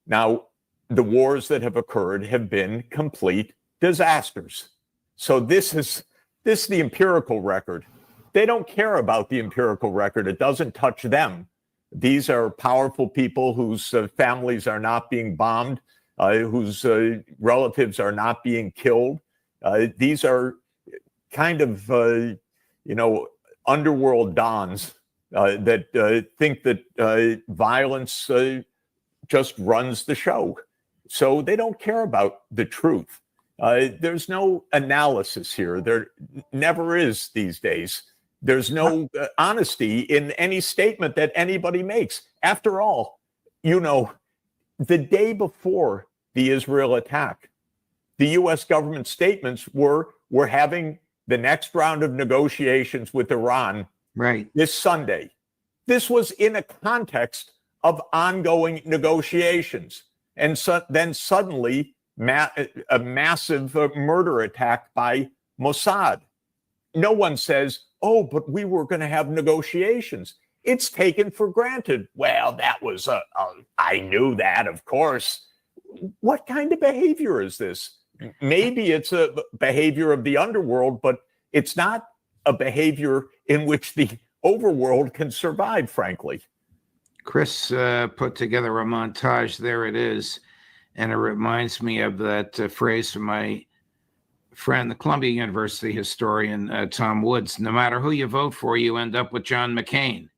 Now, the wars that have occurred have been complete disasters. So this is the empirical record. They don't care about the empirical record. It doesn't touch them. These are powerful people whose families are not being bombed, whose relatives are not being killed. These are kind of underworld dons that think that violence just runs the show. So they don't care about the truth. There's no analysis here. There never is these days. There's no honesty in any statement that anybody makes. After all, the day before the Israel attack, the U.S. government statements were, we're having the next round of negotiations with Iran this Sunday. This was in a context of ongoing negotiations. And then suddenly, a massive murder attack by Mossad. No one says, oh, but we were going to have negotiations. It's taken for granted. Well, that was, I knew that, of course. What kind of behavior is this? Maybe it's a behavior of the underworld, but it's not a behavior in which the overworld can survive, frankly. Chris put together a montage. There it is. And it reminds me of that phrase from my friend, the Columbia University historian, Tom Woods. No matter who you vote for, you end up with John McCain.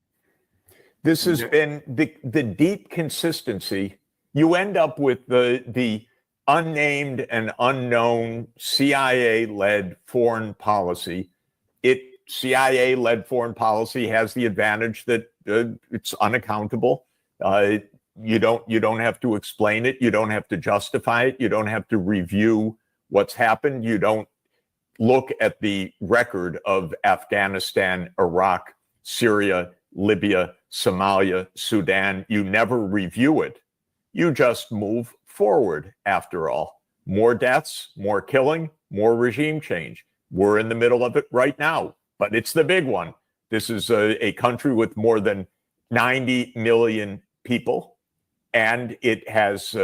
This has been the deep consistency. You end up with the unnamed and unknown CIA-led foreign policy. CIA-led foreign policy has the advantage that it's unaccountable. You don't have to explain it. You don't have to justify it. You don't have to review what's happened. You don't look at the record of Afghanistan, Iraq, Syria, Libya, Somalia, Sudan. You never review it. You just move forward, after all. More deaths, more killing, more regime change. We're in the middle of it right now, but it's the big one. This is a country with more than 90 million people, and it has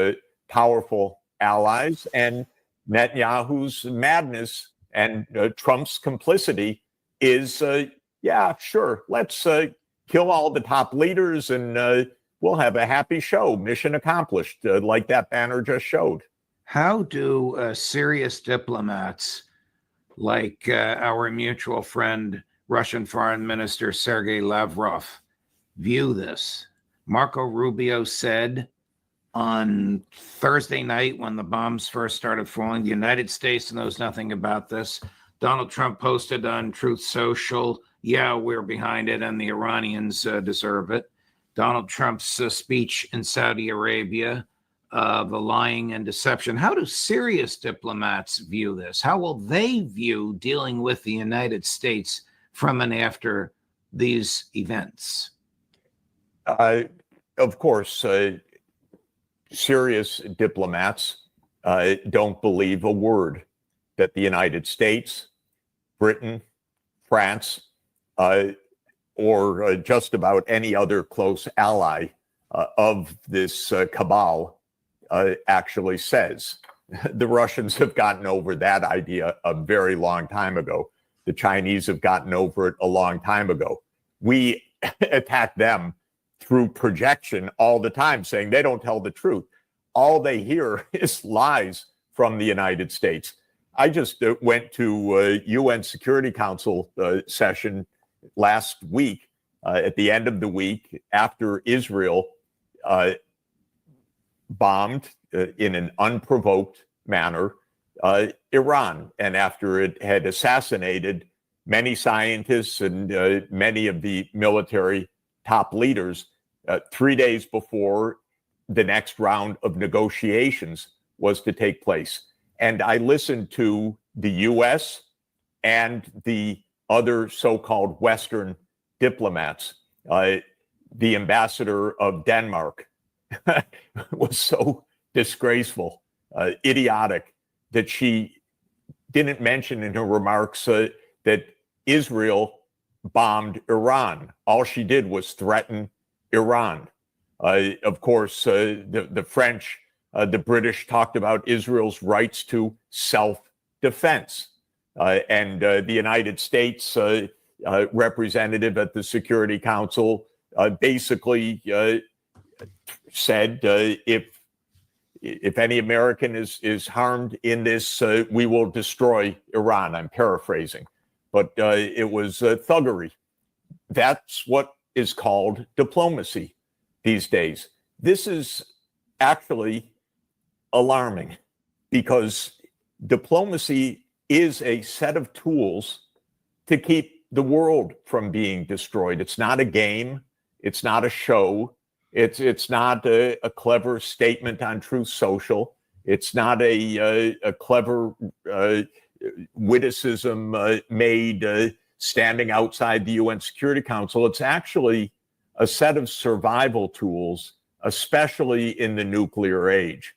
powerful allies, and Netanyahu's madness and Trump's complicity is, yeah, sure, let's kill all the top leaders and we'll have a happy show. Mission accomplished, like that banner just showed. How do serious diplomats like our mutual friend, Russian Foreign Minister Sergei Lavrov, view this? Marco Rubio said on Thursday night when the bombs first started falling, the United States knows nothing about this. Donald Trump posted on Truth Social, yeah, we're behind it and the Iranians deserve it. Donald Trump's speech in Saudi Arabia, the lying and deception. How do serious diplomats view this? How will they view dealing with the United States from and after these events? Of course, serious diplomats don't believe a word that the United States, Britain, France, or just about any other close ally of this cabal actually says. The Russians have gotten over that idea a very long time ago. The Chinese have gotten over it a long time ago. We attack them through projection all the time, saying they don't tell the truth. All they hear is lies from the United States. I just went to a UN Security Council session last week, at the end of the week, after Israel bombed in an unprovoked manner Iran, and after it had assassinated many scientists and many of the military top leaders 3 days before the next round of negotiations was to take place. And I listened to the US and the other so-called Western diplomats. The ambassador of Denmark was so disgraceful, idiotic, that she didn't mention in her remarks that Israel bombed Iran. All she did was threaten Iran. Of course, the French, the British talked about Israel's rights to self-defense. And the United States representative at the Security Council basically said, if any American is harmed in this, we will destroy Iran. I'm paraphrasing, but it was thuggery. That's what is called diplomacy these days. This is actually alarming because diplomacy is a set of tools to keep the world from being destroyed. It's not a game. It's not a show. It's not a clever statement on Truth Social. It's not a clever witticism made standing outside the UN Security Council. It's actually a set of survival tools, especially in the nuclear age.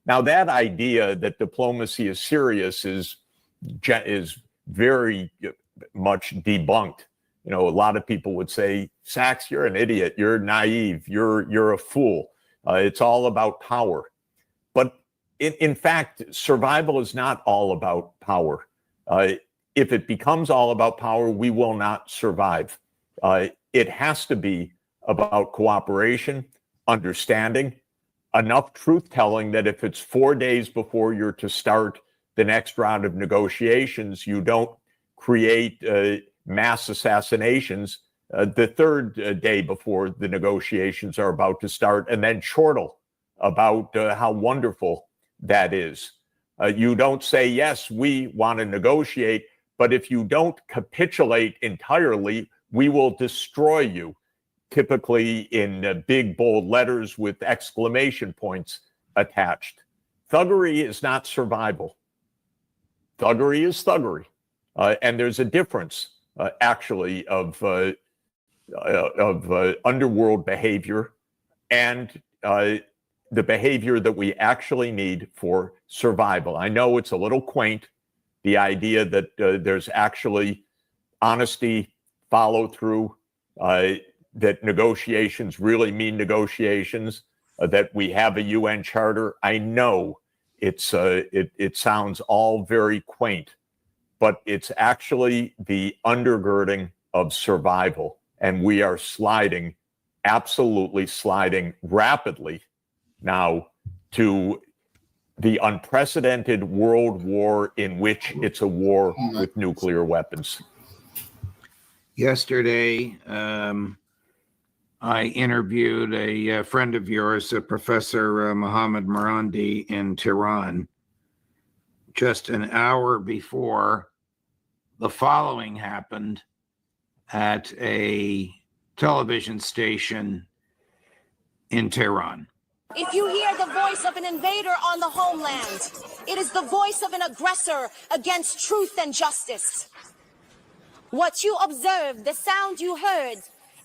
Now, that idea that diplomacy is serious is very much debunked. You know, a lot of people would say, Sachs, you're an idiot, you're naive, you're a fool. It's all about power. But in fact, survival is not all about power. If it becomes all about power, we will not survive. It has to be about cooperation, understanding, enough truth-telling that if it's 4 days before you're to start the next round of negotiations, you don't create mass assassinations the third day before the negotiations are about to start, and then chortle about how wonderful that is. You don't say, yes, we want to negotiate, but if you don't capitulate entirely, we will destroy you, typically in big, bold letters with exclamation points attached. Thuggery is not survival. Thuggery is thuggery. And there's a difference, actually, of underworld behavior and the behavior that we actually need for survival. I know it's a little quaint, the idea that there's actually honesty, follow through, that negotiations really mean negotiations, that we have a UN charter. I know it sounds all very quaint, but it's actually the undergirding of survival. And we are sliding, absolutely sliding rapidly now to the unprecedented world war in which it's a war with nuclear weapons. Yesterday, I interviewed a friend of yours, Professor Mohammad Marandi in Tehran, just an hour before the following happened at a television station in Tehran. If you hear the voice of an invader on the homeland, it is the voice of an aggressor against truth and justice. What you observed, the sound you heard,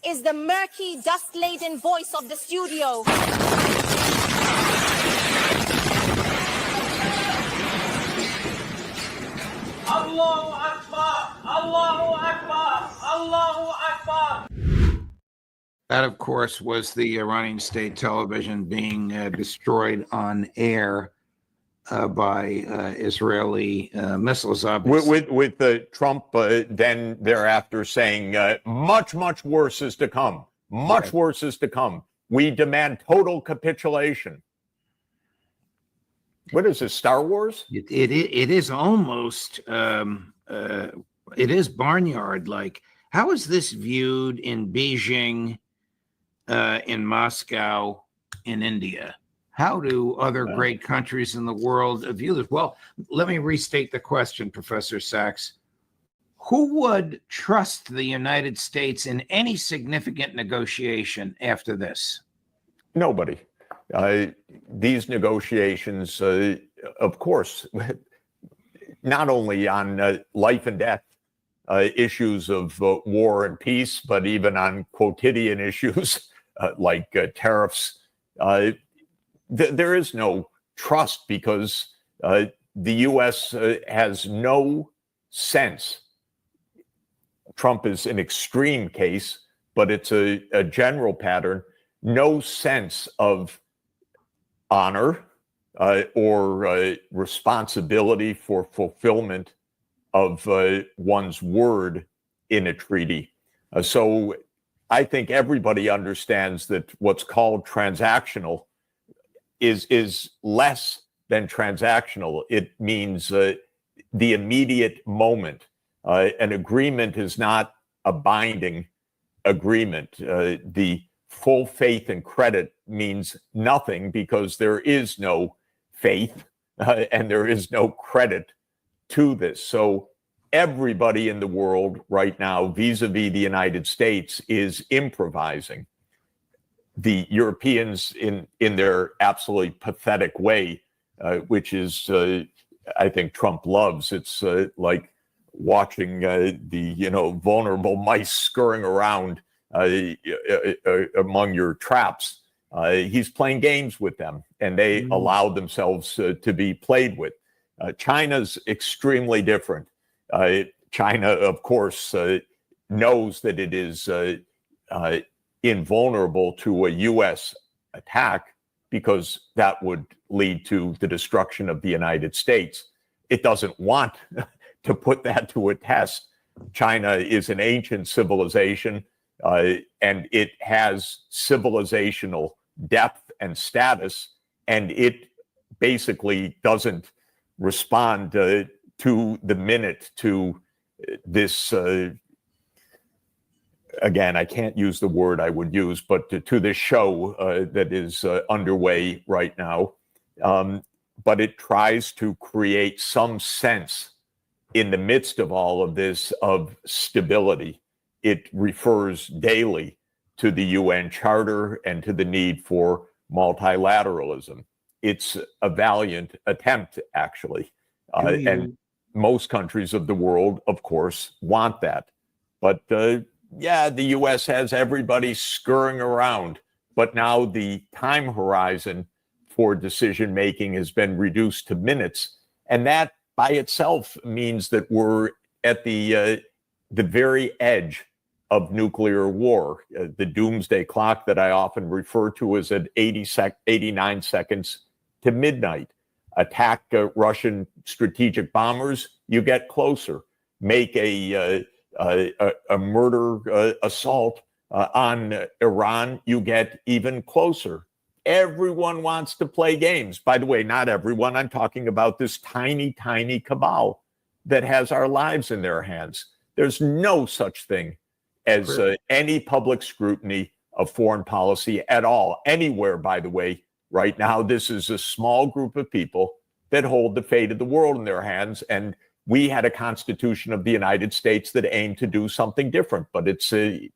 is the murky, dust-laden voice of the studio. Allahu Akbar! Allahu Akbar! Allahu Akbar! That, of course, was the Iranian state television being destroyed on air by Israeli missiles. With Trump then thereafter saying, much, much worse is to come. Much worse is to come. We demand total capitulation. What is this, Star Wars? It is almost, it is barnyard-like. How is this viewed in Beijing, in Moscow, in India? How do other great countries in the world view this? Well, let me restate the question, Professor Sachs. Who would trust the United States in any significant negotiation after this? Nobody. These negotiations, of course, not only on life and death issues of war and peace, but even on quotidian issues like tariffs. There is no trust because the U.S. has no sense. Trump is an extreme case, but it's a general pattern. No sense of honor or responsibility for fulfillment of one's word in a treaty. So I think everybody understands that what's called transactional is less than transactional. It means the immediate moment. An agreement is not a binding agreement. The full faith and credit means nothing because there is no faith and there is no credit to this. So everybody in the world right now, vis-a-vis the United States, is improvising. The Europeans, in their absolutely pathetic way, which is, I think Trump loves. It's like watching the vulnerable mice scurrying around among your traps. He's playing games with them, and they allow themselves to be played with. China's extremely different. China, of course, knows that it is invulnerable to a U.S. attack because that would lead to the destruction of the United States. It doesn't want to put that to a test. China is an ancient civilization, and it has civilizational depth and status, and it basically doesn't respond to the minute to this, again, I can't use the word I would use, but to this show that is underway right now. But it tries to create some sense in the midst of all of this of stability. It refers daily to the UN Charter and to the need for multilateralism. It's a valiant attempt, actually. And most countries of the world, of course, want that. But yeah, the US has everybody scurrying around. But now the time horizon for decision making has been reduced to minutes. And that by itself means that we're at the very edge of nuclear war. The doomsday clock that I often refer to is at 89 seconds to midnight. Attack Russian strategic bombers, you get closer. Make a murder assault on Iran, you get even closer. Everyone wants to play games. By the way, not everyone. I'm talking about this tiny, tiny cabal that has our lives in their hands. There's no such thing as any public scrutiny of foreign policy at all, anywhere, by the way. Right now, this is a small group of people that hold the fate of the world in their hands. And we had a Constitution of the United States that aimed to do something different, but it's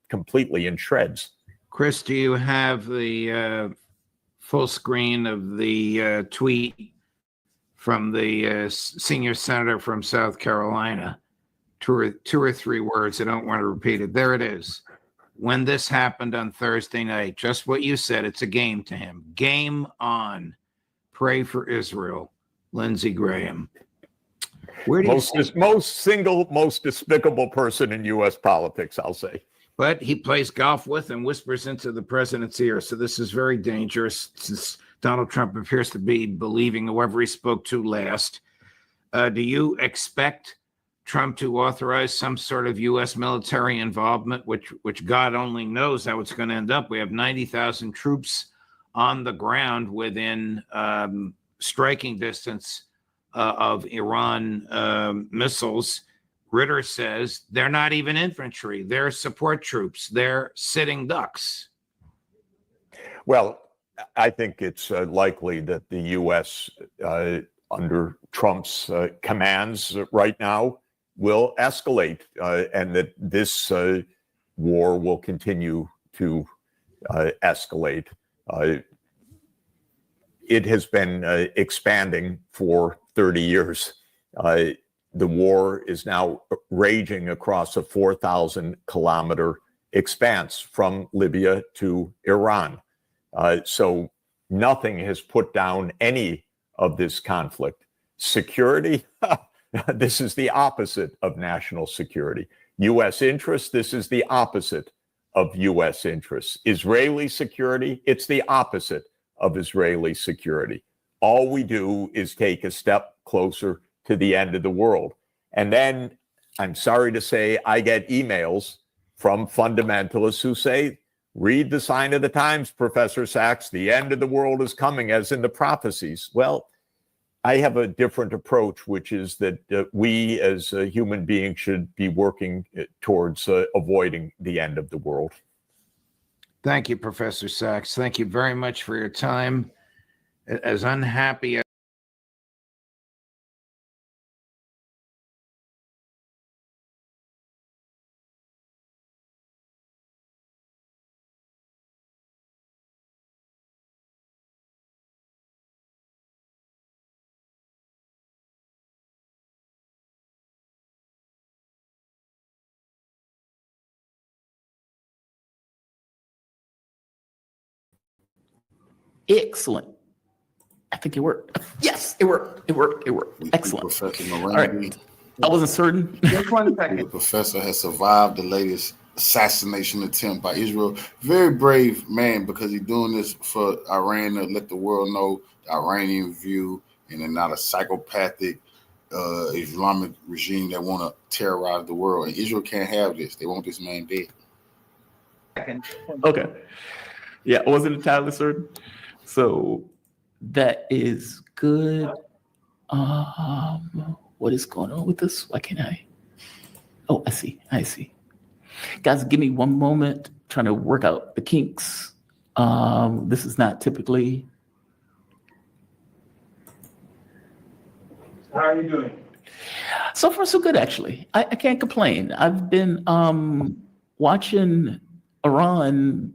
completely in shreds. Chris, do you have the full screen of the tweet from the senior senator from South Carolina? Two or three words. I don't want to repeat it. There it is. When this happened on Thursday night, just what you said, it's a game to him. Game on. Pray for Israel. Lindsey Graham. Where do most despicable person in U.S. politics, I'll say. But he plays golf with and whispers into the president's ear. So this is very dangerous, since Donald Trump appears to be believing whoever he spoke to last. Do you expect Trump to authorize some sort of U.S. military involvement, which God only knows how it's going to end up? We have 90,000 troops on the ground within striking distance of Iran missiles. Ritter says they're not even infantry. They're support troops. They're sitting ducks. Well, I think it's likely that the U.S. Under Trump's commands right now will escalate, and that this war will continue to escalate. It has been expanding for 30 years. The war is now raging across a 4,000-kilometer expanse from Libya to Iran. So nothing has put down any of this conflict. Security, this is the opposite of national security. U.S. interests, this is the opposite of U.S. interests. Israeli security, it's the opposite of Israeli security. All we do is take a step closer to the end of the world. And then, I'm sorry to say, I get emails from fundamentalists who say, read the sign of the times, Professor Sachs, the end of the world is coming, as in the prophecies. Well, I have a different approach, which is that we as human beings should be working towards avoiding the end of the world. Thank you, Professor Sachs. Thank you very much for your time. As unhappy Excellent. I think it worked. Yes, it worked. It worked. It worked. Excellent. Professor All right. I wasn't certain. Just 1 The second. professor has survived the latest assassination attempt by Israel. Very brave man, because he's doing this for Iran to let the world know the Iranian view, and they're not a psychopathic Islamic regime that want to terrorize the world. And Israel can't have this. They want this man dead. Okay. Yeah, I wasn't entirely certain. So that is good. What is going on with this? Why can't I? Oh, I see. I see. Guys, give me one moment. Trying to work out the kinks. This is not typically. How are you doing? So far, so good, actually. I can't complain. I've been watching Iran,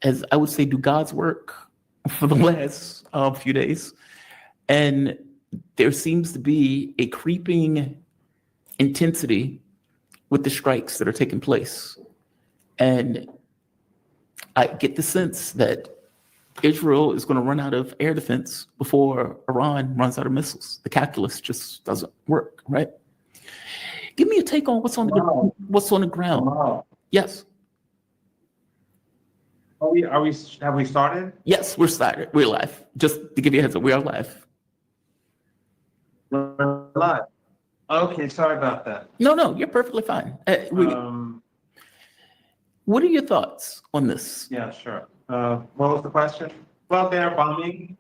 as I would say, do God's work for the last few days. And there seems to be a creeping intensity with the strikes that are taking place. And I get the sense that Israel is going to run out of air defense before Iran runs out of missiles. The calculus just doesn't work, right? Give me a take on what's on the ground. Wow. Yes. Have we started? Yes, we're started. We're live. Just to give you a heads up, we are live. We're live. Okay, sorry about that. No, you're perfectly fine. What are your thoughts on this? Yeah, sure. What was the question? Well, they're bombing.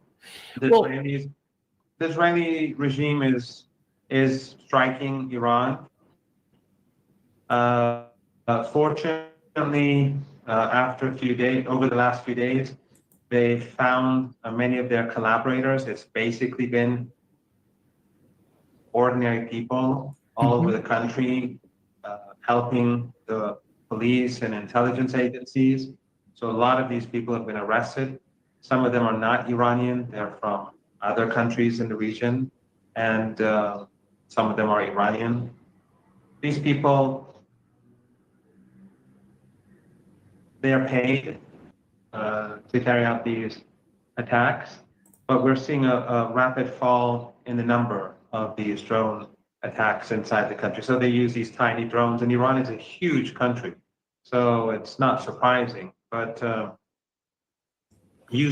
The Israeli regime is striking Iran. Fortunately, over the last few days, they found many of their collaborators. It's basically been ordinary people all over the country, helping the police and intelligence agencies. So a lot of these people have been arrested. Some of them are not Iranian. They're from other countries in the region. And some of them are Iranian. These people, they are paid to carry out these attacks. But we're seeing a rapid fall in the number of these drone attacks inside the country. So they use these tiny drones, and Iran is a huge country. So it's not surprising, but you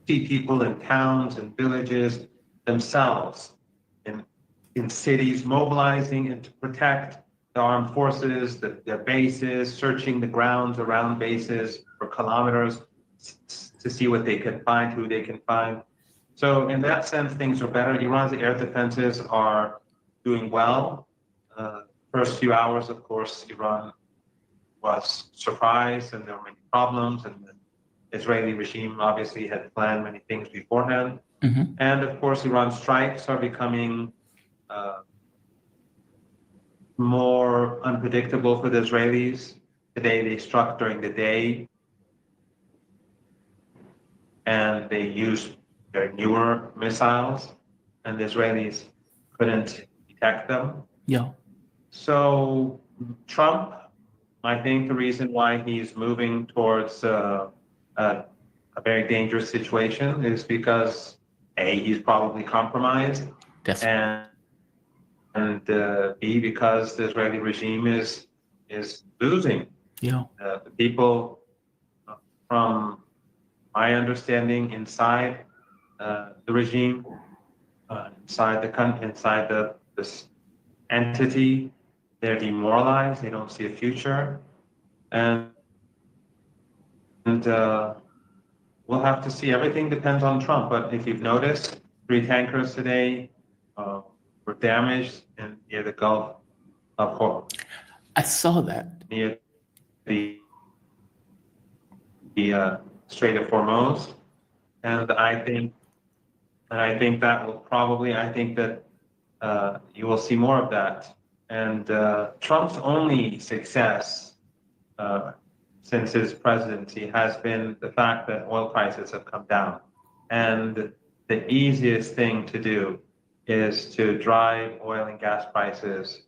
see people in towns and villages themselves, in cities, mobilizing and to protect the armed forces, their bases, searching the grounds around bases for kilometers to see what they can find, who they can find. So in that sense, things are better. Iran's air defenses are doing well. First few hours, of course, Iran was surprised and there were many problems, and the Israeli regime obviously had planned many things beforehand. And of course, Iran's strikes are becoming more unpredictable for the Israelis. Today they struck during the day and they used their newer missiles, and the Israelis couldn't detect them. Yeah. So Trump, I think the reason why he's moving towards a very dangerous situation is because A, he's probably compromised, and B, because the Israeli regime is losing. Yeah. The people, from my understanding, inside the regime, inside this entity, they're demoralized. They don't see a future, and we'll have to see. Everything depends on Trump. But if you've noticed, 3 tankers today were damaged near the Gulf of Hormuz. I saw that. Near the Strait of Hormuz, and I think that will probably. I think that you will see more of that. And Trump's only success since his presidency has been the fact that oil prices have come down. And the easiest thing to do is to drive oil and gas prices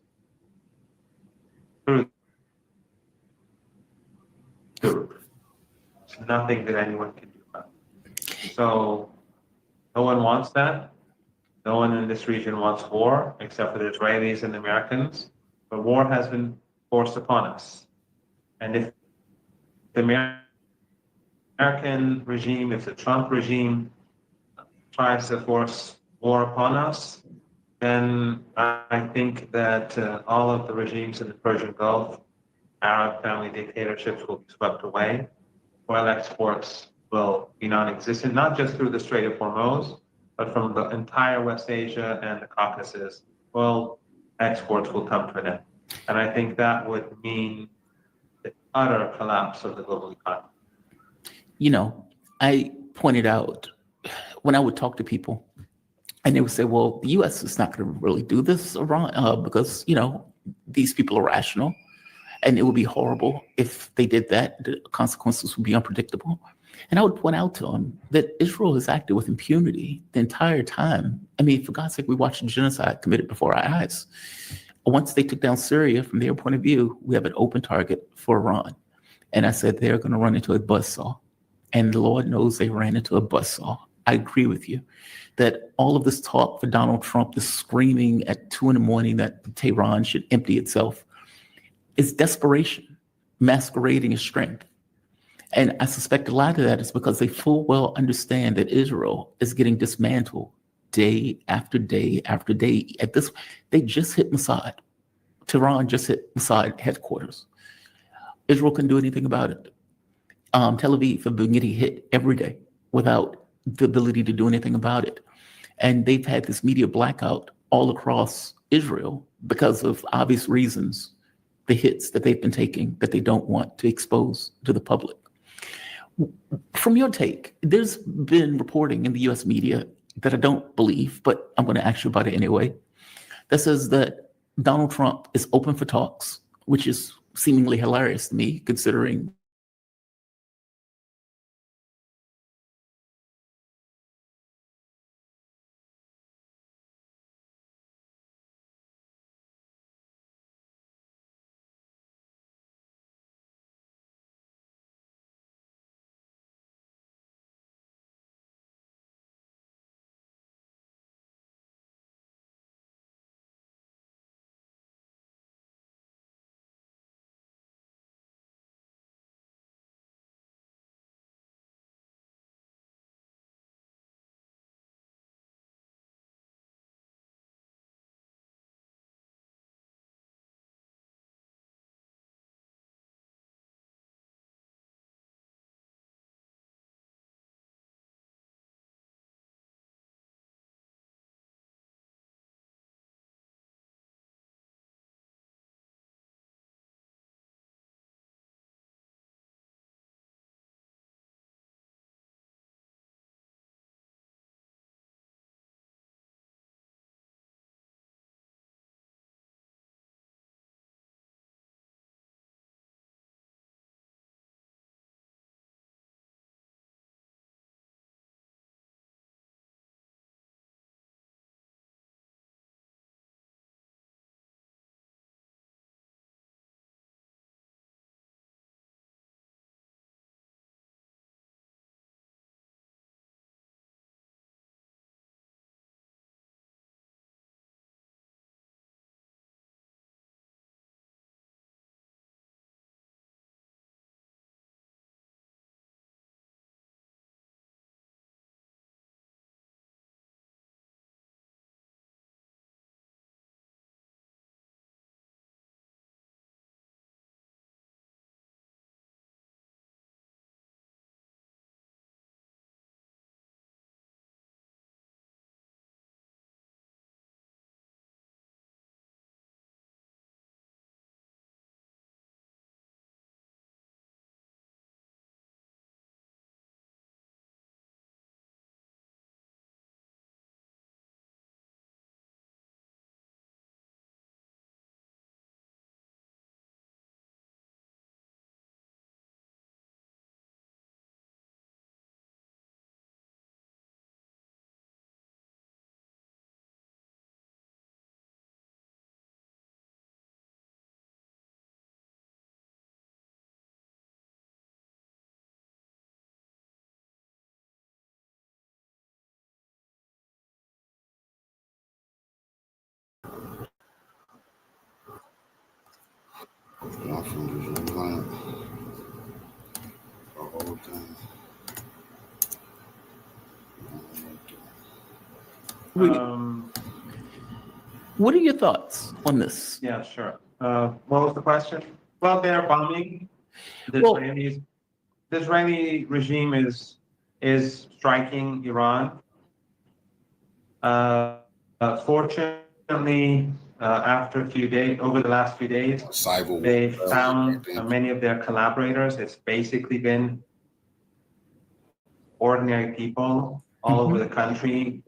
through. There's nothing that anyone can do about it. So no one wants that. No one in this region wants war, except for the Israelis and the Americans. But war has been forced upon us. And if the American regime, if the Trump regime tries to force war upon us, then I think that all of the regimes in the Persian Gulf, Arab family dictatorships will be swept away. Oil exports will be non-existent, not just through the Strait of Hormuz, but from the entire West Asia and the Caucasus. Oil exports will come to an end. And I think that would mean the utter collapse of the global economy. You know, I pointed out when I would talk to people, and they would say, well, the U.S. is not going to really do this Iran, because, you know, these people are rational, and it would be horrible if they did that. The consequences would be unpredictable. And I would point out to them that Israel has acted with impunity the entire time. I mean, for God's sake, we watched genocide committed before our eyes. Once they took down Syria, from their point of view, we have an open target for Iran. And I said, they're going to run into a buzzsaw. And the Lord knows they ran into a buzzsaw. I agree with you that all of this talk for Donald Trump, this screaming at 2 a.m. that Tehran should empty itself, is desperation masquerading as strength. And I suspect a lot of that is because they full well understand that Israel is getting dismantled day after day after day. At this, they just hit Mossad. Tehran just hit Mossad headquarters. Israel couldn't do anything about it. Tel Aviv have been getting hit every day without the ability to do anything about it. And they've had this media blackout all across Israel because of obvious reasons, the hits that they've been taking that they don't want to expose to the public. From your take, there's been reporting in the US media that I don't believe, but I'm going to ask you about it anyway, that says that Donald Trump is open for talks, which is seemingly hilarious to me, considering My fingers are blank. The whole thing. What are your thoughts on this? Yeah, sure. What was the question? Well, they're bombing. The Israeli regime is striking Iran. Fortunately, after a few days, over the last few days, they found many of their collaborators. It's basically been ordinary people all over the country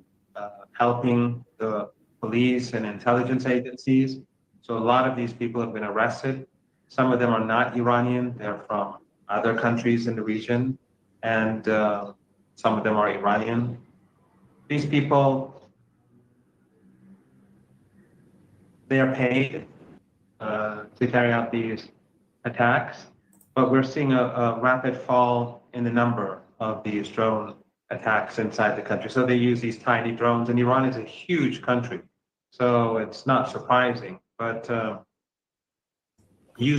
helping the police and intelligence agencies. So a lot of these people have been arrested. Some of them are not Iranian. They're from other countries in the region. And some of them are Iranian. These people, they are paid to carry out these attacks, but we're seeing a rapid fall in the number of these drone attacks inside the country. So they use these tiny drones, and Iran is a huge country, so it's not surprising. But you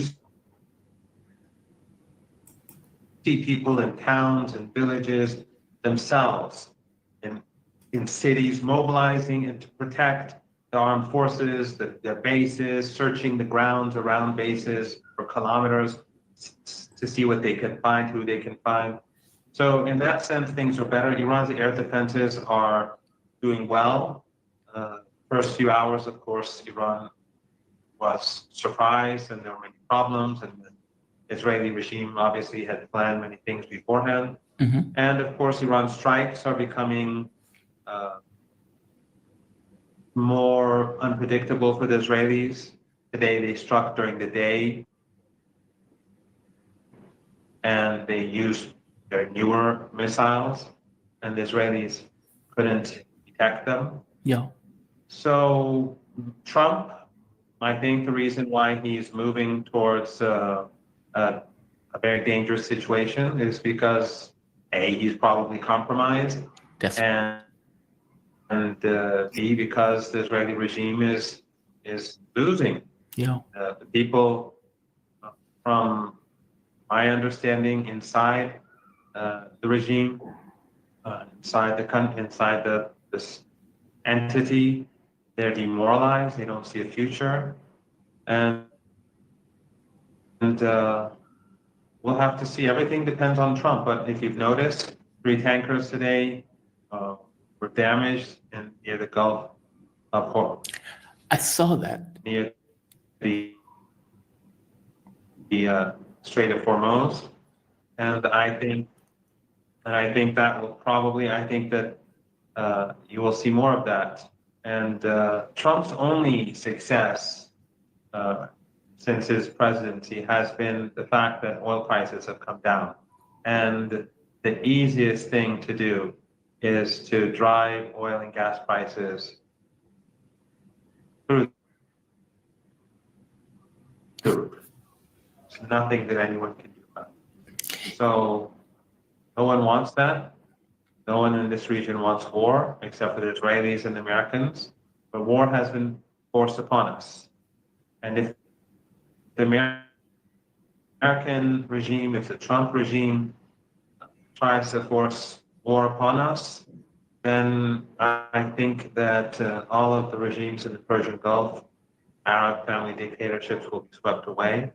see people in towns and villages themselves, in cities, mobilizing and to protect the armed forces, their bases, searching the grounds around bases for kilometers to see what they can find, who they can find. So in that sense, things are better. Iran's air defenses are doing well. First few hours, of course, Iran was surprised and there were many problems, and the Israeli regime obviously had planned many things beforehand. And of course, Iran's strikes are becoming more unpredictable for the Israelis. Today they struck during the day and they used their newer missiles, and the Israelis couldn't detect them. Yeah. So Trump, I think the reason why he's moving towards a very dangerous situation is because A, he's probably compromised, and B, because the Israeli regime is losing. Yeah. The people, from my understanding, inside the regime, inside this entity, they're demoralized. They don't see a future, and we'll have to see. Everything depends on Trump. But if you've noticed, 3 tankers today were damaged near the Gulf of Hormuz. I saw that. Near the Strait of Hormuz, and I think that will probably. I think that you will see more of that. And Trump's only success since his presidency has been the fact that oil prices have come down. And the easiest thing to do is to drive oil and gas prices through the roof. There's nothing that anyone can do about it. So no one wants that. No one in this region wants war, except for the Israelis and the Americans. But war has been forced upon us. And if the American regime, if the Trump regime tries to force war upon us, then I think that all of the regimes in the Persian Gulf, Arab family dictatorships will be swept away.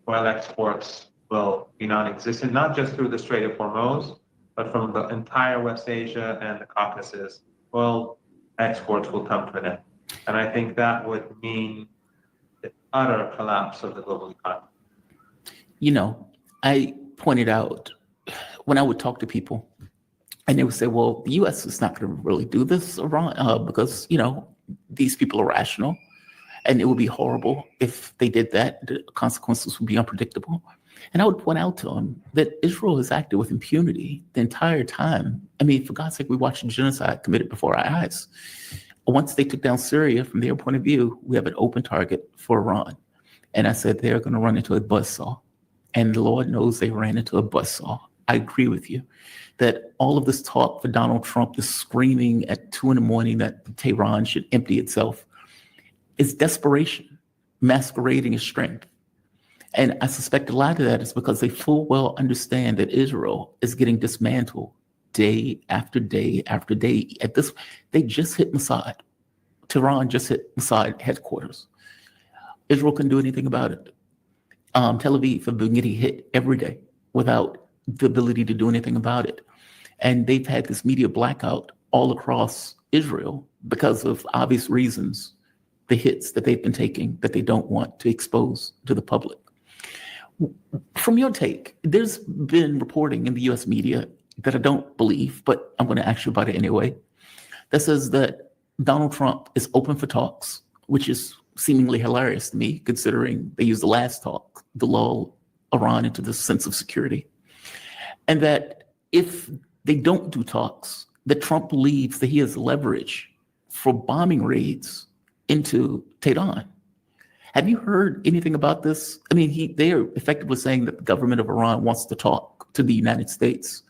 Oil exports will be non-existent, not just through the Strait of Hormuz, but from the entire West Asia and the Caucasus. Oil exports will come to an end. And I think that would mean the utter collapse of the global economy. You know, I pointed out when I would talk to people, and they would say, well, the U.S. is not going to really do this Iran, because, you know, these people are rational, and it would be horrible if they did that. The consequences would be unpredictable. And I would point out to them that Israel has acted with impunity the entire time. I mean, for God's sake, we watched genocide committed before our eyes. Once they took down Syria, from their point of view, we have an open target for Iran. And I said, they're going to run into a buzzsaw. And the Lord knows they ran into a buzzsaw. I agree with you that all of this talk for Donald Trump, this screaming at 2 a.m. that Tehran should empty itself, is desperation masquerading as strength. And I suspect a lot of that is because they full well understand that Israel is getting dismantled day after day after day. At this, they just hit Mossad. Tehran just hit Mossad headquarters. Israel couldn't do anything about it. Tel Aviv have been getting hit every day without the ability to do anything about it. And they've had this media blackout all across Israel because of obvious reasons, the hits that they've been taking that they don't want to expose to the public. From your take, there's been reporting in the US media that I don't believe, but I'm going to ask you about it anyway, that says that Donald Trump is open for talks, which is seemingly hilarious to me, considering they used the last talk to lull Iran into this sense of security. And that if they don't do talks, that Trump believes that he has leverage for bombing raids into Tehran. Have you heard anything about this? I mean, they are effectively saying that the government of Iran wants to talk to the United States,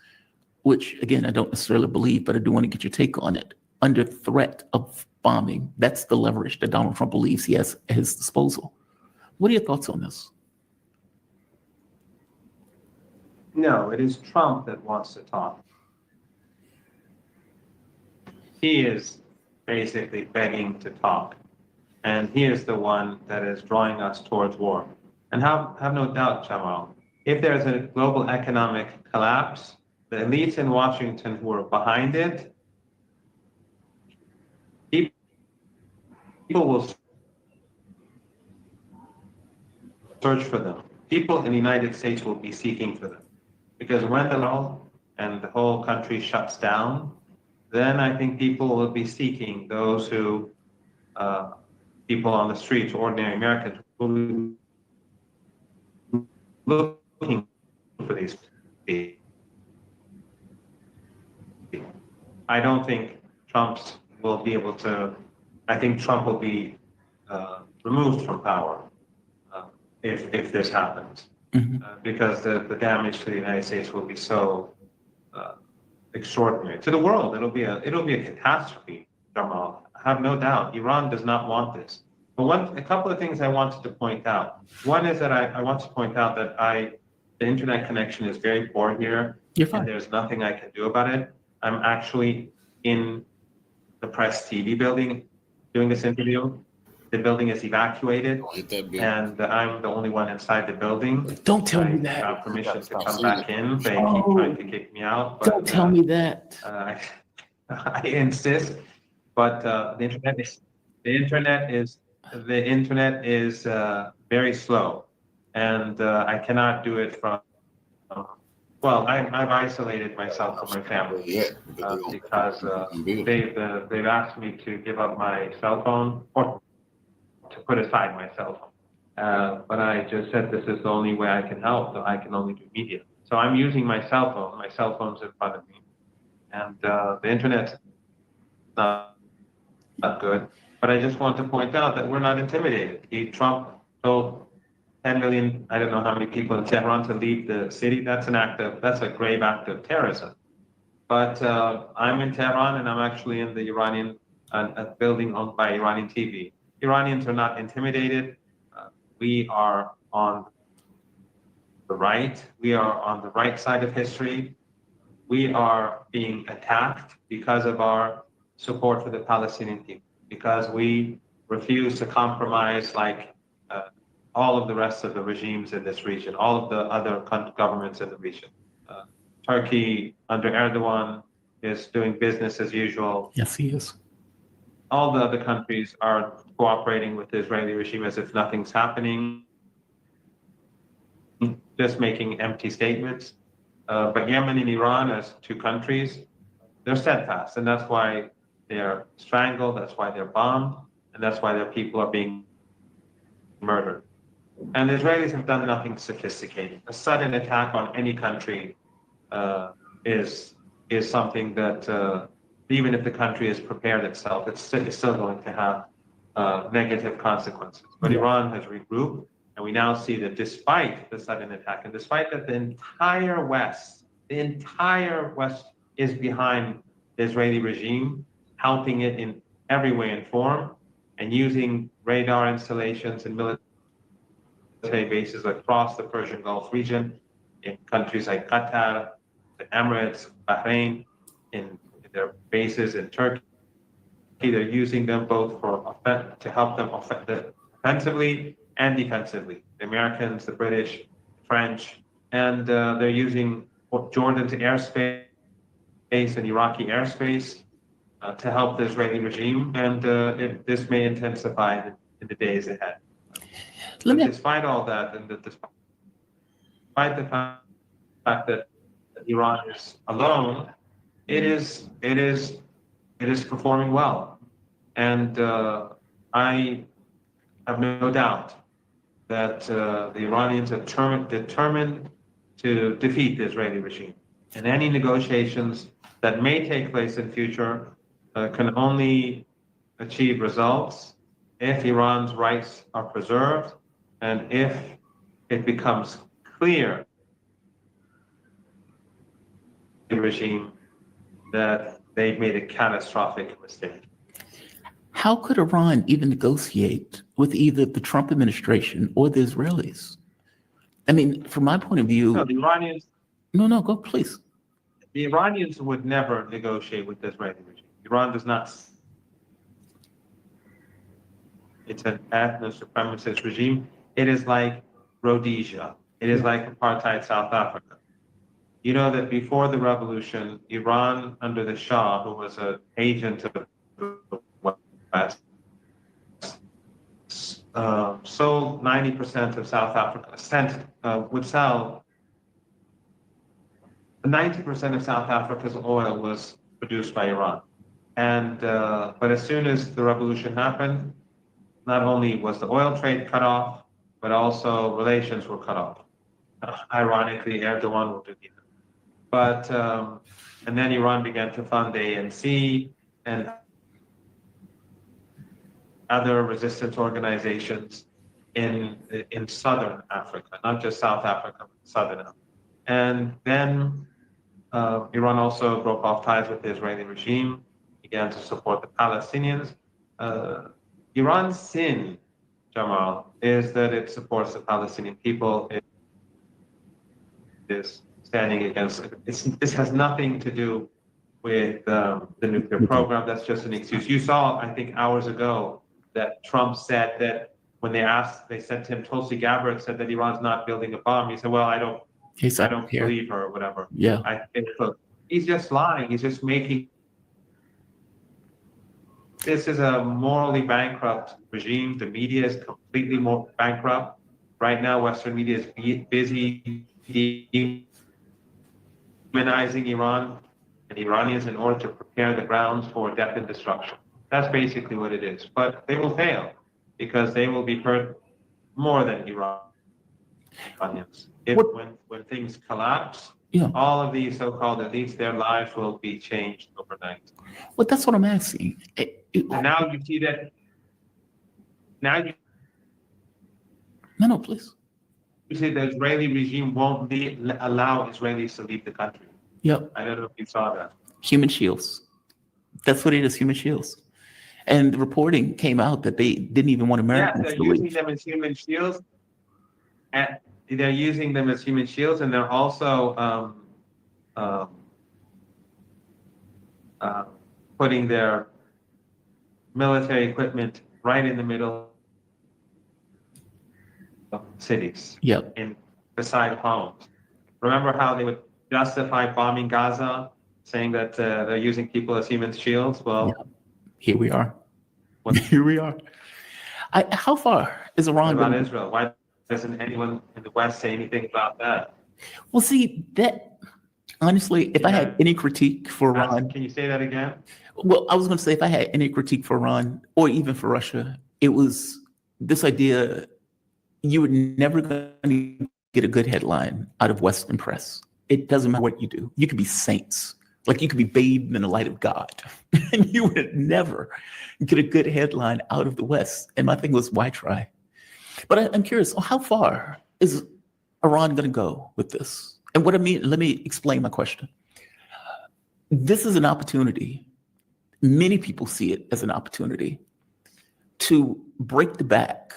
which, again, I don't necessarily believe, but I do want to get your take on it. Under threat of bombing, that's the leverage that Donald Trump believes he has at his disposal. What are your thoughts on this? No, it is Trump that wants to talk. He is basically begging to talk. And he is the one that is drawing us towards war. And have no doubt, Jamal, if there's a global economic collapse, the elites in Washington who are behind it, people will search for them. People in the United States will be seeking for them. Because when the law and the whole country shuts down, then I think people will be seeking those who, people on the streets, ordinary Americans, will be looking for these people. I don't think Trump will be able to, I think Trump will be removed from power if this happens. Because the damage to the United States will be so extraordinary. To the world, it'll be a catastrophe, Jamal. I have no doubt. Iran does not want this. But a couple of things I wanted to point out. One is that I want to point out that the internet connection is very poor here. You're fine. And there's nothing I can do about it. I'm actually in the press TV building doing this interview. The building is evacuated, and I'm the only one inside the building. Don't tell me that. I have permission to come back in. They keep trying to kick me out. But, don't tell me that. I insist. But the internet is very slow, and I cannot do it from. Well, I've isolated myself from my family because they've asked me to give up my cell phone or to put aside my cell phone. But I just said this is the only way I can help. So I can only do media. So I'm using my cell phone. My cell phone's in front of me, and the internet's not good. But I just want to point out that we're not intimidated. Trump told 10 million, I don't know how many people in Tehran to leave the city. That's a grave act of terrorism. But I'm in Tehran, and I'm actually in the Iranian building owned by Iranian TV. Iranians are not intimidated. We are on the right. We are on the right side of history. We are being attacked because of our support for the Palestinian people, because we refuse to compromise like all of the rest of the regimes in this region, all of the other governments in the region. Turkey under Erdogan is doing business as usual. Yes, he is. All the other countries are cooperating with the Israeli regime as if nothing's happening, just making empty statements. But Yemen and Iran, as two countries, they're steadfast, and that's why they're strangled, that's why they're bombed, and that's why their people are being murdered. And the Israelis have done nothing sophisticated. A sudden attack on any country is something that even if the country has prepared itself, it's still going to have negative consequences. But Iran has regrouped, and we now see that despite the sudden attack, and despite that the entire West is behind the Israeli regime, helping it in every way and form, and using radar installations and military military bases across the Persian Gulf region, in countries like Qatar, the Emirates, Bahrain, in their bases in Turkey. They're using them both to help them offensively and defensively. The Americans, the British, French, and they're using Jordan's airspace and Iraqi airspace to help the Israeli regime, and this may intensify in the days ahead. Despite all that, and despite the fact that Iran is alone, it is performing well, and I have no doubt that the Iranians are determined to defeat the Israeli regime, and any negotiations that may take place in future can only achieve results if Iran's rights are preserved and if it becomes clear to the regime that they've made a catastrophic mistake. How could Iran even negotiate with either the Trump administration or the Israelis? I mean, from my point of view... No, the Iranians... No, go, please. The Iranians would never negotiate with the Israeli regime. Iran does not. It's an ethno-supremacist regime. It is like Rhodesia. It is like apartheid South Africa. You know that before the revolution, Iran, under the Shah, who was an agent of the West, sold 90% of South Africa, would sell 90% of South Africa's oil was produced by Iran. And but as soon as the revolution happened, not only was the oil trade cut off, but also relations were cut off. Ironically, Erdogan will do either. But and then Iran began to fund ANC and other resistance organizations in southern Africa, not just South Africa, but southern Africa. And then Iran also broke off ties with the Israeli regime, began to support the Palestinians. Iran's sin, Jamal, is that it supports the Palestinian people. It is standing against it. This has nothing to do with the nuclear program. That's just an excuse. You saw, I think, hours ago that Trump said that when they said to him, Tulsi Gabbard said that Iran's not building a bomb. He said, well, I don't believe her or whatever. Yeah. Look, he's just lying. He's just making. This is a morally bankrupt regime. The media is completely more bankrupt. Right now, Western media is busy demonizing Iran and Iranians in order to prepare the grounds for death and destruction. That's basically what it is. But they will fail because they will be hurt more than Iranians. When things collapse, all of these so-called elites, their lives will be changed overnight. Well, that's what I'm asking. Now you see that. No, please. You see the Israeli regime won't allow Israelis to leave the country. Yep. I don't know if you saw that. Human shields. That's what it is, human shields. And the reporting came out that they didn't even want Americans to leave. They're using them as human shields. And they're using them as human shields, and they're also putting their military equipment right in the middle of cities. Yep. Beside homes. Remember how they would justify bombing Gaza, saying that they're using people as human shields? Well, here we are. Here we are. How far is Iran about Israel? Why doesn't anyone in the West say anything about that? Well, see, that honestly, if I had any critique for Iran. Can you say that again? Well, I was going to say if I had any critique for Iran or even for Russia, it was this idea you were never going to get a good headline out of Western press. It doesn't matter what you do. You could be saints. Like you could be bathed in the light of God and you would never get a good headline out of the West. And my thing was, why try? But I'm curious, how far is Iran going to go with this? And what I mean, let me explain my question. This is an opportunity. Many people see it as an opportunity to break the back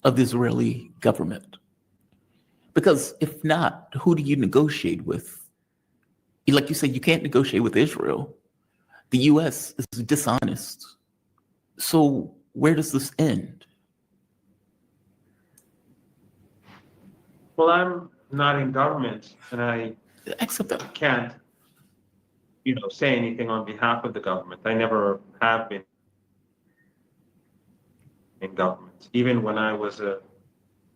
of the Israeli government Because if not, who do you negotiate with? Like you said, you can't negotiate with Israel. The US is dishonest. So where does this end? Well, I'm not in government, and I can't, say anything on behalf of the government. I never have been in government. Even when I was a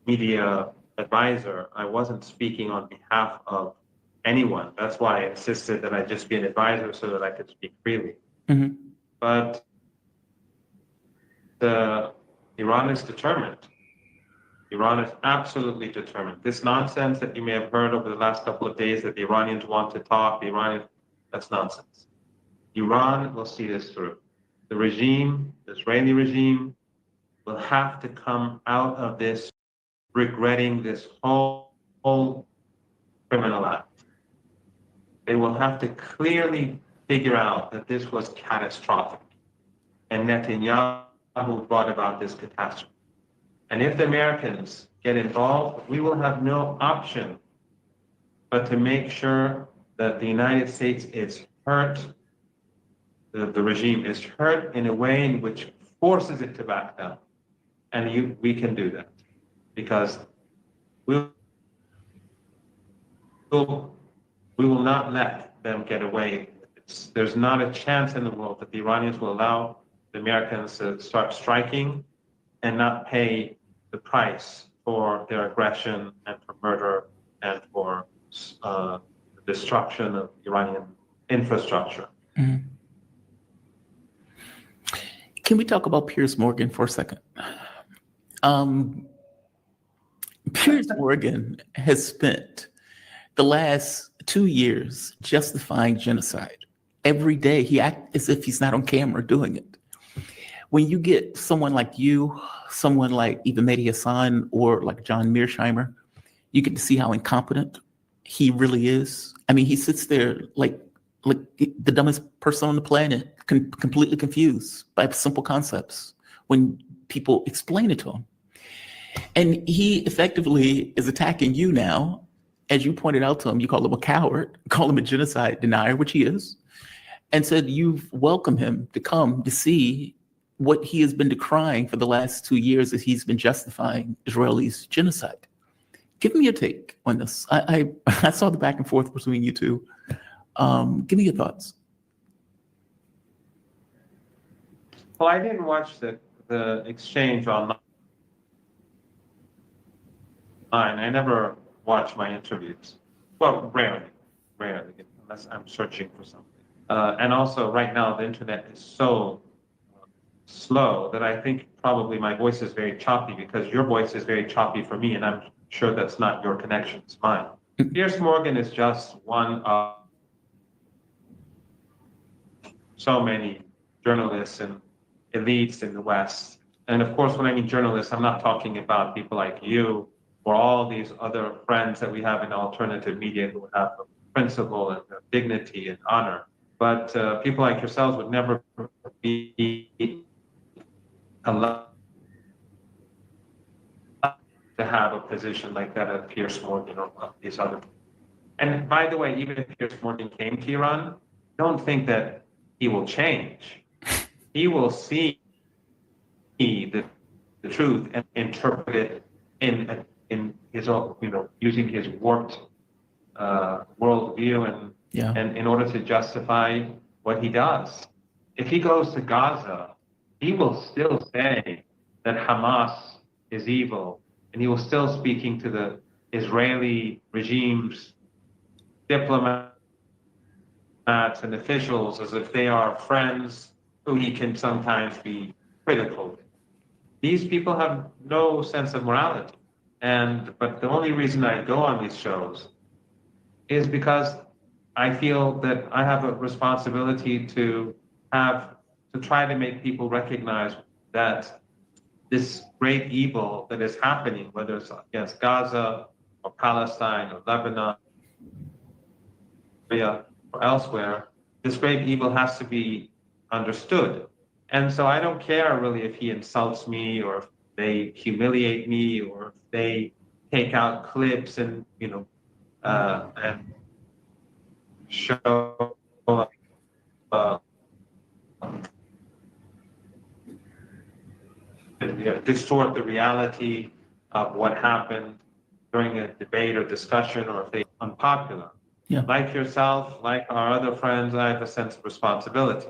media advisor, I wasn't speaking on behalf of anyone. That's why I insisted that I just be an advisor so that I could speak freely. Mm-hmm. But Iran is determined. Iran is absolutely determined. This nonsense that you may have heard over the last couple of days that the Iranians want to talk, that's nonsense. Iran will see this through. The regime, the Israeli regime, will have to come out of this regretting this whole criminal act. They will have to clearly figure out that this was catastrophic and Netanyahu brought about this catastrophe. And if the Americans get involved, we will have no option but to make sure that the United States is hurt, the regime is hurt in a way in which forces it to back down. And we can do that because we will not let them get away. There's not a chance in the world that the Iranians will allow the Americans to start striking and not pay the price for their aggression and for murder and for the destruction of Iranian infrastructure. Mm-hmm. Can we talk about Piers Morgan for a second? Piers Morgan has spent the last 2 years justifying genocide. Every day he acts as if he's not on camera doing it. When you get someone like you, someone like even Mehdi Hassan or like John Mearsheimer, you get to see how incompetent he really is. I mean, he sits there like the dumbest person on the planet, completely confused by simple concepts when people explain it to him. And he effectively is attacking you now. As you pointed out to him, you call him a coward, call him a genocide denier, which he is, and said you've welcomed him to come to see what he has been decrying for the last 2 years as he's been justifying Israelis' genocide. Give me your take on this. I saw the back and forth between you two. Give me your thoughts. Well, I didn't watch the exchange online. I never watch my interviews. Well, rarely, unless I'm searching for something. And also, right now, the internet is so slow that I think probably my voice is very choppy because your voice is very choppy for me, and I'm sure that's not your connection, it's mine. Piers Morgan is just one of so many journalists and elites in the West. And of course, when I mean journalists, I'm not talking about people like you or all these other friends that we have in alternative media who have principle and dignity and honor. But people like yourselves would never be allowed to have a position like that at Piers Morgan or these other people. And by the way, even if Piers Morgan came to Iran, don't think that he will change. He will see the truth and interpret it in his own, using his warped worldview and in order to justify what he does. If he goes to Gaza, he will still say that Hamas is evil, and he will still speaking to the Israeli regime's diplomats and officials as if they are friends who he can sometimes be critical. These people have no sense of morality. But the only reason I go on these shows is because I feel that I have a responsibility to try to make people recognize that this great evil that is happening, whether it's against Gaza or Palestine or Lebanon, or elsewhere, this great evil has to be understood. And so I don't care really if he insults me or if they humiliate me or if they take out clips and and show distort the reality of what happened during a debate or discussion, or if they unpopular. Yeah. Like yourself, like our other friends, I have a sense of responsibility.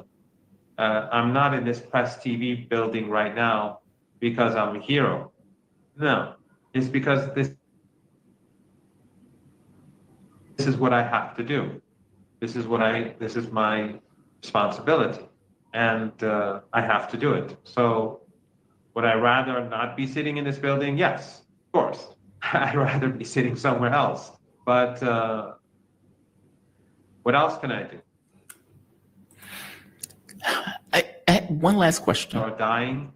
I'm not in this press TV building right now because I'm a hero. No, it's because this is what I have to do. This is my responsibility, and I have to do it. So would I rather not be sitting in this building? Yes, of course. I'd rather be sitting somewhere else. But what else can I do? I had one last question. Are dying.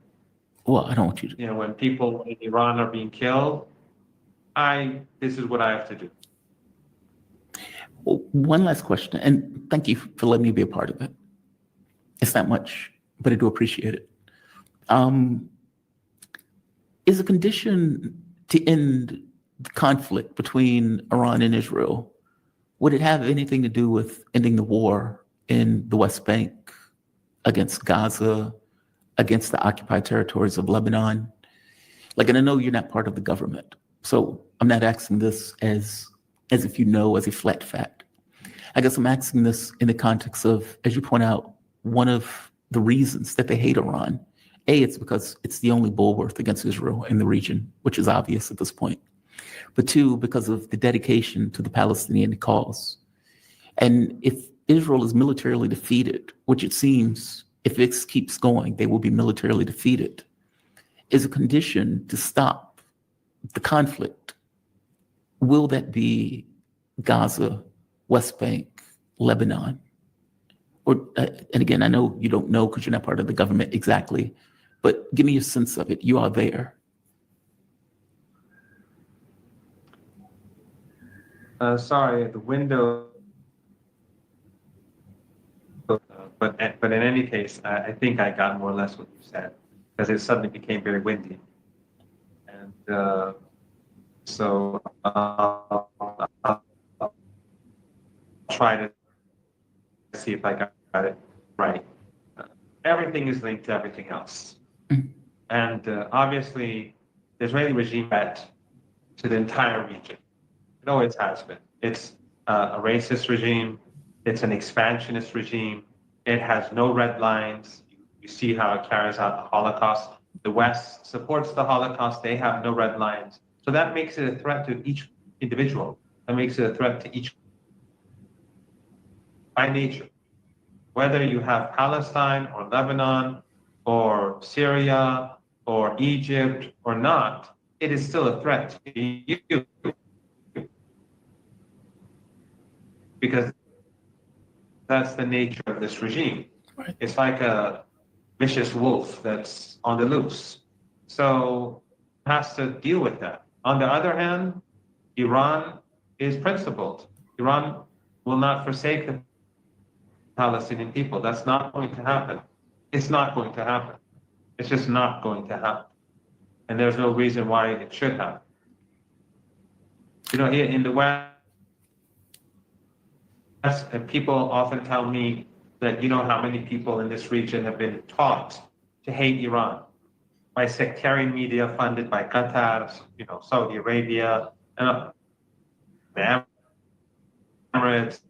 Well, I don't want you to. When people in Iran are being killed, this is what I have to do. Well, one last question, and thank you for letting me be a part of it. It's not much, but I do appreciate it. Is a condition to end the conflict between Iran and Israel, would it have anything to do with ending the war in the West Bank against Gaza, against the occupied territories of Lebanon? And I know you're not part of the government, so I'm not asking this as if you know, as a flat fact. I guess I'm asking this in the context of, as you point out, one of the reasons that they hate Iran, A, it's because it's the only bulwark against Israel in the region, which is obvious at this point. But two, because of the dedication to the Palestinian cause. And if Israel is militarily defeated, which it seems, if this keeps going, they will be militarily defeated, is a condition to stop the conflict. Will that be Gaza, West Bank, Lebanon? Or, and again, I know you don't know because you're not part of the government exactly, but give me a sense of it. You are there. Sorry, the window. But in any case, I think I got more or less what you said, because it suddenly became very windy. And so I'll try to see if I got it right. Everything is linked to everything else. And obviously, the Israeli regime threat to the entire region. It always has been. It's a racist regime. It's an expansionist regime. It has no red lines. You see how it carries out the Holocaust. The West supports the Holocaust. They have no red lines. So that makes it a threat to each individual. That makes it a threat to each by nature. Whether you have Palestine or Lebanon or Syria or Egypt or not, it is still a threat to you. Because that's the nature of this regime. Right. It's like a vicious wolf that's on the loose. So it has to deal with that. On the other hand, Iran is principled. Iran will not forsake the Palestinian people. That's not going to happen. It's not going to happen. It's just not going to happen. And there's no reason why it should happen. Here in the West, and people often tell me that how many people in this region have been taught to hate Iran by sectarian media funded by Qatar, Saudi Arabia, the Emirates,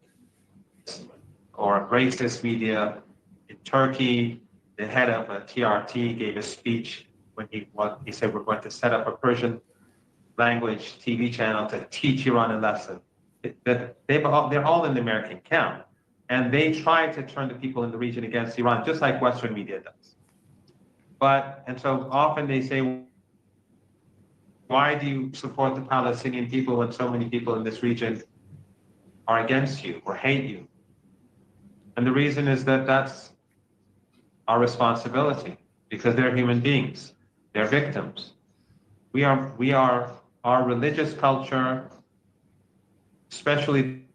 or racist media in Turkey. The head of a TRT gave a speech when he said we're going to set up a Persian language TV channel to teach Iran a lesson. They're all in the American camp, and they try to turn the people in the region against Iran, just like Western media does. And so often they say, why do you support the Palestinian people when so many people in this region are against you or hate you? And the reason is that that's our responsibility, because they're human beings, they're victims. Our religious culture, especially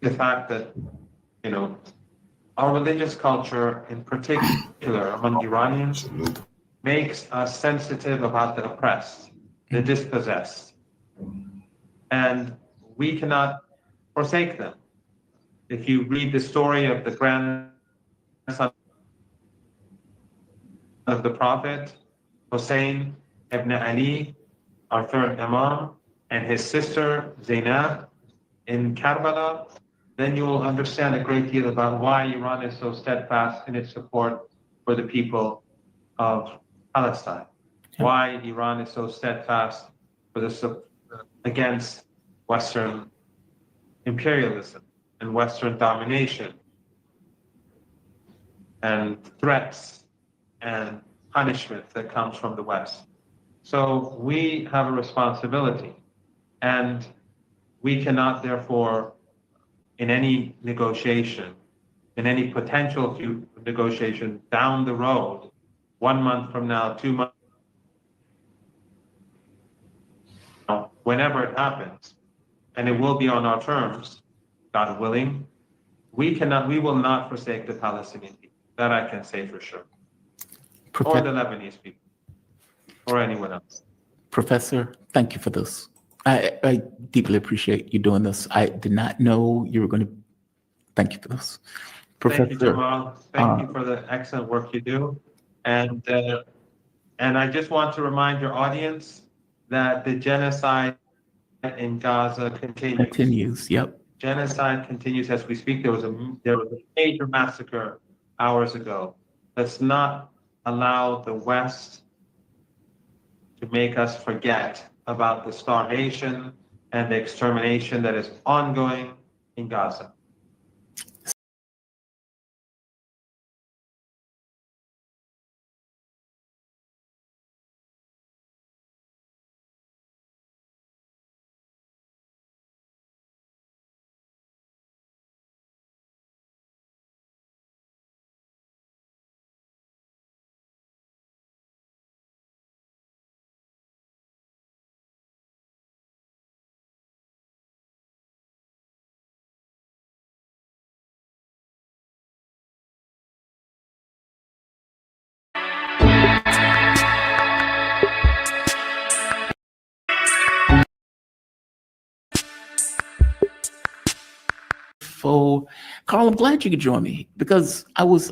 the fact that, our religious culture in particular among Iranians makes us sensitive about the oppressed. the dispossessed. And we cannot forsake them. If you read the story of the grandson of the Prophet, Hussein ibn Ali, our third Imam, and his sister Zainab in Karbala, then you will understand a great deal about why Iran is so steadfast in its support for the people of Palestine. Why Iran is so steadfast against Western imperialism and Western domination and threats and punishment that comes from the West. So we have a responsibility, and we cannot therefore, in any negotiation, in any potential negotiation down the road, 1 month from now, 2 months, whenever it happens, and it will be on our terms, God willing, we will not forsake the Palestinian people. That I can say for sure. Or the Lebanese people, or anyone else. Professor, thank you for this. I deeply appreciate you doing this. I did not know you were going to. Thank you for this. Professor, thank you, Jamal. Thank you for the excellent work you do. And I just want to remind your audience that the genocide in Gaza continues. Continues, yep. Genocide continues as we speak. There was a major massacre hours ago. Let's not allow the West to make us forget about the starvation and the extermination that is ongoing in Gaza. Carl, I'm glad you could join me because I was,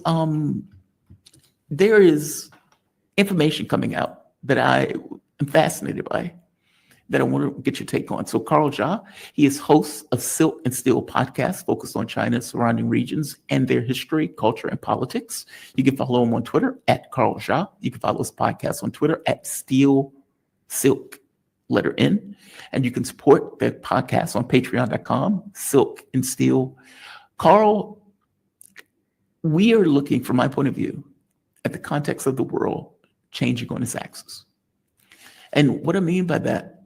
there is information coming out that I am fascinated by that I want to get your take on. So Carl Jha, he is host of Silk and Steel podcast focused on China's surrounding regions and their history, culture, and politics. You can follow him on Twitter at Carl Jha. You can follow his podcast on Twitter at Steel Silk, letter N. And you can support the podcast on patreon.com, Silk and Steel. Carl, we are looking, from my point of view, at the context of the world changing on its axis. And what I mean by that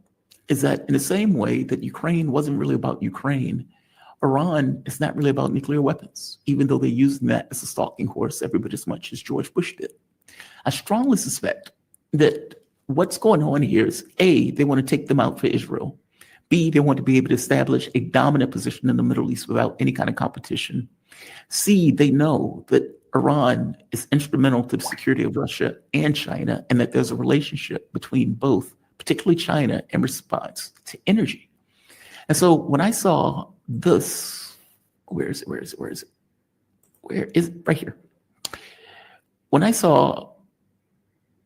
is that in the same way that Ukraine wasn't really about Ukraine, Iran is not really about nuclear weapons, even though they're using that as a stalking horse every bit as much as George Bush did. I strongly suspect that what's going on here is A, they want to take them out for Israel. B, they want to be able to establish a dominant position in the Middle East without any kind of competition. C, they know that Iran is instrumental to the security of Russia and China, and that there's a relationship between both, particularly China, in response to energy. And so when I saw this, where is it? Right here. When I saw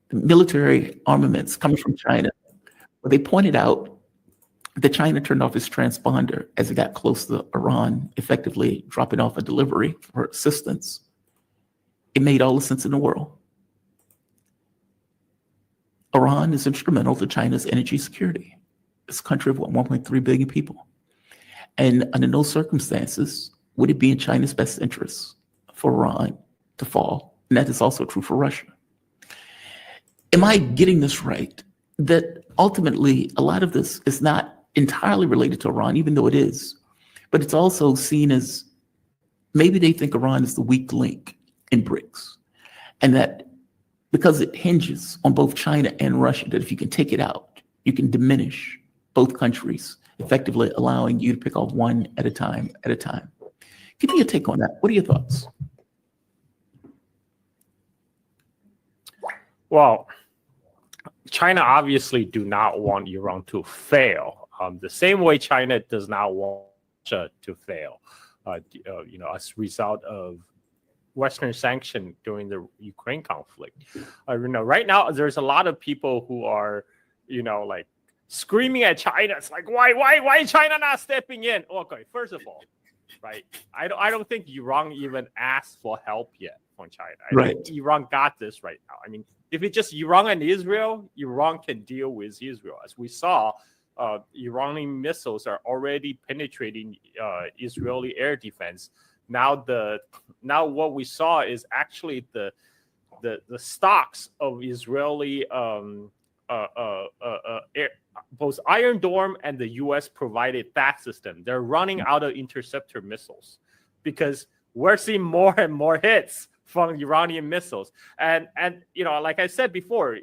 the military armaments coming from China, where they pointed out that China turned off its transponder as it got close to Iran, effectively dropping off a delivery for assistance, it made all the sense in the world. Iran is instrumental to China's energy security. It's a country of 1.3 billion people. And under no circumstances would it be in China's best interest for Iran to fall. And that is also true for Russia. Am I getting this right? That ultimately a lot of this is not entirely related to Iran, even though it is, but it's also seen as maybe they think Iran is the weak link in BRICS, and that because it hinges on both China and Russia, that if you can take it out, you can diminish both countries, effectively allowing you to pick off one at a time. Give me a take on that. What are your thoughts? Well, China obviously do not want Iran to fail. The same way China does not want Russia to fail. As a result of Western sanction during the Ukraine conflict. Right now there's a lot of people who are, like screaming at China. It's like, why China not stepping in? Okay, first of all, right? I don't think Iran even asked for help yet from China. I think Iran got this right now. I mean, if it's just Iran and Israel, Iran can deal with Israel. As we saw, Iranian missiles are already penetrating Israeli air defense. Now what we saw is actually the stocks of Israeli both Iron Dome and the U.S. provided THAAD system. They're running out of interceptor missiles because we're seeing more and more hits from Iranian missiles. And like I said before,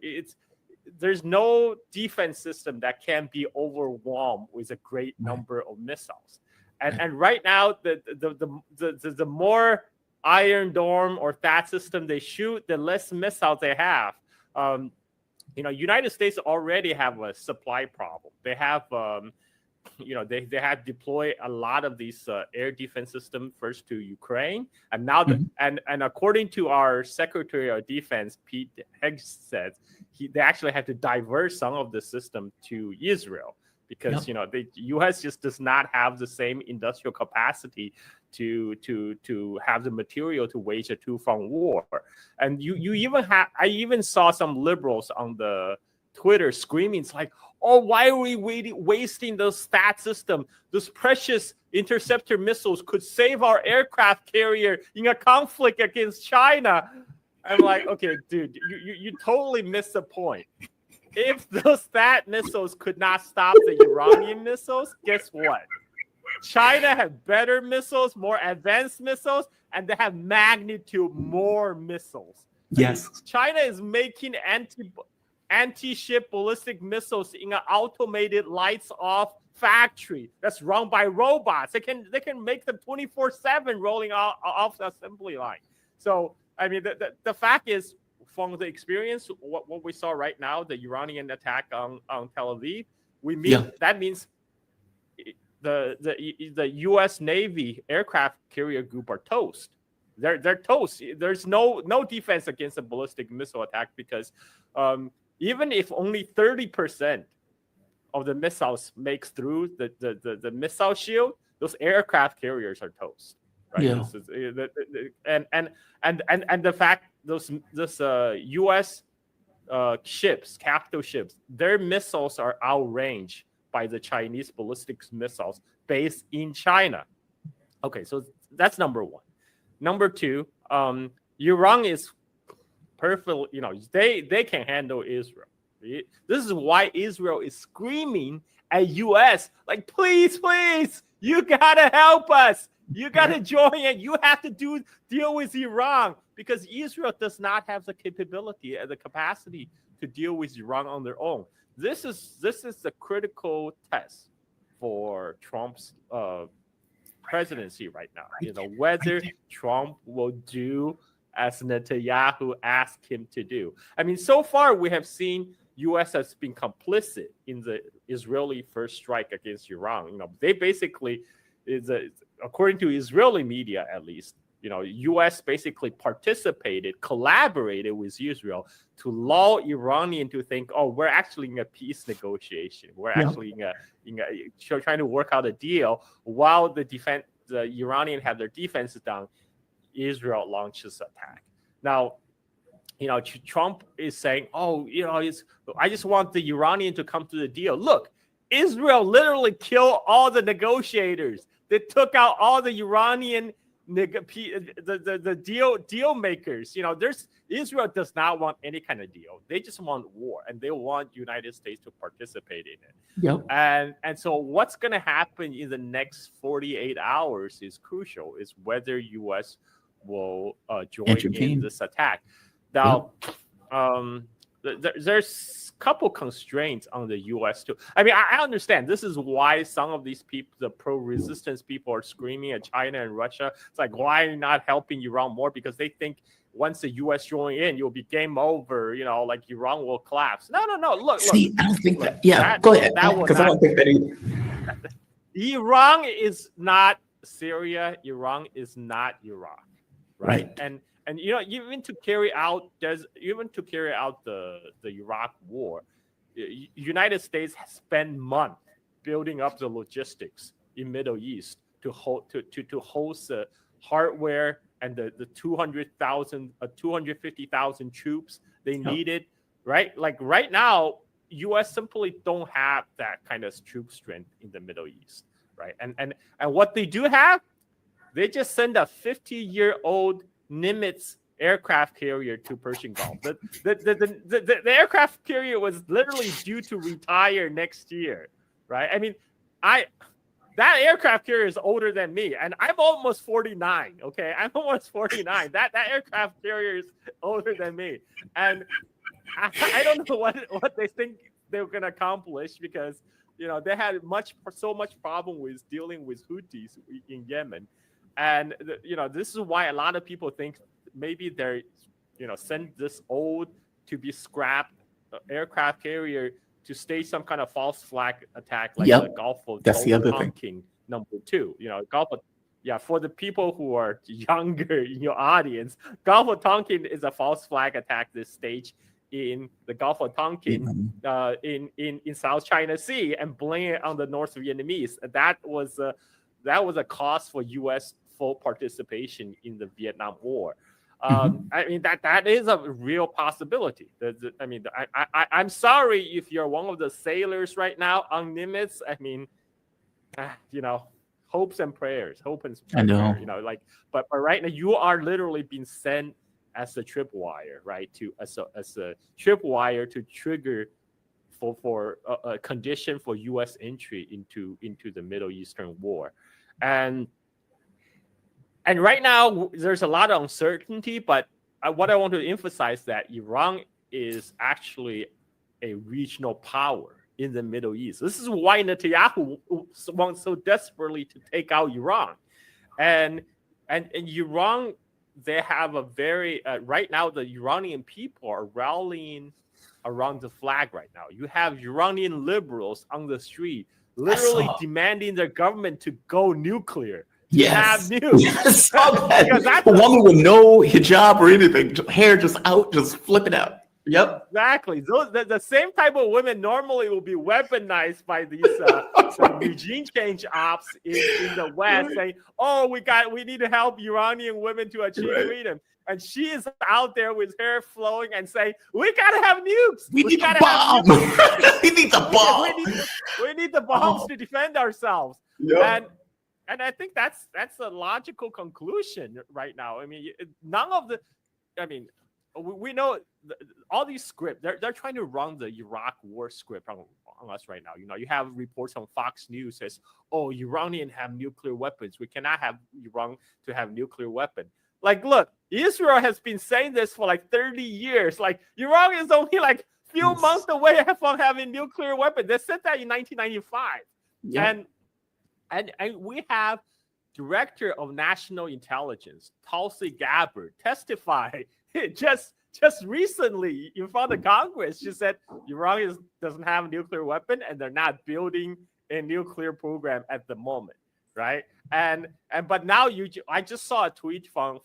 there's no defense system that can be overwhelmed with a great number of missiles. And right now, the more Iron Dome or THAAD system they shoot, the less missiles they have. United States already have a supply problem. They have, they have deployed a lot of these air defense systems first to Ukraine, and now and according to our Secretary of Defense Pete Hegseth, they actually have to divert some of the system to Israel. Because the U.S. just does not have the same industrial capacity to have the material to wage a two-front war. And I even saw some liberals on the Twitter screaming, it's like, oh, why are we wasting those THAAD system? Those precious interceptor missiles could save our aircraft carrier in a conflict against China. I'm like, okay, dude, you totally missed the point. If those THAAD missiles could not stop the Iranian missiles, guess what? China have better missiles, more advanced missiles, and they have magnitude more missiles. Yes. China is making anti-ship ballistic missiles in an automated lights-off factory that's run by robots. They can make them 24/7 rolling off the assembly line. So, I mean, the fact is, from the experience, what we saw right now, the Iranian attack on Tel Aviv, that means the U.S. Navy aircraft carrier group are toast. They're toast. There's no defense against a ballistic missile attack because even if only 30% of the missiles makes through the missile shield, those aircraft carriers are toast. Right? Yeah. And the fact those U.S. Ships, capital ships, their missiles are outranged by the Chinese ballistic missiles based in China. Okay, so that's number one. Number two, Iran is perfect. They can handle Israel. This is why Israel is screaming at U.S. like, please, you gotta help us. You got to join it. You have to deal with Iran because Israel does not have the capability and the capacity to deal with Iran on their own. This is the critical test for Trump's presidency right now. Whether Trump will do as Netanyahu asked him to do. I mean, so far we have seen U.S. has been complicit in the Israeli first strike against Iran. They basically according to Israeli media, at least, U.S. basically collaborated with Israel to lull Iranian to think, oh, we're actually in a peace negotiation. We're actually trying to work out a deal while the Iranian have their defenses down. Israel launches attack. Now, Trump is saying, oh, I just want the Iranian to come to the deal. Look, Israel literally killed all the negotiators. They took out all the Iranian the deal makers. Israel does not want any kind of deal. They just want war, and they want United States to participate in it. Yep. And so what's going to happen in the next 48 hours is crucial. Is whether U.S. will join in this attack. Now, there's a couple constraints on the U.S. too. I mean, I understand this is why some of these people, the pro-resistance people, are screaming at China and Russia. It's like, why are you not helping Iran more? Because they think once the U.S. join in, you'll be game over. Like Iran will collapse. No. Look. See, I don't think that. Yeah, go ahead. Because I don't think that either. Iran is not Syria. Iran is not Iraq. Right. And even to carry out the Iraq war, United States has spent months building up the logistics in Middle East to host the hardware and the 250,000 troops they needed, right? Like right now, U.S. simply don't have that kind of troop strength in the Middle East, right? And what they do have, they just send a 50-year-old Nimitz aircraft carrier to Persian Gulf. The aircraft carrier was literally due to retire next year, right? I mean, that aircraft carrier is older than me, and I'm almost 49. Okay, I'm almost 49. That aircraft carrier is older than me, and I don't know what they think they're gonna accomplish, because they had so much problem with dealing with Houthis in Yemen. And this is why a lot of people think maybe they're send this old to be scrapped aircraft carrier to stage some kind of false flag attack like the Gulf of Tonkin #2. Gulf of, for the people who are younger in your audience, Gulf of Tonkin is a false flag attack this stage in the Gulf of Tonkin in South China Sea and blame it on the North Vietnamese. That was a cause for U.S. full participation in the Vietnam War. I mean, that is a real possibility. I'm sorry if you're one of the sailors right now on Nimitz. I mean, hopes and prayers. I know. But right now you are literally being sent as a tripwire, right? As a tripwire to trigger for a condition for U.S. entry into the Middle Eastern war, and right now there's a lot of uncertainty. But what I want to emphasize that Iran is actually a regional power in the Middle East. This is why Netanyahu wants so desperately to take out Iran, and Iran. They have a very right now the Iranian people are rallying around the flag right now. You have Iranian liberals on the street literally demanding their government to go nuclear. Yes. Have nukes. Yes. A woman with no hijab or anything, hair just out, just flipping out. Yep. Exactly. The same type of women normally will be weaponized by these regime change ops in the West, saying, "Oh, we need to help Iranian women to achieve freedom." And she is out there with hair flowing and saying, "We gotta have nukes. We need a bomb. We need the bomb. We need the bombs to defend ourselves." Yep. And I think that's a logical conclusion right now. I mean, we know all these scripts, they're trying to run the Iraq war script on us right now. You have reports on Fox News says, "Oh, Iranian have nuclear weapons. We cannot have Iran to have nuclear weapon." Like, look, Israel has been saying this for like 30 years. Like, Iran is only like few months away from having nuclear weapon. They said that in 1995. Yeah. And we have Director of National Intelligence, Tulsi Gabbard, testify just recently in front of Congress. She said Iran doesn't have a nuclear weapon and they're not building a nuclear program at the moment, right? But now I just saw a tweet from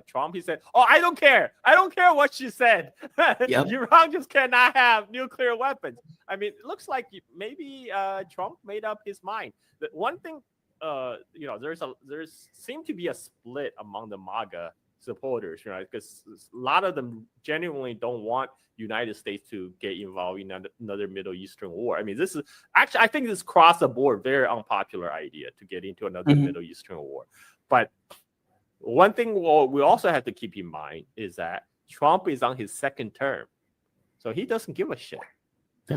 Trump. He said, "Oh, I don't care what she said. Yep. Iran just cannot have nuclear weapons." I mean, it looks like maybe Trump made up his mind. The one thing, there's seemed to be a split among the MAGA supporters, right? Because a lot of them genuinely don't want United States to get involved in another Middle Eastern war. I mean, this is actually, I think this is across the board, very unpopular idea to get into another Middle Eastern war. But one thing we also have to keep in mind is that Trump is on his second term, so he doesn't give a shit.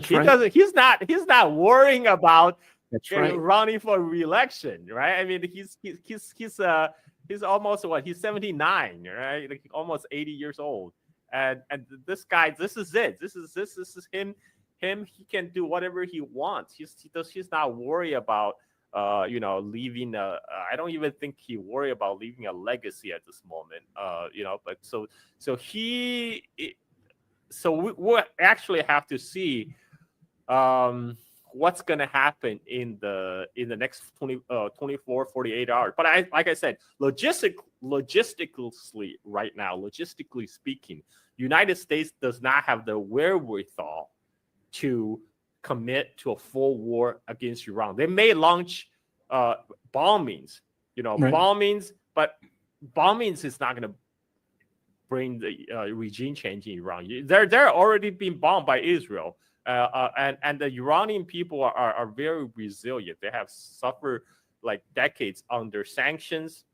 He's not worrying about running for re-election, right? I mean, he's almost he's 79, right? Like almost 80 years old. And this guy, this is it. This is him. He can do whatever he wants. He's not worried about leaving I don't even think he worry about leaving a legacy at this moment. But we actually have to see what's going to happen in the next 24, 48 hours. But like I said, logistically right now, logistically speaking, United States does not have the wherewithal to commit to a full war against Iran. They may launch bombings, bombings, but bombings is not going to bring the regime change in Iran. They're already being bombed by Israel, and the Iranian people are very resilient. They have suffered like decades under sanctions,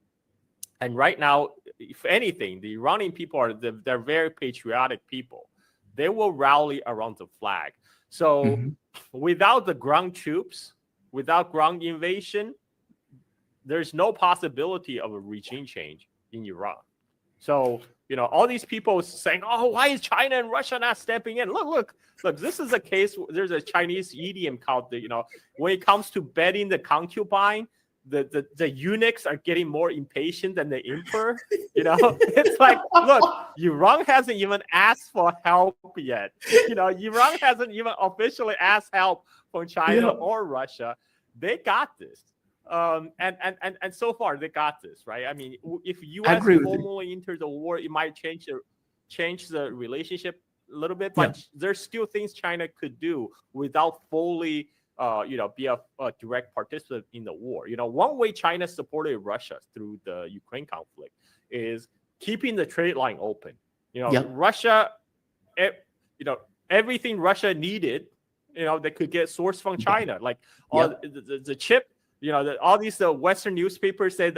and right now, if anything, the Iranian people they're very patriotic people. They will rally around the flag. So without the ground troops, without ground invasion, there's no possibility of a regime change in Iran. So, all these people saying, oh, why is China and Russia not stepping in? Look, this is a case. There's a Chinese idiom called, when it comes to betting the concubine, the eunuchs are getting more impatient than the emperor. It's like, look, Iran hasn't even asked for help yet. Iran hasn't even officially asked help from China or Russia. They got this. And so far they got this, right? I mean, if U.S. formally enters the war, it might change the relationship a little bit, but there's still things China could do without fully be a direct participant in the war. One way China supported Russia through the Ukraine conflict is keeping the trade line open. Russia, everything Russia needed, they could get sourced from China, like all the chip. All these Western newspapers said,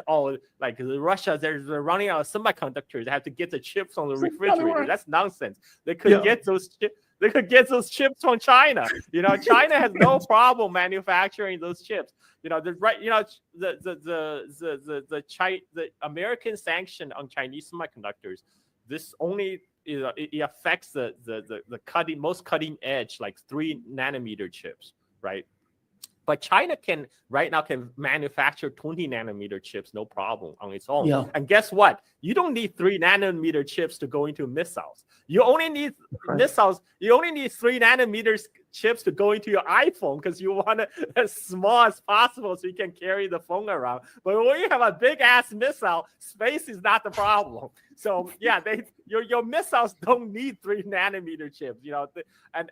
like Russia, they're running out of semiconductors. They have to get the chips on the refrigerator. That's nonsense. They could get those chips. They could get those chips from China. China has no problem manufacturing those chips. The American sanction on Chinese semiconductors. This only it affects the most cutting edge, like 3 nanometer chips, right? But China can manufacture 20 nanometer chips, no problem on its own. Yeah. And guess what? You don't need 3 nanometer chips to go into missiles. You only need missiles. You only need 3 nanometer chips to go into your iPhone because you want it as small as possible so you can carry the phone around. But when you have a big ass missile, space is not the problem. So yeah, your missiles don't need 3 nanometer chips. And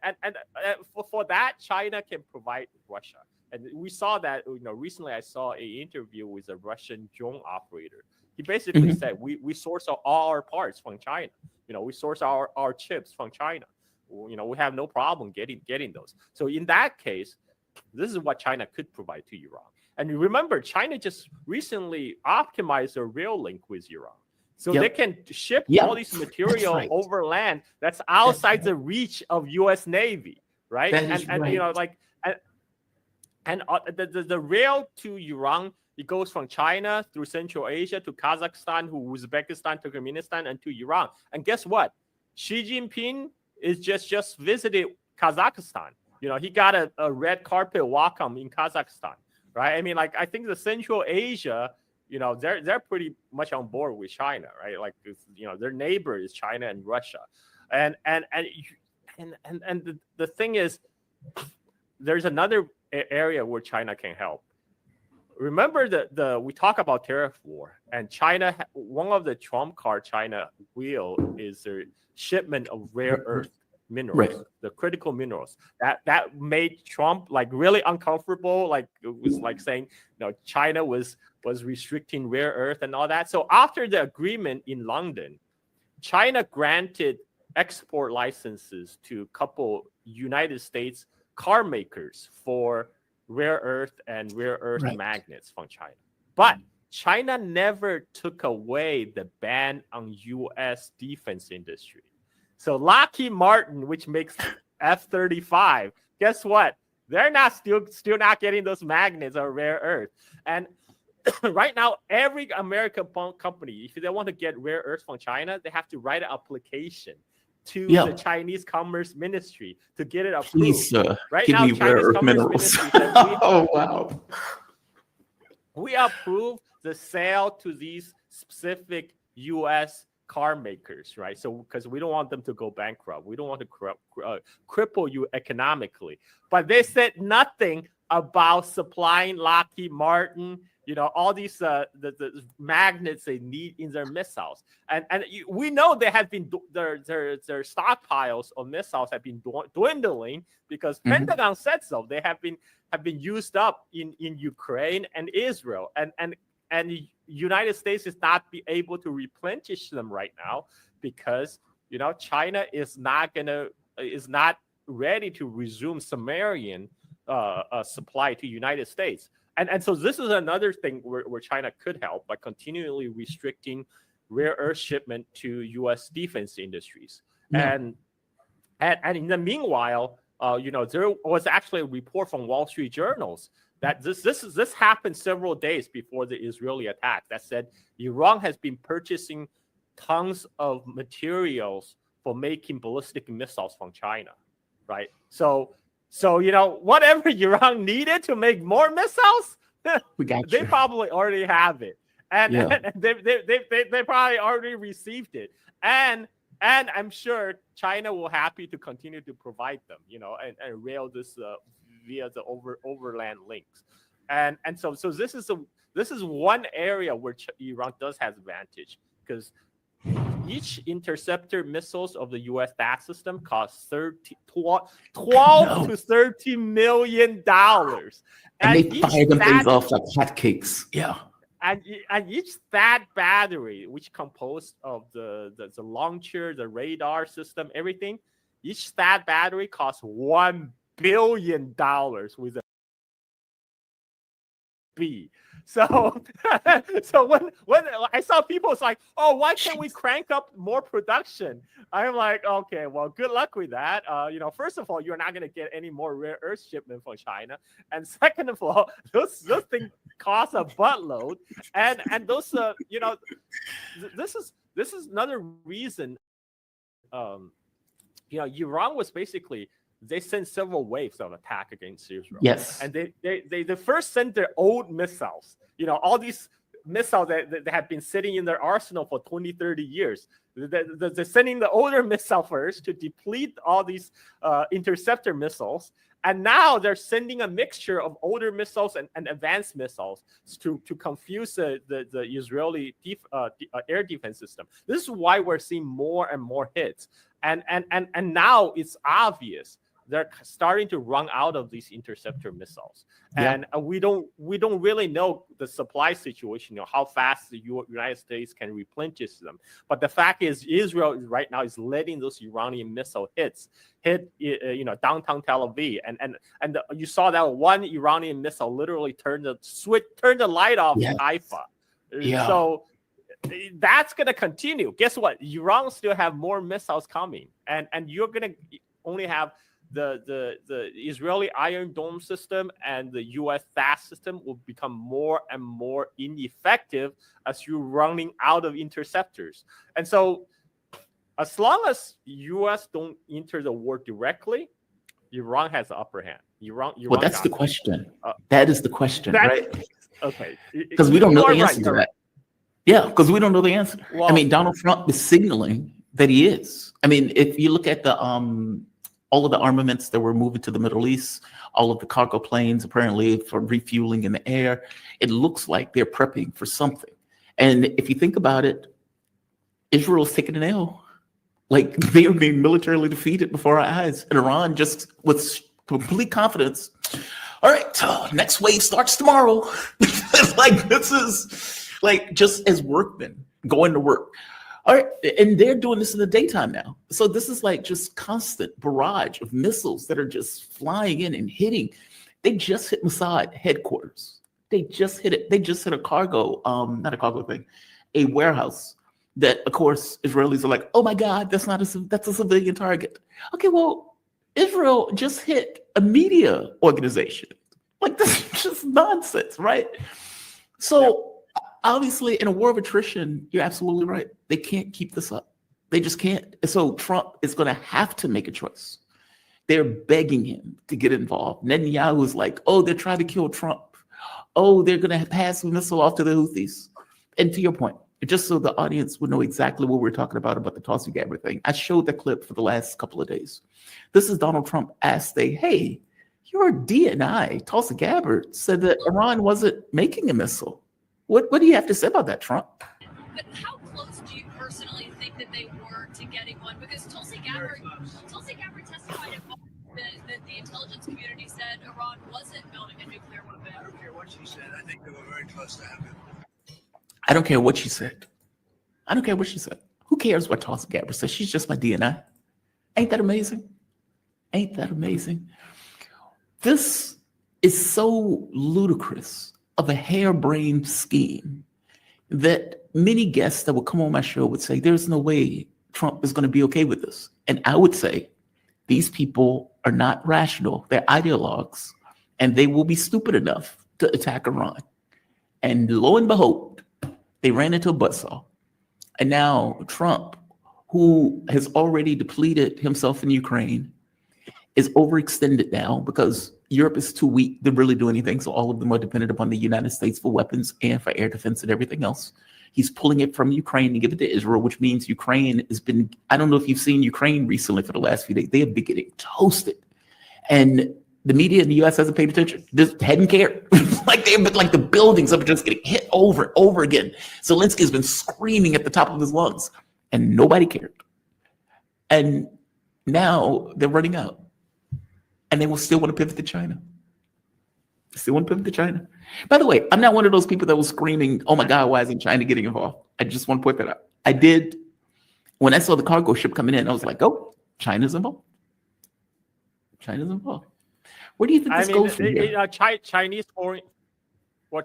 for that, China can provide Russia. And we saw that, recently I saw an interview with a Russian drone operator. He basically said, we source all our parts from China. We source our chips from China. We have no problem getting those. So in that case, this is what China could provide to Iran. And remember, China just recently optimized their rail link with Iran. So they can ship all these material over land that's outside the reach of U.S. Navy, right? And the rail to Iran, it goes from China through Central Asia to Kazakhstan, to Uzbekistan, Turkmenistan, and to Iran. And guess what? Xi Jinping is just visited Kazakhstan. He got a red carpet welcome in Kazakhstan, right? I mean, like, I think the Central Asia, they're pretty much on board with China, right? Like, their neighbor is China and Russia, and the thing is, there's another area where China can help. Remember we talk about tariff war, and China, one of the trump card China will is their shipment of rare earth minerals, the critical minerals. That made Trump like really uncomfortable. Like it was like saying, China was restricting rare earth and all that. So after the agreement in London, China granted export licenses to a couple United States car makers for rare earth and rare earth magnets from China. But China never took away the ban on U.S. defense industry. So Lockheed Martin, which makes F-35, guess what? They're not still not getting those magnets or rare earth. And right now, every American company, if they want to get rare earth from China, they have to write an application to the Chinese Commerce Ministry to get it approved. Please, right give now, me rare Chinese earth Commerce minerals. Ministry says Oh, wow. we approve the sale to these specific U.S. car makers, right? So because we don't want them to go bankrupt, we don't want to cripple you economically. But they said nothing about supplying Lockheed Martin, all these the magnets they need in their missiles, and we know they have been their stockpiles of missiles have been dwindling because Pentagon said so. They have been used up in Ukraine and Israel, and the United States is not be able to replenish them right now because China is not ready to resume Sumerian supply to United States. And so this is another thing where China could help by continually restricting rare earth shipment to U.S. defense industries. Yeah. And in the meanwhile, there was actually a report from Wall Street Journals that this happened several days before the Israeli attack that said Iran has been purchasing tons of materials for making ballistic missiles from China, right? So whatever Iran needed to make more missiles, they probably already have it, and they probably already received it, and I'm sure China will happy to continue to provide them, and rail this via the overland links, and so this is one area where Iran does have advantage because each interceptor missiles of the U.S. THAAD system costs $12 to $13 million, and they fire them things off like hotcakes. Yeah. And each THAAD battery, which composed of the launcher, the radar system, everything, each THAAD battery costs $1 billion with a B. So when I saw people, it's like, oh, why can't we crank up more production? I'm like, okay, well, good luck with that. First of all, you're not going to get any more rare earth shipment from China, and second of all, those things cost a buttload, and those this is another reason. Iran was basically. They sent several waves of attack against Israel. Yes. And they first sent their old missiles. All these missiles that have been sitting in their arsenal for 20, 30 years. They're sending the older missile first to deplete all these interceptor missiles. And now they're sending a mixture of older missiles and advanced missiles to confuse the Israeli air defense system. This is why we're seeing more and more hits. And now it's obvious they're starting to run out of these interceptor missiles, and we don't really know the supply situation, how fast the United States can replenish them. But the fact is, Israel right now is letting those Iranian missile hit downtown Tel Aviv, and you saw that one Iranian missile literally turned the light off in Haifa. Yeah. So that's gonna continue. Guess what? Iran still have more missiles coming, and you're gonna only have the Israeli Iron Dome system and the U.S. THAAD system will become more and more ineffective as you're running out of interceptors. And so, as long as U.S. don't enter the war directly, Iran has the upper hand. Iran well, that's the question. That is the question, right? Okay. Because we don't know the answer to that. Yeah, because we don't know the answer. Well, I mean, Donald Trump is signaling that he is. I mean, if you look at the all of the armaments that were moving to the Middle East, all of the cargo planes apparently for refueling in the air, it looks like they're prepping for something. And if you think about it, Israel's taking an L. Like, they are being militarily defeated before our eyes. And Iran just with complete confidence, all right, next wave starts tomorrow. Like, this is like just as workmen going to work. All right, and they're doing this in the daytime now. So this is like just constant barrage of missiles that are just flying in and hitting. They just hit Mossad headquarters. They just hit it. They just hit a cargo, not a cargo thing, a warehouse that, of course, Israelis are like, oh my God, that's a civilian target. Okay, well, Israel just hit a media organization. Like, this is just nonsense, right? So obviously, in a war of attrition, you're absolutely right. They can't keep this up. They just can't. So Trump is going to have to make a choice. They're begging him to get involved. Netanyahu is like, oh, they're trying to kill Trump. Oh, they're going to pass a missile off to the Houthis. And to your point, just so the audience would know exactly what we're talking about the Tulsi Gabbard thing, I showed the clip for the last couple of days. This is Donald Trump asked, hey, your DNI, Tulsi Gabbard, said that Iran wasn't making a missile. What do you have to say about that, Trump? But how close do you personally think that they were to getting one? Because Tulsi Gabbard testified at that the intelligence community said Iran wasn't building a nuclear weapon. I don't care what she said. I think they were very close to having it. I don't care what she said. I don't care what she said. Who cares what Tulsi Gabbard says? She's just my DNI. Ain't that amazing? Ain't that amazing? This is so ludicrous of a harebrained scheme that many guests that would come on my show would say, there's no way Trump is going to be okay with this. And I would say, these people are not rational. They're ideologues, and they will be stupid enough to attack Iran. And lo and behold, they ran into a buzzsaw. And now Trump, who has already depleted himself in Ukraine, is overextended now because Europe is too weak to really do anything. So all of them are dependent upon the United States for weapons and for air defense and everything else. He's pulling it from Ukraine to give it to Israel, which means Ukraine has been, I don't know if you've seen Ukraine recently for the last few days, they have been getting toasted. And the media in the US hasn't paid attention, just hadn't cared. Like the buildings are just getting hit over and over again. Zelensky's been screaming at the top of his lungs and nobody cared. And now they're running out. And they will still want to pivot to China. Still want to pivot to China. By the way, I'm not one of those people that was screaming, oh my God, why isn't China getting involved? I just want to point that out. I did, when I saw the cargo ship coming in, I was like, oh, China's involved. China's involved. Where do you think this goes from here?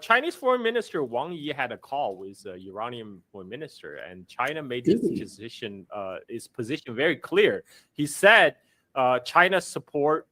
Chinese Foreign Minister Wang Yi had a call with the Iranian Foreign Minister, and China made his position very clear. He said China support.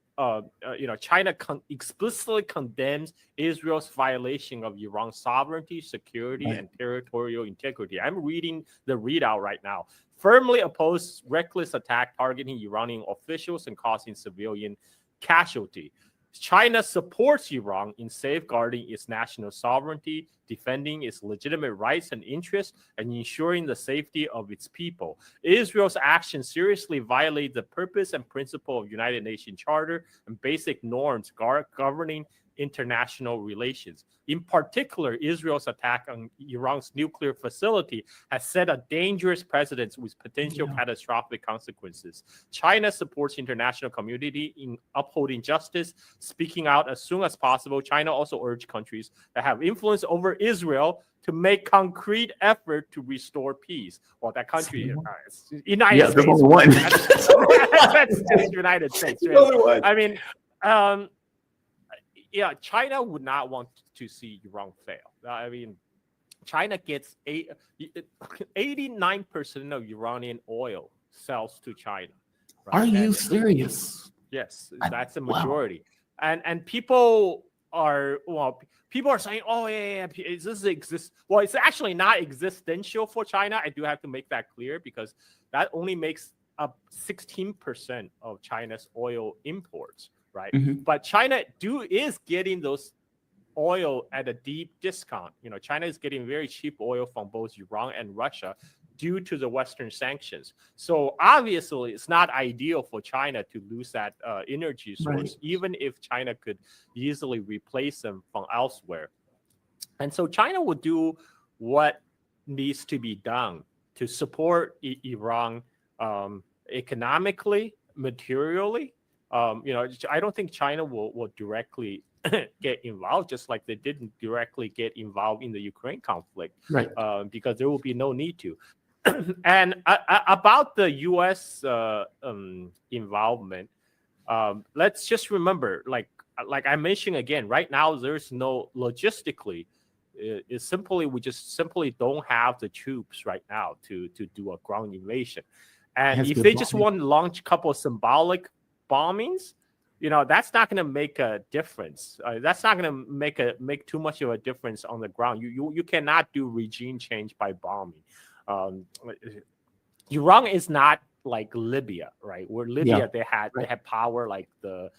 China explicitly condemns Israel's violation of Iran's sovereignty, security, and territorial integrity. I'm reading the readout right now. Firmly oppose reckless attack targeting Iranian officials and causing civilian casualty. China supports Iran in safeguarding its national sovereignty, defending its legitimate rights and interests, and ensuring the safety of its people. Israel's actions seriously violate the purpose and principle of United Nations Charter and basic norms governing international relations. In particular, Israel's attack on Iran's nuclear facility has set a dangerous precedent with potential catastrophic consequences. China supports international community in upholding justice, speaking out as soon as possible. China also urged countries that have influence over Israel to make concrete effort to restore peace. Well, that country, United States. There's only one. That's just United States. Really. I mean, China would not want to see Iran fail. I mean, China gets 89% of Iranian oil sells to China. Right? Are you serious? Yes, that's a majority. Wow. And people are saying, oh yeah, this exists. Well, it's actually not existential for China. I do have to make that clear because that only makes up 16% of China's oil imports. Right, but China is getting those oil at a deep discount. China is getting very cheap oil from both Iran and Russia due to the Western sanctions. So obviously, it's not ideal for China to lose that energy source, even if China could easily replace them from elsewhere. And so China will do what needs to be done to support Iran economically, materially. I don't think China will directly get involved, just like they didn't directly get involved in the Ukraine conflict, because there will be no need to. And about the U.S. Involvement, let's just remember, like I mentioned again, right now there's no logistically. It's simply we just simply don't have the troops right now to do a ground invasion, and if they just want to launch a couple of symbolic bombings, that's not going to make a difference. That's not going to make too much of a difference on the ground. You cannot do regime change by bombing. Iran is not like Libya, right? Where Libya Yeah. they had power like the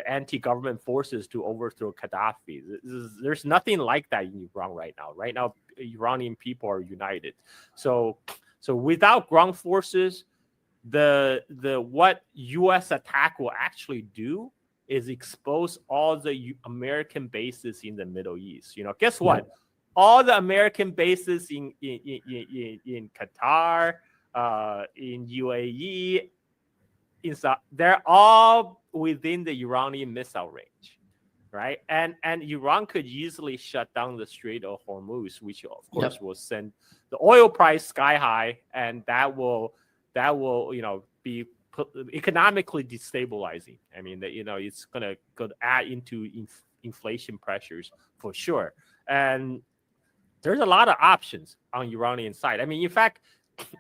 anti-government forces to overthrow Gaddafi. There's nothing like that in Iran right now. Right now, Iranian people are united. So without ground forces, the what U.S. attack will actually do is expose all the American bases in the Middle East. You know, guess what? All the American bases in Qatar, in UAE, they're all within the Iranian missile range, right? And Iran could easily shut down the Strait of Hormuz, which of course will send the oil price sky high, and that will be economically destabilizing. I mean, that it's gonna add into inflation pressures for sure. And there's a lot of options on Iranian side. I mean, in fact,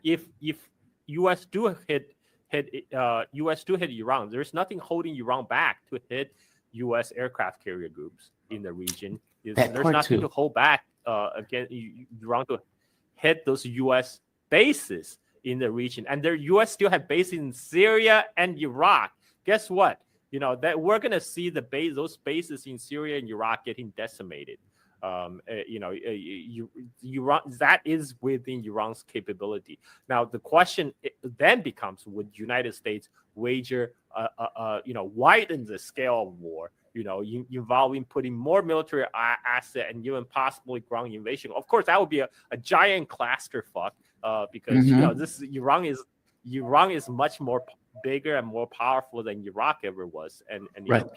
if U.S. do hit Iran, there's nothing holding Iran back to hit U.S. aircraft carrier groups in the region. There's nothing to hold back against Iran to hit those U.S. bases in the region. And the U.S. still have bases in Syria and Iraq. Guess what? That we're going to see those bases in Syria and Iraq getting decimated. Iran, that is within Iran's capability. Now the question then becomes: would United States wager, widen the scale of war, involving putting more military asset and even possibly ground invasion? Of course, that would be a giant clusterfuck because this Iran is much more bigger and more powerful than Iraq ever was, and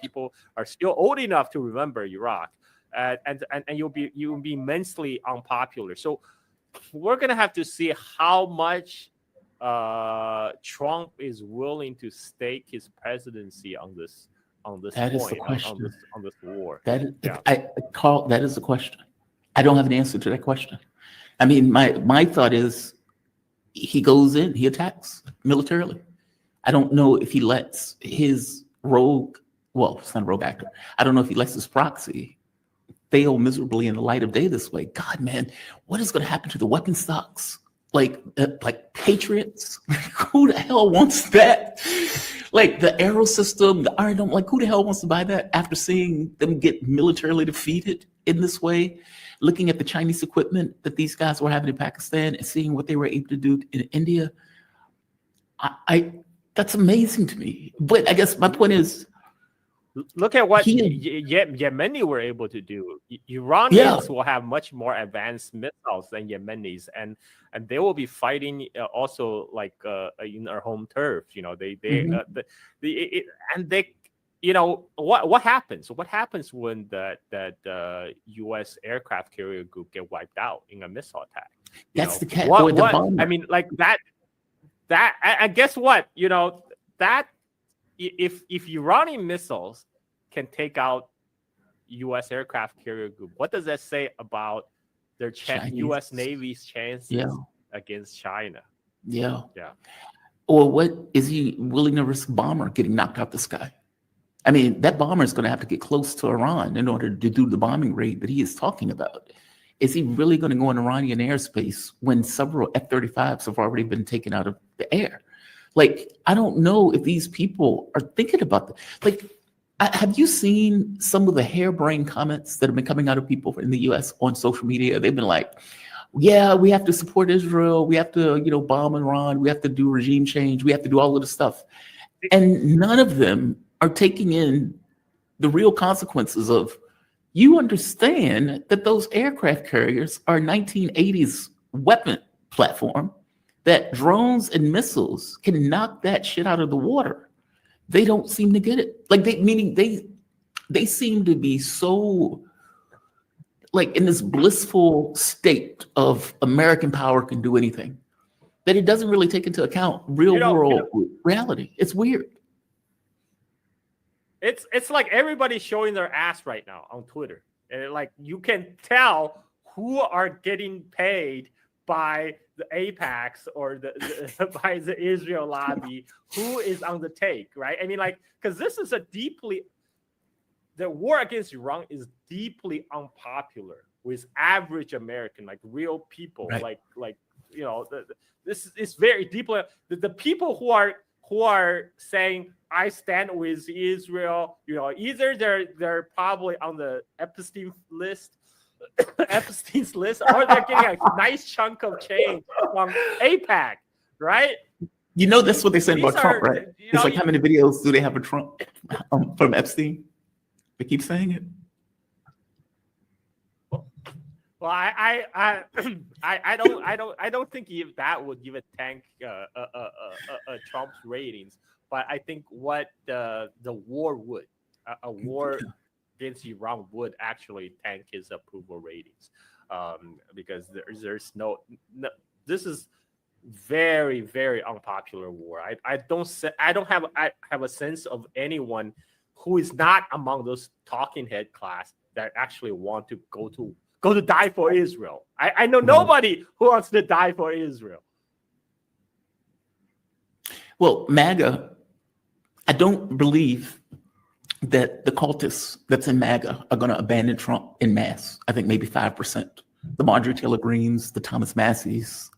people are still old enough to remember Iraq. And you'll be immensely unpopular. So we're gonna have to see how much Trump is willing to stake his presidency on this That point, is the question. on this war. Carl, that is the question. I don't have an answer to that question. I mean, my thought is he goes in, he attacks militarily. I don't know if he lets his rogue, well, it's not a rogue actor. I don't know if he lets his proxy fail miserably in the light of day this way. God, man, what is going to happen to the weapon stocks? Like Patriots? Who the hell wants that? Like the Arrow system, the Iron Dome, like who the hell wants to buy that after seeing them get militarily defeated in this way? Looking at the Chinese equipment that these guys were having in Pakistan and seeing what they were able to do in India. That's amazing to me. But I guess my point is, look at what Yemeni were able to do. Iranians will have much more advanced missiles than Yemenis, and they will be fighting also like in our home turf. What happens? What happens when that U.S. aircraft carrier group get wiped out in a missile attack? That's the cat or the bomber. I mean, like that. And guess what? That. If Iranian missiles can take out U.S. aircraft carrier group, what does that say about their U.S. Navy's chances against China? Yeah. Or what is he willing to risk? Bomber getting knocked out the sky? I mean, that bomber is going to have to get close to Iran in order to do the bombing raid that he is talking about. Is he really going to go in Iranian airspace when several F-35s have already been taken out of the air? Like, I don't know if these people are thinking about that. Like, have you seen some of the harebrained comments that have been coming out of people in the U.S. on social media? They've been like, yeah, we have to support Israel. We have to, bomb Iran. We have to do regime change. We have to do all of this stuff. And none of them are taking in the real consequences of, you understand that those aircraft carriers are 1980s weapon platform, that drones and missiles can knock that shit out of the water. They don't seem to get it. Like they seem to be so like in this blissful state of American power can do anything that it doesn't really take into account real world reality. It's weird. It's like everybody's showing their ass right now on Twitter. And like you can tell who are getting paid by the APACs or by the Israel lobby, who is on the take, right? I mean, like, because this is the war against Iran is deeply unpopular with average American, like real people, right. like this is very deeply. The people who are saying I stand with Israel, either they're probably on the Epstein's list, or they're getting a nice chunk of change from AIPAC, right? That's what they said about Trump, right? It's like, how many videos do they have of Trump from Epstein? They keep saying it. Well, I don't think that would even tank Trump's ratings, but I think what the war would, a war against Iran would actually tank his approval ratings, because there's no this is very, very unpopular war. I don't have a sense of anyone who is not among those talking head class that actually want to go to die for Israel. I know nobody who wants to die for Israel. Well, MAGA, I don't believe that the cultists that's in MAGA are going to abandon Trump en masse. I think maybe 5%. The Marjorie Taylor Greens, the Thomas Masseys.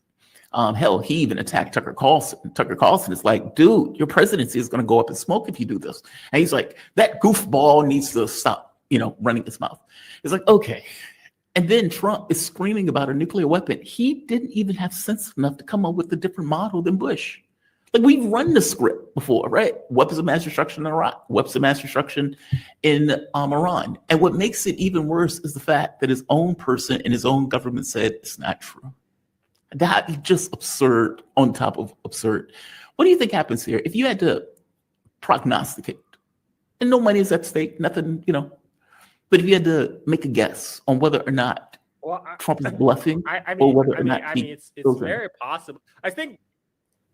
Hell, he even attacked Tucker Carlson. Tucker Carlson is like, dude, your presidency is going to go up in smoke if you do this. And he's like, that goofball needs to stop, running his mouth. It's like, okay. And then Trump is screaming about a nuclear weapon. He didn't even have sense enough to come up with a different model than Bush. Like, we've run the script before, right? Weapons of mass destruction in Iraq, weapons of mass destruction in Iran. And what makes it even worse is the fact that his own person in his own government said it's not true. That is just absurd on top of absurd. What do you think happens here? If you had to prognosticate, and no money is at stake, nothing, but if you had to make a guess on whether or not Trump is bluffing, or whether or not it's very possible. I think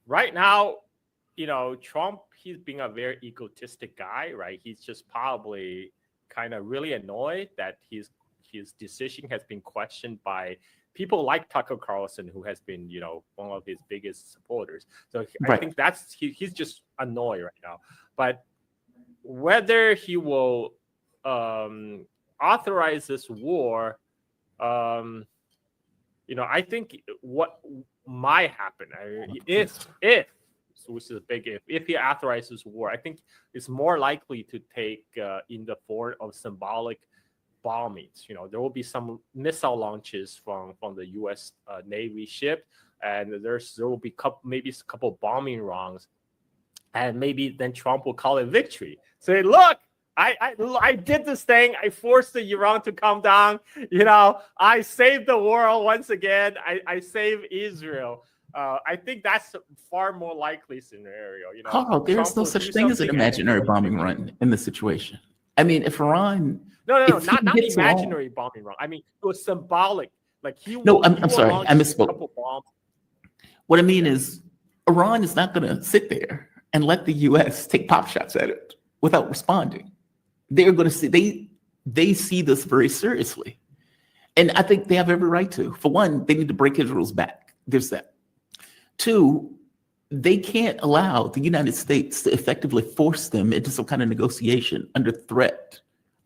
right now, Trump, he's being a very egotistic guy, right? He's just probably kind of really annoyed that his decision has been questioned by people like Tucker Carlson, who has been, one of his biggest supporters. So I think he's just annoyed right now. But whether he will authorize this war, I think what might happen if which is a big if he authorizes war, I think it's more likely to take in the form of symbolic bombings. There will be some missile launches from the U.S. Navy ship, and there will be maybe a couple bombing rounds, and maybe then Trump will call it victory. Say, look, I did this thing. I forced the Iran to come down. I saved the world once again. I saved Israel. I think that's a far more likely scenario. Carl, there's no such thing as an imaginary bombing run in this situation. I mean, if Iran... No, not imaginary bombing run. I mean, it was symbolic. Like I'm sorry, I misspoke. What I mean is, Iran is not going to sit there and let the U.S. take pop shots at it without responding. They're going to see they see this very seriously, and I think they have every right to. For one, they need to break Israel's back. There's that. Two, they can't allow the United States to effectively force them into some kind of negotiation under threat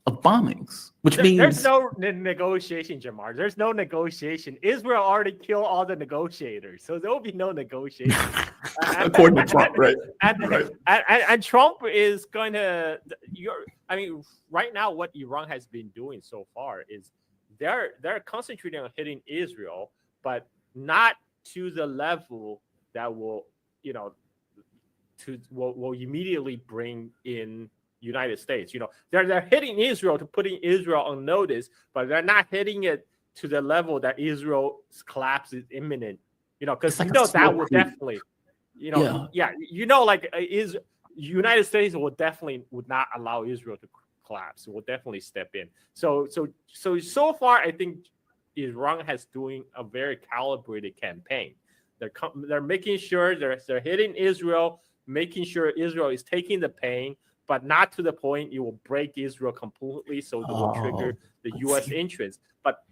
of bombings, which means there's no negotiation, Jamar. There's no negotiation. Israel already killed all the negotiators, so there will be no negotiation. According to Trump, right? And Trump is going to. Right now, what Iran has been doing so far is they're concentrating on hitting Israel, but not to the level that will immediately bring in United States. They're hitting Israel to putting Israel on notice, but they're not hitting it to the level that Israel's collapse is imminent. Because that will definitely, is United States would not allow Israel to collapse. It will definitely step in. So far, I think Iran has doing a very calibrated campaign. They're making sure they're hitting Israel, making sure Israel is taking the pain, but not to the point it will break Israel completely, so it will trigger the U.S. entrance. But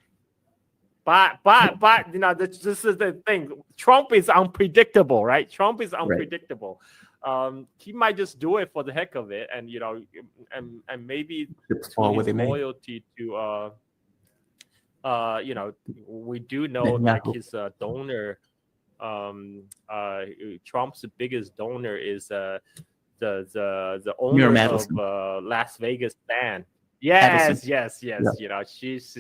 this is the thing. Trump is unpredictable, right? Trump is unpredictable. Right. He might just do it for the heck of it, and and maybe his loyalty to we do know like his donor Trump's biggest donor is the owner of Las Vegas Sands. Yes. Yeah. She's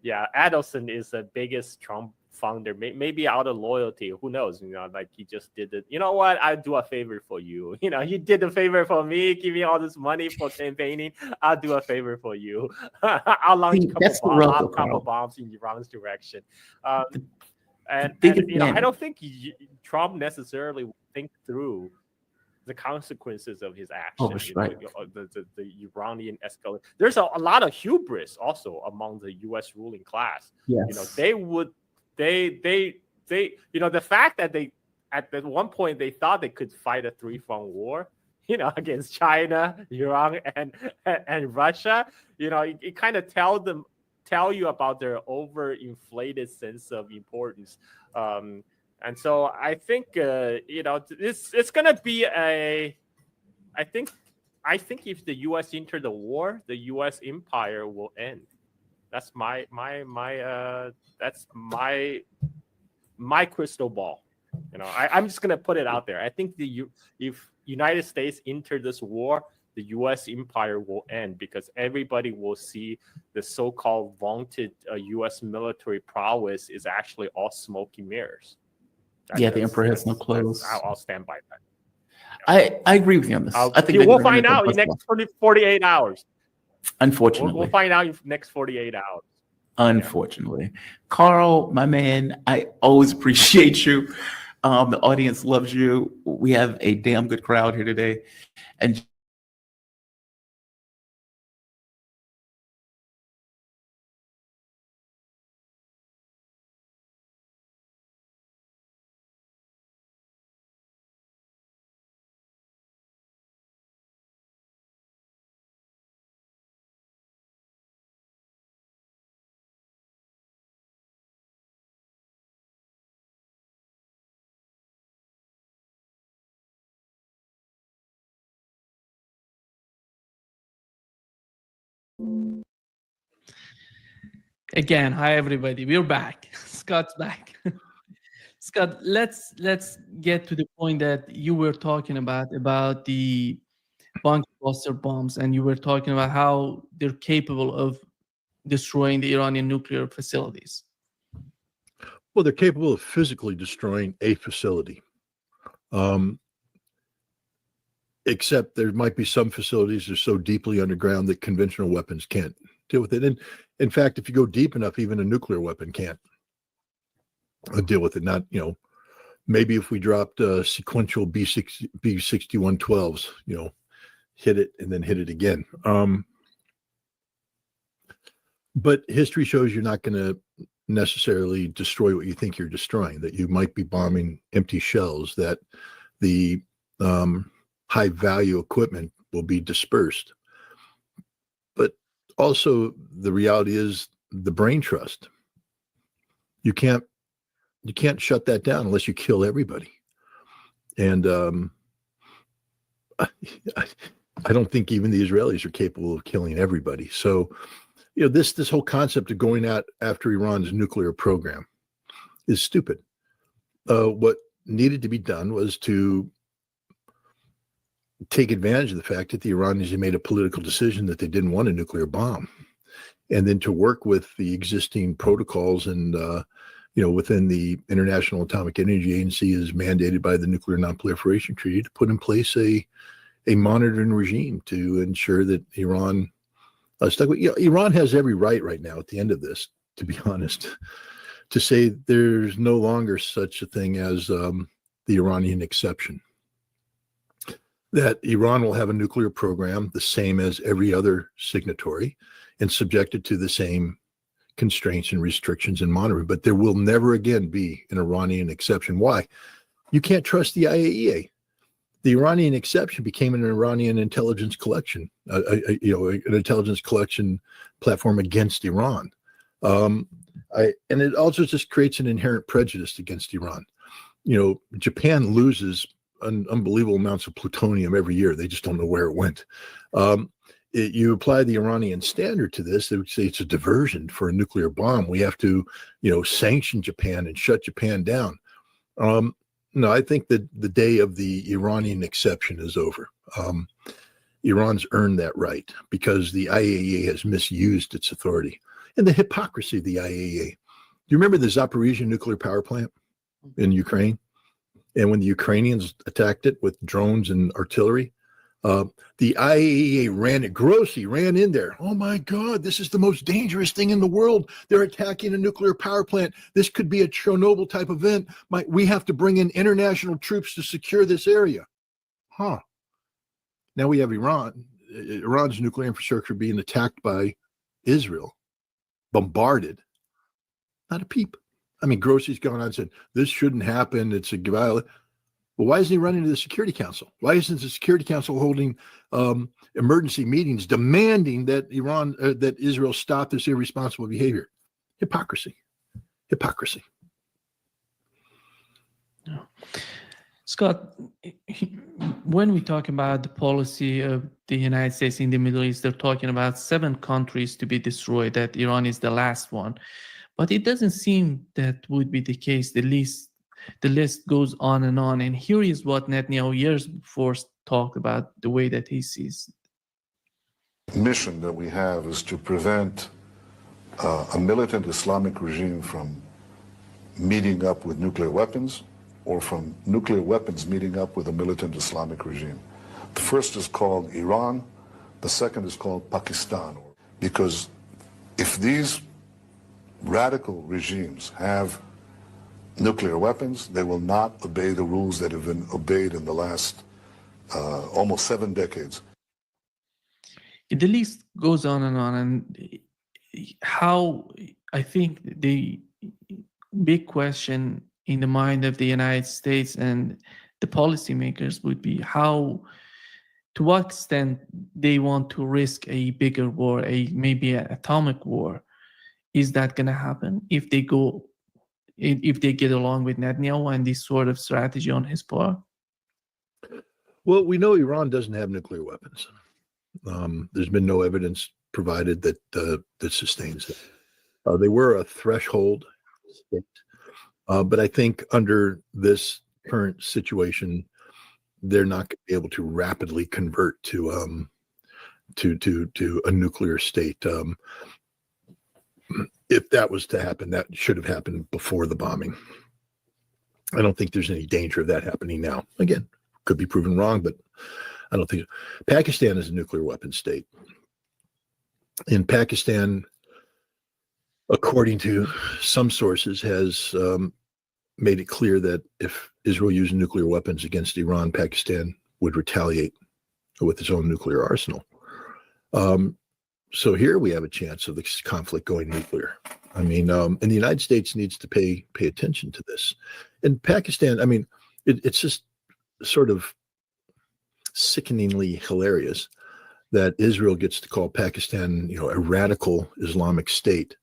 Adelson is the biggest Trump founder. Maybe out of loyalty, who knows? Like he just did it. You know what? I'll do a favor for you. You did a favor for me, give me all this money for campaigning. I'll do a favor for you. I'll launch a couple bombs in Iran's direction. I don't think Trump necessarily will think through the consequences of his actions. The Iranian escalation. There's a lot of hubris also among the U.S. ruling class. Yes. The fact that they at one point they thought they could fight a 3-front war, against China, Iran, and Russia. It kind of tell you about their overinflated sense of importance. And so I think it's gonna be I think if the U.S. enter the war, the U.S. empire will end. That's my crystal ball. I'm just gonna put it out there. I think if United States enter this war, the U.S. empire will end because everybody will see the so-called vaunted U.S. military prowess is actually all smoke and mirrors. The emperor has no clothes. I'll stand by that. I agree with you on this. I think we'll find out in the next 48 hours. Unfortunately. We'll find out in the next 48 hours. Unfortunately. Carl, my man, I always appreciate you. The audience loves you. We have a damn good crowd here today. And Again, hi everybody. We're back. Scott's back. Scott, let's get to the point that you were talking about the bunker buster bombs, and you were talking about how they're capable of destroying the Iranian nuclear facilities. Well, they're capable of physically destroying a facility. Except there might be some facilities that are so deeply underground that conventional weapons can't deal with it. And in fact, if you go deep enough, even a nuclear weapon can't deal with it. Not, maybe if we dropped sequential B-6112s, hit it and then hit it again. But history shows you're not going to necessarily destroy what you think you're destroying, that you might be bombing empty shells, that the high value equipment will be dispersed. But also the reality is the brain trust. You can't shut that down unless you kill everybody. And I don't think even the Israelis are capable of killing everybody. So, this whole concept of going after Iran's nuclear program is stupid. What needed to be done was to take advantage of the fact that the Iranians had made a political decision that they didn't want a nuclear bomb, and then to work with the existing protocols and within the International Atomic Energy Agency is mandated by the Nuclear Non-Proliferation Treaty to put in place a monitoring regime to ensure that Iran stuck with. Iran has every right now at the end of this, to be honest, to say there's no longer such a thing as the Iranian exception. That Iran will have a nuclear program the same as every other signatory and subjected to the same constraints and restrictions and monitoring, but there will never again be an Iranian exception. Why? You can't trust the IAEA. The Iranian exception became an Iranian intelligence collection, an intelligence collection platform against Iran. And it also just creates an inherent prejudice against Iran. Japan loses unbelievable amounts of plutonium every year. They just don't know where it went. You apply the Iranian standard to this, they would say it's a diversion for a nuclear bomb. We have to, sanction Japan and shut Japan down. No, I think that the day of the Iranian exception is over. Iran's earned that right because the IAEA has misused its authority. And the hypocrisy of the IAEA. Do you remember the Zaporizhia nuclear power plant in Ukraine? And when the Ukrainians attacked it with drones and artillery, the IAEA Grossi ran in there. Oh my God, this is the most dangerous thing in the world. They're attacking a nuclear power plant. This could be a Chernobyl type event. We have to bring in international troops to secure this area. Huh. Now we have Iran's nuclear infrastructure being attacked by Israel, bombarded. Not a peep. I mean, Grossi's gone on and said, this shouldn't happen. It's a violation. Well, why isn't he running to the Security Council? Why isn't the Security Council holding emergency meetings demanding that that Israel stop this irresponsible behavior? Hypocrisy. Hypocrisy. Scott, when we talk about the policy of the United States in the Middle East, they're talking about 7 countries to be destroyed, that Iran is the last one. But it doesn't seem that would be the case. The list goes on. And here is what Netanyahu years before talked about the way that he sees. The mission that we have is to prevent a militant Islamic regime from meeting up with nuclear weapons or from nuclear weapons meeting up with a militant Islamic regime. The first is called Iran. The second is called Pakistan. Because if these radical regimes have nuclear weapons, they will not obey the rules that have been obeyed in the last almost 7 decades. The list goes on, and how I think the big question in the mind of the United States and the policymakers would be to what extent they want to risk a bigger war, maybe an atomic war. Is that going to happen if they get along with Netanyahu and this sort of strategy on his part? Well, we know Iran doesn't have nuclear weapons. There's been no evidence provided that sustains it. They were a threshold state, but I think under this current situation, they're not going to be able to rapidly convert to a nuclear state. If that was to happen, that should have happened before the bombing. I don't think there's any danger of that happening now. Again, could be proven wrong, but I don't think so. Pakistan is a nuclear weapon state. In Pakistan, according to some sources, has made it clear that if Israel used nuclear weapons against Iran, Pakistan would retaliate with its own nuclear arsenal. So here we have a chance of this conflict going nuclear. I mean, and the United States needs to pay attention to this. In Pakistan, I mean, it's just sort of sickeningly hilarious that Israel gets to call Pakistan, a radical Islamic state,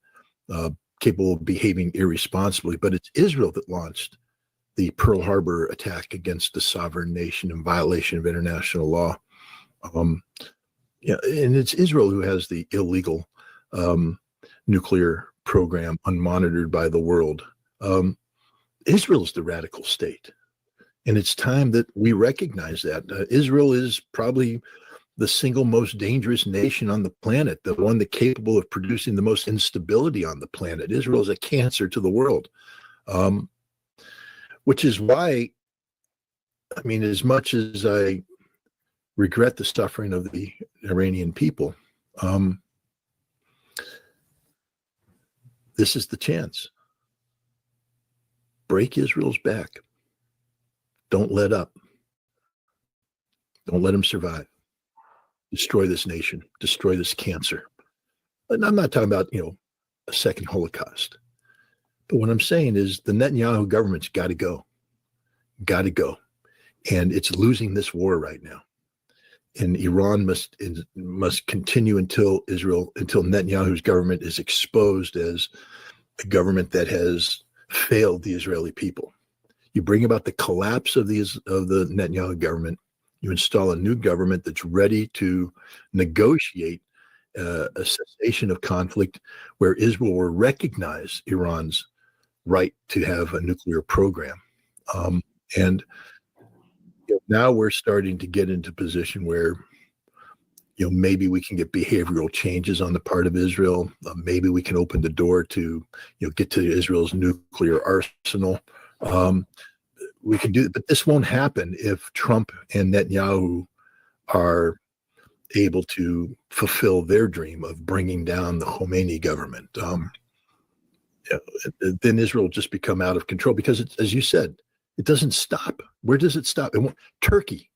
capable of behaving irresponsibly. But it's Israel that launched the Pearl Harbor attack against the sovereign nation in violation of international law. Yeah, and it's Israel who has the illegal nuclear program unmonitored by the world. Israel is the radical state. And it's time that we recognize that. Israel is probably the single most dangerous nation on the planet, the one that's capable of producing the most instability on the planet. Israel is a cancer to the world, which is why, I mean, as much as I regret the suffering of the Iranian people, this is the chance. Break Israel's back. Don't let up. Don't let them survive. Destroy this nation. Destroy this cancer. And I'm not talking about, a second Holocaust. But what I'm saying is the Netanyahu government's got to go. Got to go. And it's losing this war right now. And Iran must continue until Netanyahu's government is exposed as a government that has failed the Israeli people. You bring about the collapse of the Netanyahu government. You install a new government that's ready to negotiate a cessation of conflict, where Israel will recognize Iran's right to have a nuclear program. And now we're starting to get into a position where, maybe we can get behavioral changes on the part of Israel. Maybe we can open the door to, get to Israel's nuclear arsenal. We can do it, but this won't happen if Trump and Netanyahu are able to fulfill their dream of bringing down the Khomeini government. Then Israel will just become out of control because, as you said, it doesn't stop. Where does it stop? Turkey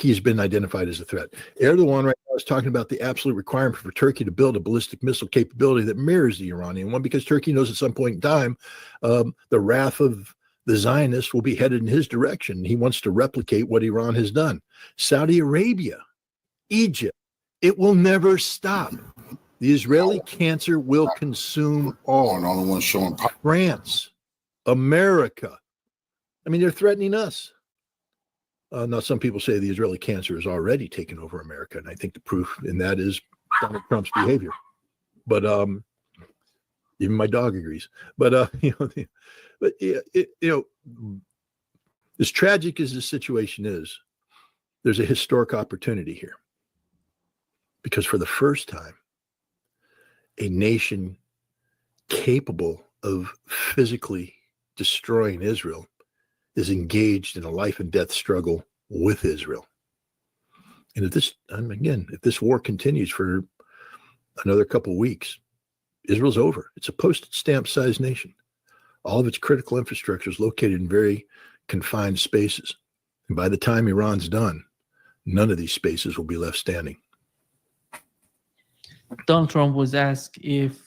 has been identified as a threat. Erdogan right now is talking about the absolute requirement for Turkey to build a ballistic missile capability that mirrors the Iranian one, because Turkey knows at some point in time the wrath of the Zionists will be headed in his direction. He wants to replicate what Iran has done. Saudi Arabia, Egypt, it will never stop. The Israeli cancer will consume all. Only one showing. France, America. I mean, they're threatening us. Now, some people say the Israeli cancer has already taken over America, and I think the proof in that is Donald Trump's behavior. But even my dog agrees. But as tragic as the situation is, there's a historic opportunity here, because for the first time, a nation capable of physically destroying Israel is engaged in a life and death struggle with Israel. And if this war continues for another couple of weeks, Israel's over. It's a postage stamp sized nation. All of its critical infrastructure is located in very confined spaces. And by the time Iran's done, none of these spaces will be left standing. Donald Trump was asked if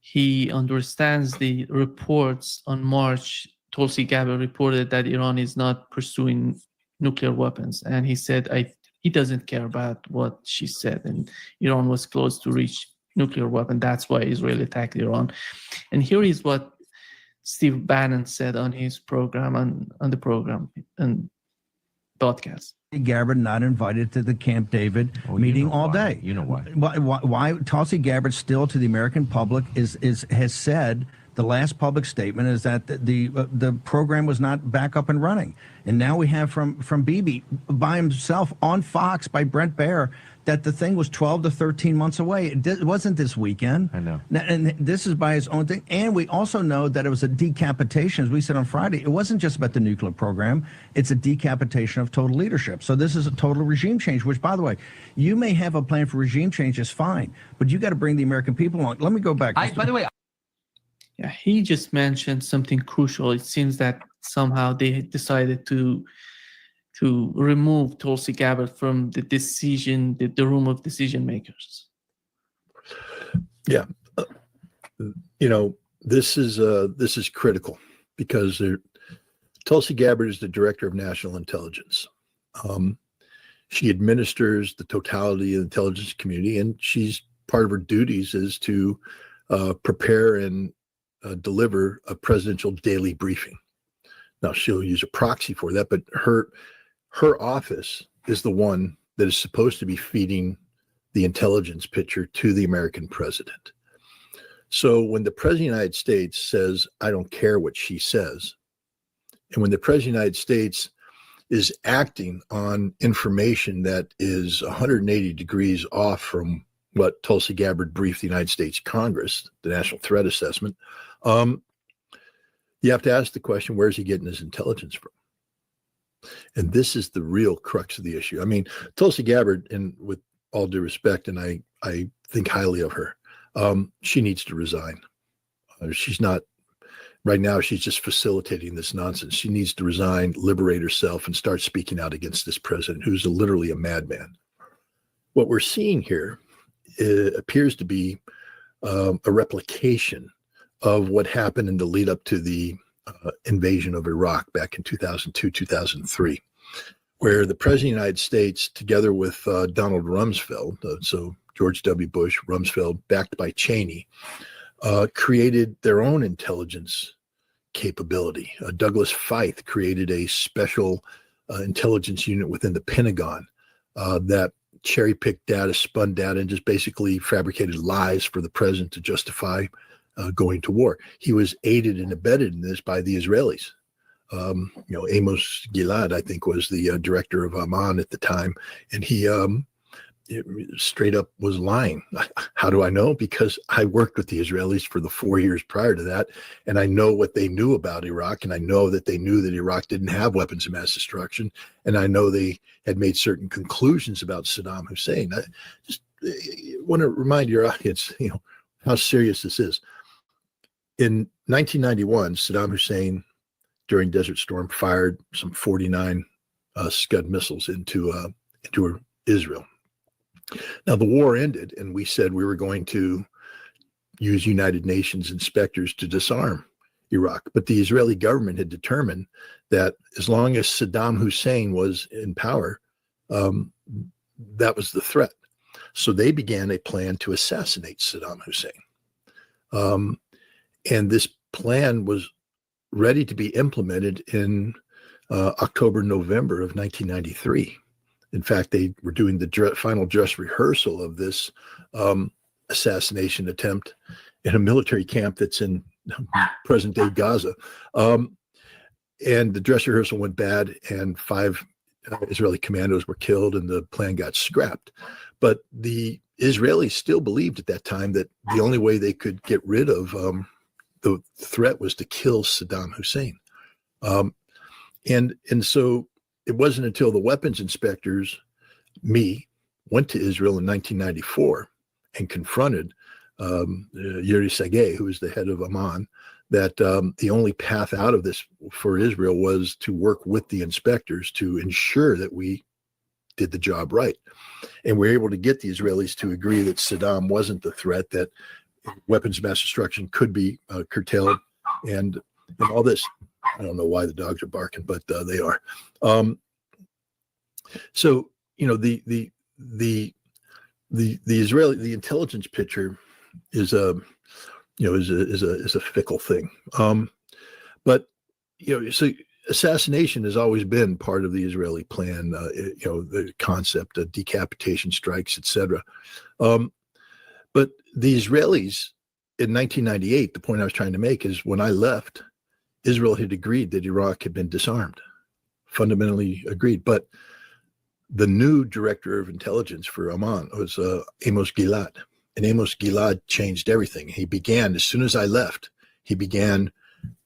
he understands the reports on March. Tulsi Gabbard reported that Iran is not pursuing nuclear weapons, and he said he doesn't care about what she said, and Iran was close to reach nuclear weapon. That's why Israel attacked Iran. And here is what Steve Bannon said on his program, on the program and broadcast. Gabbard not invited to the Camp David meeting all day. You know why? Why Tulsi Gabbard still to the American public has said the last public statement is that the program was not back up and running, and now we have from Bibi by himself on Fox by Brent Baer that the thing was 12 to 13 months away. It wasn't this weekend. I know. And this is by his own thing. And we also know that it was a decapitation, as we said on Friday. It wasn't just about the nuclear program. It's a decapitation of total leadership. So this is a total regime change, which, by the way, you may have a plan for regime change, is fine, but you got to bring the American people along. Let me go back. By the way, yeah, he just mentioned something crucial. It seems that somehow they decided to remove Tulsi Gabbard from the decision, the room of decision makers. Yeah, this is critical because Tulsi Gabbard is the director of national intelligence. She administers the totality of the intelligence community, and she's part of her duties is to prepare and deliver a presidential daily briefing. Now she'll use a proxy for that, but her office is the one that is supposed to be feeding the intelligence picture to the American president. So when the president of the United States says, I don't care what she says, and when the president of the United States is acting on information that is 180 degrees off from what Tulsi Gabbard briefed the United States Congress, the National Threat Assessment, you have to ask the question, where's he getting his intelligence from? And this is the real crux of the issue. I mean, Tulsi Gabbard, and with all due respect, and I think highly of her, she needs to resign. She's not, right now, she's just facilitating this nonsense. She needs to resign, liberate herself, and start speaking out against this president, who's literally a madman. What we're seeing here appears to be a replication of what happened in the lead up to the invasion of Iraq back in 2002, 2003, where the president of the United States, together with Donald Rumsfeld, so George W. Bush, Rumsfeld, backed by Cheney, created their own intelligence capability. Douglas Feith created a special intelligence unit within the Pentagon that cherry-picked data, spun data, and just basically fabricated lies for the president to justify going to war. He was aided and abetted in this by the Israelis. Amos Gilad, I think, was the director of Amman at the time, and he straight up was lying. How do I know? Because I worked with the Israelis for the 4 years prior to that, and I know what they knew about Iraq, and I know that they knew that Iraq didn't have weapons of mass destruction, and I know they had made certain conclusions about Saddam Hussein. I just want to remind your audience, how serious this is. In 1991, Saddam Hussein, during Desert Storm, fired some 49 Scud missiles into Israel. Now, the war ended, and we said we were going to use United Nations inspectors to disarm Iraq. But the Israeli government had determined that as long as Saddam Hussein was in power, that was the threat. So they began a plan to assassinate Saddam Hussein. And this plan was ready to be implemented in October, November of 1993. In fact, they were doing the final dress rehearsal of this assassination attempt in a military camp that's in present-day Gaza. And the dress rehearsal went bad, and 5 Israeli commandos were killed, and the plan got scrapped. But the Israelis still believed at that time that the only way they could get rid of the threat was to kill Saddam Hussein. And so it wasn't until the weapons inspectors, went to Israel in 1994 and confronted Yuri Sergey, who was the head of Amman, that the only path out of this for Israel was to work with the inspectors to ensure that we did the job right. And we were able to get the Israelis to agree that Saddam wasn't the threat, that weapons of mass destruction could be curtailed, and all this. I don't know why the dogs are barking, but they are. So the Israeli, the intelligence picture is a fickle thing. But so assassination has always been part of the Israeli plan. The concept of decapitation strikes, etc. But the Israelis in 1998, the point I was trying to make is when I left, Israel had agreed that Iraq had been disarmed, fundamentally agreed. But the new director of intelligence for Amman was Amos Gilad. And Amos Gilad changed everything. He began, as soon as I left, he began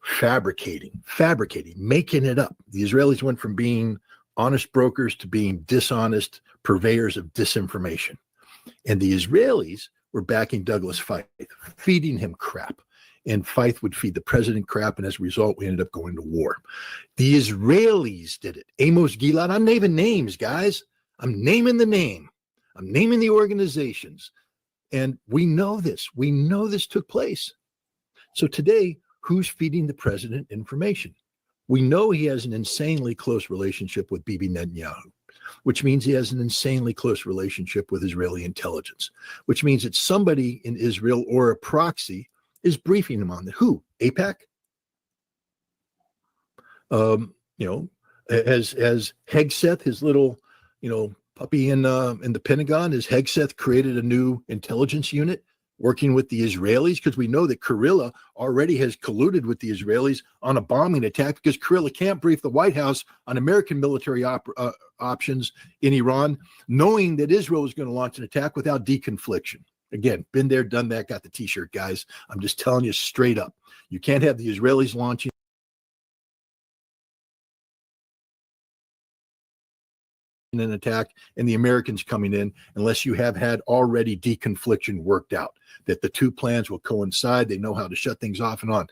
fabricating, making it up. The Israelis went from being honest brokers to being dishonest purveyors of disinformation. And the Israelis were backing Douglas Feith, feeding him crap. And Feith would feed the president crap, and as a result, we ended up going to war. The Israelis did it. Amos Gilad, I'm naming names, guys. I'm naming the name. I'm naming the organizations. And we know this. We know this took place. So today, who's feeding the president information? We know he has an insanely close relationship with Bibi Netanyahu, which means he has an insanely close relationship with Israeli intelligence, which means that somebody in Israel or a proxy is briefing him on that. Who? AIPAC? As Hegseth, his little, puppy in the Pentagon, has Hegseth created a new intelligence unit working with the Israelis? Because we know that Kurilla already has colluded with the Israelis on a bombing attack, because Kurilla can't brief the White House on American military options in Iran, knowing that Israel was going to launch an attack without deconfliction. Again, been there, done that, got the t-shirt, guys. I'm just telling you straight up. You can't have the Israelis launching an attack and the Americans coming in unless you have had already deconfliction worked out, that the two plans will coincide. They know how to shut things off and on.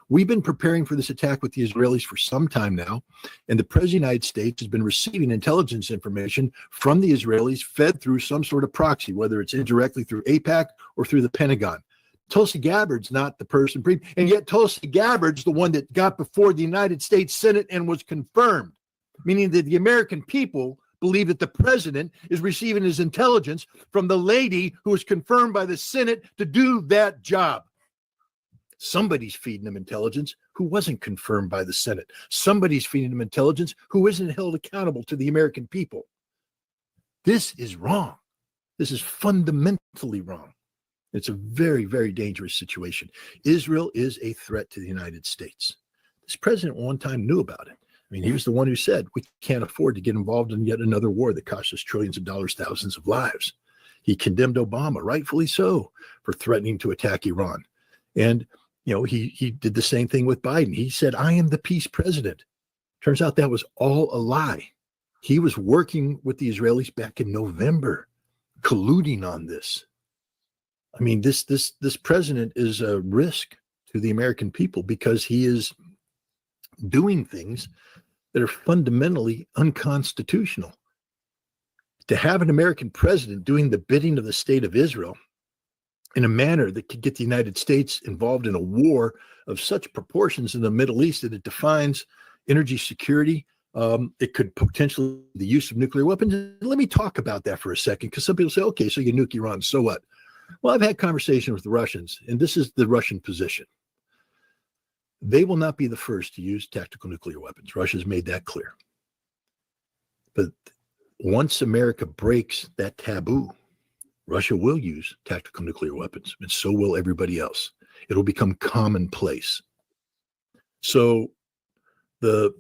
We've been preparing for this attack with the Israelis for some time now, and the President of the United States has been receiving intelligence information from the Israelis fed through some sort of proxy, whether it's indirectly through AIPAC or through the Pentagon. Tulsi Gabbard's not the person briefed, and yet Tulsi Gabbard's the one that got before the United States Senate and was confirmed, meaning that the American people believe that the president is receiving his intelligence from the lady who was confirmed by the Senate to do that job. Somebody's feeding him intelligence who wasn't confirmed by the Senate. Somebody's feeding him intelligence who isn't held accountable to the American people. This is wrong. This is fundamentally wrong. It's a very, very dangerous situation. Israel is a threat to the United States. This president one time knew about it. I mean, he was the one who said, we can't afford to get involved in yet another war that costs us trillions of dollars, thousands of lives. He condemned Obama, rightfully so, for threatening to attack Iran. And, he did the same thing with Biden. He said, I am the peace president. Turns out that was all a lie. He was working with the Israelis back in November, colluding on this. I mean, this president is a risk to the American people because he is doing things that are fundamentally unconstitutional. To have an American president doing the bidding of the state of Israel in a manner that could get the United States involved in a war of such proportions in the Middle East that it defines energy security, it could potentially the use of nuclear weapons. Let me talk about that for a second, because some people say, okay, so you nuke Iran, so what? Well, I've had conversations with the Russians, and this is the Russian position. They will not be the first to use tactical nuclear weapons. Russia's made that clear. But once America breaks that taboo, Russia will use tactical nuclear weapons, and so will everybody else. It'll become commonplace. So the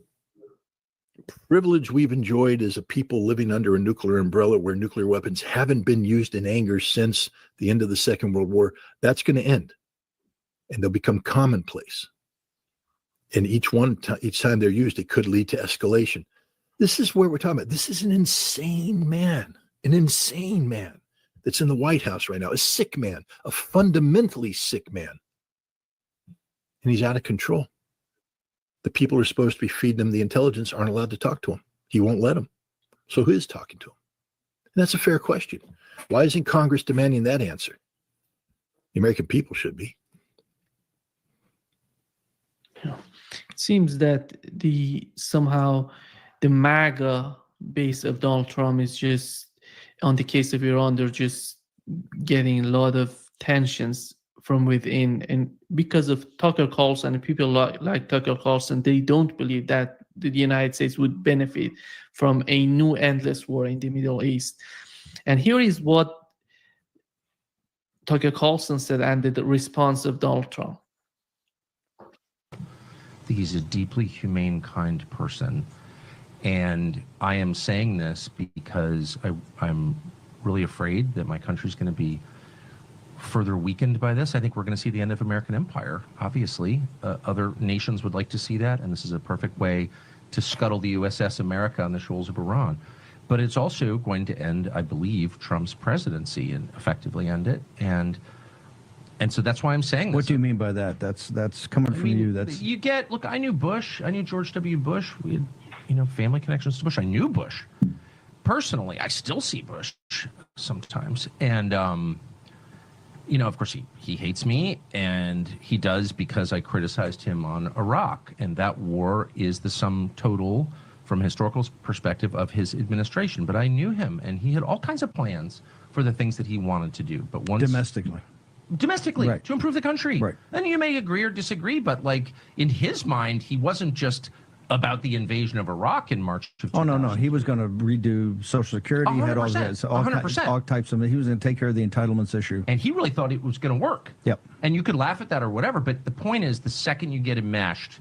privilege we've enjoyed as a people living under a nuclear umbrella where nuclear weapons haven't been used in anger since the end of the Second World War, that's going to end. And they'll become commonplace. And each time they're used, it could lead to escalation. This is where we're talking about. This is an insane man that's in the White House right now, a sick man, a fundamentally sick man. And he's out of control. The people who are supposed to be feeding him the intelligence aren't allowed to talk to him. He won't let them. So who is talking to him? And that's a fair question. Why isn't Congress demanding that answer? The American people should be. It seems that somehow the MAGA base of Donald Trump is just, on the case of Iran, they're just getting a lot of tensions from within. And because of Tucker Carlson and people like Tucker Carlson, they don't believe that the United States would benefit from a new endless war in the Middle East. And here is what Tucker Carlson said and the response of Donald Trump. He's a deeply humane, kind person. And I am saying this because I'm really afraid that my country's going to be further weakened by this. I think we're going to see the end of American empire, obviously. Other nations would like to see that, and this is a perfect way to scuttle the USS America on the shoals of Iran. But it's also going to end, I believe, Trump's presidency and effectively end it. And so that's why I'm saying this. What do you mean by that? That's coming from you. That's look, I knew Bush. I knew George W. Bush. We had, family connections to Bush. I knew Bush personally. I still see Bush sometimes. And, of course, he hates me, and he does because I criticized him on Iraq. And that war is the sum total, from a historical perspective, of his administration. But I knew him, and he had all kinds of plans for the things that he wanted to do. But once domestically right. To improve the country. Right. And you may agree or disagree, but in his mind, he wasn't just about the invasion of Iraq in March of 2000. Oh, no. He was going to redo Social Security. He had all 100%. All types of, he was going to take care of the entitlements issue. And he really thought it was going to work. Yep. And you could laugh at that or whatever, but the point is, the second you get enmeshed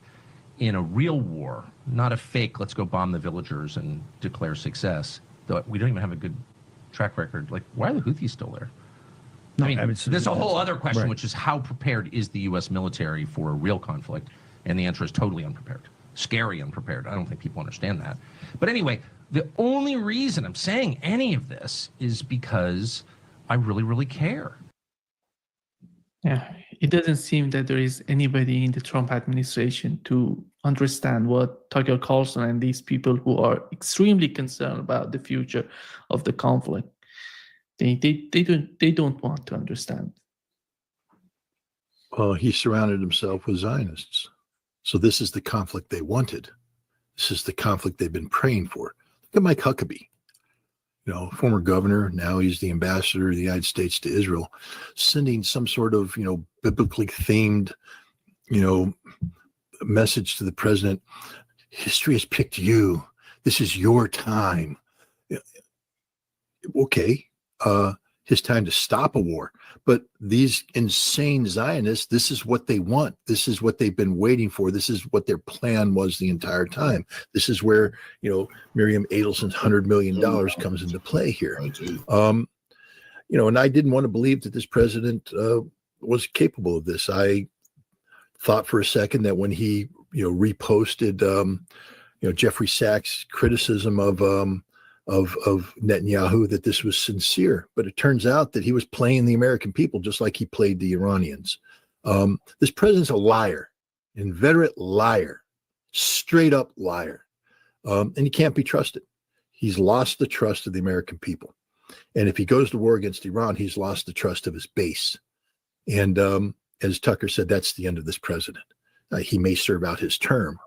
in a real war, not a fake, let's go bomb the villagers and declare success, though we don't even have a good track record. Why are the Houthis still there? No, there's a whole other question, right. which is how prepared is the U.S. military for a real conflict? And the answer is totally unprepared. Scary unprepared. I don't think people understand that. But anyway, the only reason I'm saying any of this is because I really, really care. Yeah, it doesn't seem that there is anybody in the Trump administration to understand what Tucker Carlson and these people who are extremely concerned about the future of the conflict. They don't want to understand. Well, he surrounded himself with Zionists. So this is the conflict they wanted. This is the conflict they've been praying for. Look at Mike Huckabee, former governor. Now he's the ambassador of the United States to Israel, sending some sort of, biblically themed, message to the president. History has picked you. This is your time. Okay. his time to stop a war. But these insane Zionists, this is what they want. This is what they've been waiting for. This is what their plan was the entire time. This is where, Miriam Adelson's $100 million comes into play here. And I didn't want to believe that this president was capable of this. I thought for a second that when he, reposted, Jeffrey Sachs' criticism of Netanyahu, that this was sincere, but it turns out that he was playing the American people just like he played the Iranians. This president's a liar, inveterate liar, straight up liar, and he can't be trusted. He's lost the trust of the American people, and if he goes to war against Iran, he's lost the trust of his base. And as Tucker said, that's the end of this president. He may serve out his term,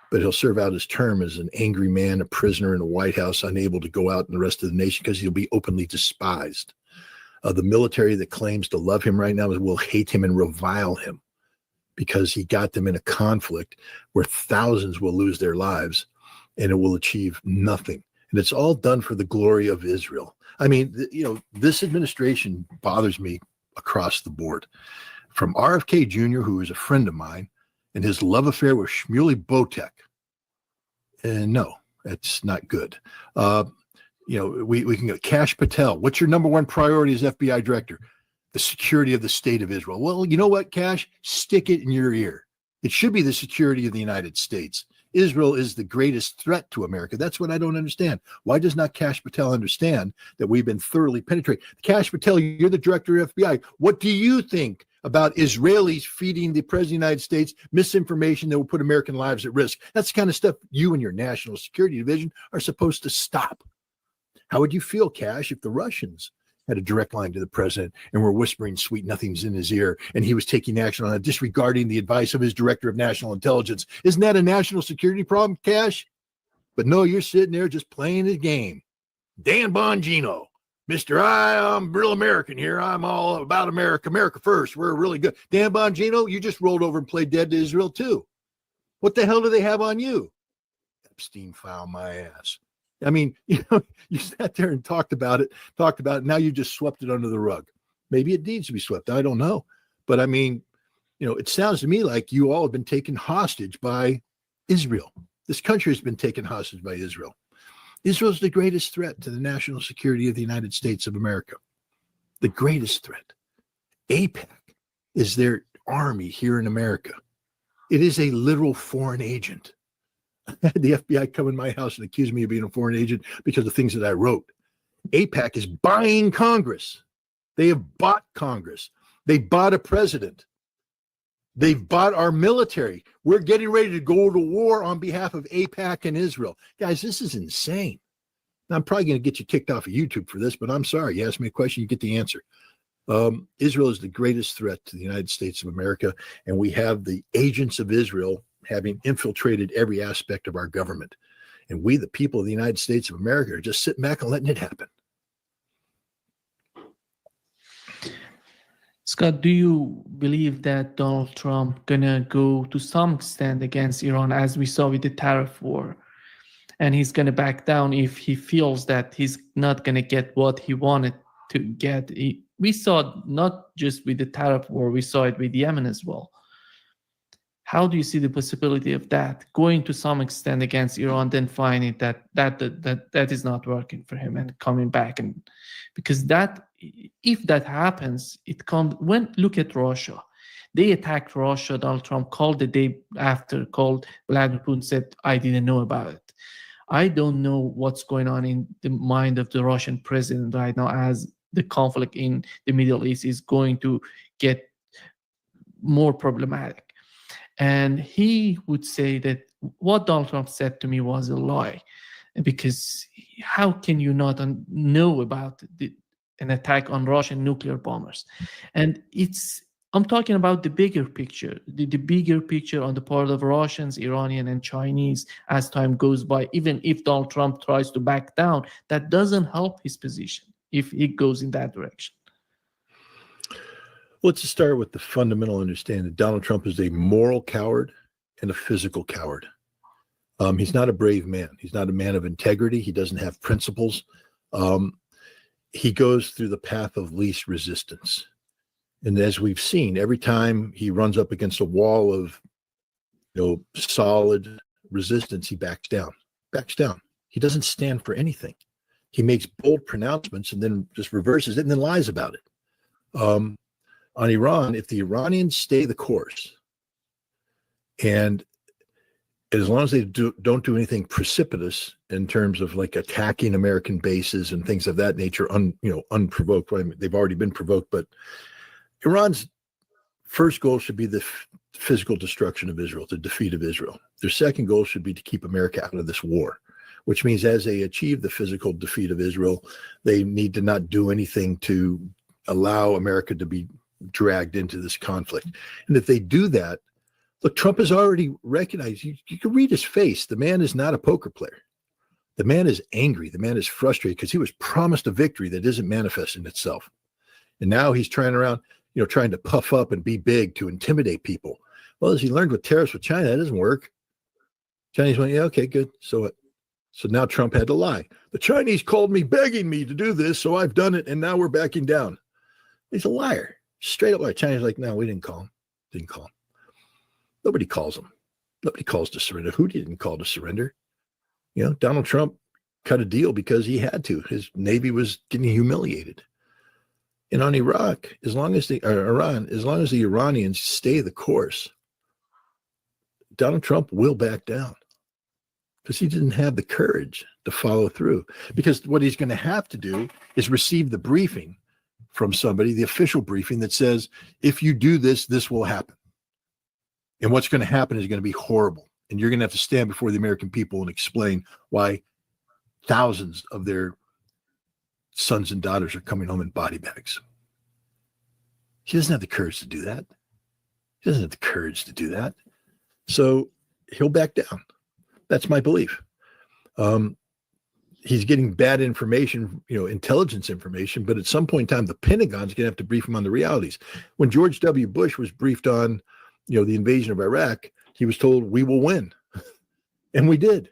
but he'll serve out his term as an angry man, a prisoner in the White House, unable to go out in the rest of the nation because he'll be openly despised. The military that claims to love him right now will hate him and revile him because he got them in a conflict where thousands will lose their lives and it will achieve nothing. And it's all done for the glory of Israel. I mean, this administration bothers me across the board. From RFK Jr., who is a friend of mine, and his love affair with Shmuley Botek. And no, that's not good. We can go Kash Patel. What's your number one priority as FBI director? The security of the state of Israel. Well, you know what, Kash? Stick it in your ear. It should be the security of the United States. Israel is the greatest threat to America. That's what I don't understand. Why does not Kash Patel understand that we've been thoroughly penetrated? Kash Patel, you're the director of FBI. What do you think about Israelis feeding the president of the United States misinformation that will put American lives at risk? That's the kind of stuff you and your National Security Division are supposed to stop. How would you feel, Kash, if the Russians had a direct line to the president and were whispering sweet nothings in his ear and he was taking action on it, disregarding the advice of his director of national intelligence? Isn't that a national security problem, Kash? But no, you're sitting there just playing the game. Dan Bongino. Mr. I'm real American here. I'm all about America. America first. We're really good. Dan Bongino, you just rolled over and played dead to Israel too. What the hell do they have on you? Epstein file my ass. I mean, you sat there and talked about it. Now you just swept it under the rug. Maybe it needs to be swept. I don't know. But I mean, it sounds to me like you all have been taken hostage by Israel. This country has been taken hostage by Israel. Israel is the greatest threat to the national security of the United States of America. The greatest threat. AIPAC is their army here in America. It is a literal foreign agent. I had the FBI come in my house and accuse me of being a foreign agent because of things that I wrote. AIPAC is buying Congress. They have bought Congress. They bought a president. They've bought our military. We're getting ready to go to war on behalf of AIPAC and Israel. Guys, this is insane. Now, I'm probably going to get you kicked off of YouTube for this, but I'm sorry. You ask me a question, you get the answer. Israel is the greatest threat to the United States of America, and we have the agents of Israel having infiltrated every aspect of our government. And we, the people of the United States of America, are just sitting back and letting it happen. Scott, do you believe that Donald Trump gonna go to some extent against Iran, as we saw with the tariff war, and he's gonna back down if he feels that he's not gonna get what he wanted to get? We saw it not just with the tariff war, we saw it with Yemen as well. How do you see the possibility of that going to some extent against Iran, then finding that is not working for him and coming back? And because that, if that happens, it comes when look at Russia. They attacked Russia. Donald Trump called the day after, called Vladimir Putin, said, I didn't know about it. I don't know what's going on in the mind of the Russian president right now as the conflict in the Middle East is going to get more problematic. And he would say that what Donald Trump said to me was a lie, because how can you not know about an attack on Russian nuclear bombers? And I'm talking about the bigger picture, the bigger picture on the part of Russians, Iranian, and Chinese as time goes by. Even if Donald Trump tries to back down, that doesn't help his position if he goes in that direction. Let's start with the fundamental understanding that Donald Trump is a moral coward and a physical coward. He's not a brave man. He's not a man of integrity. He doesn't have principles. he goes through the path of least resistance. And as we've seen, every time he runs up against a wall of, solid resistance, he backs down. He doesn't stand for anything. He makes bold pronouncements and then just reverses it and then lies about it. On Iran, if the Iranians stay the course, and as long as they don't do anything precipitous in terms of like attacking American bases and things of that nature, unprovoked. I mean, they've already been provoked, but Iran's first goal should be the physical destruction of Israel, the defeat of Israel. Their second goal should be to keep America out of this war, which means as they achieve the physical defeat of Israel, they need to not do anything to allow America to be dragged into this conflict. And if they do that, look, Trump has already recognized, you can read his face. The man is not a poker player. The man is angry. The man is frustrated because he was promised a victory that isn't manifesting itself. And now he's trying to puff up and be big to intimidate people. Well, as he learned with tariffs with China, that doesn't work. Chinese went, yeah, okay, good. So what? So now Trump had to lie. The Chinese called me begging me to do this, so I've done it, and now we're backing down. He's a liar. Straight up liar. China's like, no, we didn't call him. Didn't call him. Nobody calls him. Nobody calls to surrender. Who didn't call to surrender? Donald Trump cut a deal because he had to. His Navy was getting humiliated. And on Iran, as long as the Iranians stay the course, Donald Trump will back down because he didn't have the courage to follow through. Because what he's going to have to do is receive the briefing from somebody, the official briefing that says, if you do this, this will happen. And what's going to happen is going to be horrible. And you're going to have to stand before the American people and explain why thousands of their sons and daughters are coming home in body bags. He doesn't have the courage to do that. So he'll back down. That's my belief. He's getting bad information, intelligence information, but at some point in time, the Pentagon's going to have to brief him on the realities. When George W. Bush was briefed on, the invasion of Iraq, he was told, we will win. And we did.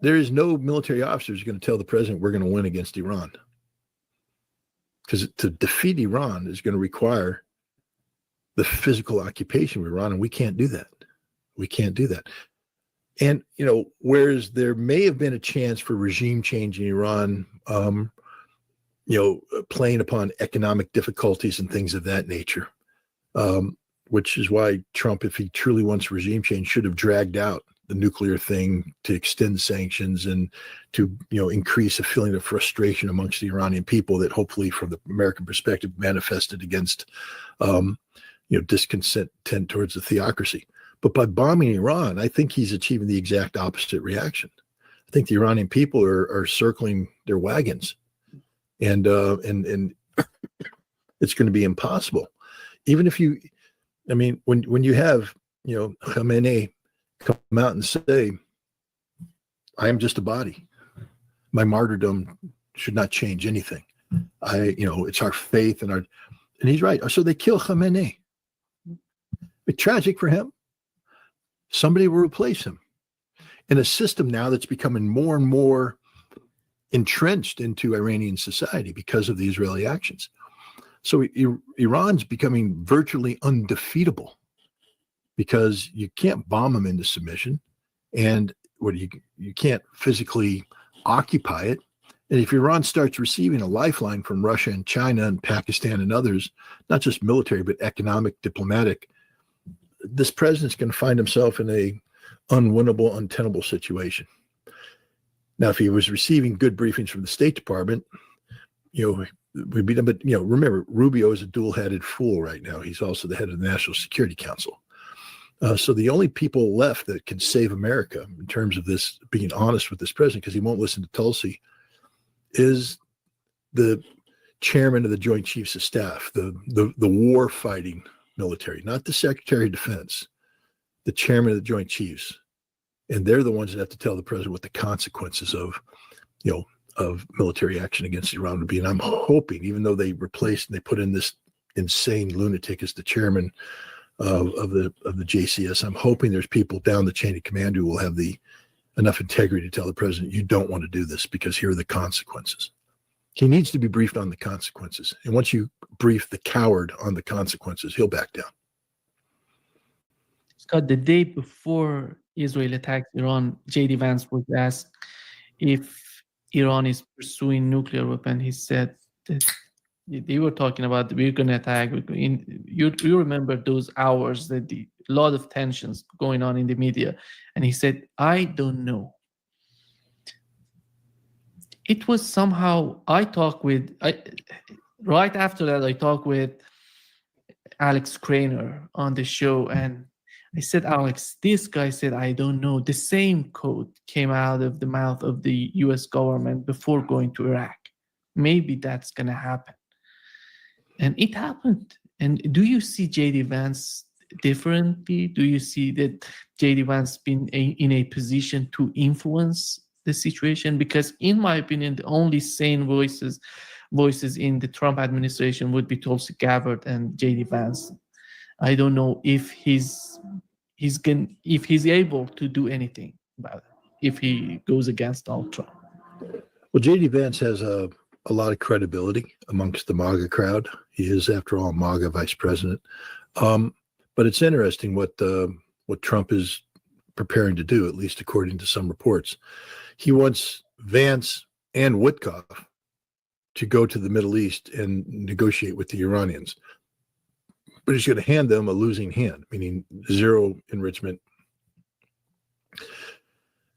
There is no military officer who's going to tell the president we're going to win against Iran. Because to defeat Iran is going to require the physical occupation of Iran, and we can't do that. And, whereas there may have been a chance for regime change in Iran, playing upon economic difficulties and things of that nature, which is why Trump, if he truly wants regime change, should have dragged out the nuclear thing to extend sanctions and to, increase a feeling of frustration amongst the Iranian people that hopefully from the American perspective manifested against, discontent towards the theocracy. But by bombing Iran, I think he's achieving the exact opposite reaction. I think the Iranian people are circling their wagons. And it's going to be impossible. Even if when you have, Khamenei come out and say, I am just a body. My martyrdom should not change anything. It's our faith and he's right. So they kill Khamenei. It's tragic for him. Somebody will replace him in a system now that's becoming more and more entrenched into Iranian society because of the Israeli actions. So Iran's becoming virtually undefeatable because you can't bomb them into submission, and you can't physically occupy it. And if Iran starts receiving a lifeline from Russia and China and Pakistan and others, not just military but economic, diplomatic, this president's going to find himself in a unwinnable, untenable situation. Now, if he was receiving good briefings from the State Department, we'd be done. But, remember, Rubio is a dual-headed fool right now. He's also the head of the National Security Council. So the only people left that can save America in terms of this, being honest with this president, because he won't listen to Tulsi, is the chairman of the Joint Chiefs of Staff, the war-fighting military, not the Secretary of Defense, the chairman of the Joint Chiefs. And they're the ones that have to tell the president what the consequences of military action against Iran would be. And I'm hoping, even though they replaced and they put in this insane lunatic as the chairman of the JCS, I'm hoping there's people down the chain of command who will have the enough integrity to tell the president, you don't want to do this because here are the consequences. He needs to be briefed on the consequences. And once you brief the coward on the consequences, he'll back down. Scott, the day before Israel attacked Iran, J.D. Vance was asked if Iran is pursuing nuclear weapon. He said that they were talking about we're going to attack. You remember those hours, that a lot of tensions going on in the media. And he said, I don't know. It was somehow, right after that, I talked with Alex Craner on the show, and I said, Alex, this guy said, I don't know. The same quote came out of the mouth of the US government before going to Iraq. Maybe that's going to happen. And it happened. And do you see J.D. Vance differently? Do you see that J.D. Vance been in a position to influence the situation? Because in my opinion, the only sane voices in the Trump administration would be Tulsi Gabbard and J.D. Vance. I don't know if he's able to do anything about it if he goes against Donald Trump. Well, J.D. Vance has a lot of credibility amongst the MAGA crowd. He is, after all, MAGA vice president. But it's interesting what Trump is preparing to do, at least according to some reports. He wants Vance and Witkoff to go to the Middle East and negotiate with the Iranians. But he's going to hand them a losing hand, meaning zero enrichment.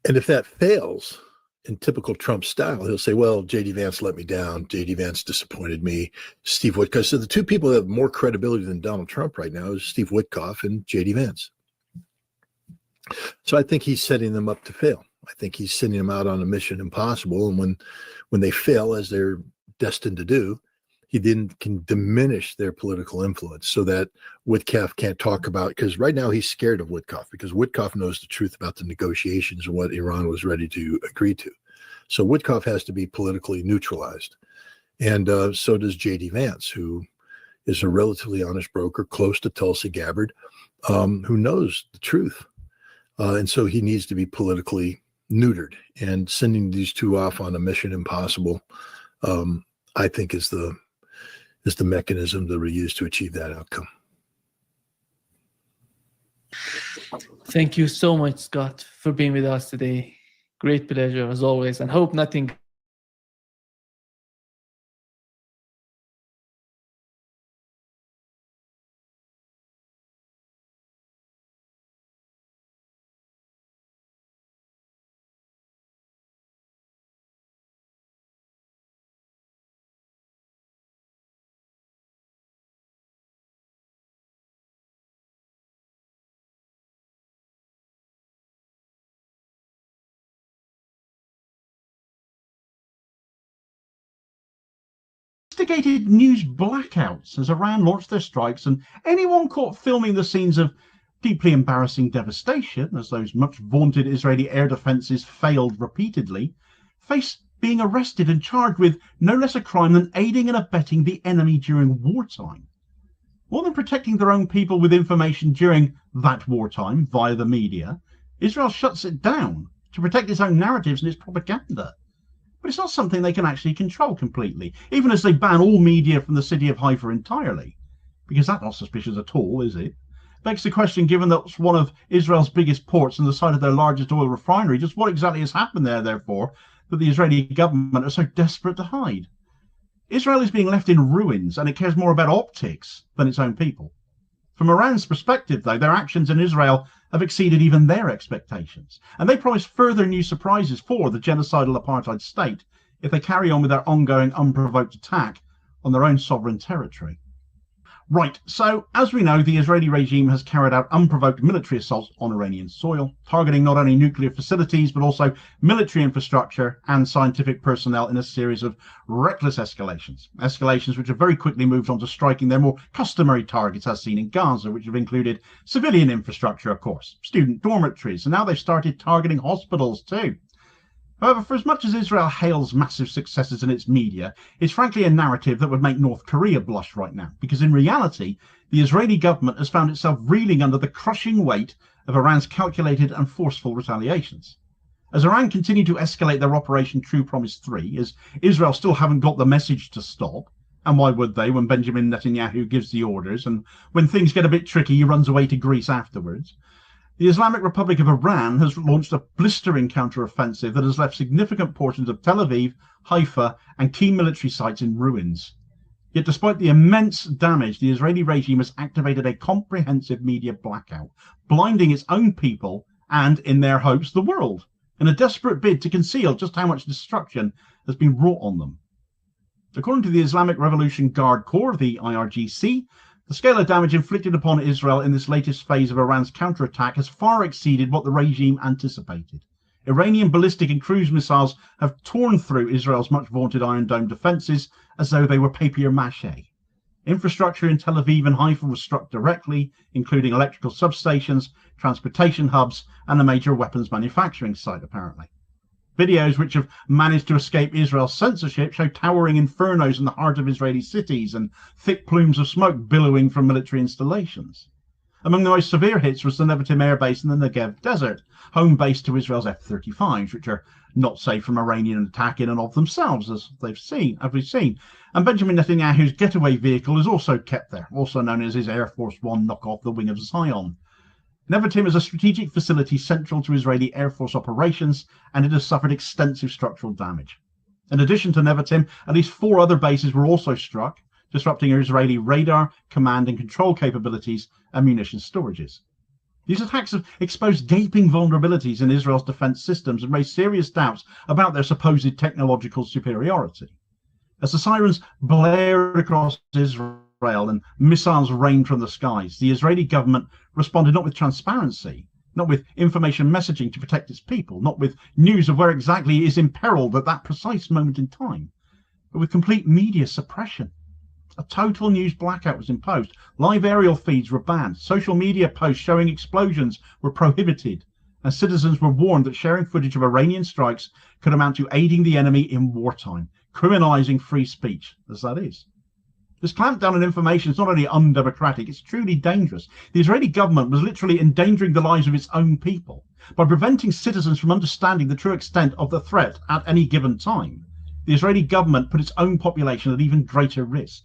And if that fails, in typical Trump style, he'll say, well, J.D. Vance let me down. J.D. Vance disappointed me. Steve Witkoff. So the two people that have more credibility than Donald Trump right now is Steve Witkoff and J.D. Vance. So I think he's setting them up to fail. I think he's sending them out on a mission impossible. And when they fail, as they're destined to do, he then can diminish their political influence so that Witkoff can't talk about, because right now he's scared of Witkoff because Witkoff knows the truth about the negotiations and what Iran was ready to agree to. So Witkoff has to be politically neutralized. And so does J.D. Vance, who is a relatively honest broker, close to Tulsi Gabbard, who knows the truth. And so he needs to be politically neutered. And sending these two off on a mission impossible, I think is the mechanism that we use to achieve that outcome. Thank you so much, Scott, for being with us today. Great pleasure as always, and hope nothing. Instigated news blackouts as Iran launched their strikes, and anyone caught filming the scenes of deeply embarrassing devastation, as those much vaunted Israeli air defenses failed repeatedly, face being arrested and charged with no less a crime than aiding and abetting the enemy during wartime. More than protecting their own people with information during that wartime via the media, Israel shuts it down to protect its own narratives and its propaganda. But it's not something they can actually control completely, even as they ban all media from the city of Haifa entirely. Because that's not suspicious at all, is it? Begs the question, given that it's one of Israel's biggest ports and the site of their largest oil refinery, just what exactly has happened there, therefore, that the Israeli government are so desperate to hide? Israel is being left in ruins, and it cares more about optics than its own people. From Iran's perspective, though, their actions in Israel have exceeded even their expectations, and they promise further new surprises for the genocidal apartheid state if they carry on with their ongoing unprovoked attack on their own sovereign territory. Right, so as we know, the Israeli regime has carried out unprovoked military assaults on Iranian soil, targeting not only nuclear facilities, but also military infrastructure and scientific personnel in a series of reckless escalations. Escalations which have very quickly moved on to striking their more customary targets, as seen in Gaza, which have included civilian infrastructure, of course, student dormitories, and now they've started targeting hospitals too. However, for as much as Israel hails massive successes in its media, it's frankly a narrative that would make North Korea blush right now, because in reality, the Israeli government has found itself reeling under the crushing weight of Iran's calculated and forceful retaliations. As Iran continue to escalate their Operation True Promise 3, as Israel still haven't got the message to stop, and why would they when Benjamin Netanyahu gives the orders, and when things get a bit tricky, he runs away to Greece afterwards. The Islamic Republic of Iran has launched a blistering counter-offensive that has left significant portions of Tel Aviv, Haifa, and key military sites in ruins. Yet despite the immense damage, the Israeli regime has activated a comprehensive media blackout, blinding its own people and, in their hopes, the world, in a desperate bid to conceal just how much destruction has been wrought on them. According to the Islamic Revolution Guard Corps, the IRGC, the scale of damage inflicted upon Israel in this latest phase of Iran's counterattack has far exceeded what the regime anticipated. Iranian ballistic and cruise missiles have torn through Israel's much vaunted Iron Dome defences as though they were papier-mâché. Infrastructure in Tel Aviv and Haifa was struck directly, including electrical substations, transportation hubs, and a major weapons manufacturing site, apparently. Videos which have managed to escape Israel's censorship show towering infernos in the heart of Israeli cities and thick plumes of smoke billowing from military installations. Among the most severe hits was the Nevatim air base in the Negev desert, home base to Israel's F-35s, which are not safe from Iranian attack in and of themselves, as we've seen. And Benjamin Netanyahu's getaway vehicle is also kept there, also known as his Air Force One knockoff, the Wing of Zion. Nevatim is a strategic facility central to Israeli Air Force operations, and it has suffered extensive structural damage. In addition to Nevatim, at least 4 other bases were also struck, disrupting Israeli radar, command and control capabilities and munitions storages. These attacks have exposed gaping vulnerabilities in Israel's defense systems and raised serious doubts about their supposed technological superiority. As the sirens blared across Israel and missiles rained from the skies, the Israeli government responded not with transparency, not with information messaging to protect its people, not with news of where exactly it is imperiled at that precise moment in time, but with complete media suppression. A total news blackout was imposed. Live aerial feeds were banned. Social media posts showing explosions were prohibited. And citizens were warned that sharing footage of Iranian strikes could amount to aiding the enemy in wartime, criminalizing free speech, as that is. This clampdown on information is not only undemocratic, it's truly dangerous. The Israeli government was literally endangering the lives of its own people by preventing citizens from understanding the true extent of the threat at any given time. The Israeli government put its own population at even greater risk.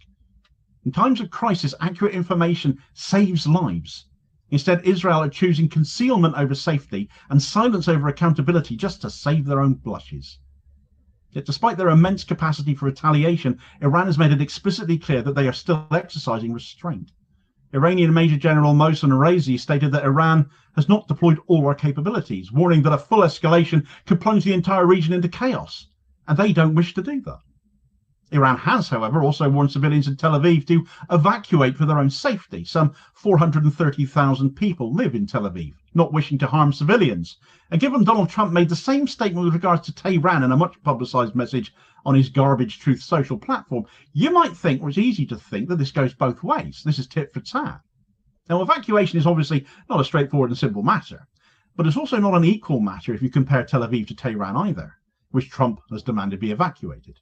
In times of crisis, accurate information saves lives. Instead, Israel are choosing concealment over safety and silence over accountability just to save their own blushes. Yet despite their immense capacity for retaliation, Iran has made it explicitly clear that they are still exercising restraint. Iranian Major General Mohsen Raisi stated that Iran has not deployed all our capabilities, warning that a full escalation could plunge the entire region into chaos, and they don't wish to do that. Iran has, however, also warned civilians in Tel Aviv to evacuate for their own safety. Some 430,000 people live in Tel Aviv, not wishing to harm civilians. And given Donald Trump made the same statement with regards to Tehran in a much publicized message on his garbage Truth Social platform, you might think, or it's easy to think, that this goes both ways. This is tit for tat. Now, evacuation is obviously not a straightforward and simple matter, but it's also not an equal matter if you compare Tel Aviv to Tehran either, which Trump has demanded be evacuated.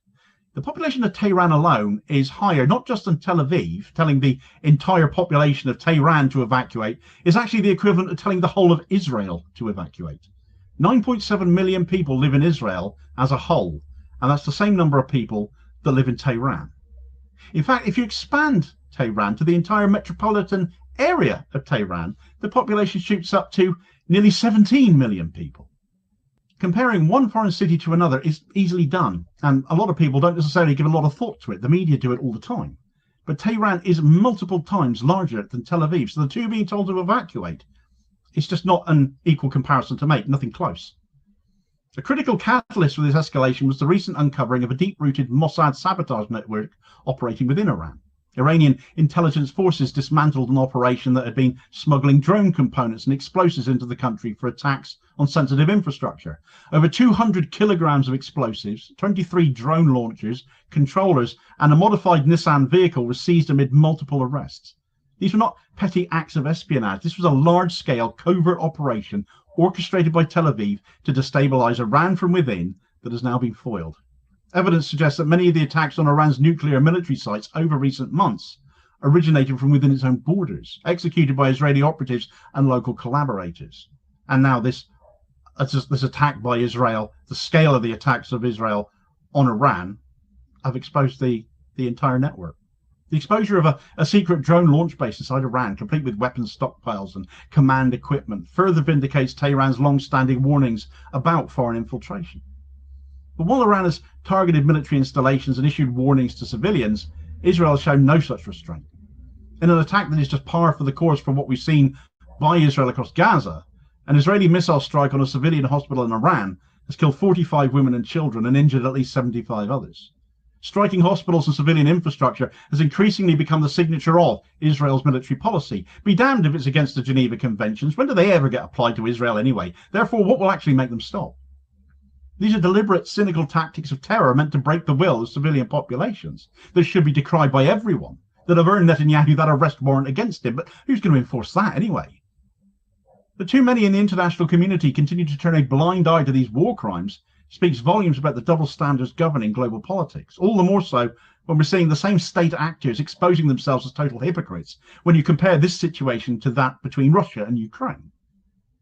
The population of Tehran alone is higher, not just than Tel Aviv. Telling the entire population of Tehran to evacuate is actually the equivalent of telling the whole of Israel to evacuate. 9.7 million people live in Israel as a whole, and that's the same number of people that live in Tehran. In fact, if you expand Tehran to the entire metropolitan area of Tehran, the population shoots up to nearly 17 million people. Comparing one foreign city to another is easily done, and a lot of people don't necessarily give a lot of thought to it. The media do it all the time. But Tehran is multiple times larger than Tel Aviv, so the two being told to evacuate, it's just not an equal comparison to make, nothing close. A critical catalyst for this escalation was the recent uncovering of a deep-rooted Mossad sabotage network operating within Iran. Iranian intelligence forces dismantled an operation that had been smuggling drone components and explosives into the country for attacks on sensitive infrastructure. Over 200 kilograms of explosives, 23 drone launchers, controllers, and a modified Nissan vehicle were seized amid multiple arrests. These were not petty acts of espionage. This was a large-scale covert operation orchestrated by Tel Aviv to destabilize Iran from within that has now been foiled. Evidence suggests that many of the attacks on Iran's nuclear military sites over recent months originated from within its own borders, executed by Israeli operatives and local collaborators. And now this this attack by Israel, the scale of the attacks of Israel on Iran, have exposed the entire network. The exposure of a secret drone launch base inside Iran, complete with weapons stockpiles and command equipment, further vindicates Tehran's long-standing warnings about foreign infiltration. But while Iran has targeted military installations and issued warnings to civilians, Israel has shown no such restraint. In an attack that is just par for the course from what we've seen by Israel across Gaza, an Israeli missile strike on a civilian hospital in Iran has killed 45 women and children and injured at least 75 others. Striking hospitals and civilian infrastructure has increasingly become the signature of Israel's military policy. Be damned if it's against the Geneva Conventions. When do they ever get applied to Israel anyway? Therefore, what will actually make them stop? These are deliberate, cynical tactics of terror meant to break the will of civilian populations that should be decried by everyone, that have earned Netanyahu that arrest warrant against him. But who's going to enforce that anyway? But too many in the international community continue to turn a blind eye to these war crimes speaks volumes about the double standards governing global politics. All the more so when we're seeing the same state actors exposing themselves as total hypocrites when you compare this situation to that between Russia and Ukraine.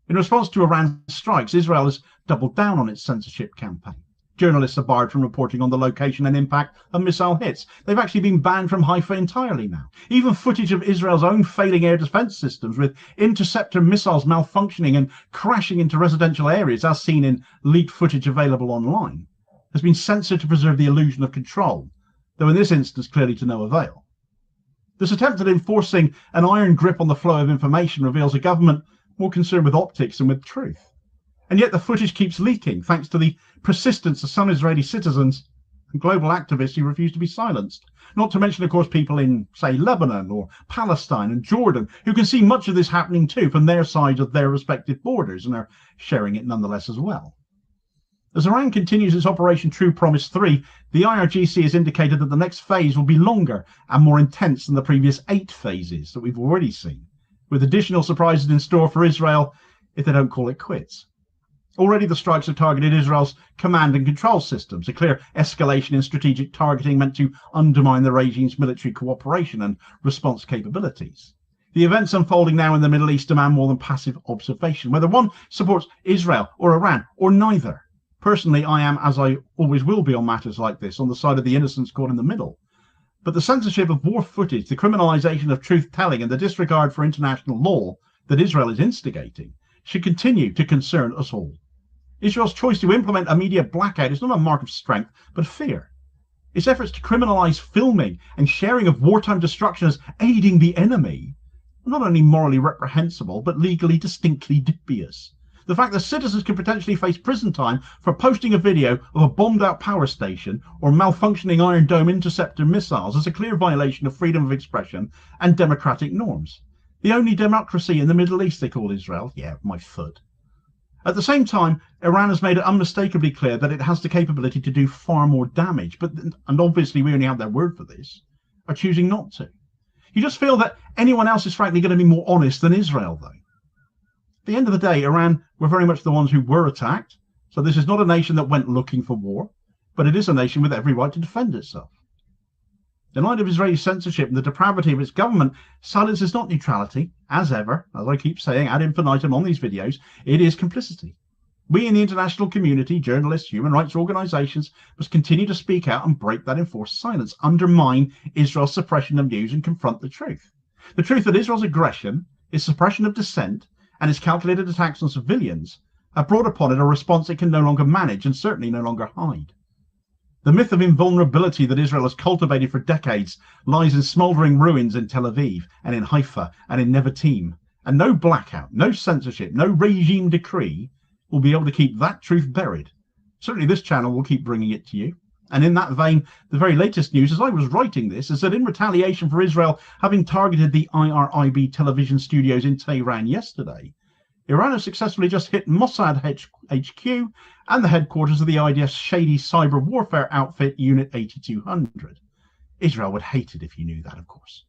In response to Iran's strikes, Israel has doubled down on its censorship campaign. Journalists are barred from reporting on the location and impact of missile hits. They've actually been banned from Haifa entirely now. Even footage of Israel's own failing air defense systems with interceptor missiles malfunctioning and crashing into residential areas, as seen in leaked footage available online, has been censored to preserve the illusion of control, though in this instance clearly to no avail. This attempt at enforcing an iron grip on the flow of information reveals a government more concerned with optics than with truth. And yet the footage keeps leaking thanks to the persistence of some Israeli citizens and global activists who refuse to be silenced. Not to mention, of course, people in, say, Lebanon or Palestine and Jordan, who can see much of this happening too from their side of their respective borders and are sharing it nonetheless as well. As Iran continues its Operation True Promise 3, the IRGC has indicated that the next phase will be longer and more intense than the previous 8 phases that we've already seen, with additional surprises in store for Israel if they don't call it quits. Already the strikes have targeted Israel's command and control systems, a clear escalation in strategic targeting meant to undermine the regime's military cooperation and response capabilities. The events unfolding now in the Middle East demand more than passive observation, whether one supports Israel or Iran or neither. Personally, I am, as I always will be on matters like this, on the side of the innocents caught in the middle. But the censorship of war footage, the criminalization of truth-telling and the disregard for international law that Israel is instigating should continue to concern us all. Israel's choice to implement a media blackout is not a mark of strength, but fear. Its efforts to criminalize filming and sharing of wartime destruction as aiding the enemy are not only morally reprehensible, but legally distinctly dubious. The fact that citizens can potentially face prison time for posting a video of a bombed-out power station or malfunctioning Iron Dome interceptor missiles is a clear violation of freedom of expression and democratic norms. The only democracy in the Middle East, they call Israel. Yeah, my foot. At the same time, Iran has made it unmistakably clear that it has the capability to do far more damage, and obviously we only have their word for this, are choosing not to. You just feel that anyone else is frankly going to be more honest than Israel, though. At the end of the day, Iran were very much the ones who were attacked, so this is not a nation that went looking for war, but it is a nation with every right to defend itself. In light of Israeli censorship and the depravity of its government, silence is not neutrality. As ever, as I keep saying ad infinitum on these videos, it is complicity. We in the international community, journalists, human rights organizations, must continue to speak out and break that enforced silence, undermine Israel's suppression of news and confront the truth. The truth that Israel's aggression, its suppression of dissent, and its calculated attacks on civilians have brought upon it a response it can no longer manage and certainly no longer hide. The myth of invulnerability that Israel has cultivated for decades lies in smouldering ruins in Tel Aviv and in Haifa and in Nevatim, and no blackout, no censorship, no regime decree will be able to keep that truth buried. Certainly this channel will keep bringing it to you. And in that vein, the very latest news as I was writing this is that in retaliation for Israel having targeted the IRIB television studios in Tehran yesterday, Iran has successfully just hit Mossad HQ and the headquarters of the IDF's shady cyber warfare outfit, Unit 8200. Israel would hate it if you knew that, of course.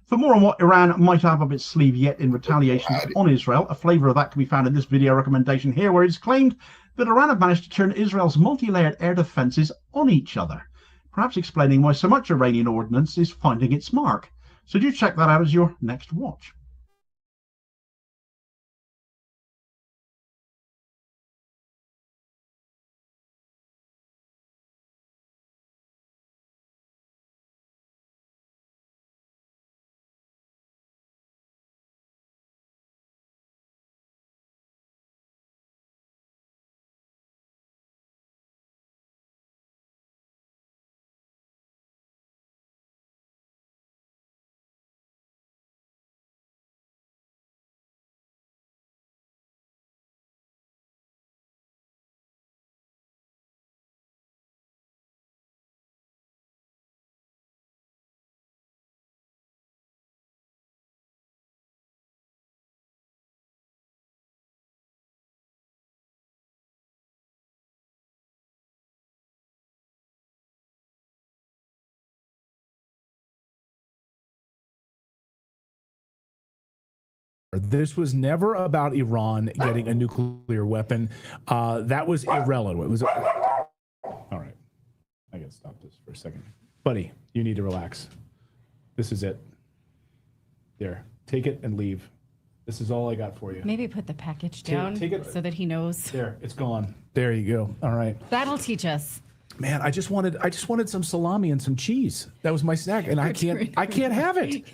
For more on what Iran might have up its sleeve yet in retaliation on Israel, a flavour of that can be found in this video recommendation here, where it's claimed that Iran have managed to turn Israel's multi-layered air defences on each other, perhaps explaining why so much Iranian ordnance is finding its mark. So do check that out as your next watch. This was never about Iran getting a nuclear weapon. That was irrelevant. It was all right. I gotta stop this for a second. Buddy, you need to relax. This is it. There. Take it and leave. This is all I got for you. Maybe put the package down take it. so that he knows. There, it's gone. There you go. All right. That'll teach us. Man, I just wanted some salami and some cheese. That was my snack, and I can't have it.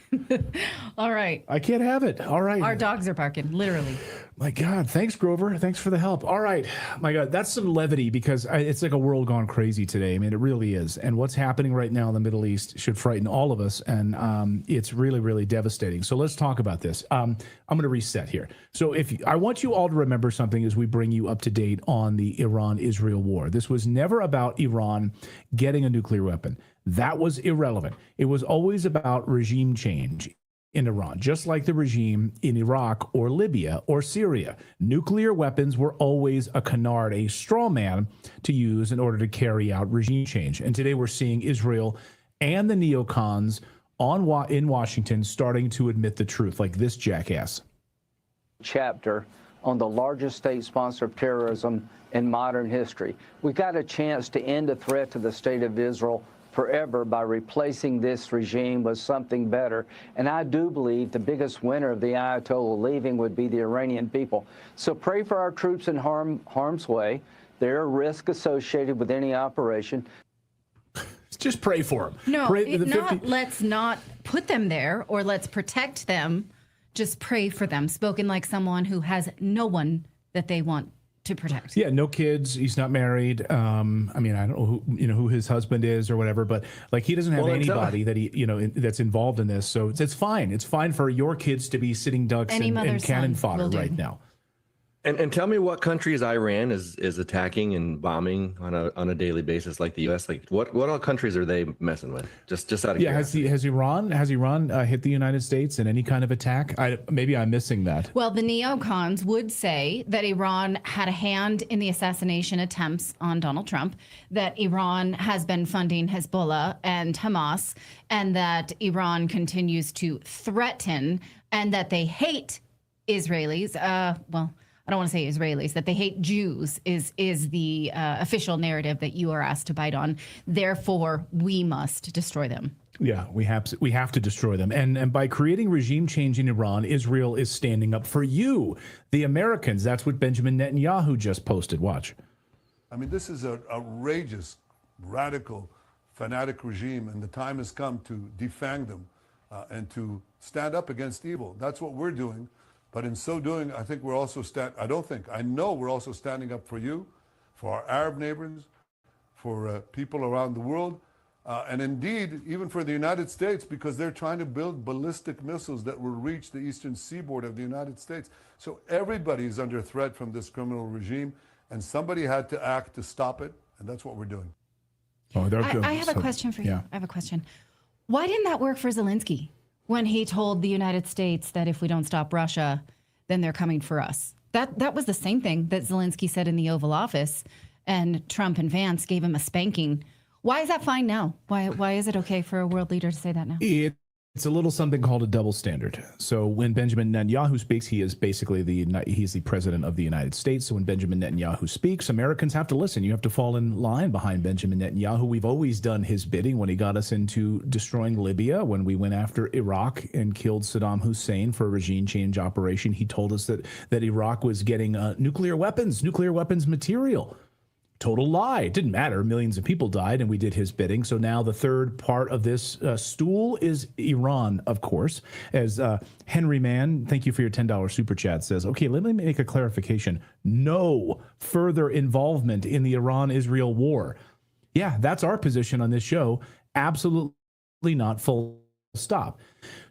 All right. I can't have it. All right. Our dogs are barking, literally. My God, thanks, Grover. Thanks for the help. All right. My God, that's some levity because it's like a world gone crazy today. I mean, it really is. And what's happening right now in the Middle East should frighten all of us. And it's really, really devastating. So let's talk about this. I'm going to reset here. So I want you all to remember something as we bring you up to date on the Iran-Israel war. This was never about Iran getting a nuclear weapon. That was irrelevant. It was always about regime change in Iran, just like the regime in Iraq or Libya or Syria. Nuclear weapons were always a canard, a straw man to use in order to carry out regime change. And today we're seeing Israel and the neocons in Washington starting to admit the truth, like this jackass. Chapter on the largest state sponsor of terrorism in modern history. We got a chance to end the threat to the state of Israel forever by replacing this regime with something better. And I do believe the biggest winner of the Ayatollah leaving would be the Iranian people. So pray for our troops in harm's way. There are risks associated with any operation. Just pray for them. No, let's not put them there or let's protect them. Just pray for them. Spoken like someone who has no one that they want to protect. Yeah, no kids. He's not married. I mean, I don't know who his husband is or whatever, but like he doesn't have anybody that that's involved in this. So it's fine. It's fine for your kids to be sitting ducks and cannon fodder right now. And tell me what countries Iran is attacking and bombing on a daily basis, like the U.S. Like what all countries are they messing with? Just out of curiosity. Has Iran hit the United States in any kind of attack? Maybe I'm missing that. Well, the neocons would say that Iran had a hand in the assassination attempts on Donald Trump, that Iran has been funding Hezbollah and Hamas, and that Iran continues to threaten, and that they hate Israelis. I don't want to say Israelis, that they hate Jews is the official narrative that you are asked to bite on. Therefore, we must destroy them. Yeah, we have to destroy them. And by creating regime change in Iran, Israel is standing up for you, the Americans. That's what Benjamin Netanyahu just posted. Watch. I mean, this is an outrageous, radical, fanatic regime, and the time has come to defang them and to stand up against evil. That's what we're doing. But in so doing, I think we're also I know we're also standing up for you, for our Arab neighbors, for people around the world, and indeed, even for the United States, because they're trying to build ballistic missiles that will reach the eastern seaboard of the United States. So everybody is under threat from this criminal regime, and somebody had to act to stop it, and that's what we're doing. I have a question for you. Yeah. I have a question. Why didn't that work for Zelensky when he told the United States that if we don't stop Russia, then they're coming for us? That was the same thing that Zelensky said in the Oval Office, and Trump and Vance gave him a spanking. Why is that fine now? Why is it okay for a world leader to say that now? It's a little something called a double standard. So when Benjamin Netanyahu speaks, he is basically he's the president of the United States. So when Benjamin Netanyahu speaks, Americans have to listen. You have to fall in line behind Benjamin Netanyahu. We've always done his bidding when he got us into destroying Libya, when we went after Iraq and killed Saddam Hussein for a regime change operation. He told us that Iraq was getting nuclear weapons material. Total lie. It didn't matter. Millions of people died, and we did his bidding. So now the third part of this stool is Iran, of course. As Henry Mann, thank you for your $10 super chat, says, okay, let me make a clarification. No further involvement in the Iran-Israel war. Yeah, that's our position on this show. Absolutely not, full stop.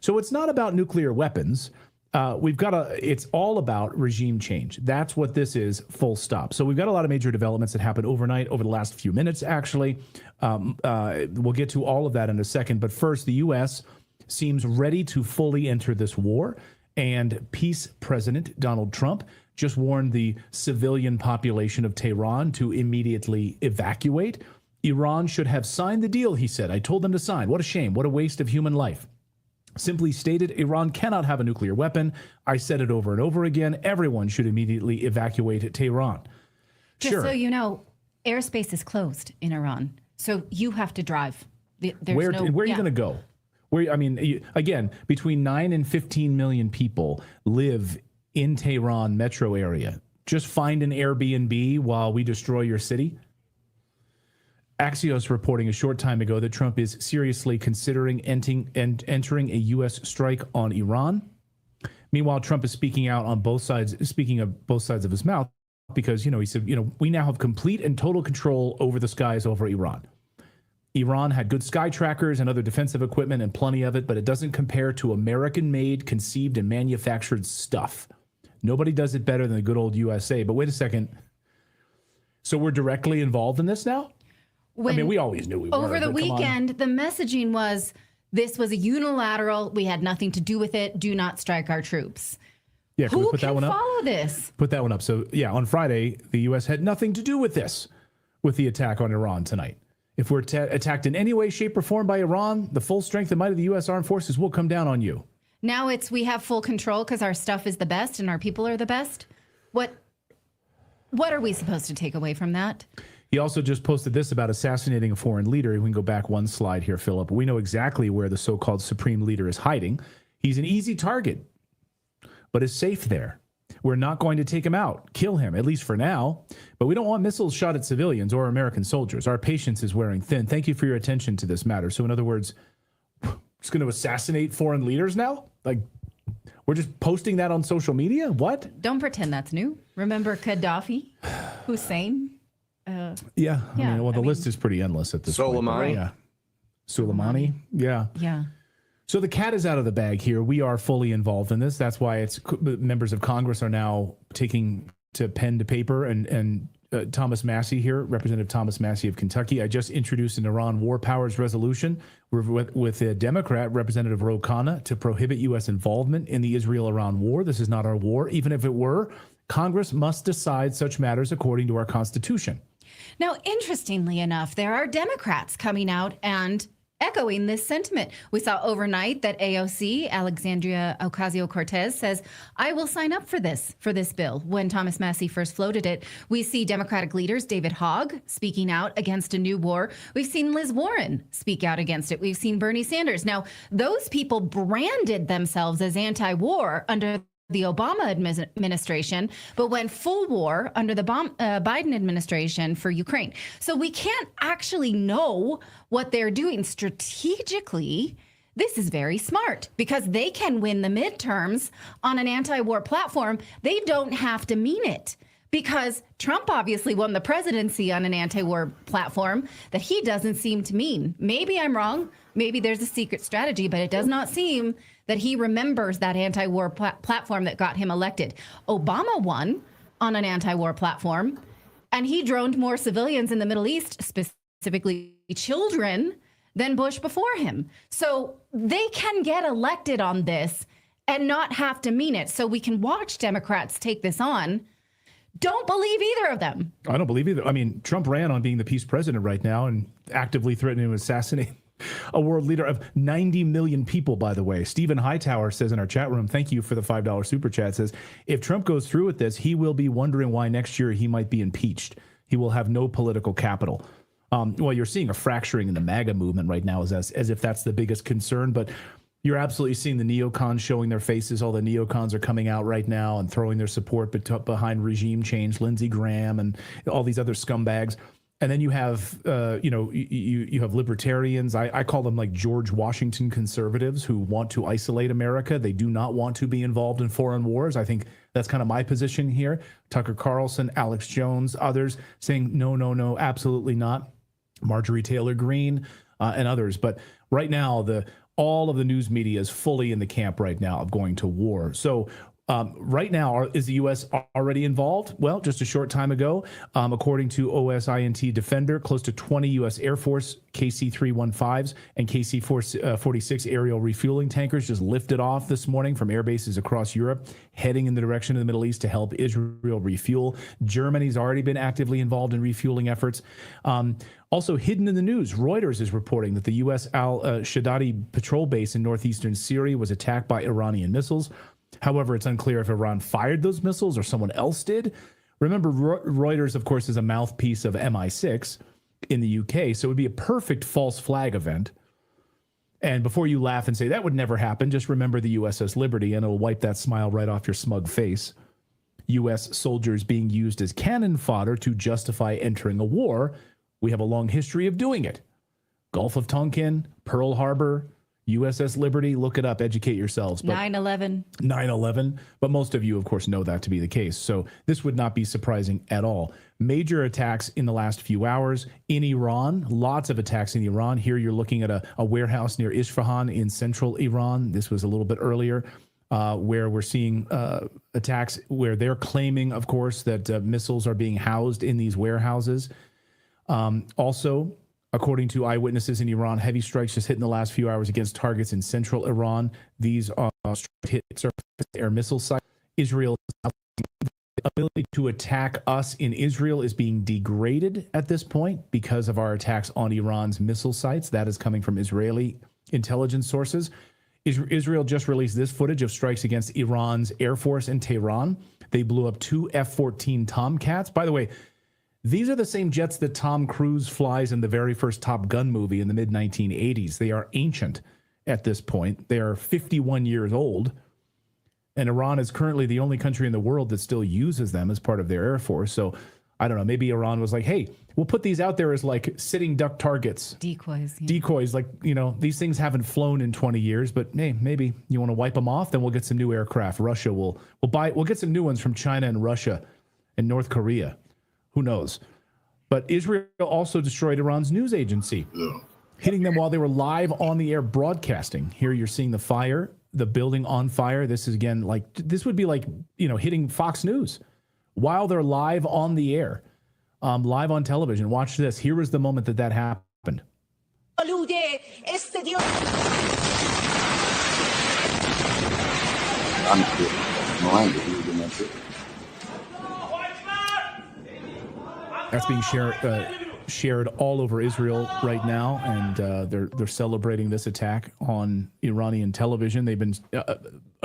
So it's not about nuclear weapons. It's all about regime change. That's what this is, full stop. So we've got a lot of major developments that happened overnight, over the last few minutes, actually. We'll get to all of that in a second. But first, the U.S. seems ready to fully enter this war. And peace President Donald Trump just warned the civilian population of Tehran to immediately evacuate. Iran should have signed the deal, he said. I told them to sign. What a shame. What a waste of human life. Simply stated, Iran cannot have a nuclear weapon. I said it over and over again. Everyone should immediately evacuate Tehran. Just so you know, airspace is closed in Iran, so you have to drive. Where are you going to go? Again, between 9 and 15 million people live in Tehran metro area. Just find an Airbnb while we destroy your city. Axios reporting a short time ago that Trump is seriously considering entering a U.S. strike on Iran. Meanwhile, Trump is speaking of both sides of his mouth because, he said, we now have complete and total control over the skies over Iran. Iran had good sky trackers and other defensive equipment and plenty of it, but it doesn't compare to American-made, conceived, and manufactured stuff. Nobody does it better than the good old USA. But wait a second. So we're directly involved in this now? We always knew we were. Over the weekend, the messaging was, this was a unilateral, we had nothing to do with it, do not strike our troops. Yeah, can we put that one up? Who can follow this? Put that one up. So, yeah, on Friday, the U.S. had nothing to do with this, with the attack on Iran tonight. If we're attacked in any way, shape, or form by Iran, the full strength and might of the U.S. Armed Forces will come down on you. Now we have full control because our stuff is the best and our people are the best. What are we supposed to take away from that? He also just posted this about assassinating a foreign leader. We can go back one slide here, Philip. We know exactly where the so-called supreme leader is hiding. He's an easy target, but is safe there. We're not going to take him out, kill him, at least for now. But we don't want missiles shot at civilians or American soldiers. Our patience is wearing thin. Thank you for your attention to this matter. So in other words, it's going to assassinate foreign leaders now? Like, we're just posting that on social media? What? Don't pretend that's new. Remember Gaddafi, Hussein? The list is pretty endless at this point. Soleimani. Yeah. Soleimani. Yeah. Yeah. So the cat is out of the bag here. We are fully involved in this. That's why members of Congress are now taking to pen to paper. And Thomas Massey here, Representative Thomas Massey of Kentucky. I just introduced an Iran War Powers resolution with a Democrat, Representative Ro Khanna, to prohibit U.S. involvement in the Israel-Iran war. This is not our war. Even if it were, Congress must decide such matters according to our Constitution. Now, interestingly enough, there are Democrats coming out and echoing this sentiment. We saw overnight that AOC, Alexandria Ocasio-Cortez, says, I will sign up for this bill. When Thomas Massey first floated it, we see Democratic leaders, David Hogg, speaking out against a new war. We've seen Liz Warren speak out against it. We've seen Bernie Sanders. Now, those people branded themselves as anti-war under the Obama administration, but went full war under the Biden administration for Ukraine. So we can't actually know what they're doing strategically. This is very smart because they can win the midterms on an anti-war platform. They don't have to mean it because Trump obviously won the presidency on an anti-war platform that he doesn't seem to mean. Maybe I'm wrong. Maybe there's a secret strategy, but it does not seem that he remembers that anti-war platform that got him elected. Obama won on an anti-war platform, and he droned more civilians in the Middle East, specifically children, than Bush before him. So they can get elected on this and not have to mean it. So we can watch Democrats take this on. Don't believe either of them. I don't believe either. I mean, Trump ran on being the peace president right now and actively threatening to assassinate a world leader of 90 million people, by the way. Stephen Hightower says in our chat room, thank you for the $5 super chat, says, if Trump goes through with this, he will be wondering why next year he might be impeached. He will have no political capital. Well, you're seeing a fracturing in the MAGA movement right now as if that's the biggest concern, but you're absolutely seeing the neocons showing their faces. All the neocons are coming out right now and throwing their support behind regime change, Lindsey Graham and all these other scumbags. And then you have, you have libertarians. I call them like George Washington conservatives who want to isolate America. They do not want to be involved in foreign wars. I think that's kind of my position here. Tucker Carlson, Alex Jones, others saying, no, absolutely not. Marjorie Taylor Greene and others. But right now, all of the news media is fully in the camp right now of going to war. So Right now, is the U.S. already involved? Well, just a short time ago, according to OSINT Defender, close to 20 U.S. Air Force KC-315s and KC-46 aerial refueling tankers just lifted off this morning from air bases across Europe, heading in the direction of the Middle East to help Israel refuel. Germany's already been actively involved in refueling efforts. Also hidden in the news, Reuters is reporting that the U.S. al-Shaddadi patrol base in northeastern Syria was attacked by Iranian missiles. However, it's unclear if Iran fired those missiles or someone else did. Remember, Reuters, of course, is a mouthpiece of MI6 in the UK, so it would be a perfect false flag event. And before you laugh and say that would never happen, just remember the USS Liberty, and it'll wipe that smile right off your smug face. U.S. soldiers being used as cannon fodder to justify entering a war. We have a long history of doing it. Gulf of Tonkin, Pearl Harbor, USS Liberty, look it up, educate yourselves. 9/11. 9/11, but most of you, of course, know that to be the case. So this would not be surprising at all. Major attacks in the last few hours in Iran, lots of attacks in Iran. Here you're looking at a warehouse near Isfahan in central Iran. This was a little bit earlier, where we're seeing attacks where they're claiming, of course, that missiles are being housed in these warehouses. Also, according to eyewitnesses in Iran, heavy strikes just hit in the last few hours against targets in central Iran. These are hit surface air missile sites. Israel's ability to attack us in Israel is being degraded at this point because of our attacks on Iran's missile sites. That is coming from Israeli intelligence sources. Israel just released this footage of strikes against Iran's Air Force in Tehran. They blew up 2 F-14 Tomcats. By the way, these are the same jets that Tom Cruise flies in the very first Top Gun movie in the mid-1980s. They are ancient at this point. They are 51 years old. And Iran is currently the only country in the world that still uses them as part of their Air Force. So I don't know, maybe Iran was like, hey, we'll put these out there as like sitting duck targets. Decoys. Yeah. Decoys, like, you know, these things haven't flown in 20 years, but hey, maybe you want to wipe them off, then we'll get some new aircraft. Russia we'll get some new ones from China and Russia and North Korea. Who knows? But Israel also destroyed Iran's news agency, hitting them while they were live on the air broadcasting. Here you're seeing the fire, the building on fire. This is, again, like, this would be like, you know, hitting Fox News while they're live on the air, live on television. Watch this. Here was the moment that happened. That's being shared all over Israel right now, and they're celebrating this attack on Iranian television. They've been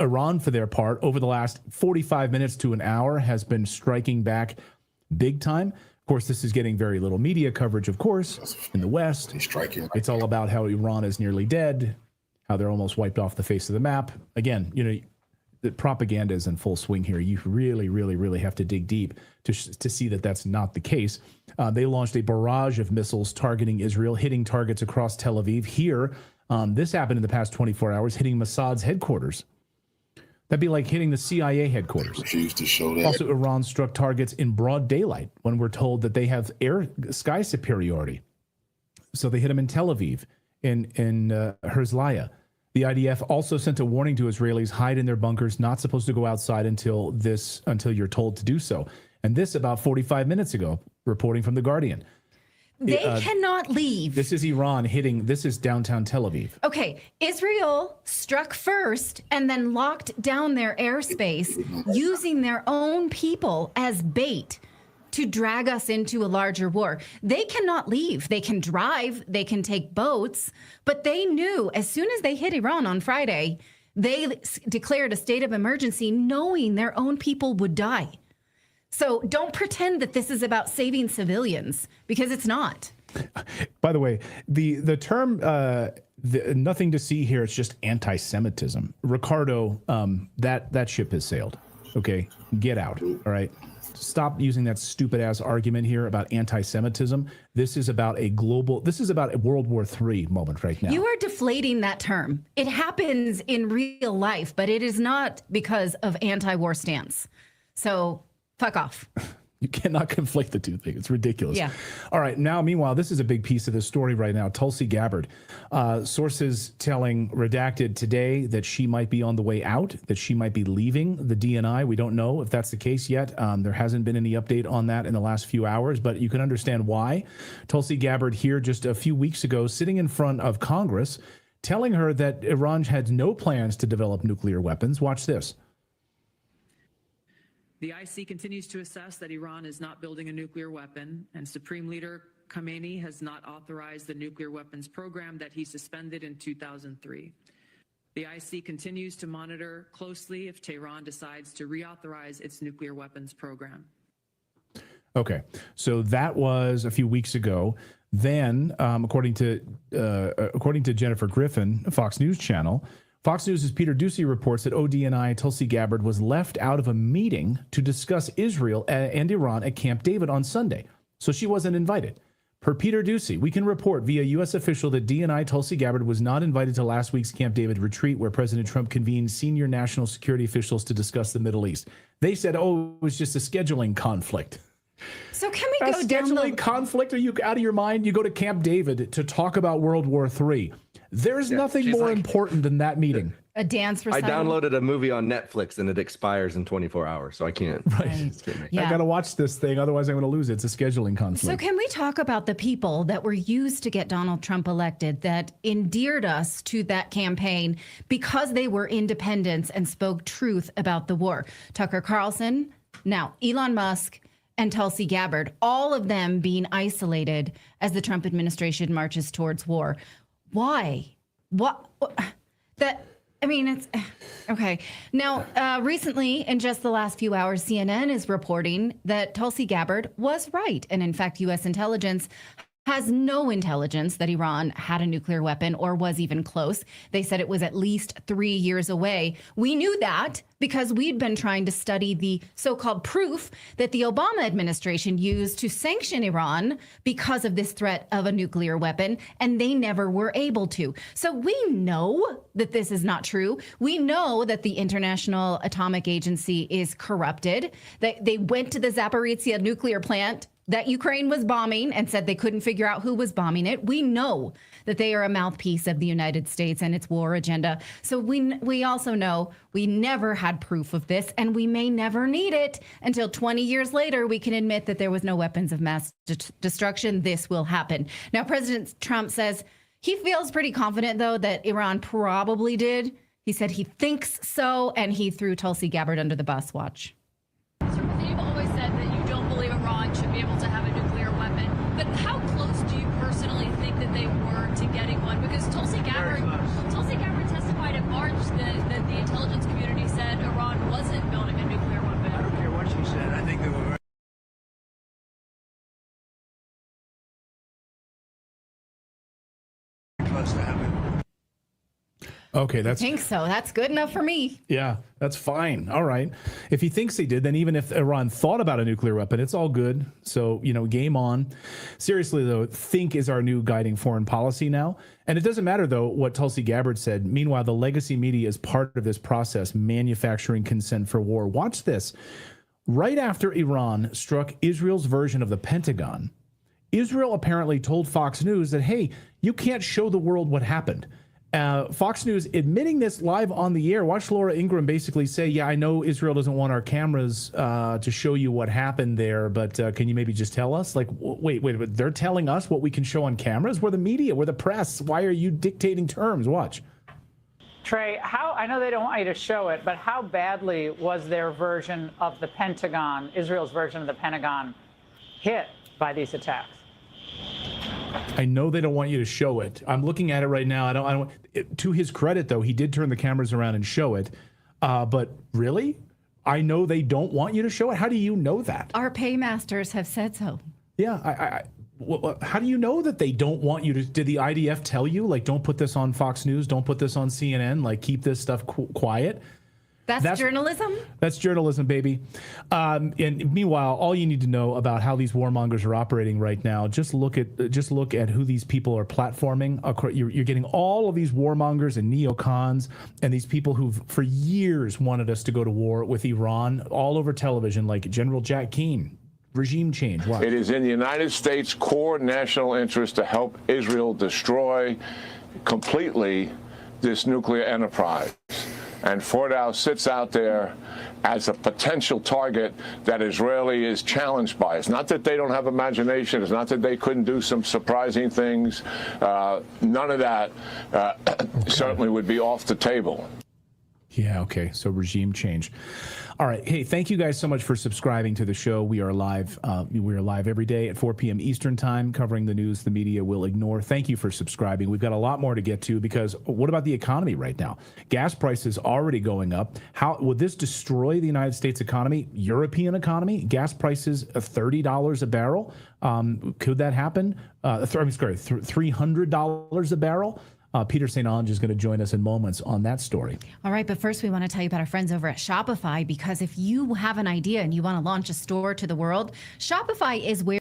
Iran, for their part, over the last 45 minutes to an hour, has been striking back big time. Of course, this is getting very little media coverage, of course, in the West. It's all about how Iran is nearly dead, how they're almost wiped off the face of the map. Again, you know, the propaganda is in full swing here. You really, really, really have to dig deep to see that that's not the case. They launched a barrage of missiles targeting Israel, hitting targets across Tel Aviv. Here, this happened in the past 24 hours, hitting Mossad's headquarters. That'd be like hitting the CIA headquarters. Refused to show that. Also, Iran struck targets in broad daylight when we're told that they have sky superiority. So they hit them in Tel Aviv, in Herzliya. The IDF also sent a warning to Israelis: hide in their bunkers, not supposed to go outside until you're told to do so. And this about 45 minutes ago, reporting from The Guardian. They cannot leave. This is Iran hitting, this is downtown Tel Aviv. Okay, Israel struck first and then locked down their airspace using their own people as bait to drag us into a larger war. They cannot leave. They can drive, they can take boats, but they knew as soon as they hit Iran on Friday, they declared a state of emergency knowing their own people would die. So don't pretend that this is about saving civilians, because it's not. By the way, the term nothing to see here, it's just anti-Semitism. Ricardo, that ship has sailed. Okay, get out. All right. Stop using that stupid ass argument here about anti-Semitism. This is about a World War III moment right now. You are deflating that term. It happens in real life, but it is not because of anti-war stance. So fuck off. You cannot conflate the two things. It's ridiculous. Yeah. All right. Now, meanwhile, this is a big piece of the story right now. Tulsi Gabbard. Sources telling Redacted today that she might be on the way out, that she might be leaving the DNI. We don't know if that's the case yet. There hasn't been any update on that in the last few hours, but you can understand why. Tulsi Gabbard here just a few weeks ago, sitting in front of Congress, telling her that Iran had no plans to develop nuclear weapons. Watch this. The IC continues to assess that Iran is not building a nuclear weapon, and Supreme Leader Khamenei has not authorized the nuclear weapons program that he suspended in 2003. The IC continues to monitor closely if Tehran decides to reauthorize its nuclear weapons program. Okay, so that was a few weeks ago. Then, according to Jennifer Griffin, Fox News Channel, Fox News' Peter Doocy reports that ODNI Tulsi Gabbard was left out of a meeting to discuss Israel and Iran at Camp David on Sunday, so she wasn't invited. Per Peter Doocy, we can report via U.S. official that DNI Tulsi Gabbard was not invited to last week's Camp David retreat where President Trump convened senior national security officials to discuss the Middle East. They said, oh, it was just a scheduling conflict. So can we go down scheduling conflict? Are you out of your mind? You go to Camp David to talk about World War III. There's nothing more important than that meeting. A dance I recital? downloaded a movie on Netflix and it expires in 24 hours, so I can't. Right. Yeah. I got to watch this thing, otherwise I'm going to lose it. It's a scheduling So conflict. can we talk about the people that were used to get Donald Trump elected, that endeared us to that campaign because they were independents and spoke truth about the war? Tucker Carlson, now Elon Musk, and Tulsi Gabbard, all of them being isolated as the Trump administration marches towards war. Why? What? That? I mean, it's okay. Now, recently, in just the last few hours, CNN is reporting that Tulsi Gabbard was right. And in fact, U.S. intelligence has no intelligence that Iran had a nuclear weapon or was even close. They said it was at least 3 years away. We knew that because we'd been trying to study the so-called proof that the Obama administration used to sanction Iran because of this threat of a nuclear weapon, and they never were able to. So we know that this is not true. We know that the International Atomic Agency is corrupted. They went to the Zaporizhzhia nuclear plant that Ukraine was bombing and said they couldn't figure out who was bombing it. We know that they are a mouthpiece of the United States and its war agenda. So we also know we never had proof of this, and we may never need it until 20 years later we can admit that there was no weapons of mass destruction. This will happen. Now, President Trump says he feels pretty confident, though, that Iran probably did. He said he thinks so, and he threw Tulsi Gabbard under the bus. Watch. You've always said that you don't believe Iran should be able to have a nuclear weapon, but how close do you personally think that they were to getting one? Because Tulsi Gabbard testified in March that the intelligence community said Iran wasn't building a nuclear weapon. I don't care what she said. I think they were very close to having. Okay, I think so. That's good enough for me. Yeah, that's fine. All right. If he thinks they did, then even if Iran thought about a nuclear weapon, it's all good. So, game on. Seriously, though, think is our new guiding foreign policy now. And it doesn't matter, though, what Tulsi Gabbard said. Meanwhile, the legacy media is part of this process, manufacturing consent for war. Watch this. Right after Iran struck Israel's version of the Pentagon, Israel apparently told Fox News that, hey, you can't show the world what happened. Fox News admitting this live on the air. Watch Laura Ingraham basically say, yeah, I know Israel doesn't want our cameras to show you what happened there, but can you maybe just tell us? Like, wait, they're telling us what we can show on cameras? We're the media, we're the press. Why are you dictating terms? Watch. Trey, I know they don't want you to show it, but how badly was their version of the Pentagon, Israel's version of the Pentagon, hit by these attacks? I know they don't want you to show it. I'm looking at it right now. I don't. To his credit, though, he did turn the cameras around and show it. But really, I know they don't want you to show it. How do you know that? Our paymasters have said so. Yeah. How do you know that they don't want you to? Did the IDF tell you, like, don't put this on Fox News, don't put this on CNN, like, keep this stuff quiet? That's journalism? That's journalism, baby. And meanwhile, all you need to know about how these warmongers are operating right now, just look at who these people are platforming. You're getting all of these warmongers and neocons and these people who've for years wanted us to go to war with Iran all over television, like General Jack Keane. Regime change. Why? It is in the United States' core national interest to help Israel destroy completely this nuclear enterprise. And Fordow sits out there as a potential target that Israeli is challenged by. It's not that they don't have imagination. It's not that they couldn't do some surprising things. None of that certainly would be off the table. Yeah, okay. So regime change. All right. Hey, thank you guys so much for subscribing to the show. We are live. We are live every day at 4 p.m. Eastern time, covering the news the media will ignore. Thank you for subscribing. We've got a lot more to get to, because what about the economy right now? Gas prices already going up. How will this destroy the United States economy, European economy? Gas prices of $30 a barrel. Could that happen? $300 a barrel. Peter St. Onge is going to join us in moments on that story. All right, but first we want to tell you about our friends over at Shopify, because if you have an idea and you want to launch a store to the world, Shopify is where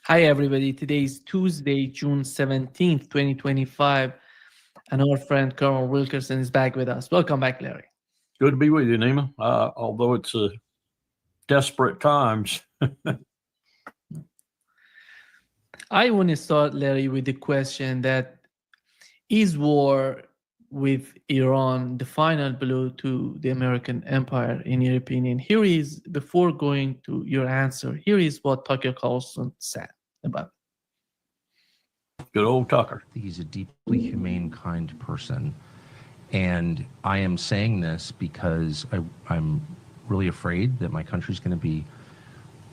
Hi, everybody. Today is Tuesday, June 17th, 2025. And our friend Carl Wilkerson is back with us. Welcome back, Larry. Good to be with you, Nima. Although it's desperate times. I want to start, Larry, with the question that is war with Iran the final blow to the American empire, in your opinion? Here is, before going to your answer, here is what Tucker Carlson said about it. Good old Tucker. He's a deeply humane, kind person. And I am saying this because I'm really afraid that my country's going to be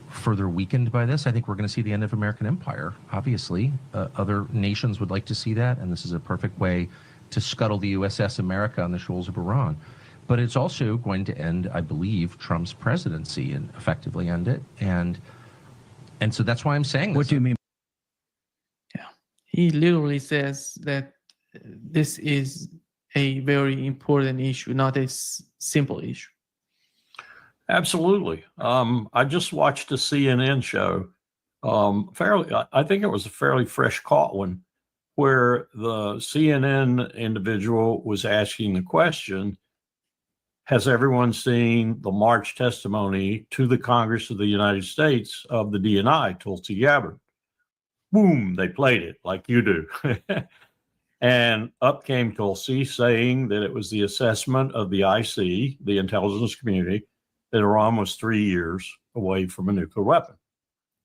further weakened by this. I think we're going to see the end of American empire. Obviously, other nations would like to see that, and this is a perfect way to scuttle the USS America on the shoals of Iran. But it's also going to end, I believe, Trump's presidency and effectively end it. And so that's why I'm saying this. What do you mean? Yeah, he literally says that this is a very important issue, not a simple issue. Absolutely. I just watched a CNN show, I think it was a fairly fresh caught one, where the CNN individual was asking the question, has everyone seen the March testimony to the Congress of the United States of the DNI, Tulsi Gabbard? Boom, they played it like you do. And up came Tulsi saying that it was the assessment of the IC, the intelligence community, that Iran was 3 years away from a nuclear weapon.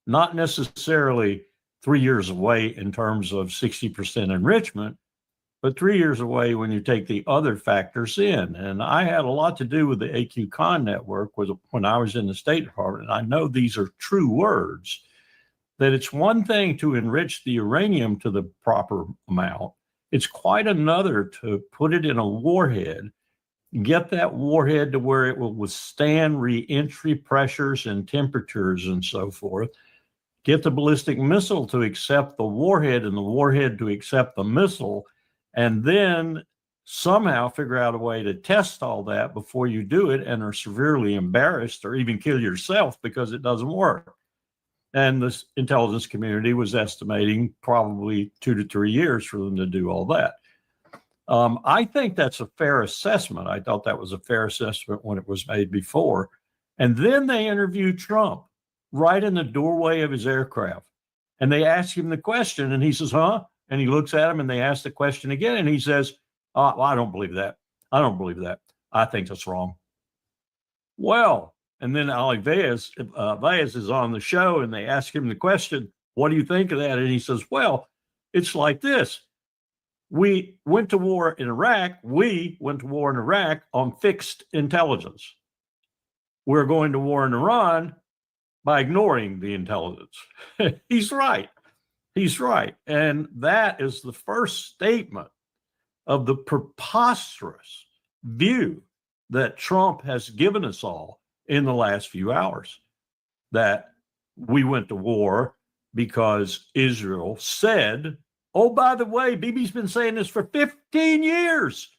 Not necessarily 3 years away in terms of 60% enrichment, but 3 years away when you take the other factors in. And I had a lot to do with the AQ Con network when I was in the State Department. And I know these are true words, that it's one thing to enrich the uranium to the proper amount. It's quite another to put it in a warhead, get that warhead to where it will withstand re-entry pressures and temperatures and so forth, get the ballistic missile to accept the warhead and the warhead to accept the missile, and then somehow figure out a way to test all that before you do it and are severely embarrassed or even kill yourself because it doesn't work. And the intelligence community was estimating probably 2 to 3 years for them to do all that. I think that's a fair assessment. I thought that was a fair assessment when it was made before. And then they interviewed Trump right in the doorway of his aircraft. And they asked him the question, and he says, huh? And he looks at him, and they ask the question again, and he says, well, I don't believe that. I don't believe that. I think that's wrong. Well, and then Ali Valles is on the show, and they ask him the question, what do you think of that? And he says, well, it's like this. We went to war in Iraq. We went to war in Iraq on fixed intelligence. We're going to war in Iran by ignoring the intelligence. He's right. He's right. And that is the first statement of the preposterous view that Trump has given us all in the last few hours, that we went to war because Israel said, oh, by the way, Bibi's been saying this for 15 years.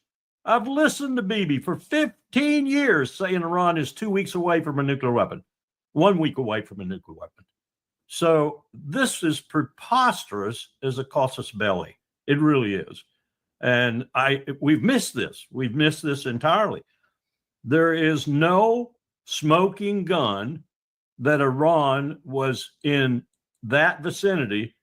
I've listened to Bibi for 15 years saying Iran is 2 weeks away from a nuclear weapon, 1 week away from a nuclear weapon. So this is preposterous as a casus belli. It really is. And we've missed this. We've missed this entirely. There is no smoking gun that Iran was in that vicinity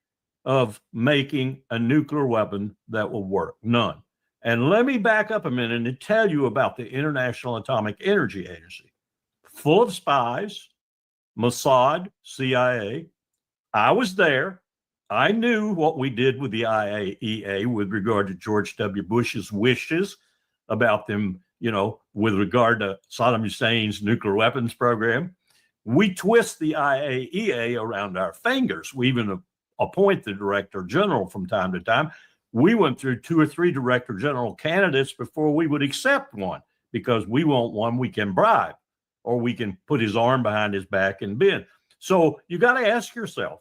of making a nuclear weapon that will work. None. And let me back up a minute and tell you about the International Atomic Energy Agency. Full of spies, Mossad, CIA. I was there. I knew what we did with the IAEA with regard to George W. Bush's wishes about them, with regard to Saddam Hussein's nuclear weapons program. We twist the IAEA around our fingers. We even appoint the director general from time to time. We went through 2 or 3 director general candidates before we would accept one, because we want one we can bribe, or we can put his arm behind his back and bend. So you got to ask yourself,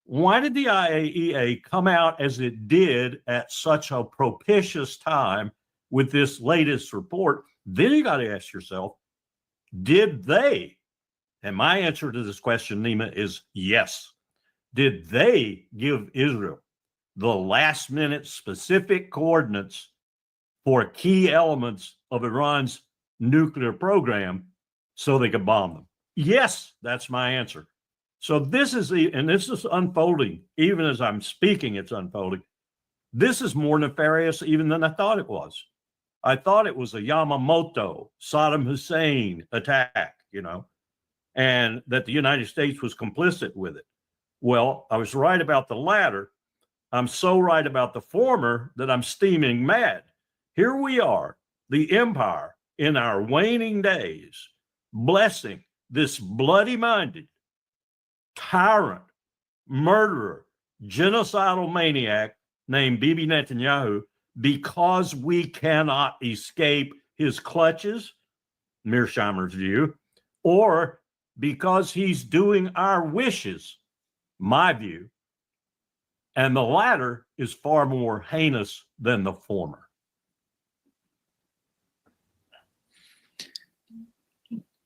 why did the IAEA come out as it did at such a propitious time with this latest report? Then you got to ask yourself, did they, and my answer to this question, Nima, is yes. Did they give Israel the last minute specific coordinates for key elements of Iran's nuclear program so they could bomb them? Yes, that's my answer. So this is unfolding. Even as I'm speaking, it's unfolding. This is more nefarious even than I thought it was. I thought it was a Yamamoto, Saddam Hussein attack, and that the United States was complicit with it. Well, I was right about the latter. I'm so right about the former that I'm steaming mad. Here we are, the empire in our waning days, blessing this bloody-minded, tyrant, murderer, genocidal maniac named Bibi Netanyahu, because we cannot escape his clutches, Mearsheimer's view, or because he's doing our wishes, my view. And the latter is far more heinous than the former.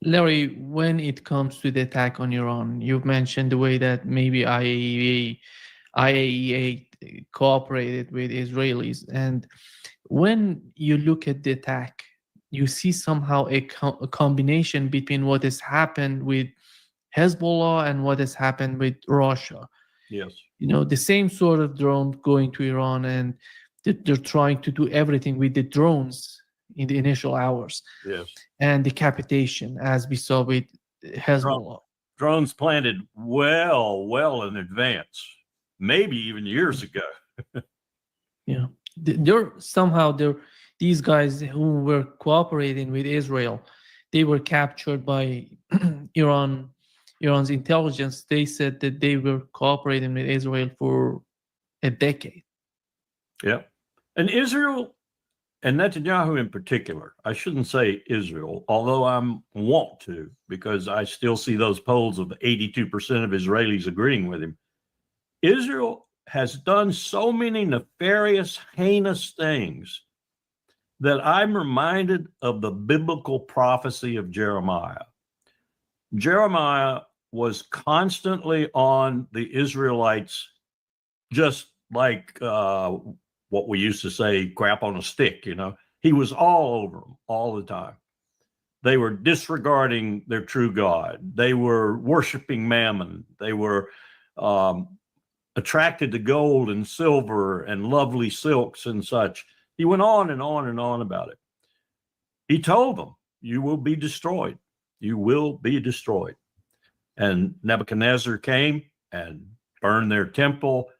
Larry, when it comes to the attack on Iran, you've mentioned the way that maybe IAEA cooperated with Israelis. And when you look at the attack, you see somehow a combination between what has happened with Hezbollah and what has happened with Russia. Yes. The same sort of drone going to Iran, and they're trying to do everything with the drones in the initial hours. Yes. And decapitation, as we saw with Hezbollah. Drones planted well in advance, maybe even years ago. Yeah. These guys who were cooperating with Israel, they were captured by Iran's intelligence. They said that they were cooperating with Israel for a decade. Yeah. And Israel, and Netanyahu in particular, I shouldn't say Israel, although I want to, because I still see those polls of 82% of Israelis agreeing with him. Israel has done so many nefarious, heinous things that I'm reminded of the biblical prophecy of Jeremiah. Jeremiah was constantly on the Israelites, just like what we used to say, crap on a stick, He was all over them all the time. They were disregarding their true God. They were worshiping mammon. They were attracted to gold and silver and lovely silks and such. He went on and on and on about it. He told them, you will be destroyed. You will be destroyed. And Nebuchadnezzar came and burned their temple,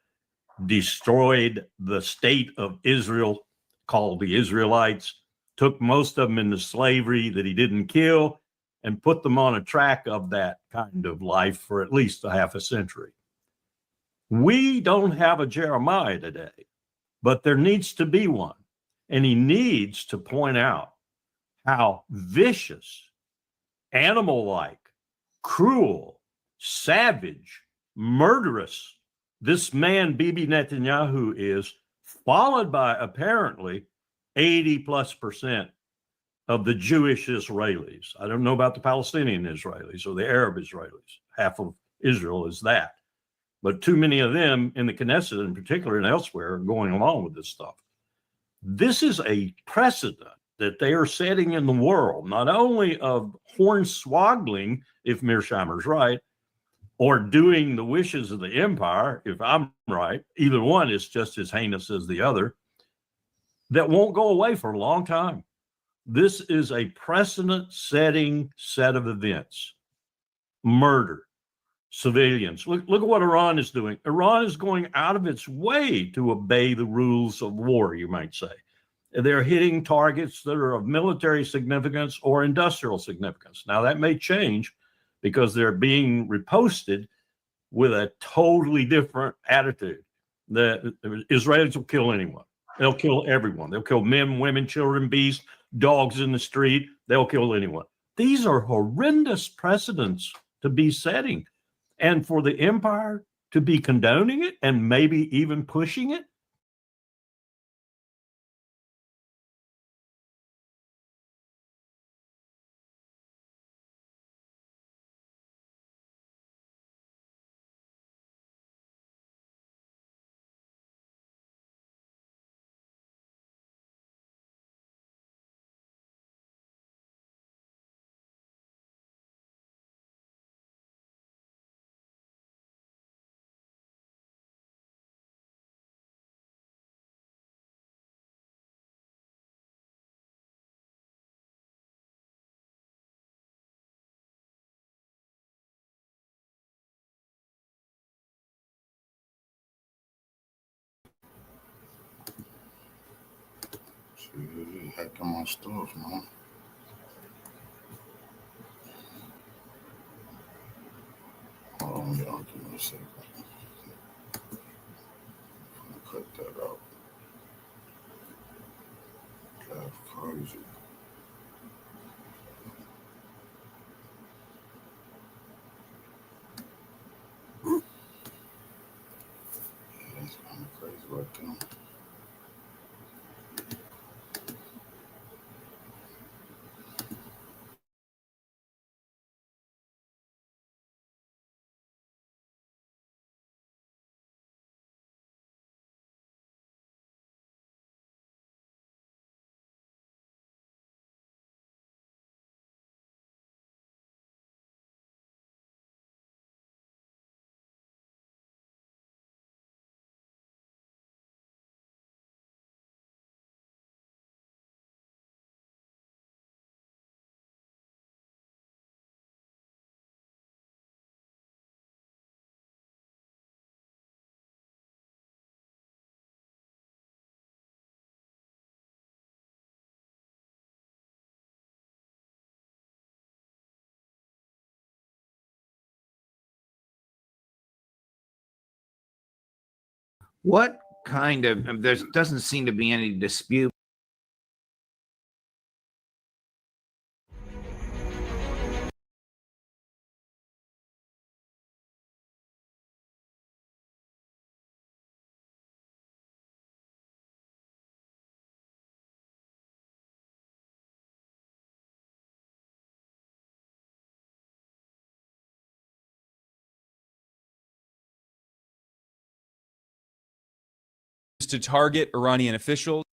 destroyed the state of Israel, called the Israelites, took most of them into slavery that he didn't kill, and put them on a track of that kind of life for at least a half a century. We don't have a Jeremiah today, but there needs to be one. And he needs to point out how vicious, animal-like, cruel, savage, murderous this man, Bibi Netanyahu, is, followed by apparently 80+% of the Jewish Israelis. I don't know about the Palestinian Israelis or the Arab Israelis. Half of Israel is that. But too many of them in the Knesset in particular and elsewhere are going along with this stuff. This is a precedent that they are setting in the world, not only of hornswaggling, if Mearsheimer's right, or doing the wishes of the empire, if I'm right. Either one is just as heinous as the other. That won't go away for a long time. This is a precedent-setting set of events. Murder, civilians. Look at what Iran is doing. Iran is going out of its way to obey the rules of war, you might say. They're hitting targets that are of military significance or industrial significance. Now, that may change because they're being riposted with a totally different attitude. The Israelis will kill anyone. They'll kill everyone. They'll kill men, women, children, beasts, dogs in the street. They'll kill anyone. These are horrendous precedents to be setting. And for the empire to be condoning it and maybe even pushing it, Hacked on my stuff, man. Hold on, y'all. Give me a second. I'm gonna cut that out. That's crazy. Yeah, that's kind of crazy right there. What kind of, there doesn't seem to be any dispute. To target Iranian officials.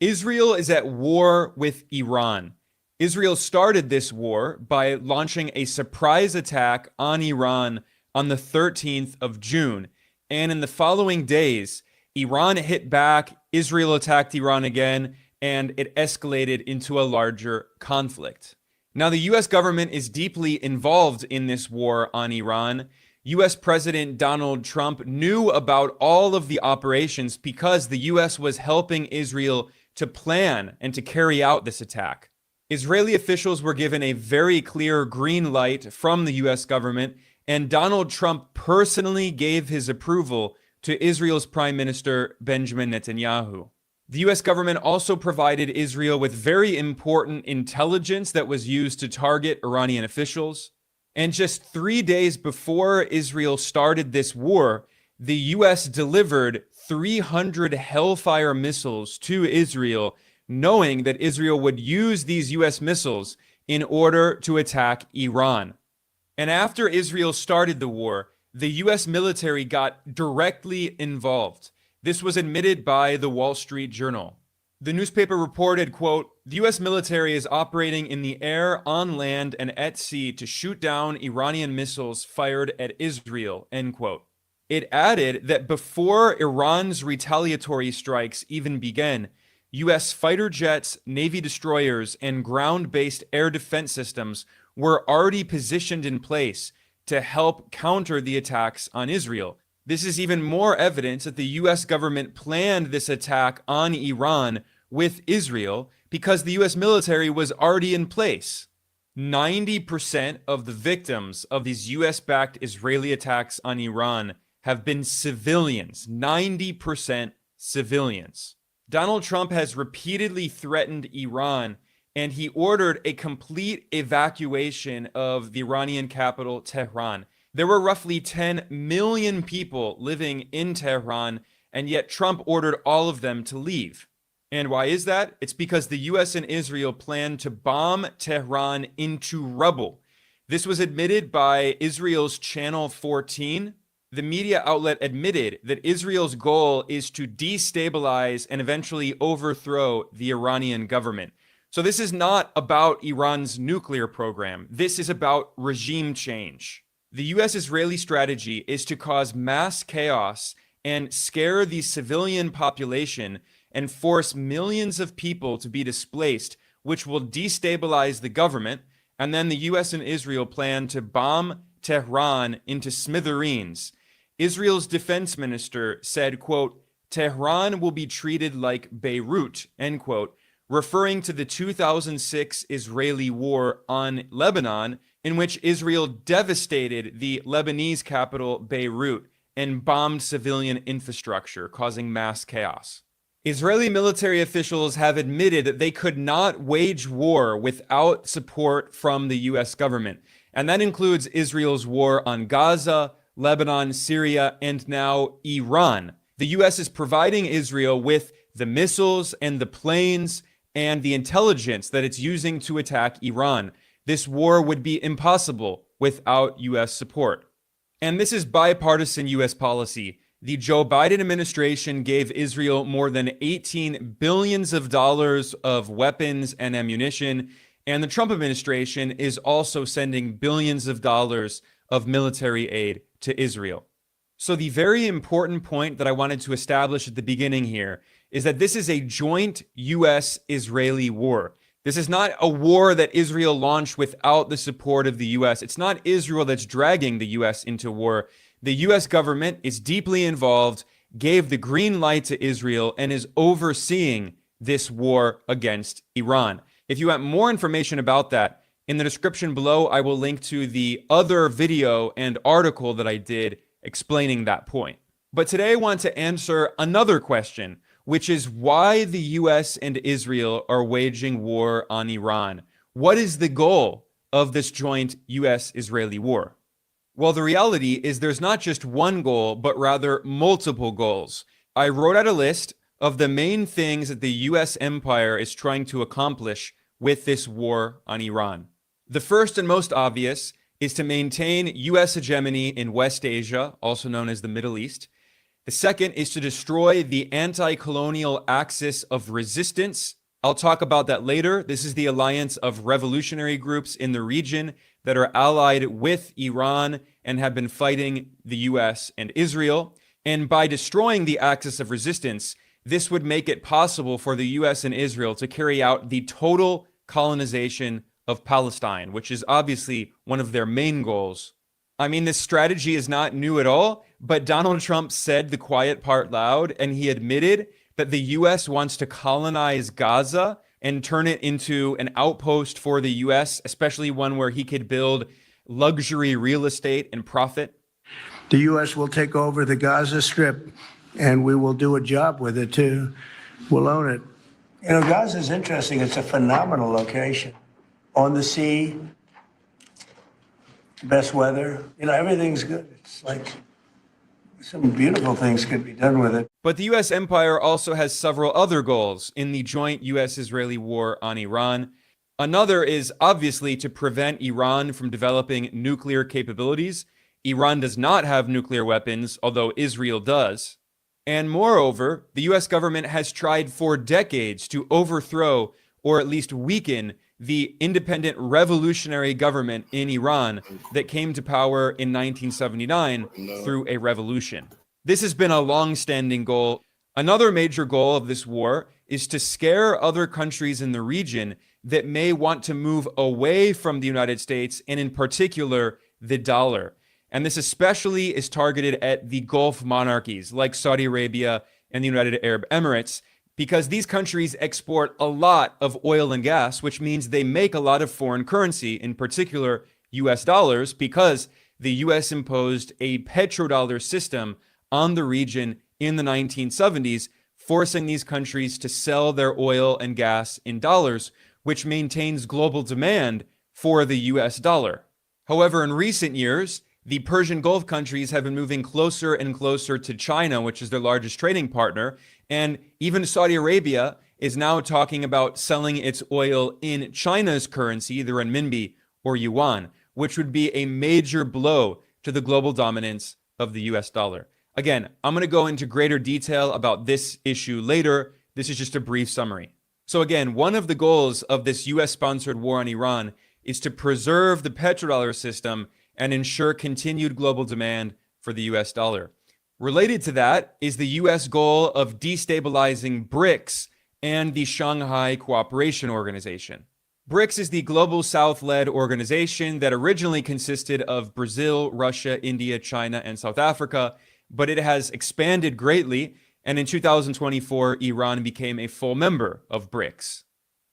Israel is at war with Iran. Israel started this war by launching a surprise attack on Iran on the 13th of June. And in the following days, Iran hit back, Israel attacked Iran again, and it escalated into a larger conflict. Now, the US government is deeply involved in this war on Iran. US President Donald Trump knew about all of the operations because the US was helping Israel to plan and to carry out this attack. Israeli officials were given a very clear green light from the US government, and Donald Trump personally gave his approval to Israel's Prime Minister Benjamin Netanyahu. The US government also provided Israel with very important intelligence that was used to target Iranian officials. And just 3 days before Israel started this war, the US delivered 300 Hellfire missiles to Israel, knowing that Israel would use these US missiles in order to attack Iran. And after Israel started the war, the US military got directly involved. This was admitted by the Wall Street Journal. The newspaper reported, quote, "The US military is operating in the air, on land, and at sea to shoot down Iranian missiles fired at Israel," end quote. It added that before Iran's retaliatory strikes even began, US fighter jets, Navy destroyers, and ground-based air defense systems were already positioned in place to help counter the attacks on Israel. This is even more evidence that the US government planned this attack on Iran with Israel because the US military was already in place. 90% of the victims of these US-backed Israeli attacks on Iran have been civilians. 90% civilians. Donald Trump has repeatedly threatened Iran, and he ordered a complete evacuation of the Iranian capital, Tehran. There were roughly 10 million people living in Tehran, and yet Trump ordered all of them to leave. And why is that? It's because the US and Israel plan to bomb Tehran into rubble. This was admitted by Israel's Channel 14. The media outlet admitted that Israel's goal is to destabilize and eventually overthrow the Iranian government. So this is not about Iran's nuclear program. This is about regime change. The US-Israeli strategy is to cause mass chaos and scare the civilian population and force millions of people to be displaced, which will destabilize the government. And then the US and Israel plan to bomb Tehran into smithereens. Israel's defense minister said, quote, "Tehran will be treated like Beirut," end quote, referring to the 2006 Israeli war on Lebanon, in which Israel devastated the Lebanese capital, Beirut, and bombed civilian infrastructure, causing mass chaos. Israeli military officials have admitted that they could not wage war without support from the US government, and that includes Israel's war on Gaza, Lebanon, Syria, and now Iran. The US is providing Israel with the missiles and the planes and the intelligence that it's using to attack Iran. This war would be impossible without US support. And this is bipartisan US policy. The Joe Biden administration gave Israel more than $18 billion of weapons and ammunition, and the Trump administration is also sending billions of dollars of military aid to Israel. So the very important point that I wanted to establish at the beginning here is that this is a joint US-Israeli war. This is not a war that Israel launched without the support of the US. It's not Israel that's dragging the US into war. The US government is deeply involved, gave the green light to Israel, and is overseeing this war against Iran. If you want more information about that, in the description below, I will link to the other video and article that I did explaining that point. But today I want to answer another question, which is why the US and Israel are waging war on Iran. What is the goal of this joint US-Israeli war? Well, the reality is there's not just one goal, but rather multiple goals. I wrote out a list of the main things that the US empire is trying to accomplish with this war on Iran. The first and most obvious is to maintain US hegemony in West Asia, also known as the Middle East. The second is to destroy the anti-colonial axis of resistance. I'll talk about that later. This is the alliance of revolutionary groups in the region that are allied with Iran and have been fighting the US and Israel. And by destroying the axis of resistance, this would make it possible for the US and Israel to carry out the total colonization of Palestine, which is obviously one of their main goals. I mean, this strategy is not new at all, but Donald Trump said the quiet part loud, and he admitted that the US wants to colonize Gaza and turn it into an outpost for the US, especially one where he could build luxury real estate and profit. The U.S. will take over the Gaza Strip, and we will do a job with it, too. We'll own it. You know, Gaza is interesting. It's a phenomenal location. On the sea, best weather. You know, everything's good. It's like some beautiful things could be done with it. But the U.S. empire also has several other goals in the joint U.S.-Israeli war on Iran. Another is obviously to prevent Iran from developing nuclear capabilities. Iran does not have nuclear weapons, although Israel does. And moreover, the US government has tried for decades to overthrow or at least weaken the independent revolutionary government in Iran that came to power in 1979 through a revolution. This has been a long-standing goal. Another major goal of this war is to scare other countries in the region that may want to move away from the United States, and in particular, the dollar. And this especially is targeted at the Gulf monarchies like Saudi Arabia and the United Arab Emirates, because these countries export a lot of oil and gas, which means they make a lot of foreign currency, in particular US dollars, because the US imposed a petrodollar system on the region in the 1970s, forcing these countries to sell their oil and gas in dollars, which maintains global demand for the US dollar. However, in recent years, the Persian Gulf countries have been moving closer and closer to China, which is their largest trading partner. And even Saudi Arabia is now talking about selling its oil in China's currency, the renminbi or yuan, which would be a major blow to the global dominance of the US dollar. Again, I'm going to go into greater detail about this issue later. This is just a brief summary. So again, one of the goals of this US-sponsored war on Iran is to preserve the petrodollar system and ensure continued global demand for the US dollar. Related to that is the US goal of destabilizing BRICS and the Shanghai Cooperation Organization. BRICS is the Global South-led organization that originally consisted of Brazil, Russia, India, China, and South Africa, but it has expanded greatly, and in 2024, Iran became a full member of BRICS.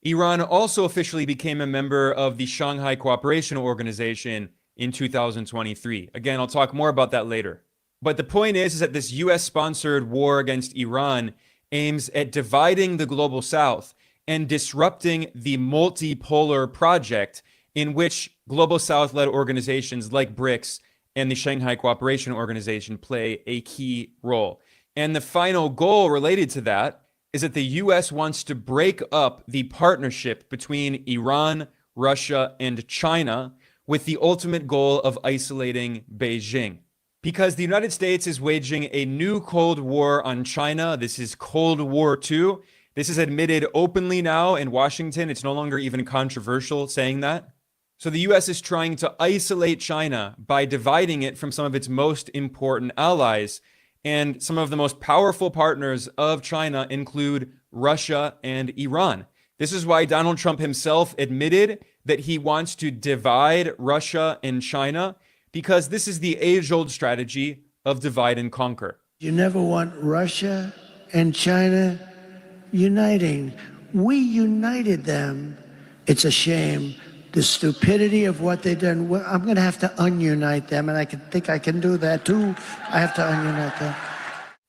Iran also officially became a member of the Shanghai Cooperation Organization in 2023. Again, I'll talk more about that later. But the point is that this US-sponsored war against Iran aims at dividing the global South and disrupting the multipolar project in which global South-led organizations like BRICS and the Shanghai Cooperation Organization play a key role. And the final goal related to that is that the US wants to break up the partnership between Iran, Russia, and China, with the ultimate goal of isolating Beijing. Because the United States is waging a new Cold War on China. This is Cold War II. This is admitted openly now in Washington. It's no longer even controversial saying that. So the US is trying to isolate China by dividing it from some of its most important allies. And some of the most powerful partners of China include Russia and Iran. This is why Donald Trump himself admitted that he wants to divide Russia and China, because this is the age-old strategy of divide and conquer. You never want Russia and China uniting. We united them. It's a shame. The stupidity of what they've done. Well, I'm going to have to ununite them, and I think I can do that too. I have to ununite them.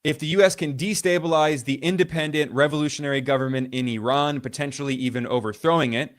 If the US can destabilize the independent revolutionary government in Iran, potentially even overthrowing it,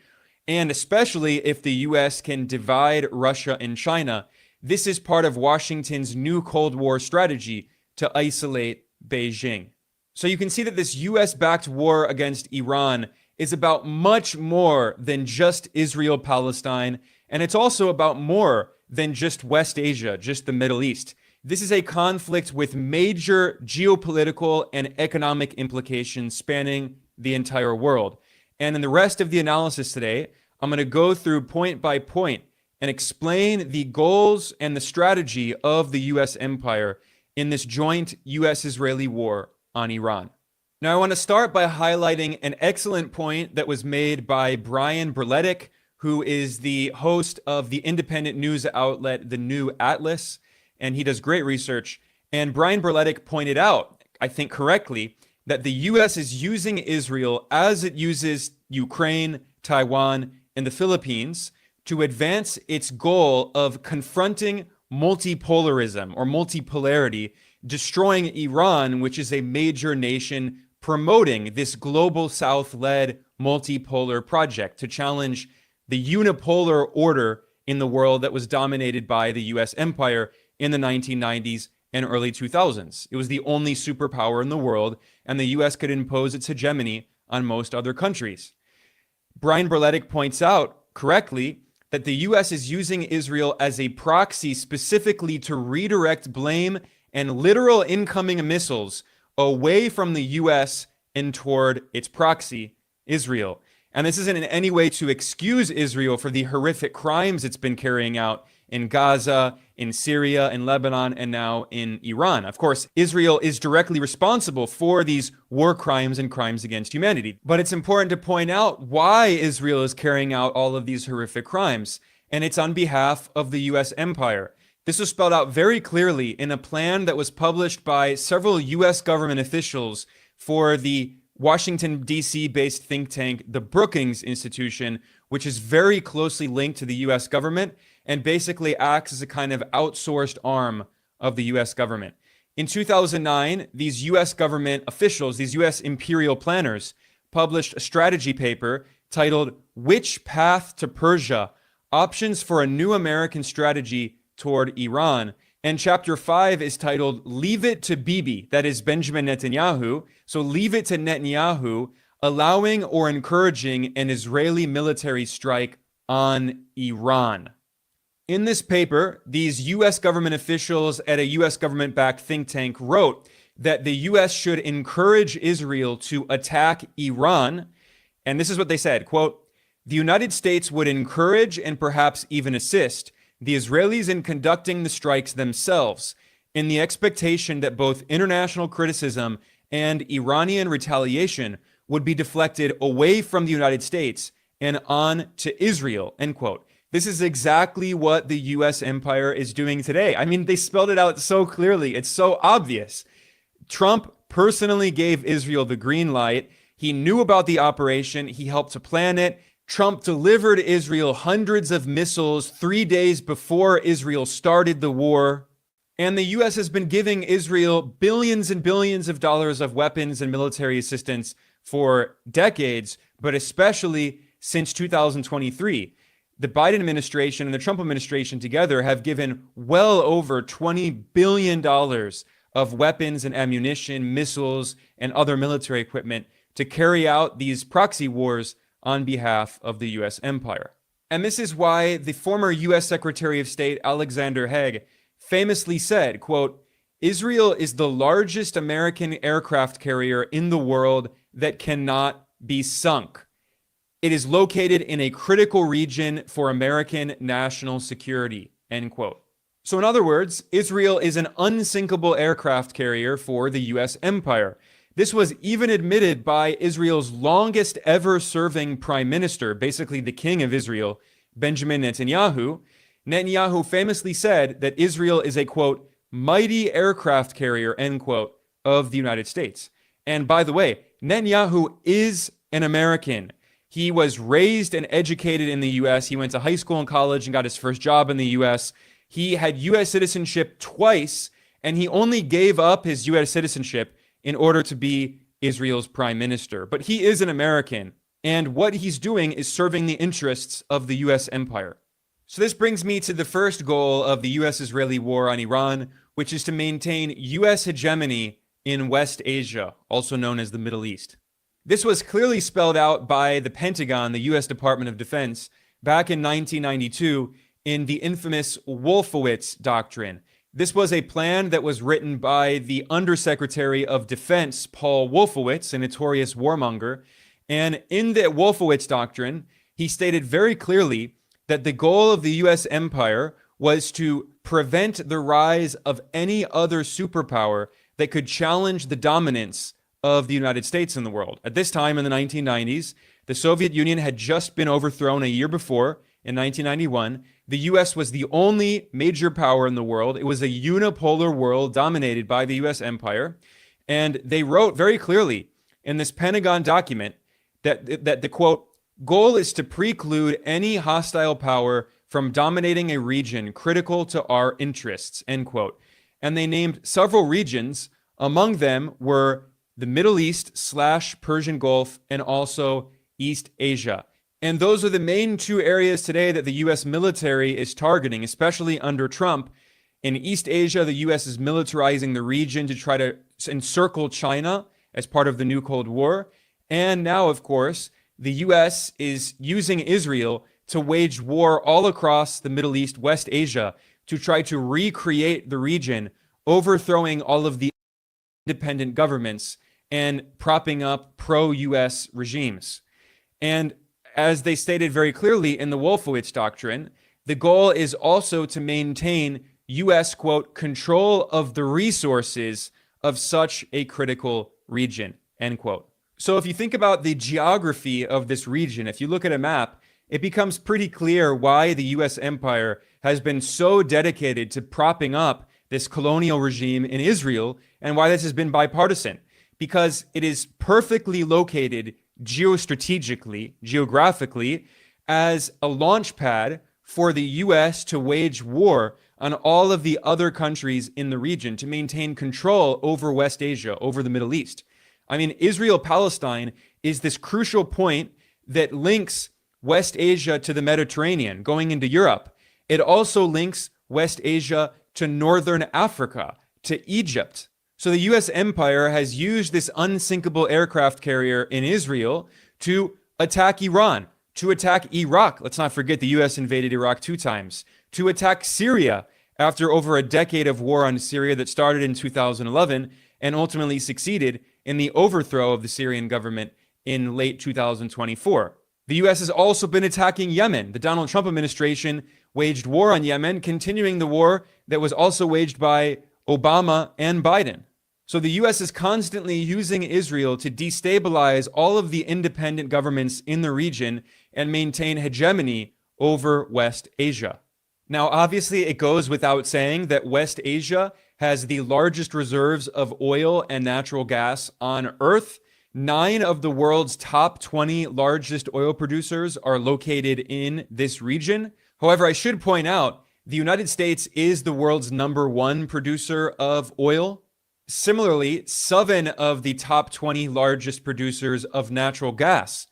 and especially if the US can divide Russia and China, this is part of Washington's new Cold War strategy to isolate Beijing. So you can see that this US-backed war against Iran is about much more than just Israel-Palestine, and it's also about more than just West Asia, just the Middle East. This is a conflict with major geopolitical and economic implications spanning the entire world. And in the rest of the analysis today, I'm going to go through point by point and explain the goals and the strategy of the US empire in this joint US-Israeli war on Iran. Now, I want to start by highlighting an excellent point that was made by Brian Berletic, who is the host of the independent news outlet, The New Atlas, and he does great research. And Brian Berletic pointed out, I think correctly, that the US is using Israel as it uses Ukraine, Taiwan, and the Philippines to advance its goal of confronting multipolarism or multipolarity, destroying Iran, which is a major nation promoting this global South-led multipolar project to challenge the unipolar order in the world that was dominated by the US empire in the 1990s and early 2000s. It was the only superpower in the world, and the US could impose its hegemony on most other countries. Brian Berletic points out correctly that the US is using Israel as a proxy specifically to redirect blame and literal incoming missiles away from the US and toward its proxy, Israel. And this isn't in any way to excuse Israel for the horrific crimes it's been carrying out in Gaza, in Syria, in Lebanon, and now in Iran. Of course, Israel is directly responsible for these war crimes and crimes against humanity. But it's important to point out why Israel is carrying out all of these horrific crimes. And it's on behalf of the US empire. This was spelled out very clearly in a plan that was published by several US government officials for the Washington, D.C. based think tank, the Brookings Institution, which is very closely linked to the US government and basically acts as a kind of outsourced arm of the US government. In 2009, these US government officials, these US imperial planners, published a strategy paper titled "Which Path to Persia? Options for a New American Strategy Toward Iran." And chapter 5 is titled "Leave It to Bibi," that is Benjamin Netanyahu. So leave it to Netanyahu, allowing or encouraging an Israeli military strike on Iran. In this paper, these US government officials at a US government-backed think tank wrote that the US should encourage Israel to attack Iran. And this is what they said, quote, "The United States would encourage and perhaps even assist the Israelis in conducting the strikes themselves, in the expectation that both international criticism and Iranian retaliation would be deflected away from the United States and on to Israel," end quote. This is exactly what the US empire is doing today. I mean, they spelled it out so clearly. It's so obvious. Trump personally gave Israel the green light. He knew about the operation. He helped to plan it. Trump delivered Israel hundreds of missiles 3 days before Israel started the war. And the US has been giving Israel billions and billions of dollars of weapons and military assistance for decades, but especially since 2023. The Biden administration and the Trump administration together have given well over $20 billion of weapons and ammunition, missiles, and other military equipment to carry out these proxy wars on behalf of the US empire. And this is why the former US Secretary of State Alexander Haig famously said, quote, "Israel is the largest American aircraft carrier in the world that cannot be sunk. It is located in a critical region for American national security," end quote. So in other words, Israel is an unsinkable aircraft carrier for the US empire. This was even admitted by Israel's longest ever serving prime minister, basically the king of Israel, Benjamin Netanyahu. Netanyahu famously said that Israel is a, quote, "mighty aircraft carrier," end quote, of the United States. And by the way, Netanyahu is an American. He was raised and educated in the US. He went to high school and college and got his first job in the US. He had US citizenship twice, and he only gave up his US citizenship in order to be Israel's prime minister. But he is an American, and what he's doing is serving the interests of the US empire. So this brings me to the first goal of the US-Israeli war on Iran, which is to maintain US hegemony in West Asia, also known as the Middle East. This was clearly spelled out by the Pentagon, the US Department of Defense, back in 1992 in the infamous Wolfowitz Doctrine. This was a plan that was written by the Undersecretary of Defense, Paul Wolfowitz, a notorious warmonger. And in the Wolfowitz Doctrine, he stated very clearly that the goal of the US empire was to prevent the rise of any other superpower that could challenge the dominance of the United States in the world. At this time in the 1990s, the Soviet Union had just been overthrown a year before in 1991. The US was the only major power in the world. It was a unipolar world dominated by the US empire. And they wrote very clearly in this Pentagon document that the quote, Goal is to preclude any hostile power from dominating a region critical to our interests, end quote. And they named several regions. Among them were the Middle East / Persian Gulf and also East Asia. And those are the main two areas today that the U.S. military is targeting, especially under Trump. In East Asia, the U.S. is militarizing the region to try to encircle China as part of the new Cold War. And now, of course, the U.S. is using Israel to wage war all across the Middle East, West Asia, to try to recreate the region, overthrowing all of the independent governments and propping up pro-U.S. regimes. And as they stated very clearly in the Wolfowitz Doctrine, the goal is also to maintain U.S., quote, control of the resources of such a critical region, end quote. So if you think about the geography of this region, if you look at a map, it becomes pretty clear why the U.S. empire has been so dedicated to propping up this colonial regime in Israel and why this has been bipartisan. Because it is perfectly located geostrategically, geographically, as a launch pad for the U.S. to wage war on all of the other countries in the region to maintain control over West Asia, over the Middle East. I mean, Israel-Palestine is this crucial point that links West Asia to the Mediterranean, going into Europe. It also links West Asia to Northern Africa, to Egypt. So the U.S. empire has used this unsinkable aircraft carrier in Israel to attack Iran, to attack Iraq. Let's not forget the U.S. invaded Iraq 2 times. To attack Syria after over a decade of war on Syria that started in 2011 and ultimately succeeded in the overthrow of the Syrian government in late 2024. The U.S. has also been attacking Yemen. The Donald Trump administration waged war on Yemen, continuing the war that was also waged by Obama and Biden. So the U.S. is constantly using Israel to destabilize all of the independent governments in the region and maintain hegemony over West Asia. Now, obviously, it goes without saying that West Asia has the largest reserves of oil and natural gas on Earth. 9 of the world's top 20 largest oil producers are located in this region. However, I should point out, the United States is the world's #1 producer of oil. Similarly, 7 of the top 20 largest producers of natural gas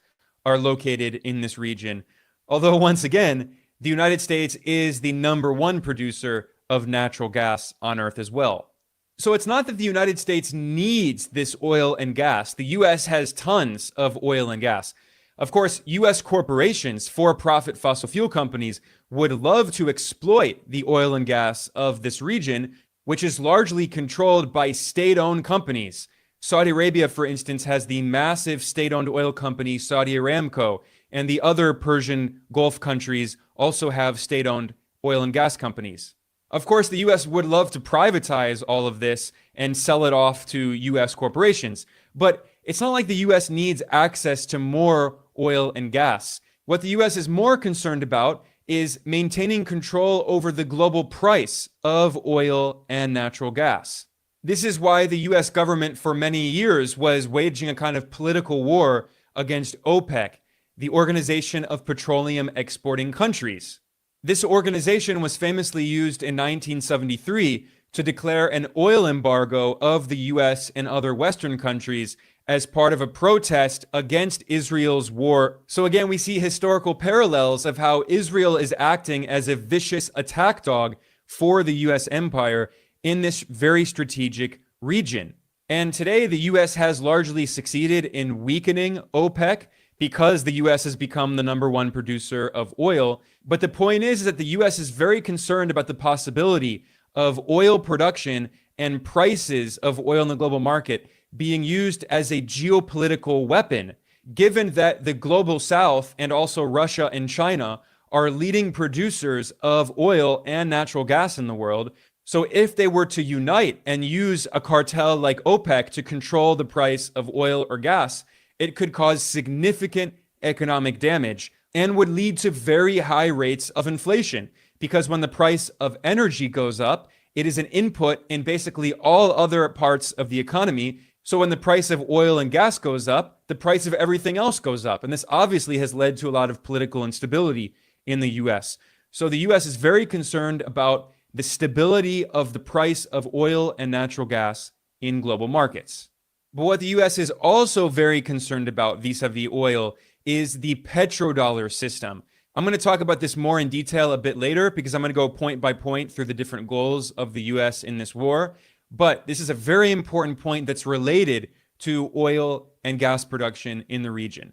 are located in this region. Although, once again, the United States is the #1 producer of natural gas on Earth as well. So it's not that the United States needs this oil and gas. The U.S. has tons of oil and gas. Of course, U.S. corporations, for-profit fossil fuel companies, would love to exploit the oil and gas of this region, which is largely controlled by state-owned companies. Saudi Arabia, for instance, has the massive state-owned oil company Saudi Aramco, and the other Persian Gulf countries also have state-owned oil and gas companies. Of course, the U.S. would love to privatize all of this and sell it off to U.S. corporations, but it's not like the U.S. needs access to more oil and gas. What the U.S. is more concerned about is maintaining control over the global price of oil and natural gas. This is why the U.S. government for many years was waging a kind of political war against OPEC, the Organization of Petroleum Exporting Countries. This organization was famously used in 1973 to declare an oil embargo of the U.S. and other Western countries as part of a protest against Israel's war. So again, we see historical parallels of how Israel is acting as a vicious attack dog for the U.S. empire in this very strategic region. And today, the U.S. has largely succeeded in weakening OPEC because the U.S. has become the #1 producer of oil. But the point is that the U.S. is very concerned about the possibility of oil production and prices of oil in the global market being used as a geopolitical weapon, given that the global south and also Russia and China are leading producers of oil and natural gas in the world. So if they were to unite and use a cartel like OPEC to control the price of oil or gas, it could cause significant economic damage and would lead to very high rates of inflation, because when the price of energy goes up, it is an input in basically all other parts of the economy, So when the price of oil and gas goes up, the price of everything else goes up. And this obviously has led to a lot of political instability in the US. So the US is very concerned about the stability of the price of oil and natural gas in global markets. But what the US is also very concerned about vis-a-vis oil is the petrodollar system. I'm going to talk about this more in detail a bit later because I'm going to go point by point through the different goals of the US in this war. But this is a very important point that's related to oil and gas production in the region.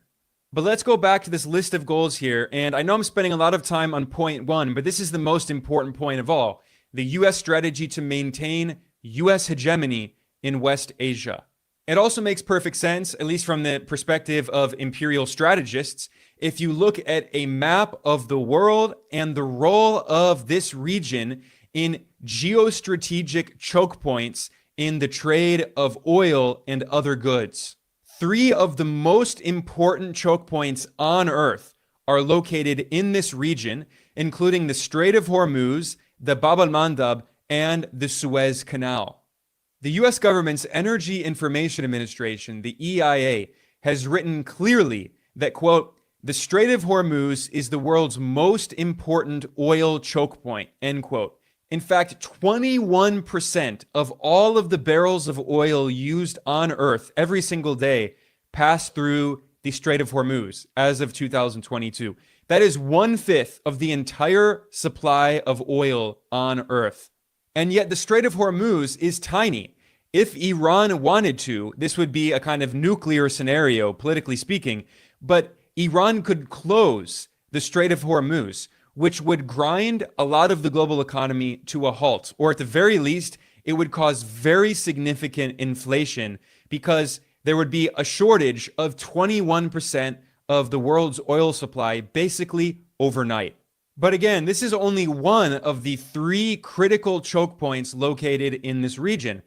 But let's go back to this list of goals here. And I know I'm spending a lot of time on point one, but this is the most important point of all. The US strategy to maintain US hegemony in West Asia. It also makes perfect sense, at least from the perspective of imperial strategists, if you look at a map of the world and the role of this region in geostrategic choke points in the trade of oil and other goods. 3 of the most important choke points on Earth are located in this region, including the Strait of Hormuz, the Bab al-Mandab, and the Suez Canal. The US government's Energy Information Administration, the EIA, has written clearly that, quote, the Strait of Hormuz is the world's most important oil choke point, end quote. In fact, 21% of all of the barrels of oil used on Earth every single day pass through the Strait of Hormuz as of 2022. That is 1/5 of the entire supply of oil on Earth. And yet the Strait of Hormuz is tiny. If Iran wanted to, this would be a kind of nuclear scenario, politically speaking, but Iran could close the Strait of Hormuz, which would grind a lot of the global economy to a halt, or at the very least, it would cause very significant inflation because there would be a shortage of 21% of the world's oil supply basically overnight. But again, this is only one of the 3 critical choke points located in this region.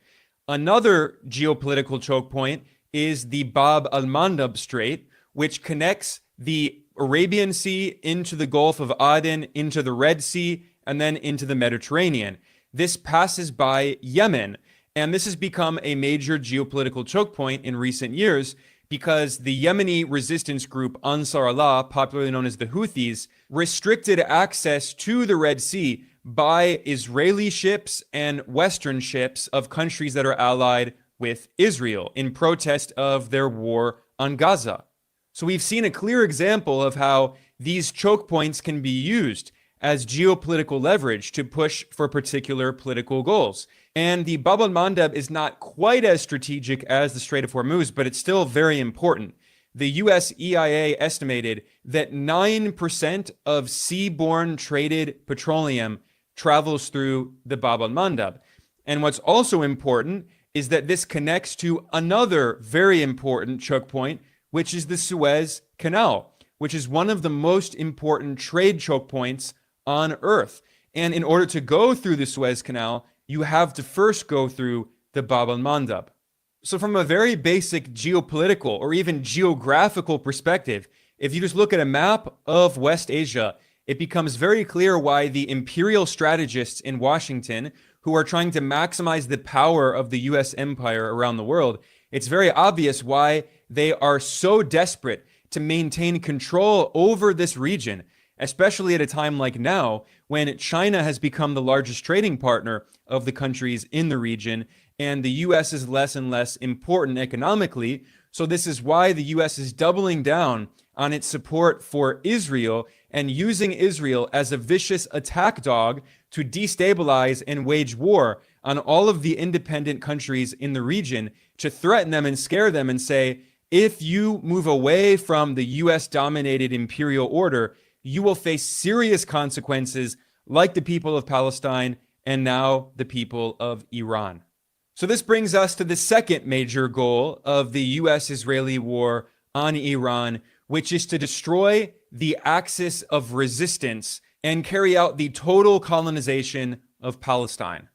Another geopolitical choke point is the Bab al-Mandab Strait, which connects the Arabian Sea into the Gulf of Aden, into the Red Sea, and then into the Mediterranean. This passes by Yemen, and this has become a major geopolitical choke point in recent years because the Yemeni resistance group Ansar Allah, popularly known as the Houthis, restricted access to the Red Sea by Israeli ships and Western ships of countries that are allied with Israel in protest of their war on Gaza. So we've seen a clear example of how these choke points can be used as geopolitical leverage to push for particular political goals. And the Bab al-Mandab is not quite as strategic as the Strait of Hormuz, but it's still very important. The US EIA estimated that 9% of seaborne traded petroleum travels through the Bab al-Mandab. And what's also important is that this connects to another very important choke point, which is the Suez Canal, which is one of the most important trade choke points on Earth. And in order to go through the Suez Canal, you have to first go through the Bab al-Mandab. So from a very basic geopolitical or even geographical perspective, if you just look at a map of West Asia, it becomes very clear why the imperial strategists in Washington, who are trying to maximize the power of the US empire around the world, it's very obvious why they are so desperate to maintain control over this region, especially at a time like now when China has become the largest trading partner of the countries in the region and the US is less and less important economically. So this is why the US is doubling down on its support for Israel and using Israel as a vicious attack dog to destabilize and wage war on all of the independent countries in the region, to threaten them and scare them and say, if you move away from the US-dominated imperial order, you will face serious consequences like the people of Palestine and now the people of Iran. So this brings us to the second major goal of the US-Israeli war on Iran, which is to destroy the axis of resistance and carry out the total colonization of Palestine.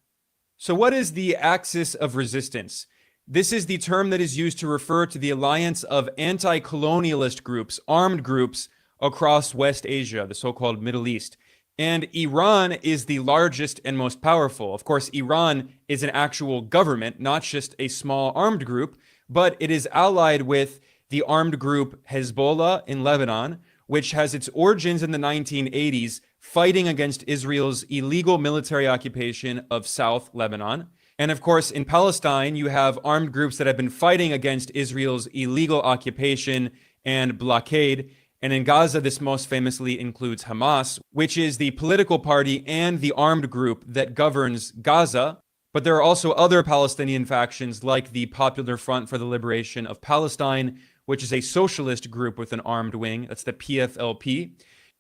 So what is the axis of resistance? This is the term that is used to refer to the alliance of anti-colonialist groups, armed groups across West Asia, the so-called Middle East. And Iran is the largest and most powerful. Of course, Iran is an actual government, not just a small armed group, but it is allied with the armed group Hezbollah in Lebanon, which has its origins in the 1980s, fighting against Israel's illegal military occupation of South Lebanon. And of course, in Palestine, you have armed groups that have been fighting against Israel's illegal occupation and blockade. And in Gaza, this most famously includes Hamas, which is the political party and the armed group that governs Gaza. But there are also other Palestinian factions like the Popular Front for the Liberation of Palestine, which is a socialist group with an armed wing. That's the PFLP.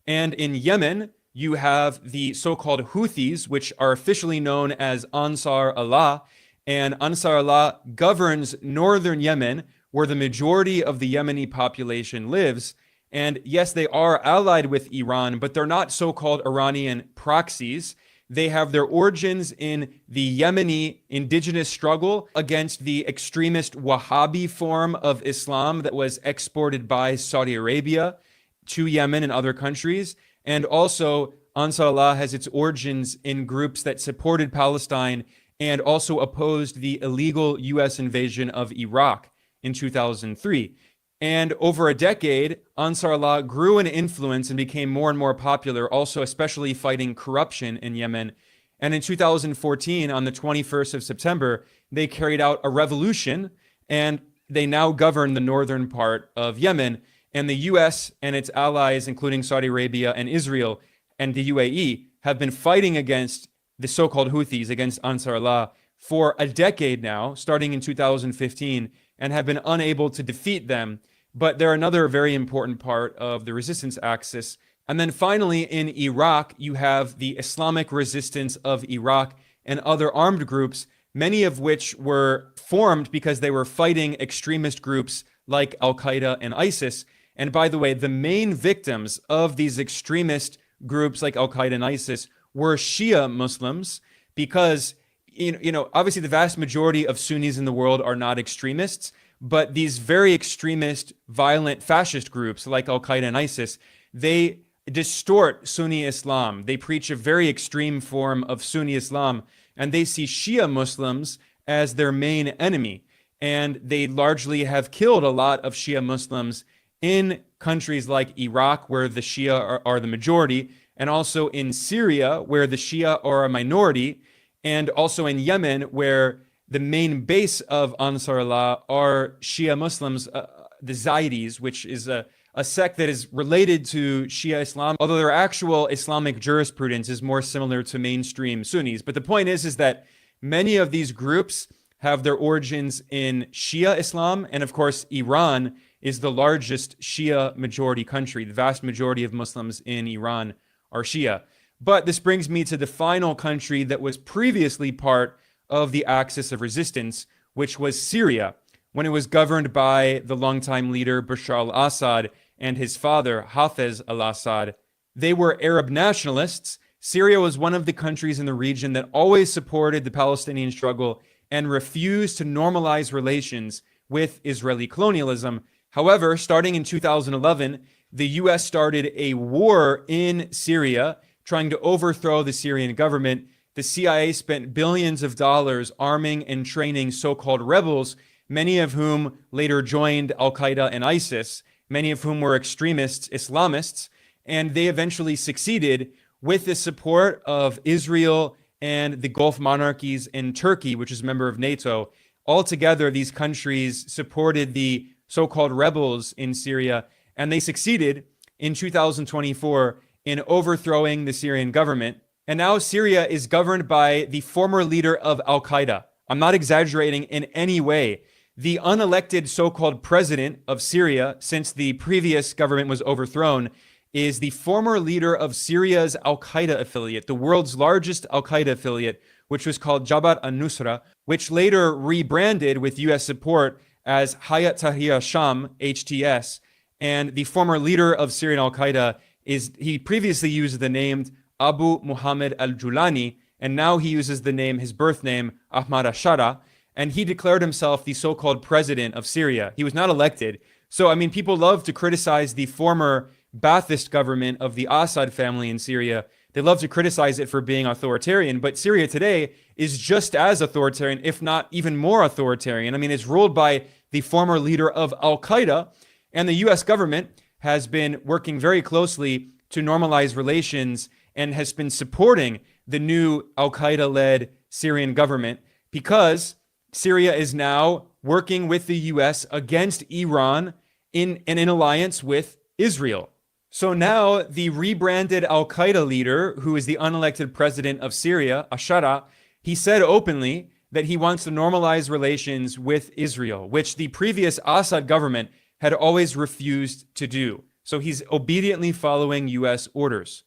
And in Yemen, you have the so-called Houthis, which are officially known as Ansar Allah. And Ansar Allah governs northern Yemen, where the majority of the Yemeni population lives. And yes, they are allied with Iran, but they're not so-called Iranian proxies. They have their origins in the Yemeni indigenous struggle against the extremist Wahhabi form of Islam that was exported by Saudi Arabia to Yemen and other countries. And also, Ansar Allah has its origins in groups that supported Palestine and also opposed the illegal U.S. invasion of Iraq in 2003. And over a decade, Ansar Allah grew in influence and became more and more popular, also especially fighting corruption in Yemen. And in 2014, on the 21st of September, they carried out a revolution, and they now govern the northern part of Yemen. And the U.S. and its allies, including Saudi Arabia and Israel and the UAE, have been fighting against the so-called Houthis, against Ansar Allah, for a decade now, starting in 2015, and have been unable to defeat them. But they're another very important part of the resistance axis. And then finally, in Iraq, you have the Islamic resistance of Iraq and other armed groups, many of which were formed because they were fighting extremist groups like Al-Qaeda and ISIS. And by the way, the main victims of these extremist groups like Al-Qaeda and ISIS were Shia Muslims, because obviously the vast majority of Sunnis in the world are not extremists, but these very extremist, violent fascist groups like Al-Qaeda and ISIS, they distort Sunni Islam. They preach a very extreme form of Sunni Islam, and they see Shia Muslims as their main enemy. And they largely have killed a lot of Shia Muslims in countries like Iraq, where the Shia are the majority, and also in Syria, where the Shia are a minority, and also in Yemen, where the main base of Ansar Allah are Shia Muslims, the Zaydis, which is a sect that is related to Shia Islam, although their actual Islamic jurisprudence is more similar to mainstream Sunnis. But the point is that many of these groups have their origins in Shia Islam, and of course, Iran is the largest Shia majority country. The vast majority of Muslims in Iran are Shia. But this brings me to the final country that was previously part of the axis of resistance, which was Syria, when it was governed by the longtime leader Bashar al-Assad and his father Hafez al-Assad. They were Arab nationalists. Syria was one of the countries in the region that always supported the Palestinian struggle and refused to normalize relations with Israeli colonialism. However, starting in 2011, the U.S. started a war in Syria, trying to overthrow the Syrian government. The CIA spent billions of dollars arming and training so-called rebels, many of whom later joined Al-Qaeda and ISIS, many of whom were extremists, Islamists, and they eventually succeeded with the support of Israel and the Gulf monarchies in Turkey, which is a member of NATO. Altogether, these countries supported the so-called rebels in Syria, and they succeeded in 2024 in overthrowing the Syrian government. And now Syria is governed by the former leader of Al-Qaeda. I'm not exaggerating in any way. The unelected so-called president of Syria, since the previous government was overthrown, is the former leader of Syria's Al-Qaeda affiliate, the world's largest Al-Qaeda affiliate, which was called Jabhat al-Nusra, which later rebranded with U.S. support as Hayat Tahrir Sham, HTS. And the former leader of Syrian Al-Qaeda he previously used the name Abu Muhammad al-Julani, and now he uses the name, his birth name, Ahmad al-Shara, and he declared himself the so-called president of Syria. He was not elected. So, people love to criticize the former Ba'athist government of the Assad family in Syria. They love to criticize it for being authoritarian, but Syria today is just as authoritarian, if not even more authoritarian. It's ruled by the former leader of Al-Qaeda, and the U.S. government has been working very closely to normalize relations and has been supporting the new Al-Qaeda-led Syrian government because Syria is now working with the U.S. against Iran in alliance with Israel. So now the rebranded Al-Qaeda leader, who is the unelected president of Syria, Ashara, he said openly that he wants to normalize relations with Israel, which the previous Assad government had always refused to do. So he's obediently following U.S. orders.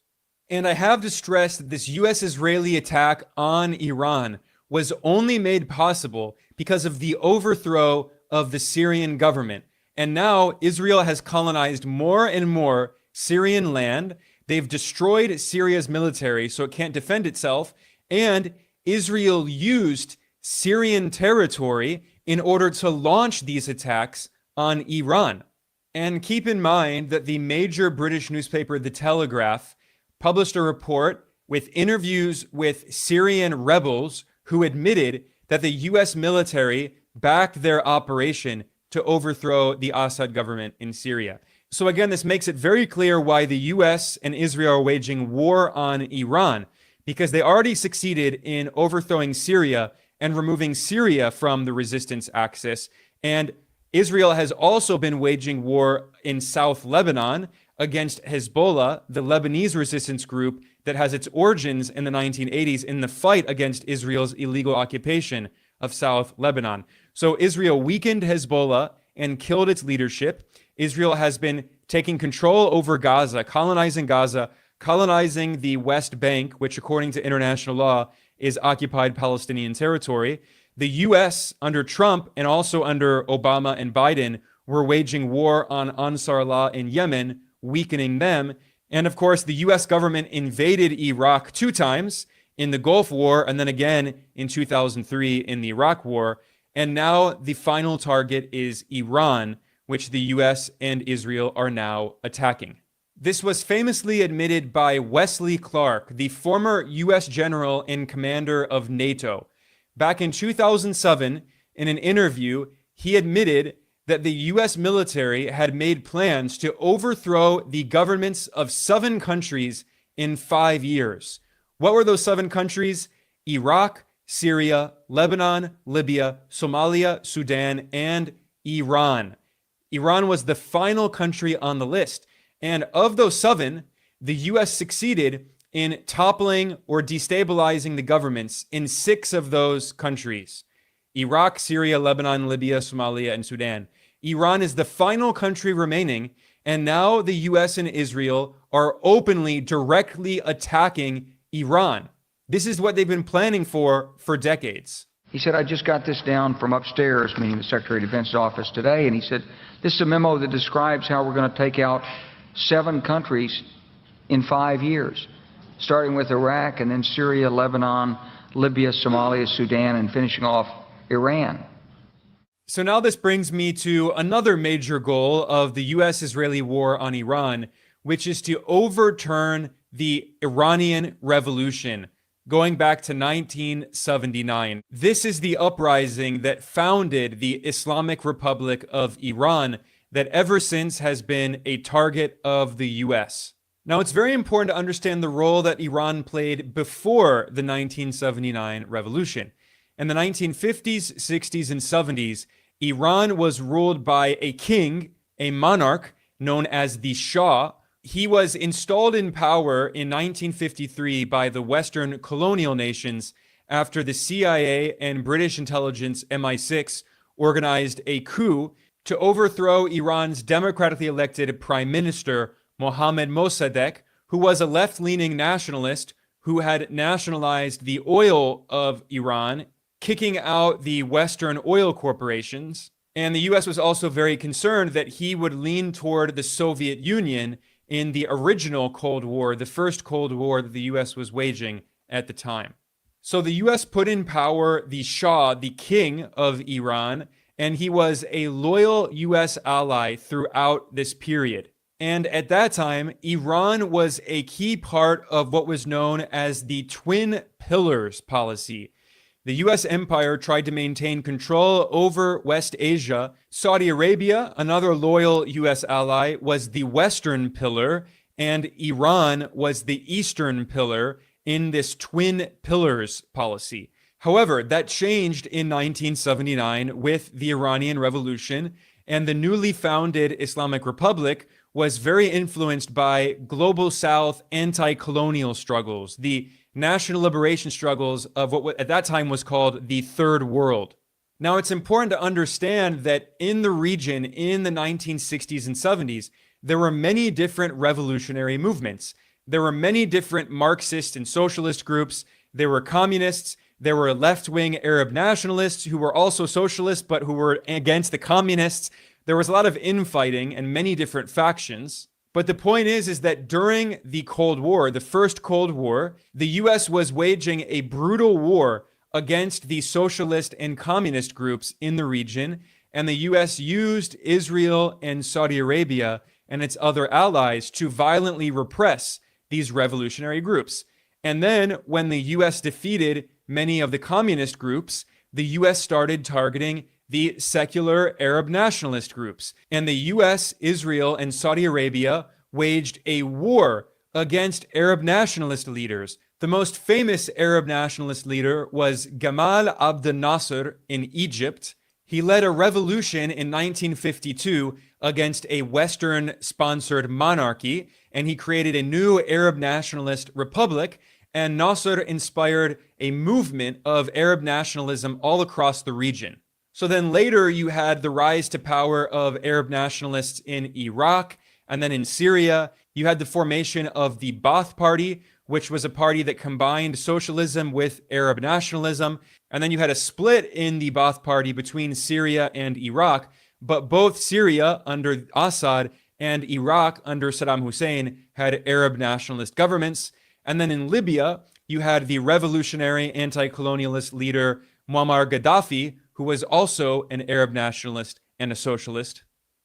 And I have to stress that this U.S.-Israeli attack on Iran was only made possible because of the overthrow of the Syrian government. And now Israel has colonized more and more Syrian land. They've destroyed Syria's military so it can't defend itself. And Israel used Syrian territory in order to launch these attacks on Iran. And keep in mind that the major British newspaper, The Telegraph, published a report with interviews with Syrian rebels who admitted that the U.S. military backed their operation to overthrow the Assad government in Syria. So again, this makes it very clear why the U.S. and Israel are waging war on Iran, because they already succeeded in overthrowing Syria and removing Syria from the resistance axis. And Israel has also been waging war in South Lebanon against Hezbollah, the Lebanese resistance group that has its origins in the 1980s in the fight against Israel's illegal occupation of South Lebanon. So Israel weakened Hezbollah and killed its leadership. Israel has been taking control over Gaza, colonizing the West Bank, which according to international law is occupied Palestinian territory. The U.S. under Trump and also under Obama and Biden were waging war on Ansar Allah in Yemen, weakening them. And of course, the U.S. government invaded Iraq 2 times in the Gulf War and then again in 2003 in the Iraq War. And now the final target is Iran, which the U.S. and Israel are now attacking. This was famously admitted by Wesley Clark, the former U.S. general and commander of NATO. Back in 2007, in an interview, he admitted that the U.S. military had made plans to overthrow the governments of 7 countries in 5 years. What were those 7 countries? Iraq, Syria, Lebanon, Libya, Somalia, Sudan, and Iran. Iran was the final country on the list. And of those 7, the U.S. succeeded in toppling or destabilizing the governments in 6 of those countries: Iraq, Syria, Lebanon, Libya, Somalia, and Sudan. Iran is the final country remaining, and now the U.S. and Israel are openly, directly attacking Iran. This is what they've been planning for decades. He said, I just got this down from upstairs, meaning the Secretary of Defense's office today, and he said, this is a memo that describes how we're going to take out 7 countries in 5 years, starting with Iraq and then Syria, Lebanon, Libya, Somalia, Sudan, and finishing off Iran. So now this brings me to another major goal of the U.S.-Israeli war on Iran, which is to overturn the Iranian Revolution, going back to 1979. This is the uprising that founded the Islamic Republic of Iran that ever since has been a target of the U.S. Now, it's very important to understand the role that Iran played before the 1979 revolution. In the 1950s, 60s, and 70s, Iran was ruled by a king, a monarch, known as the Shah. He was installed in power in 1953 by the Western colonial nations after the CIA and British intelligence MI6 organized a coup to overthrow Iran's democratically elected prime minister, Mohammad Mossadegh, who was a left-leaning nationalist who had nationalized the oil of Iran, kicking out the Western oil corporations. And the U.S. was also very concerned that he would lean toward the Soviet Union in the original Cold War, the first Cold War that the U.S. was waging at the time. So the U.S. put in power the Shah, the king of Iran, and he was a loyal U.S. ally throughout this period. And at that time, Iran was a key part of what was known as the Twin Pillars policy. The US empire tried to maintain control over West Asia. Saudi Arabia, another loyal US ally, was the Western pillar, and Iran was the Eastern pillar in this twin pillars policy. However, that changed in 1979 with the Iranian Revolution, and the newly founded Islamic Republic was very influenced by global South anti-colonial struggles, the national liberation struggles of what at that time was called the Third World. Now, it's important to understand that in the region in the 1960s and 70s, there were many different revolutionary movements. There were many different Marxist and socialist groups. There were communists. There were left-wing Arab nationalists who were also socialists, but who were against the communists. There was a lot of infighting and many different factions. But the point is that during the Cold War, the first Cold War, the US was waging a brutal war against the socialist and communist groups in the region, and the US used Israel and Saudi Arabia and its other allies to violently repress these revolutionary groups. And then when the US defeated many of the communist groups, the US started targeting the secular Arab nationalist groups. And the US, Israel, and Saudi Arabia waged a war against Arab nationalist leaders. The most famous Arab nationalist leader was Gamal Abdel Nasser in Egypt. He led a revolution in 1952 against a Western-sponsored monarchy, and he created a new Arab nationalist republic, and Nasser inspired a movement of Arab nationalism all across the region. So then later you had the rise to power of Arab nationalists in Iraq, and then in Syria, you had the formation of the Ba'ath Party, which was a party that combined socialism with Arab nationalism. And then you had a split in the Ba'ath Party between Syria and Iraq, but both Syria under Assad and Iraq under Saddam Hussein had Arab nationalist governments. And then in Libya, you had the revolutionary anti-colonialist leader Muammar Gaddafi, who was also an Arab nationalist and a socialist.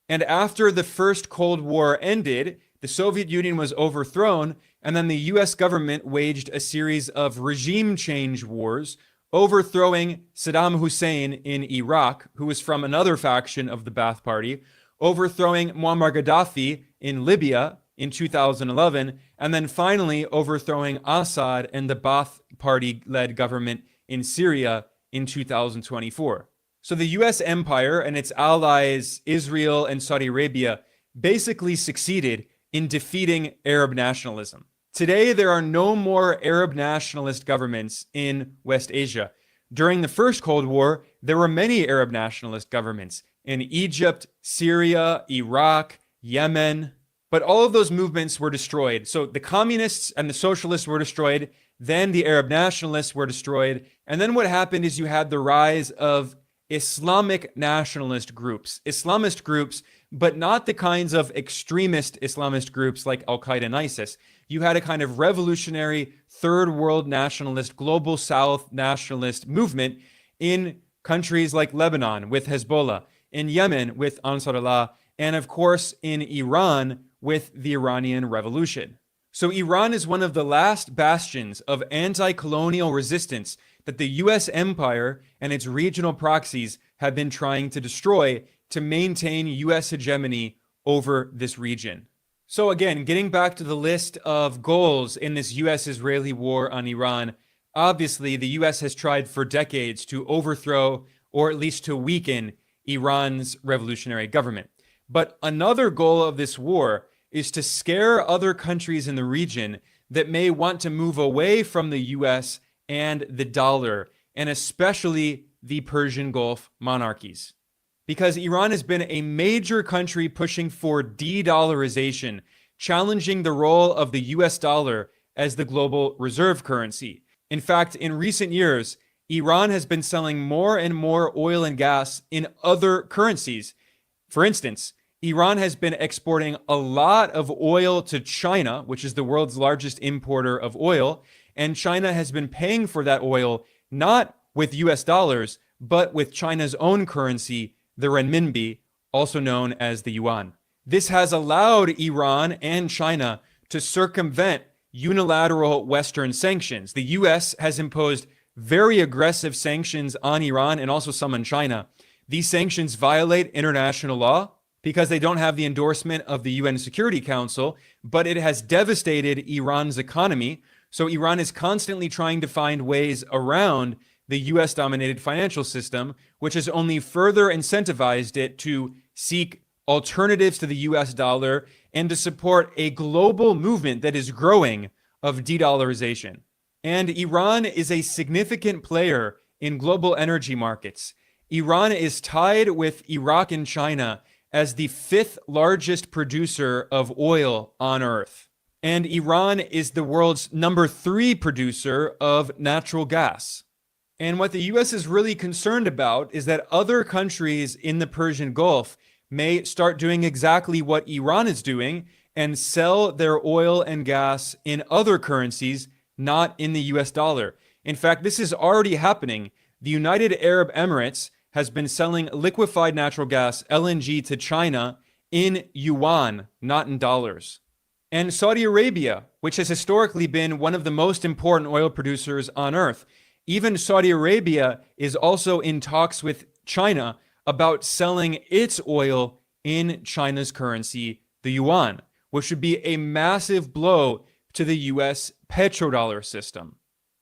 And after the first Cold War ended, the Soviet Union was overthrown, and then the US government waged a series of regime change wars, overthrowing Saddam Hussein in Iraq, who was from another faction of the Ba'ath Party, overthrowing Muammar Gaddafi in Libya in 2011, and then finally overthrowing Assad and the Ba'ath Party-led government in Syria in 2024. So the US empire and its allies, Israel and Saudi Arabia, basically succeeded in defeating Arab nationalism. Today, there are no more Arab nationalist governments in West Asia. During the first Cold War, there were many Arab nationalist governments in Egypt, Syria, Iraq, Yemen, but all of those movements were destroyed. So the communists and the socialists were destroyed, then the Arab nationalists were destroyed, and then what happened is you had the rise of Islamic nationalist groups, Islamist groups, but not the kinds of extremist Islamist groups like Al-Qaeda and ISIS. You had a kind of revolutionary third world nationalist, global South nationalist movement in countries like Lebanon with Hezbollah, in Yemen with Ansar Allah, and of course in Iran with the Iranian Revolution. So Iran is one of the last bastions of anti-colonial resistance that the US empire and its regional proxies have been trying to destroy to maintain US hegemony over this region. So again, getting back to the list of goals in this US-Israeli war on Iran, obviously the US has tried for decades to overthrow or at least to weaken Iran's revolutionary government. But another goal of this war is to scare other countries in the region that may want to move away from the US and the dollar, and especially the Persian Gulf monarchies. Because Iran has been a major country pushing for de-dollarization, challenging the role of the US dollar as the global reserve currency. In fact, in recent years, Iran has been selling more and more oil and gas in other currencies. For instance, Iran has been exporting a lot of oil to China, which is the world's largest importer of oil, and China has been paying for that oil not with US dollars, but with China's own currency, the renminbi, also known as the yuan. This has allowed Iran and China to circumvent unilateral Western sanctions. The US has imposed very aggressive sanctions on Iran and also some on China. These sanctions violate international law because they don't have the endorsement of the UN Security Council, but it has devastated Iran's economy. So Iran is constantly trying to find ways around the US-dominated financial system, which has only further incentivized it to seek alternatives to the US dollar and to support a global movement that is growing of de-dollarization. And Iran is a significant player in global energy markets. Iran is tied with Iraq and China as the 5th largest producer of oil on earth. And Iran is the world's number 3 producer of natural gas. And what the US is really concerned about is that other countries in the Persian Gulf may start doing exactly what Iran is doing and sell their oil and gas in other currencies, not in the US dollar. In fact, this is already happening. The United Arab Emirates has been selling liquefied natural gas, LNG, to China in yuan, not in dollars. And Saudi Arabia, which has historically been one of the most important oil producers on earth, even Saudi Arabia is also in talks with China about selling its oil in China's currency, the yuan, which would be a massive blow to the US petrodollar system.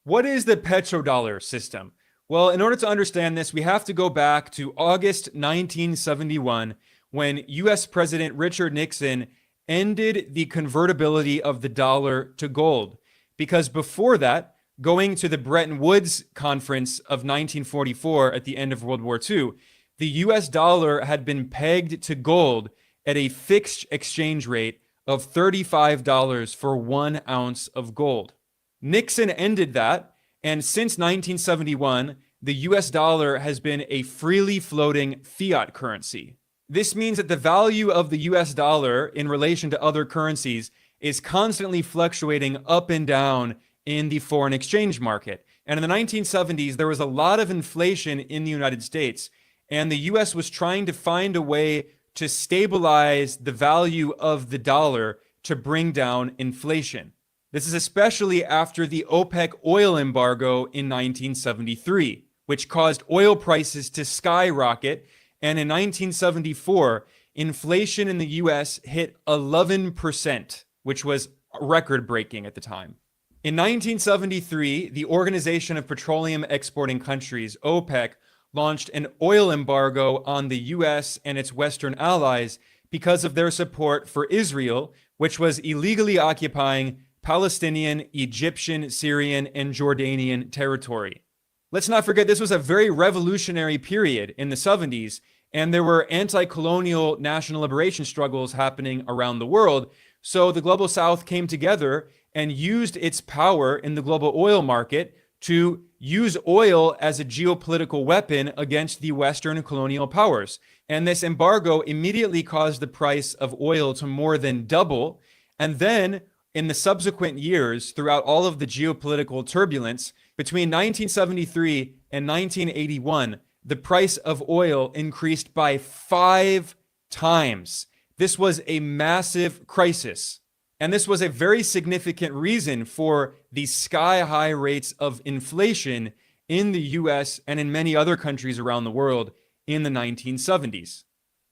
What is the petrodollar system? Well, in order to understand this, we have to go back to August 1971, when US President Richard Nixon ended the convertibility of the dollar to gold. Because before that, going to the Bretton Woods Conference of 1944 at the end of World War II, the US dollar had been pegged to gold at a fixed exchange rate of $35 for 1 ounce of gold. Nixon ended that, and since 1971, the US dollar has been a freely floating fiat currency. This means that the value of the US dollar in relation to other currencies is constantly fluctuating up and down in the foreign exchange market. And in the 1970s, there was a lot of inflation in the United States, and the US was trying to find a way to stabilize the value of the dollar to bring down inflation. This is especially after the OPEC oil embargo in 1973, which caused oil prices to skyrocket. And in 1974, inflation in the US hit 11%, which was record-breaking at the time. In 1973, the Organization of Petroleum Exporting Countries, OPEC, launched an oil embargo on the US and its Western allies because of their support for Israel, which was illegally occupying Palestinian, Egyptian, Syrian, and Jordanian territory. Let's not forget, this was a very revolutionary period in the 70s, and there were anti-colonial national liberation struggles happening around the world. So the Global South came together and used its power in the global oil market to use oil as a geopolitical weapon against the Western colonial powers. And this embargo immediately caused the price of oil to more than double. And then in the subsequent years, throughout all of the geopolitical turbulence, between 1973 and 1981, the price of oil increased by 5 times. This was a massive crisis. And this was a very significant reason for the sky-high rates of inflation in the US and in many other countries around the world in the 1970s.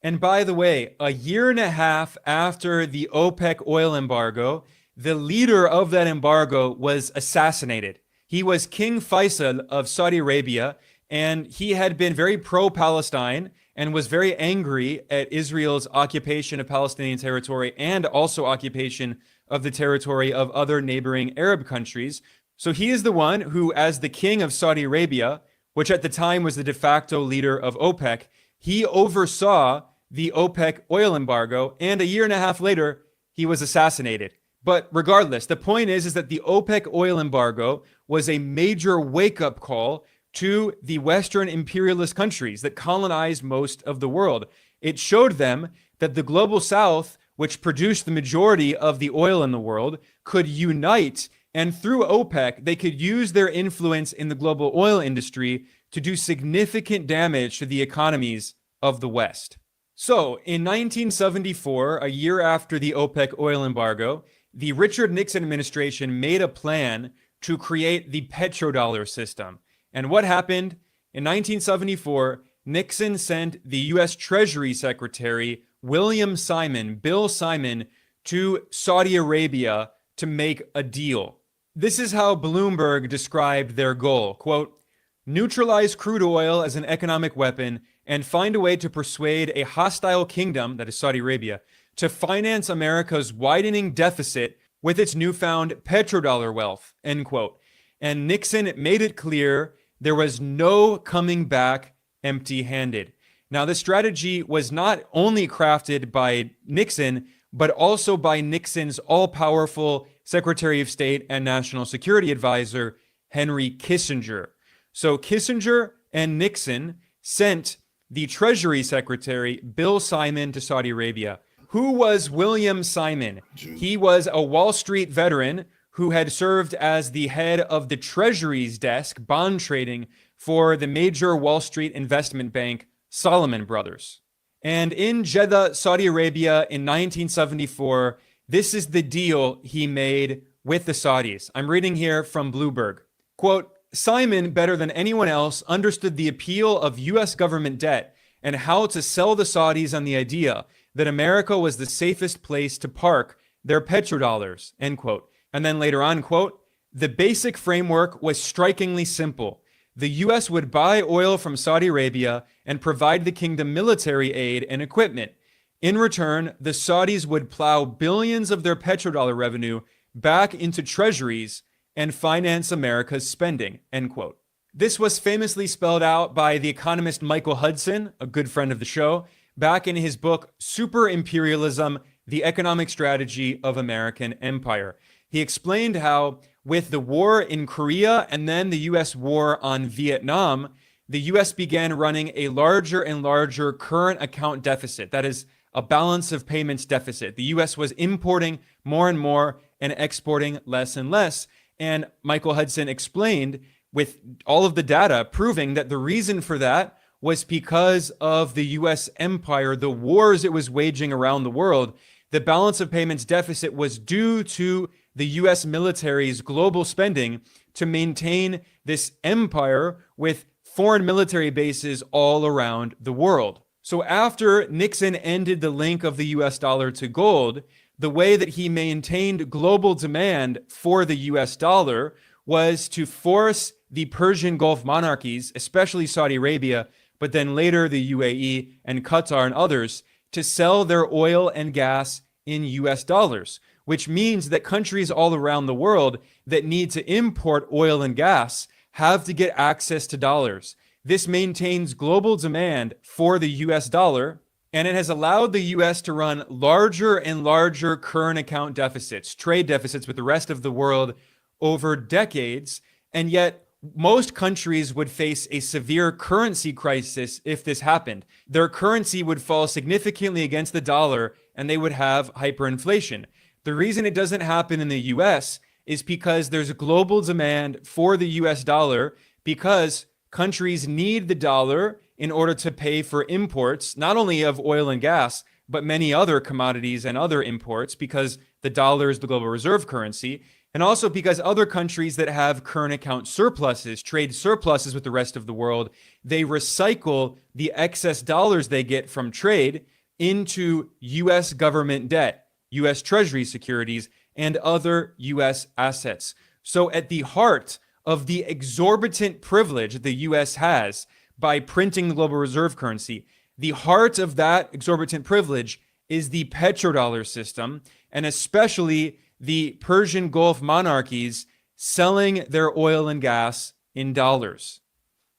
And by the way, a year and a half after the OPEC oil embargo, the leader of that embargo was assassinated. He was King Faisal of Saudi Arabia, and he had been very pro-Palestine and was very angry at Israel's occupation of Palestinian territory and also occupation of the territory of other neighboring Arab countries. So he is the one who, as the king of Saudi Arabia, which at the time was the de facto leader of OPEC, he oversaw the OPEC oil embargo, and a year and a half later, he was assassinated. But regardless, the point is that the OPEC oil embargo was a major wake-up call to the Western imperialist countries that colonized most of the world. It showed them that the Global South, which produced the majority of the oil in the world, could unite, and through OPEC, they could use their influence in the global oil industry to do significant damage to the economies of the West. So, in 1974, a year after the OPEC oil embargo, the Richard Nixon administration made a plan to create the petrodollar system. And what happened? In 1974, Nixon sent the U.S. Treasury Secretary Bill Simon, to Saudi Arabia to make a deal. This is how Bloomberg described their goal. Quote, neutralize crude oil as an economic weapon and find a way to persuade a hostile kingdom, that is Saudi Arabia, to finance America's widening deficit with its newfound petrodollar wealth, end quote. And Nixon made it clear there was no coming back empty-handed. Now, this strategy was not only crafted by Nixon, but also by Nixon's all-powerful Secretary of State and National Security Advisor, Henry Kissinger. So Kissinger and Nixon sent the Treasury Secretary, Bill Simon, to Saudi Arabia. Who was William Simon? He was a Wall Street veteran who had served as the head of the Treasury's desk, bond trading, for the major Wall Street investment bank, Salomon Brothers. And in Jeddah, Saudi Arabia in 1974, this is the deal he made with the Saudis. I'm reading here from Bloomberg. Quote, Simon, better than anyone else, understood the appeal of U.S. government debt and how to sell the Saudis on the idea that America was the safest place to park their petrodollars, end quote. And then later on, quote, the basic framework was strikingly simple. The U.S. would buy oil from Saudi Arabia and provide the kingdom military aid and equipment. In return, the Saudis would plow billions of their petrodollar revenue back into treasuries and finance America's spending, end quote. This was famously spelled out by the economist Michael Hudson, a good friend of the show, back in his book, Super Imperialism, The Economic Strategy of American Empire. He explained how with the war in Korea and then the U.S. war on Vietnam, the U.S. began running a larger and larger current account deficit. That is a balance of payments deficit. The U.S. was importing more and more and exporting less and less. And Michael Hudson explained with all of the data proving that the reason for that was because of the U.S. empire, the wars it was waging around the world. The balance of payments deficit was due to the U.S. military's global spending to maintain this empire with foreign military bases all around the world. So after Nixon ended the link of the U.S. dollar to gold, the way that he maintained global demand for the U.S. dollar was to force the Persian Gulf monarchies, especially Saudi Arabia, but then later the UAE and Qatar and others, to sell their oil and gas in U.S. dollars, which means that countries all around the world that need to import oil and gas have to get access to dollars. This maintains global demand for the U.S. dollar, and it has allowed the U.S. to run larger and larger current account deficits, trade deficits with the rest of the world over decades. And yet, most countries would face a severe currency crisis if this happened. Their currency would fall significantly against the dollar, and they would have hyperinflation. The reason it doesn't happen in the U.S. is because there's a global demand for the U.S. dollar, because countries need the dollar in order to pay for imports, not only of oil and gas, but many other commodities and other imports, because the dollar is the global reserve currency, and also because other countries that have current account surpluses, trade surpluses with the rest of the world, they recycle the excess dollars they get from trade into U.S. government debt, U.S. Treasury securities, and other U.S. assets. So at the heart of the exorbitant privilege the U.S. has by printing the global reserve currency, the heart of that exorbitant privilege is the petrodollar system, and especially the Persian Gulf monarchies selling their oil and gas in dollars.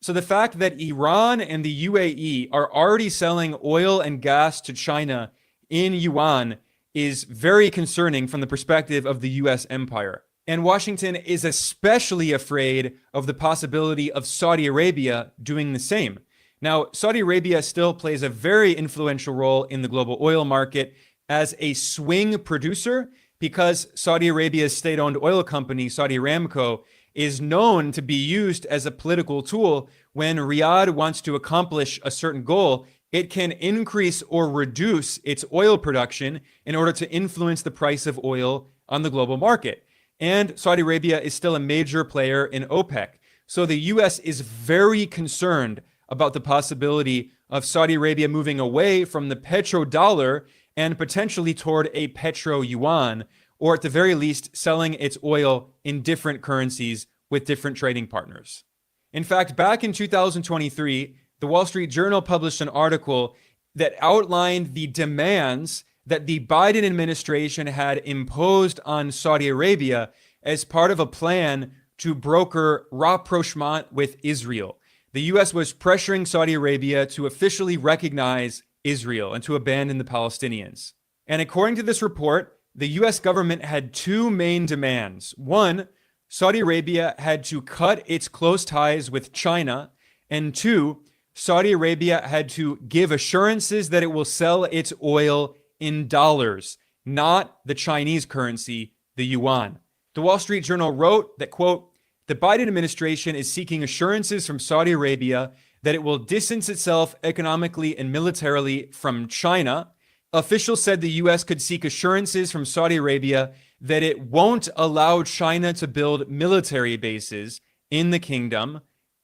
So the fact that Iran and the UAE are already selling oil and gas to China in yuan is very concerning from the perspective of the U.S. empire. And Washington is especially afraid of the possibility of Saudi Arabia doing the same. Now, Saudi Arabia still plays a very influential role in the global oil market as a swing producer, because Saudi Arabia's state-owned oil company, Saudi Aramco, is known to be used as a political tool. When Riyadh wants to accomplish a certain goal, it can increase or reduce its oil production in order to influence the price of oil on the global market. And Saudi Arabia is still a major player in OPEC. So the US is very concerned about the possibility of Saudi Arabia moving away from the petrodollar and potentially toward a petro yuan, or at the very least, selling its oil in different currencies with different trading partners. In fact, back in 2023, the Wall Street Journal published an article that outlined the demands that the Biden administration had imposed on Saudi Arabia as part of a plan to broker rapprochement with Israel. The U.S. was pressuring Saudi Arabia to officially recognize Israel and to abandon the Palestinians. And according to this report, the U.S. government had two main demands. One, Saudi Arabia had to cut its close ties with China. And two, Saudi Arabia had to give assurances that it will sell its oil in dollars, not the Chinese currency, the yuan. The Wall Street Journal wrote that, quote, the Biden administration is seeking assurances from Saudi Arabia that it will distance itself economically and militarily from China. Officials said the U.S. could seek assurances from Saudi Arabia that it won't allow China to build military bases in the kingdom.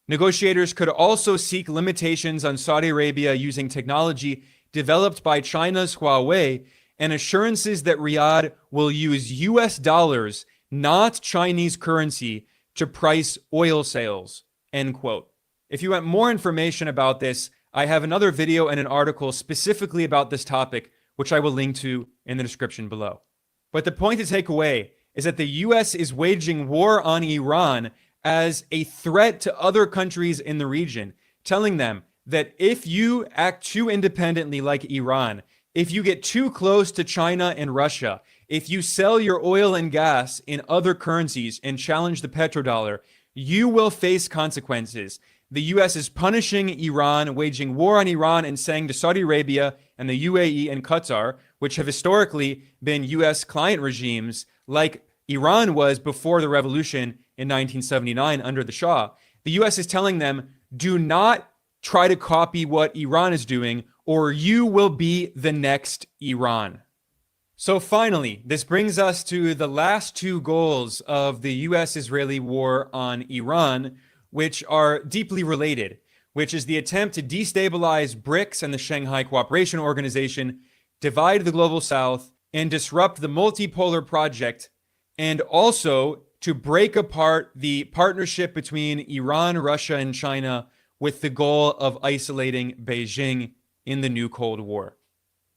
Negotiators could also seek limitations on Saudi Arabia using technology developed by China's Huawei and assurances that Riyadh will use U.S. dollars, not Chinese currency, to price oil sales, end quote. If you want more information about this, I have another video and an article specifically about this topic, which I will link to in the description below. But the point to take away is that the U.S. is waging war on Iran as a threat to other countries in the region, telling them that if you act too independently like Iran, if you get too close to China and Russia, if you sell your oil and gas in other currencies and challenge the petrodollar, you will face consequences. The U.S. is punishing Iran, waging war on Iran, and saying to Saudi Arabia and the UAE and Qatar, which have historically been U.S. client regimes like Iran was before the revolution in 1979 under the Shah, the U.S. is telling them, do not try to copy what Iran is doing, or you will be the next Iran. So finally, this brings us to the last two goals of the U.S.-Israeli war on Iran, which are deeply related, which is the attempt to destabilize BRICS and the Shanghai Cooperation Organization, divide the global south, and disrupt the multipolar project, and also to break apart the partnership between Iran, Russia, and China with the goal of isolating Beijing in the new Cold War.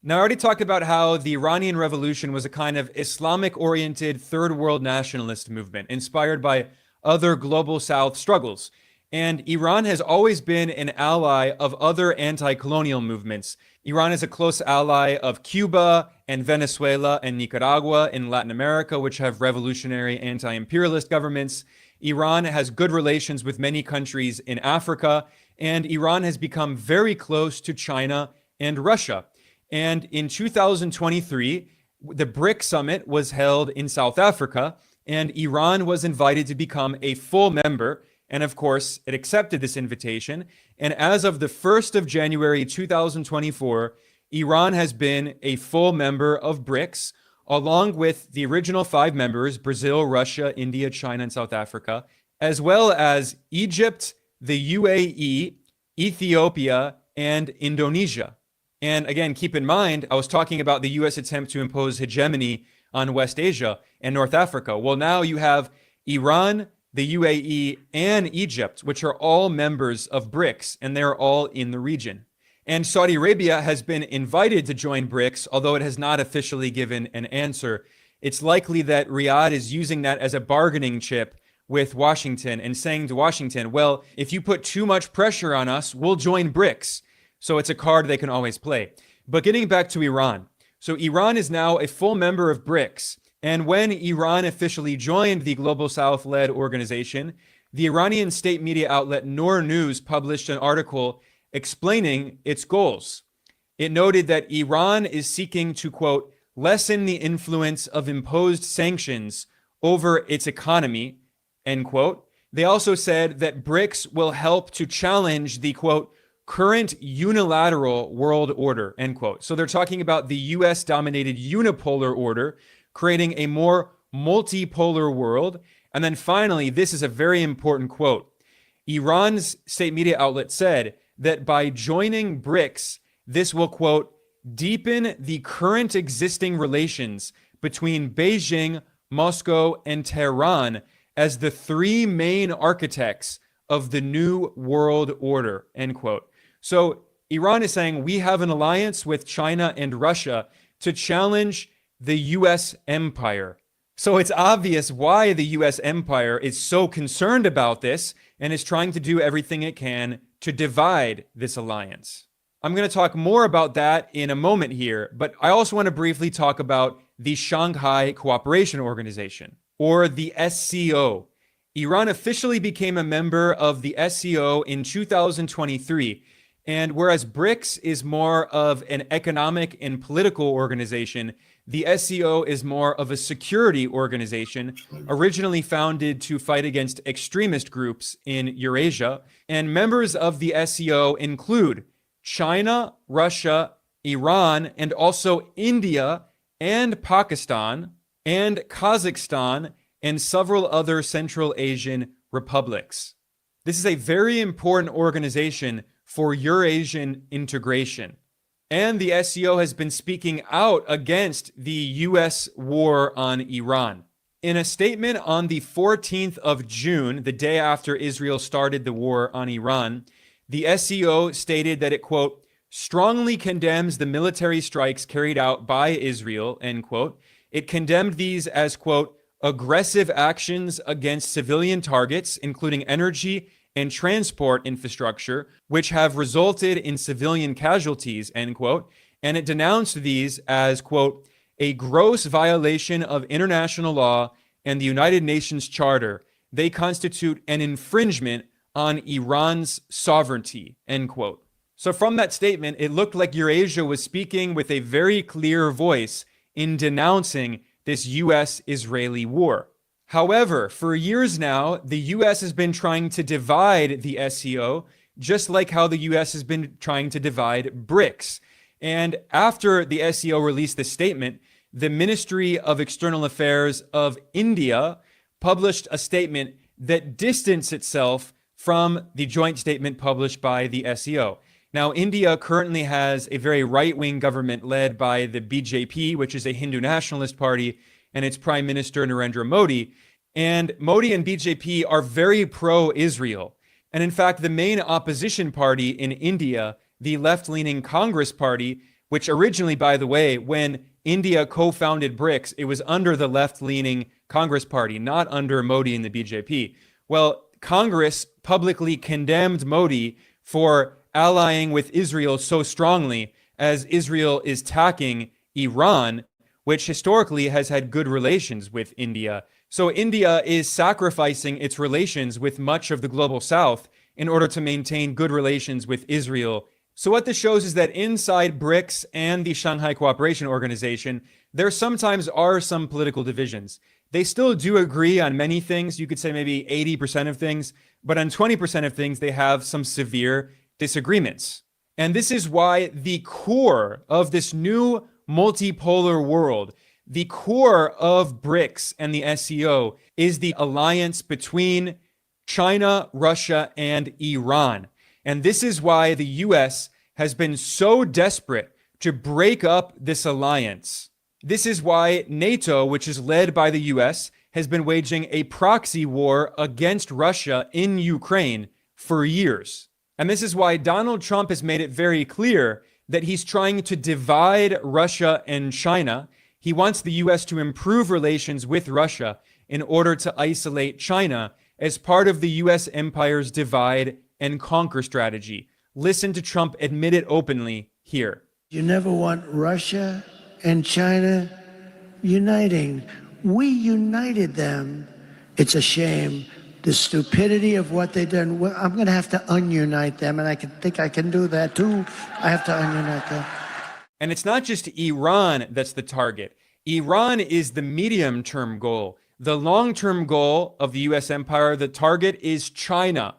Now, I already talked about how the Iranian Revolution was a kind of Islamic-oriented third world nationalist movement inspired by other global South struggles. And Iran has always been an ally of other anti-colonial movements. Iran is a close ally of Cuba and Venezuela and Nicaragua in Latin America, which have revolutionary anti-imperialist governments. Iran has good relations with many countries in Africa, and Iran has become very close to China and Russia. And in 2023, the BRIC summit was held in South Africa, and Iran was invited to become a full member. And of course, it accepted this invitation. And as of the 1st of January 2024, Iran has been a full member of BRICS, along with the original 5 members, Brazil, Russia, India, China, and South Africa, as well as Egypt, the UAE, Ethiopia, and Indonesia. And again, keep in mind, I was talking about the U.S. attempt to impose hegemony on West Asia and North Africa. Well, now you have Iran, the UAE, and Egypt, which are all members of BRICS, and they're all in the region. And Saudi Arabia has been invited to join BRICS, although it has not officially given an answer. It's likely that Riyadh is using that as a bargaining chip with Washington and saying to Washington, well, if you put too much pressure on us, we'll join BRICS. So it's a card they can always play. But getting back to Iran. So Iran is now a full member of BRICS. And when Iran officially joined the Global South-led organization, the Iranian state media outlet Noor News published an article explaining its goals. It noted that Iran is seeking to, quote, lessen the influence of imposed sanctions over its economy, end quote. They also said that BRICS will help to challenge the, quote, current unilateral world order, end quote. So they're talking about the US-dominated unipolar order, creating a more multipolar world. And then finally, this is a very important quote. Iran's state media outlet said that by joining BRICS, this will, quote, deepen the current existing relations between Beijing, Moscow, and Tehran as the three main architects of the new world order, end quote. So Iran is saying we have an alliance with China and Russia to challenge the U.S. empire. So it's obvious why the U.S. empire is so concerned about this and is trying to do everything it can to divide this alliance. I'm going to talk more about that in a moment here, but I also want to briefly talk about the Shanghai Cooperation Organization, or the SCO. Iran officially became a member of the SCO in 2023, and whereas BRICS is more of an economic and political organization, the SCO is more of a security organization, originally founded to fight against extremist groups in Eurasia. And members of the SCO include China, Russia, Iran, and also India and Pakistan and Kazakhstan and several other Central Asian republics. This is a very important organization for Eurasian integration. And the SCO has been speaking out against the U.S. war on Iran. In a statement on the 14th of June, the day after Israel started the war on Iran, the SCO stated that it, quote, strongly condemns the military strikes carried out by Israel, end quote. It condemned these as, quote, aggressive actions against civilian targets, including energy and transport infrastructure, which have resulted in civilian casualties, end quote. And it denounced these as, quote, a gross violation of international law and the United Nations Charter. They constitute an infringement on Iran's sovereignty, end quote. So from that statement, it looked like Eurasia was speaking with a very clear voice in denouncing this U.S.-Israeli war. However, for years now, the U.S. has been trying to divide the SCO, just like how the U.S. has been trying to divide BRICS. And after the SCO released this statement, the Ministry of External Affairs of India published a statement that distanced itself from the joint statement published by the SCO. Now, India currently has a very right-wing government led by the BJP, which is a Hindu nationalist party, and its Prime Minister Narendra Modi. And Modi and BJP are very pro-Israel. And in fact, the main opposition party in India, the left-leaning Congress Party, which originally, by the way, when India co-founded BRICS, it was under the left-leaning Congress Party, not under Modi and the BJP. Well, Congress publicly condemned Modi for allying with Israel so strongly as Israel is attacking Iran, which historically has had good relations with India. So India is sacrificing its relations with much of the global south in order to maintain good relations with Israel. So what this shows is that inside BRICS and the Shanghai Cooperation Organization, there sometimes are some political divisions. They still do agree on many things. You could say maybe 80% of things, but on 20% of things, they have some severe disagreements. And this is why the core of this new multipolar world, the core of BRICS and the SCO, is the alliance between China, Russia, and Iran. And this is why the US has been so desperate to break up this alliance. This is why NATO, which is led by the US, has been waging a proxy war against Russia in Ukraine for years. And this is why Donald Trump has made it very clear that he's trying to divide Russia and China. He wants the US to improve relations with Russia in order to isolate China as part of the US empire's divide and conquer strategy. Listen to Trump admit it openly here. You never want Russia and China uniting. We united them. It's a shame. The stupidity of what they've done. Well, I'm going to have to ununite them, and I think I can do that too. I have to ununite them. And it's not just Iran that's the target. Iran is the medium-term goal. The long-term goal of the U.S. empire, the target is China.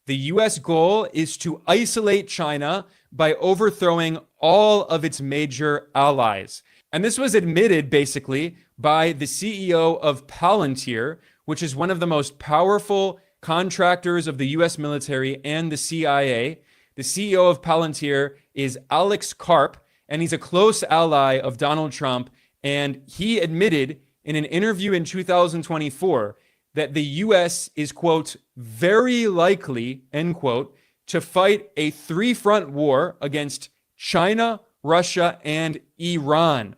The U.S. goal is to isolate China by overthrowing all of its major allies. And this was admitted basically by the CEO of Palantir, which is one of the most powerful contractors of the U.S. military and the CIA. The CEO of Palantir is Alex Karp, and he's a close ally of Donald Trump. And he admitted in an interview in 2024 that the U.S. is, quote, very likely, end quote, to fight a three-front war against China, Russia, and Iran.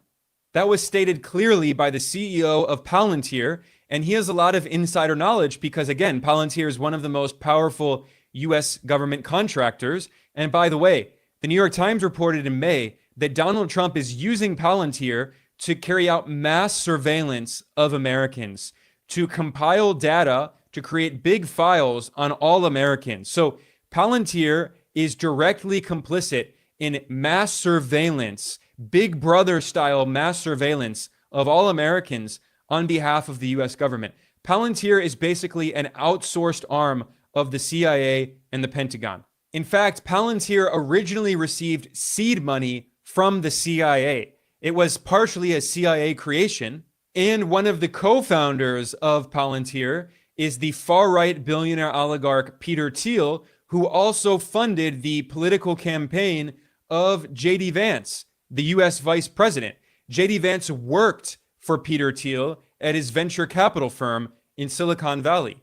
That was stated clearly by the CEO of Palantir, and he has a lot of insider knowledge because, again, Palantir is one of the most powerful U.S. government contractors. And by the way, the New York Times reported in May that Donald Trump is using Palantir to carry out mass surveillance of Americans, to compile data, to create big files on all Americans. So Palantir is directly complicit in mass surveillance, Big Brother style mass surveillance of all Americans on behalf of the US government. Palantir is basically an outsourced arm of the CIA and the Pentagon. In fact, Palantir originally received seed money from the CIA. It was partially a CIA creation, and one of the co-founders of Palantir is the far-right billionaire oligarch Peter Thiel, who also funded the political campaign of J.D. Vance, the U.S. vice president. J.D. Vance worked for Peter Thiel at his venture capital firm in Silicon Valley.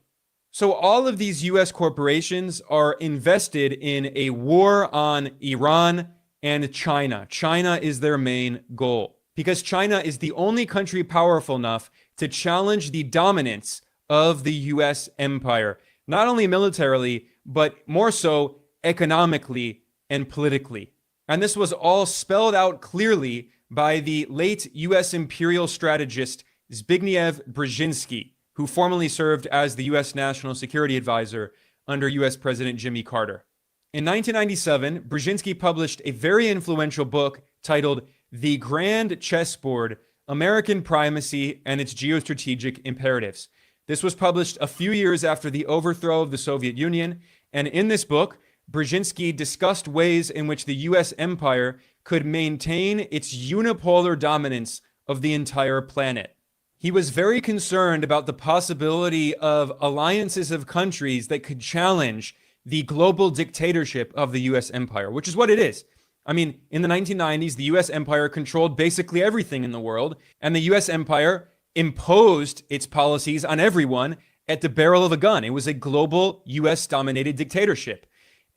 So all of these U.S. corporations are invested in a war on Iran and China. China is their main goal because China is the only country powerful enough to challenge the dominance of the U.S. empire, not only militarily, but more so economically and politically. And this was all spelled out clearly by the late U.S. imperial strategist Zbigniew Brzezinski, who formerly served as the U.S. National Security Advisor under U.S. President Jimmy Carter. In 1997, Brzezinski published a very influential book titled The Grand Chessboard, American Primacy and Its Geostrategic Imperatives. This was published a few years after the overthrow of the Soviet Union, and in this book, Brzezinski discussed ways in which the U.S. empire could maintain its unipolar dominance of the entire planet. He was very concerned about the possibility of alliances of countries that could challenge the global dictatorship of the U.S. empire, which is what it is. I mean, in the 1990s, the U.S. empire controlled basically everything in the world, and the U.S. empire imposed its policies on everyone at the barrel of a gun. It was a global U.S.-dominated dictatorship.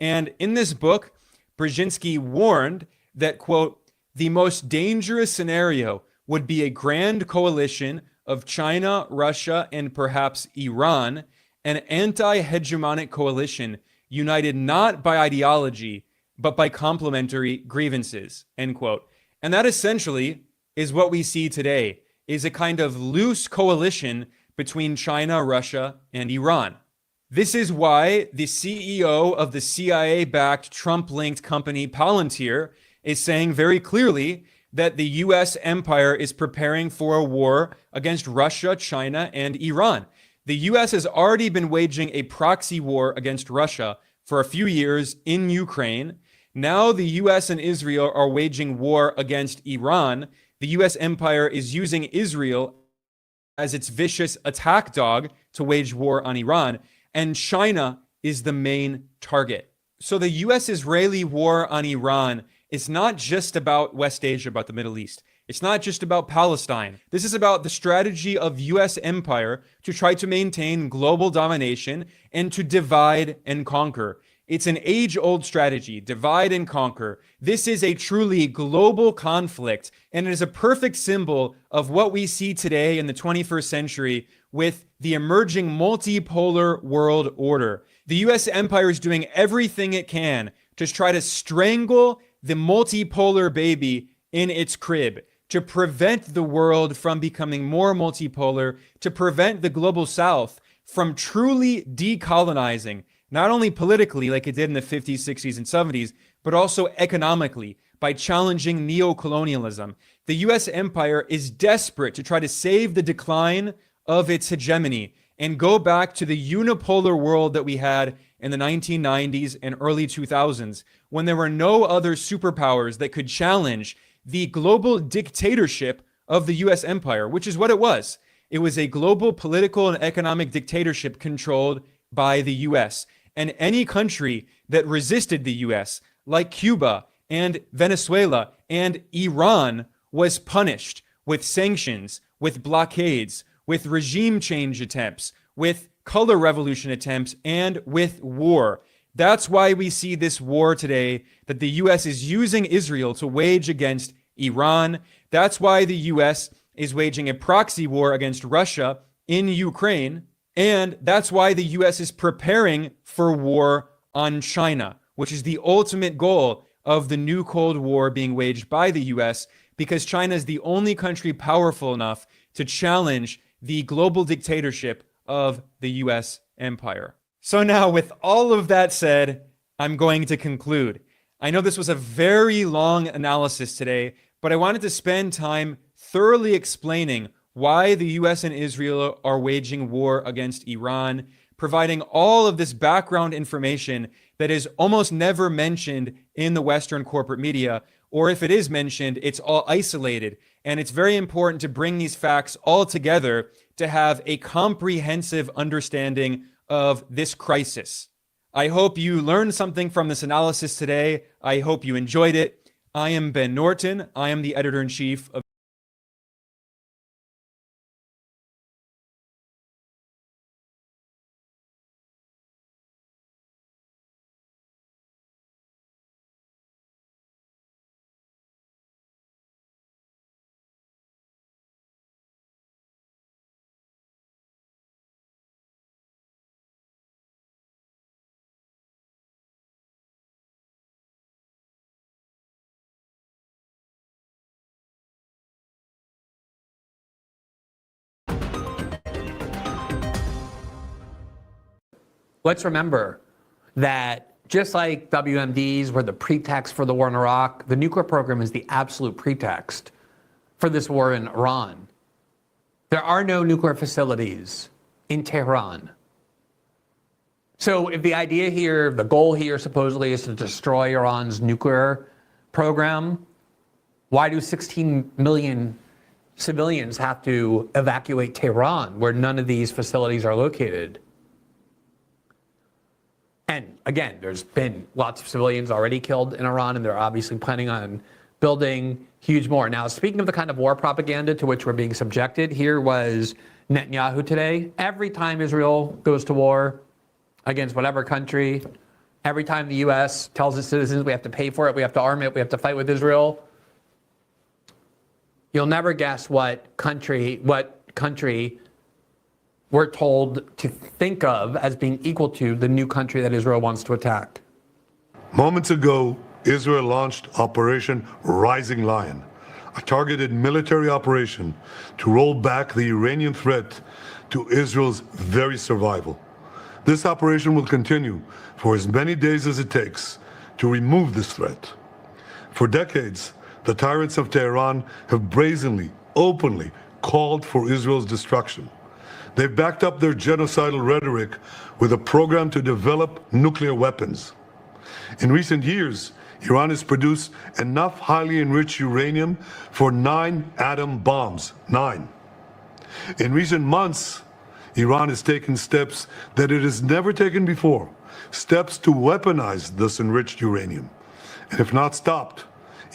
And in this book, Brzezinski warned that, quote, the most dangerous scenario would be a grand coalition of China, Russia, and perhaps Iran, an anti-hegemonic coalition united not by ideology, but by complementary grievances, end quote. And that essentially is what we see today, is a kind of loose coalition between China, Russia, and Iran. This is why the CEO of the CIA-backed Trump-linked company Palantir is saying very clearly that the U.S. empire is preparing for a war against Russia, China, and Iran. The U.S. has already been waging a proxy war against Russia for a few years in Ukraine. Now the U.S. and Israel are waging war against Iran. The U.S. empire is using Israel as its vicious attack dog to wage war on Iran, and China is the main target. So the U.S.-Israeli war on Iran is not just about West Asia, about the Middle East. It's not just about Palestine. This is about the strategy of U.S. empire to try to maintain global domination and to divide and conquer. It's an age-old strategy, divide and conquer. This is a truly global conflict, and it is a perfect symbol of what we see today in the 21st century with the emerging multipolar world order. The U.S. empire is doing everything it can to try to strangle the multipolar baby in its crib, to prevent the world from becoming more multipolar, to prevent the global south from truly decolonizing, not only politically like it did in the 50s, 60s, and 70s, but also economically by challenging neocolonialism. The US empire is desperate to try to save the decline of its hegemony and go back to the unipolar world that we had in the 1990s and early 2000s, when there were no other superpowers that could challenge the global dictatorship of the US empire, which is what it was. It was a global political and economic dictatorship controlled by the US. And any country that resisted the US, like Cuba and Venezuela and Iran, was punished with sanctions, with blockades, with regime change attempts, with color revolution attempts, and with war. That's why we see this war today that the US is using Israel to wage against Iran. That's why the US is waging a proxy war against Russia in Ukraine. And that's why the US is preparing for war on China, which is the ultimate goal of the new Cold War being waged by the US, because China is the only country powerful enough to challenge the global dictatorship of the US empire. So now, with all of that said, I'm going to conclude. I know this was a very long analysis today, but I wanted to spend time thoroughly explaining why the US and Israel are waging war against Iran, providing all of this background information that is almost never mentioned in the Western corporate media, or if it is mentioned, it's all isolated. And it's very important to bring these facts all together to have a comprehensive understanding of this crisis. I hope you learned something from this analysis today. I hope you enjoyed it. I am Ben Norton. I am the editor-in-chief of Let's remember that just like WMDs were the pretext for the war in Iraq, the nuclear program is the absolute pretext for this war in Iran. There are no nuclear facilities in Tehran. So if the idea here, the goal here supposedly is to destroy Iran's nuclear program, why do 16 million civilians have to evacuate Tehran, where none of these facilities are located? And again, there's been lots of civilians already killed in Iran, and they're obviously planning on building huge more. Now, speaking of the kind of war propaganda to which we're being subjected, here was Netanyahu today. Every time Israel goes to war against whatever country, every time the U.S. tells its citizens we have to pay for it, we have to arm it, we have to fight with Israel, you'll never guess what country we're told to think of as being equal to the new country that Israel wants to attack. Moments ago, Israel launched Operation Rising Lion, a targeted military operation to roll back the Iranian threat to Israel's very survival. This operation will continue for as many days as it takes to remove this threat. For decades, the tyrants of Tehran have brazenly, openly called for Israel's destruction. They've backed up their genocidal rhetoric with a program to develop nuclear weapons. In recent years, Iran has produced enough highly enriched uranium for 9 atom bombs. 9. In recent months, Iran has taken steps that it has never taken before, steps to weaponize this enriched uranium. And if not stopped,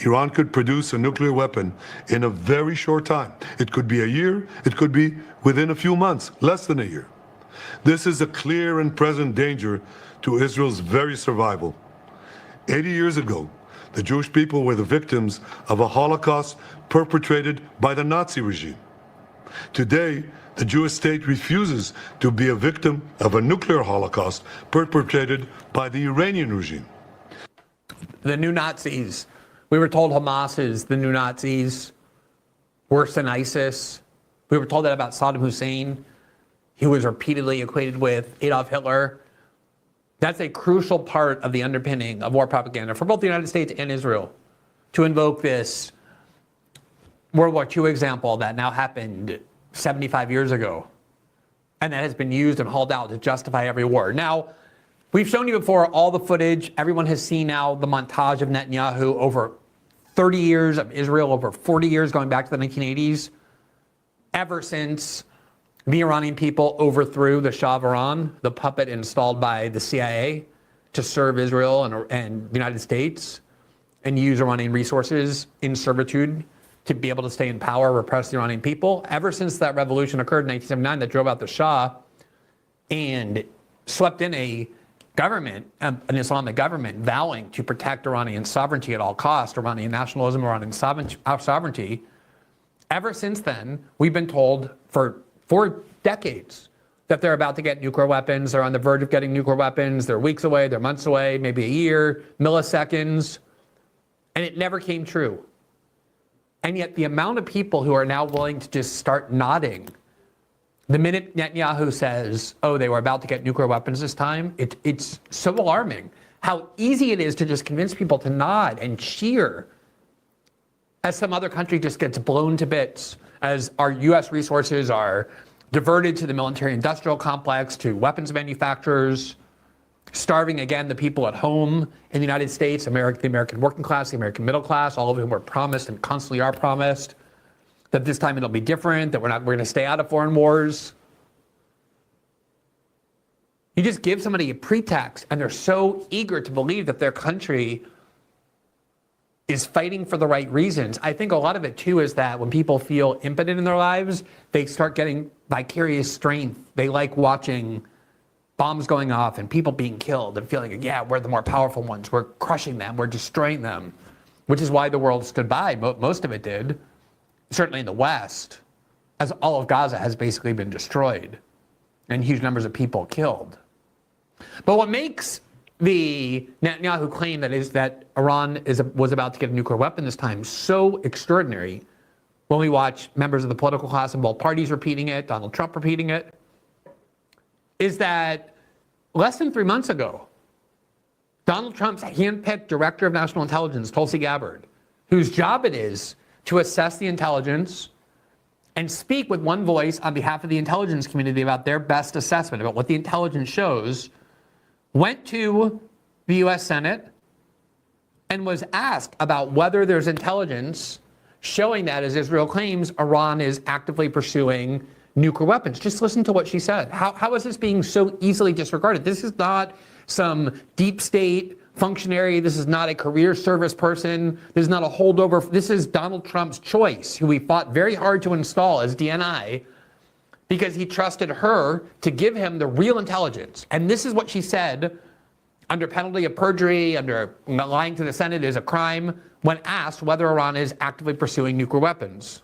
Iran could produce a nuclear weapon in a very short time. It could be a year, it could be within a few months, less than a year. This is a clear and present danger to Israel's very survival. 80 years ago, the Jewish people were the victims of a Holocaust perpetrated by the Nazi regime. Today, the Jewish state refuses to be a victim of a nuclear Holocaust perpetrated by the Iranian regime. The new Nazis. We were told Hamas is the new Nazis, worse than ISIS. We were told that about Saddam Hussein. He was repeatedly equated with Adolf Hitler. That's a crucial part of the underpinning of war propaganda for both the United States and Israel, to invoke this World War II example that now happened 75 years ago, and that has been used and hauled out to justify every war. Now, we've shown you before all the footage. Everyone has seen now the montage of Netanyahu over 30 years, of Israel over 40 years, going back to the 1980s. Ever since The Iranian people overthrew the Shah of Iran, the puppet installed by the CIA to serve Israel and the United States and use Iranian resources in servitude to be able to stay in power, repress the Iranian people. Ever since that revolution occurred in 1979 that drove out the Shah and swept in a government, an Islamic government, vowing to protect Iranian sovereignty at all costs, Iranian nationalism, Iranian sovereignty. Ever since then, we've been told for decades that they're about to get nuclear weapons. They're on the verge of getting nuclear weapons. They're weeks away. They're months away, maybe a year, milliseconds. And it never came true. And yet the amount of people who are now willing to just start nodding the minute Netanyahu says, oh, they were about to get nuclear weapons this time, it's so alarming how easy it is to just convince people to nod and cheer as some other country just gets blown to bits, as our U.S. resources are diverted to the military-industrial complex, to weapons manufacturers, starving again the people at home in the United States, the American working class, the American middle class, all of whom were promised and constantly are promised that this time it'll be different, that we're going to stay out of foreign wars. You just give somebody a pretext and they're so eager to believe that their country is fighting for the right reasons. I think a lot of it too is that when people feel impotent in their lives, they start getting vicarious strength. They like watching bombs going off and people being killed and feeling like, yeah, we're the more powerful ones. We're crushing them. We're destroying them, which is why the world stood by. Most of it did, certainly in the West, as all of Gaza has basically been destroyed and huge numbers of people killed. But what makes the Netanyahu claim that Iran was about to get a nuclear weapon this time so extraordinary, when we watch members of the political class in both parties repeating it, Donald Trump repeating it, is that less than 3 months ago, Donald Trump's handpicked director of national intelligence, Tulsi Gabbard, whose job it is to assess the intelligence and speak with one voice on behalf of the intelligence community about their best assessment, about what the intelligence shows, went to the US Senate and was asked about whether there's intelligence showing that, as Israel claims, Iran is actively pursuing nuclear weapons. Just listen to what she said. How is this being so easily disregarded? This is not some deep state functionary. This is not a career service person. This is not a holdover. This is Donald Trump's choice, who he fought very hard to install as DNI because he trusted her to give him the real intelligence. And this is what she said under penalty of perjury, under lying to the Senate is a crime, when asked whether Iran is actively pursuing nuclear weapons.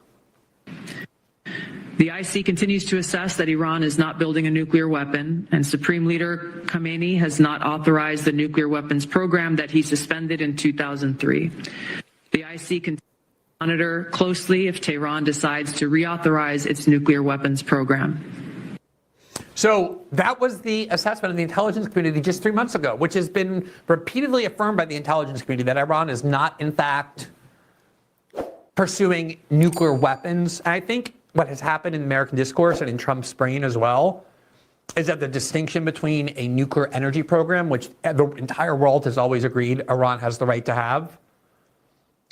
The IC continues to assess that Iran is not building a nuclear weapon, and Supreme Leader Khamenei has not authorized the nuclear weapons program that he suspended in 2003. The IC continues to monitor closely if Tehran decides to reauthorize its nuclear weapons program. So that was the assessment of the intelligence community just 3 months ago, which has been repeatedly affirmed by the intelligence community, that Iran is not, in fact, pursuing nuclear weapons. And I think what has happened in American discourse and in Trump's brain as well is that the distinction between a nuclear energy program, which the entire world has always agreed Iran has the right to have,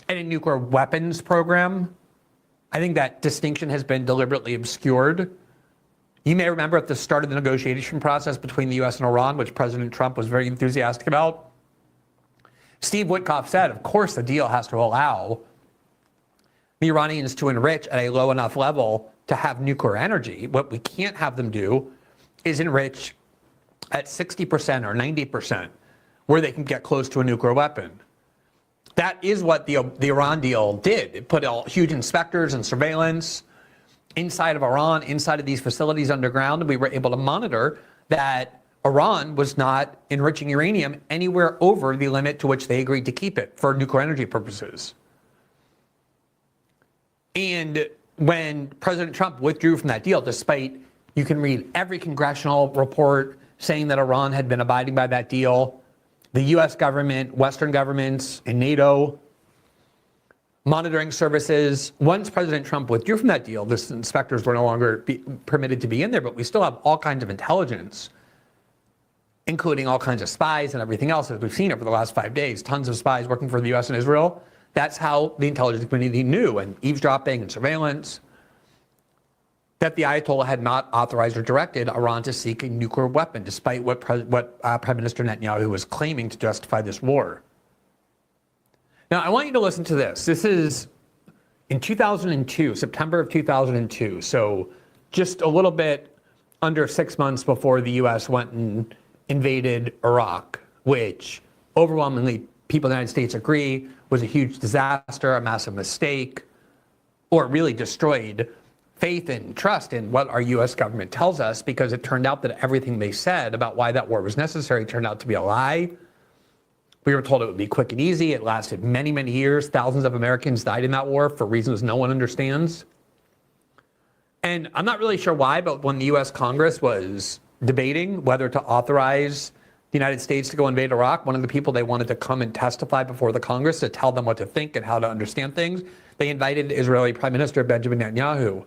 and a nuclear weapons program, I think that distinction has been deliberately obscured. You may remember at the start of the negotiation process between the US and Iran, which President Trump was very enthusiastic about, Steve Witkoff said, of course the deal has to allow the Iranians to enrich at a low enough level to have nuclear energy. What we can't have them do is enrich at 60% or 90%, where they can get close to a nuclear weapon. That is what the Iran deal did. It put huge inspectors and surveillance inside of Iran, inside of these facilities underground, and we were able to monitor that Iran was not enriching uranium anywhere over the limit to which they agreed to keep it for nuclear energy purposes. And when President Trump withdrew from that deal, despite, you can read every congressional report saying that Iran had been abiding by that deal, the US government, Western governments, and NATO monitoring services, once President Trump withdrew from that deal, the inspectors were no longer permitted to be in there, but we still have all kinds of intelligence, including all kinds of spies and everything else, as we've seen over the last 5 days, tons of spies working for the US and Israel. That's how the intelligence community knew, and eavesdropping and surveillance. that the Ayatollah had not authorized or directed Iran to seek a nuclear weapon, despite what Prime Minister Netanyahu was claiming to justify this war. Now, I want you to listen to this. This is in 2002, September of 2002, so just a little bit under 6 months before the U.S. went and invaded Iraq, which overwhelmingly people in the United States agree was a huge disaster, a massive mistake, or really destroyed faith and trust in what our U.S. government tells us, because it turned out that everything they said about why that war was necessary turned out to be a lie. We were told it would be quick and easy. It lasted many, many years. Thousands of Americans died in that war for reasons no one understands. And I'm not really sure why, but when the U.S. Congress was debating whether to authorize the United States to go invade Iraq, one of the people they wanted to come and testify before the Congress to tell them what to think and how to understand things, they invited Israeli Prime Minister Benjamin Netanyahu.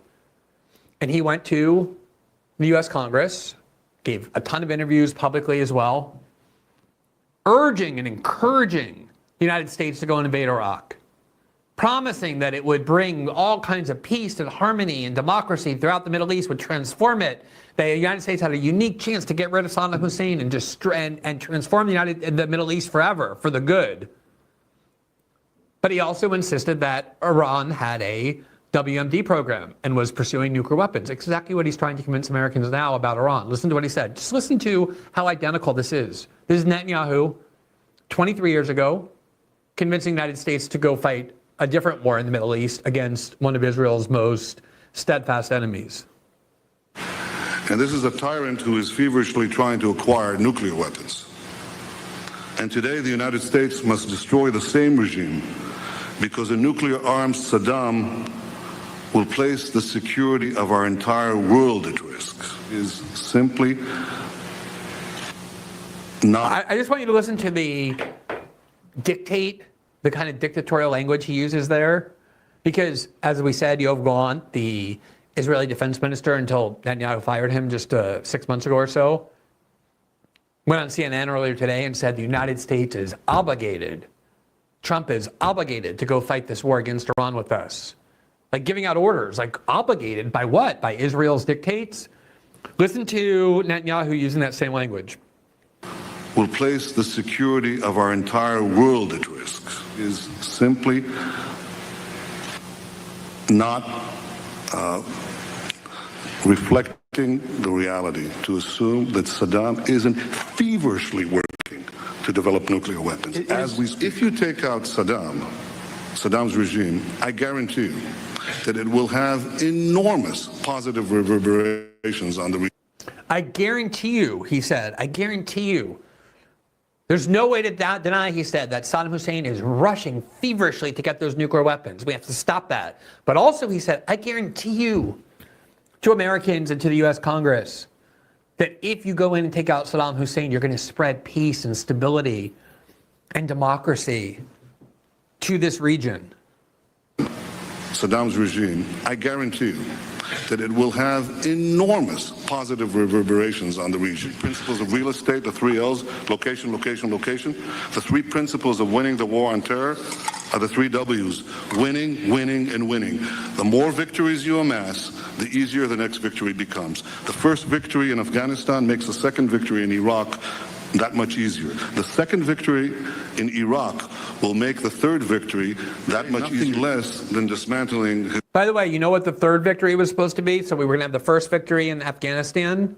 And he went to the U.S. Congress, gave a ton of interviews publicly as well, urging and encouraging the United States to go and invade Iraq, promising that it would bring all kinds of peace and harmony and democracy throughout the Middle East, would transform it. The United States had a unique chance to get rid of Saddam Hussein and transform the Middle East forever for the good. But he also insisted that Iran had a WMD program and was pursuing nuclear weapons. Exactly what he's trying to convince Americans now about Iran. Listen to what he said. Just listen to how identical this is. This is Netanyahu, 23 years ago, convincing the United States to go fight a different war in the Middle East against one of Israel's most steadfast enemies. And this is a tyrant who is feverishly trying to acquire nuclear weapons. And today the United States must destroy the same regime, because a nuclear-armed Saddam will place the security of our entire world at risk. Is simply not. I just want you to listen to the kind of dictatorial language he uses there, because as we said, Yoav Gallant, the Israeli defense minister until Netanyahu fired him just 6 months ago or so, went on CNN earlier today and said the United States is obligated, Trump is obligated to go fight this war against Iran with us. Like giving out orders, like obligated by what? By Israel's dictates? Listen to Netanyahu using that same language. Will place the security of our entire world at risk. Is simply not reflecting the reality to assume that Saddam isn't feverishly working to develop nuclear weapons. If you take out Saddam's regime, I guarantee you that it will have enormous positive reverberations on the region. I guarantee you, he said, I guarantee you. There's no way to deny, he said, that Saddam Hussein is rushing feverishly to get those nuclear weapons. We have to stop that. But also, he said, I guarantee you to Americans and to the U.S. Congress that if you go in and take out Saddam Hussein, you're going to spread peace and stability and democracy to this region. Saddam's regime, I guarantee you that it will have enormous positive reverberations on the region. Principles of real estate, the 3 L's, location, location, location. The 3 principles of winning the war on terror are the 3 W's, winning, winning, and winning. The more victories you amass, the easier the next victory becomes. The first victory in Afghanistan makes the second victory in Iraq that much easier. The second victory in Iraq will make the third victory that much easier, less than dismantling. By the way, you know what the third victory was supposed to be? So we were going to have the first victory in Afghanistan.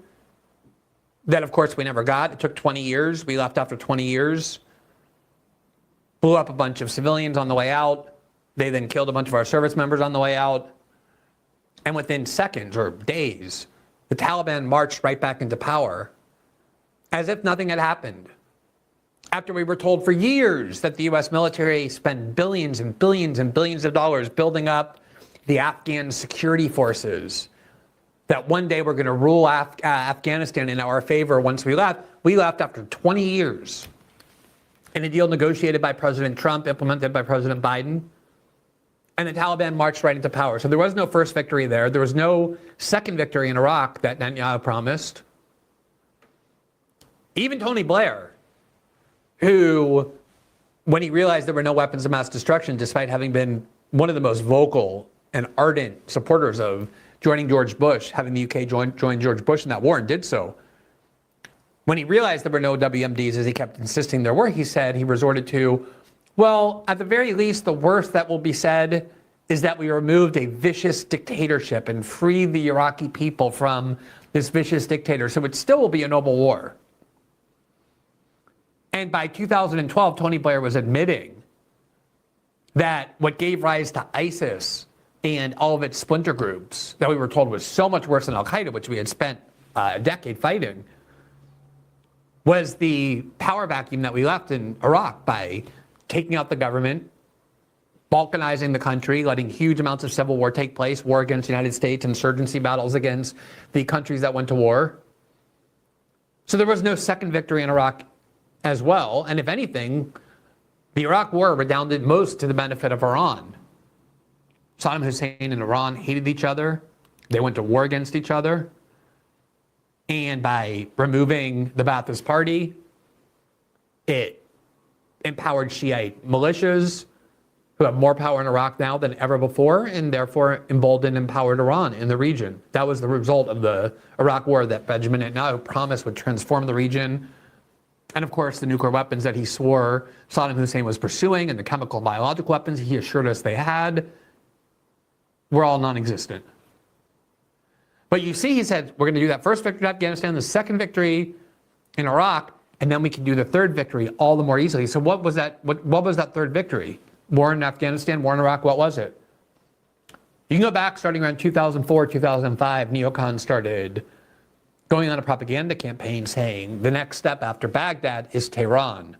That, of course, we never got. It took 20 years. We left after 20 years. Blew up a bunch of civilians on the way out. They then killed a bunch of our service members on the way out. And within seconds or days, the Taliban marched right back into power as if nothing had happened. After we were told for years that the U.S. military spent billions and billions and billions of dollars building up the Afghan security forces, that one day we're going to rule Afghanistan in our favor once we left. We left after 20 years in a deal negotiated by President Trump, implemented by President Biden, and the Taliban marched right into power. So there was no first victory there. There was no second victory in Iraq that Netanyahu promised. Even Tony Blair, who, when he realized there were no weapons of mass destruction, despite having been one of the most vocal and ardent supporters of joining George Bush, having the UK join George Bush in that war, and did so. When he realized there were no WMDs, as he kept insisting there were, he said he resorted to, well, at the very least, the worst that will be said is that we removed a vicious dictatorship and freed the Iraqi people from this vicious dictator. So it still will be a noble war. And by 2012, Tony Blair was admitting that what gave rise to ISIS and all of its splinter groups that we were told was so much worse than Al-Qaeda, which we had spent a decade fighting, was the power vacuum that we left in Iraq by taking out the government, balkanizing the country, letting huge amounts of civil war take place, war against the United States, insurgency battles against the countries that went to war. So there was no second victory in Iraq as well. And if anything, the Iraq war redounded most to the benefit of Iran. Saddam Hussein and Iran hated each other. They went to war against each other. And by removing the Ba'athist Party, it empowered Shiite militias who have more power in Iraq now than ever before, and therefore emboldened and empowered Iran in the region. That was the result of the Iraq war that Benjamin Netanyahu promised would transform the region. And of course, the nuclear weapons that he swore Saddam Hussein was pursuing and the chemical and biological weapons he assured us they had were all non-existent. But you see, he said, we're going to do that first victory in Afghanistan, the second victory in Iraq, and then we can do the third victory all the more easily. So what was that? What was that third victory? War in Afghanistan, war in Iraq, what was it? You can go back starting around 2004, 2005, neocons started going on a propaganda campaign saying the next step after Baghdad is Tehran.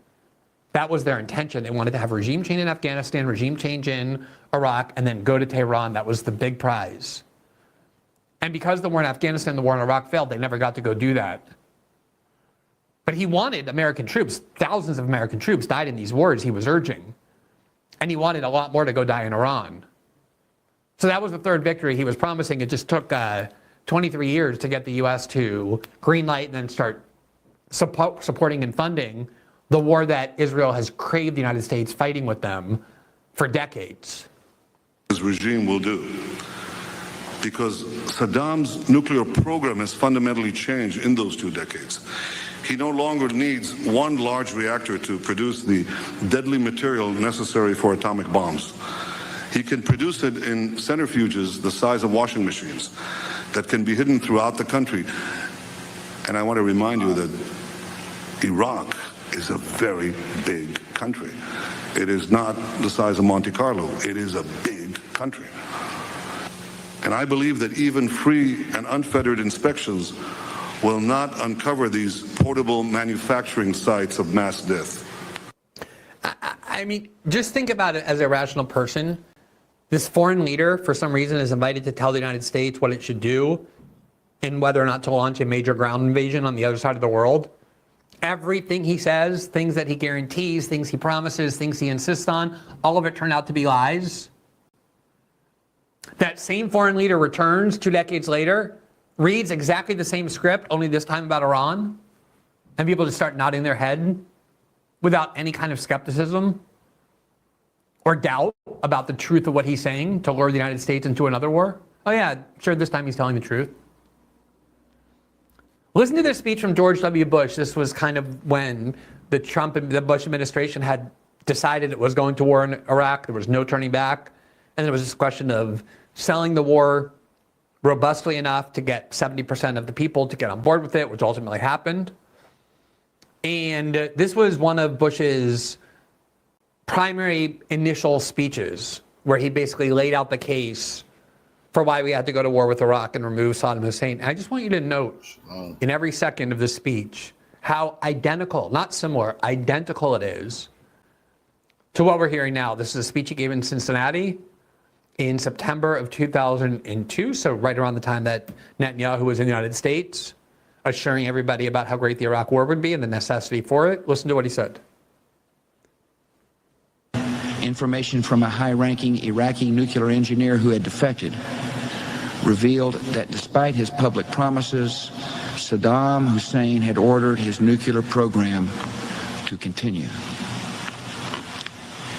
That was their intention. They wanted to have regime change in Afghanistan, regime change in Iraq, and then go to Tehran. That was the big prize. And because the war in Afghanistan, the war in Iraq failed, they never got to go do that. But he wanted American troops. Thousands of American troops died in these wars he was urging. And he wanted a lot more to go die in Iran. So that was the third victory he was promising. It just took 23 years to get the U.S. to greenlight and then start supporting and funding the war that Israel has craved the United States fighting with them for decades. His regime will do. Because Saddam's nuclear program has fundamentally changed in those 2 decades. He no longer needs one large reactor to produce the deadly material necessary for atomic bombs. He can produce it in centrifuges the size of washing machines that can be hidden throughout the country. And I want to remind you that Iraq is a very big country. It is not the size of Monte Carlo. It is a big country. And I believe that even free and unfettered inspections will not uncover these portable manufacturing sites of mass death. I mean, just think about it as a rational person. This foreign leader, for some reason, is invited to tell the United States what it should do and whether or not to launch a major ground invasion on the other side of the world. Everything he says, things that he guarantees, things he promises, things he insists on, all of it turned out to be lies. That same foreign leader returns 2 decades later, reads exactly the same script, only this time about Iran, and people just start nodding their head without any kind of skepticism or doubt about the truth of what he's saying to lure the United States into another war. Oh yeah, sure, this time he's telling the truth. Listen to this speech from George W. Bush. This was kind of when the Trump and the Bush administration had decided it was going to war in Iraq. There was no turning back. And there was this question of selling the war robustly enough to get 70% of the people to get on board with it, which ultimately happened. And this was one of Bush's primary initial speeches, where he basically laid out the case for why we had to go to war with Iraq and remove Saddam Hussein. And I just want you to note in every second of this speech how identical, not similar, identical it is to what we're hearing now. This is a speech he gave in Cincinnati in September of 2002, so right around the time that Netanyahu was in the United States, assuring everybody about how great the Iraq war would be and the necessity for it. Listen to what he said. Information from a high-ranking Iraqi nuclear engineer who had defected revealed that despite his public promises, Saddam Hussein had ordered his nuclear program to continue.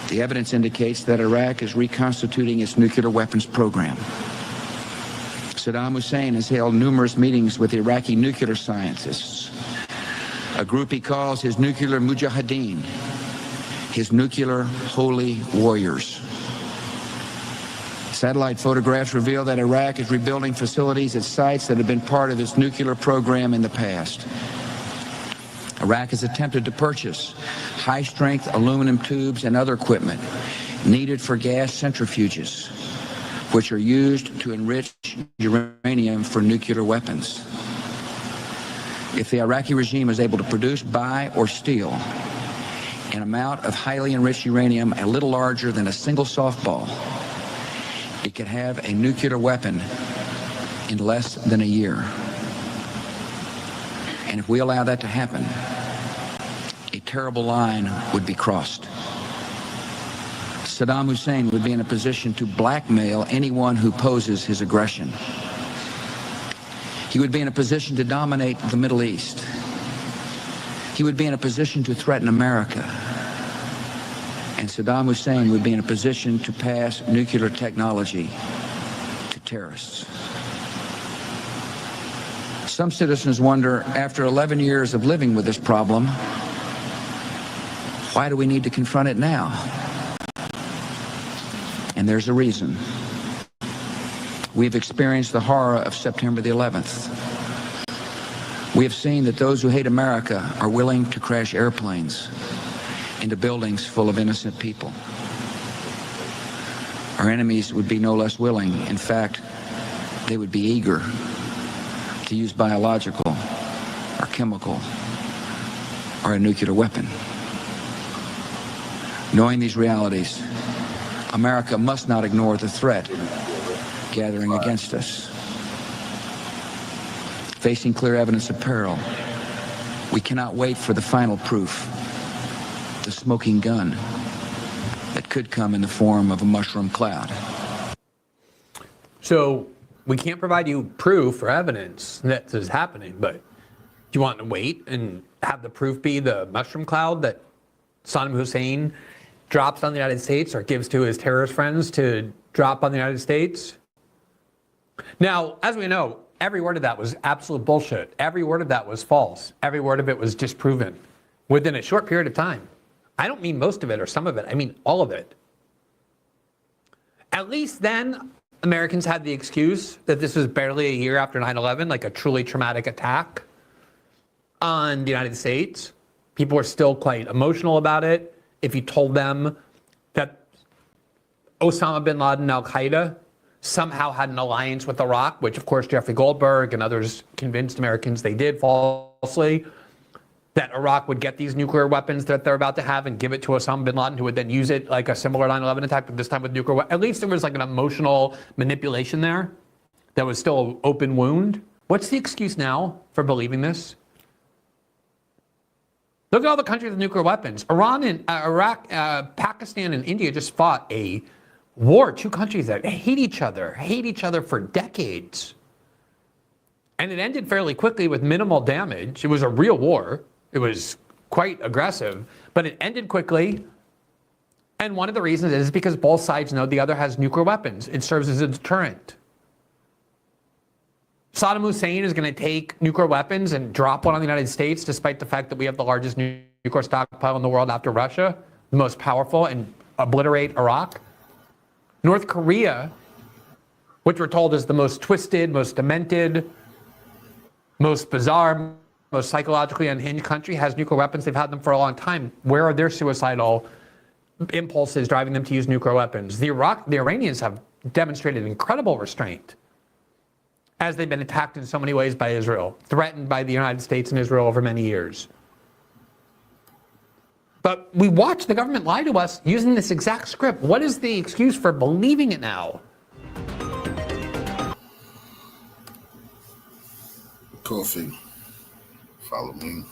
The evidence indicates that Iraq is reconstituting its nuclear weapons program. Saddam Hussein has held numerous meetings with Iraqi nuclear scientists, a group he calls his nuclear mujahideen, his nuclear holy warriors. Satellite photographs reveal that Iraq is rebuilding facilities at sites that have been part of its nuclear program in the past. Iraq has attempted to purchase high-strength aluminum tubes and other equipment needed for gas centrifuges, which are used to enrich uranium for nuclear weapons. If the Iraqi regime is able to produce, buy, or steal an amount of highly enriched uranium a little larger than a single softball, it could have a nuclear weapon in less than a year. And if we allow that to happen, a terrible line would be crossed. Saddam Hussein would be in a position to blackmail anyone who opposes his aggression. He would be in a position to dominate the Middle East. He would be in a position to threaten America. And Saddam Hussein would be in a position to pass nuclear technology to terrorists. Some citizens wonder, after 11 years of living with this problem, why do we need to confront it now? And there's a reason. We've experienced the horror of September the 11th. We have seen that those who hate America are willing to crash airplanes into buildings full of innocent people. Our enemies would be no less willing. In fact, they would be eager to use biological or chemical or a nuclear weapon. Knowing these realities, America must not ignore the threat gathering against us. Facing clear evidence of peril, we cannot wait for the final proof, the smoking gun that could come in the form of a mushroom cloud. So we can't provide you proof or evidence that this is happening, but do you want to wait and have the proof be the mushroom cloud that Saddam Hussein drops on the United States or gives to his terrorist friends to drop on the United States? Now, as we know, every word of that was absolute bullshit. Every word of that was false. Every word of it was disproven within a short period of time. I don't mean most of it or some of it. I mean all of it. At least then, Americans had the excuse that this was barely a year after 9/11, like a truly traumatic attack on the United States. People were still quite emotional about it. If you told them that Osama bin Laden and Al-Qaeda somehow had an alliance with Iraq, which of course Jeffrey Goldberg and others convinced Americans they did falsely, that Iraq would get these nuclear weapons that they're about to have and give it to Osama bin Laden, who would then use it like a similar 9/11 attack, but this time with nuclear weapons. At least there was like an emotional manipulation there that was still an open wound. What's the excuse now for believing this? Look at all the countries with nuclear weapons. Iran and Iraq, Pakistan and India just fought a war. Two countries that hate each other for decades. And it ended fairly quickly with minimal damage. It was a real war. It was quite aggressive, but it ended quickly. And one of the reasons is because both sides know the other has nuclear weapons. It serves as a deterrent. Saddam Hussein is going to take nuclear weapons and drop one on the United States, despite the fact that we have the largest nuclear stockpile in the world after Russia, the most powerful, and obliterate Iraq. North Korea, which we're told is the most twisted, most demented, most bizarre, most psychologically unhinged country, has nuclear weapons. They've had them for a long time. Where are their suicidal impulses driving them to use nuclear weapons? The Iranians have demonstrated incredible restraint as they've been attacked in so many ways by Israel, threatened by the United States and Israel over many years. But we watch the government lie to us using this exact script. What is the excuse for believing it now? Coffee. Follow me.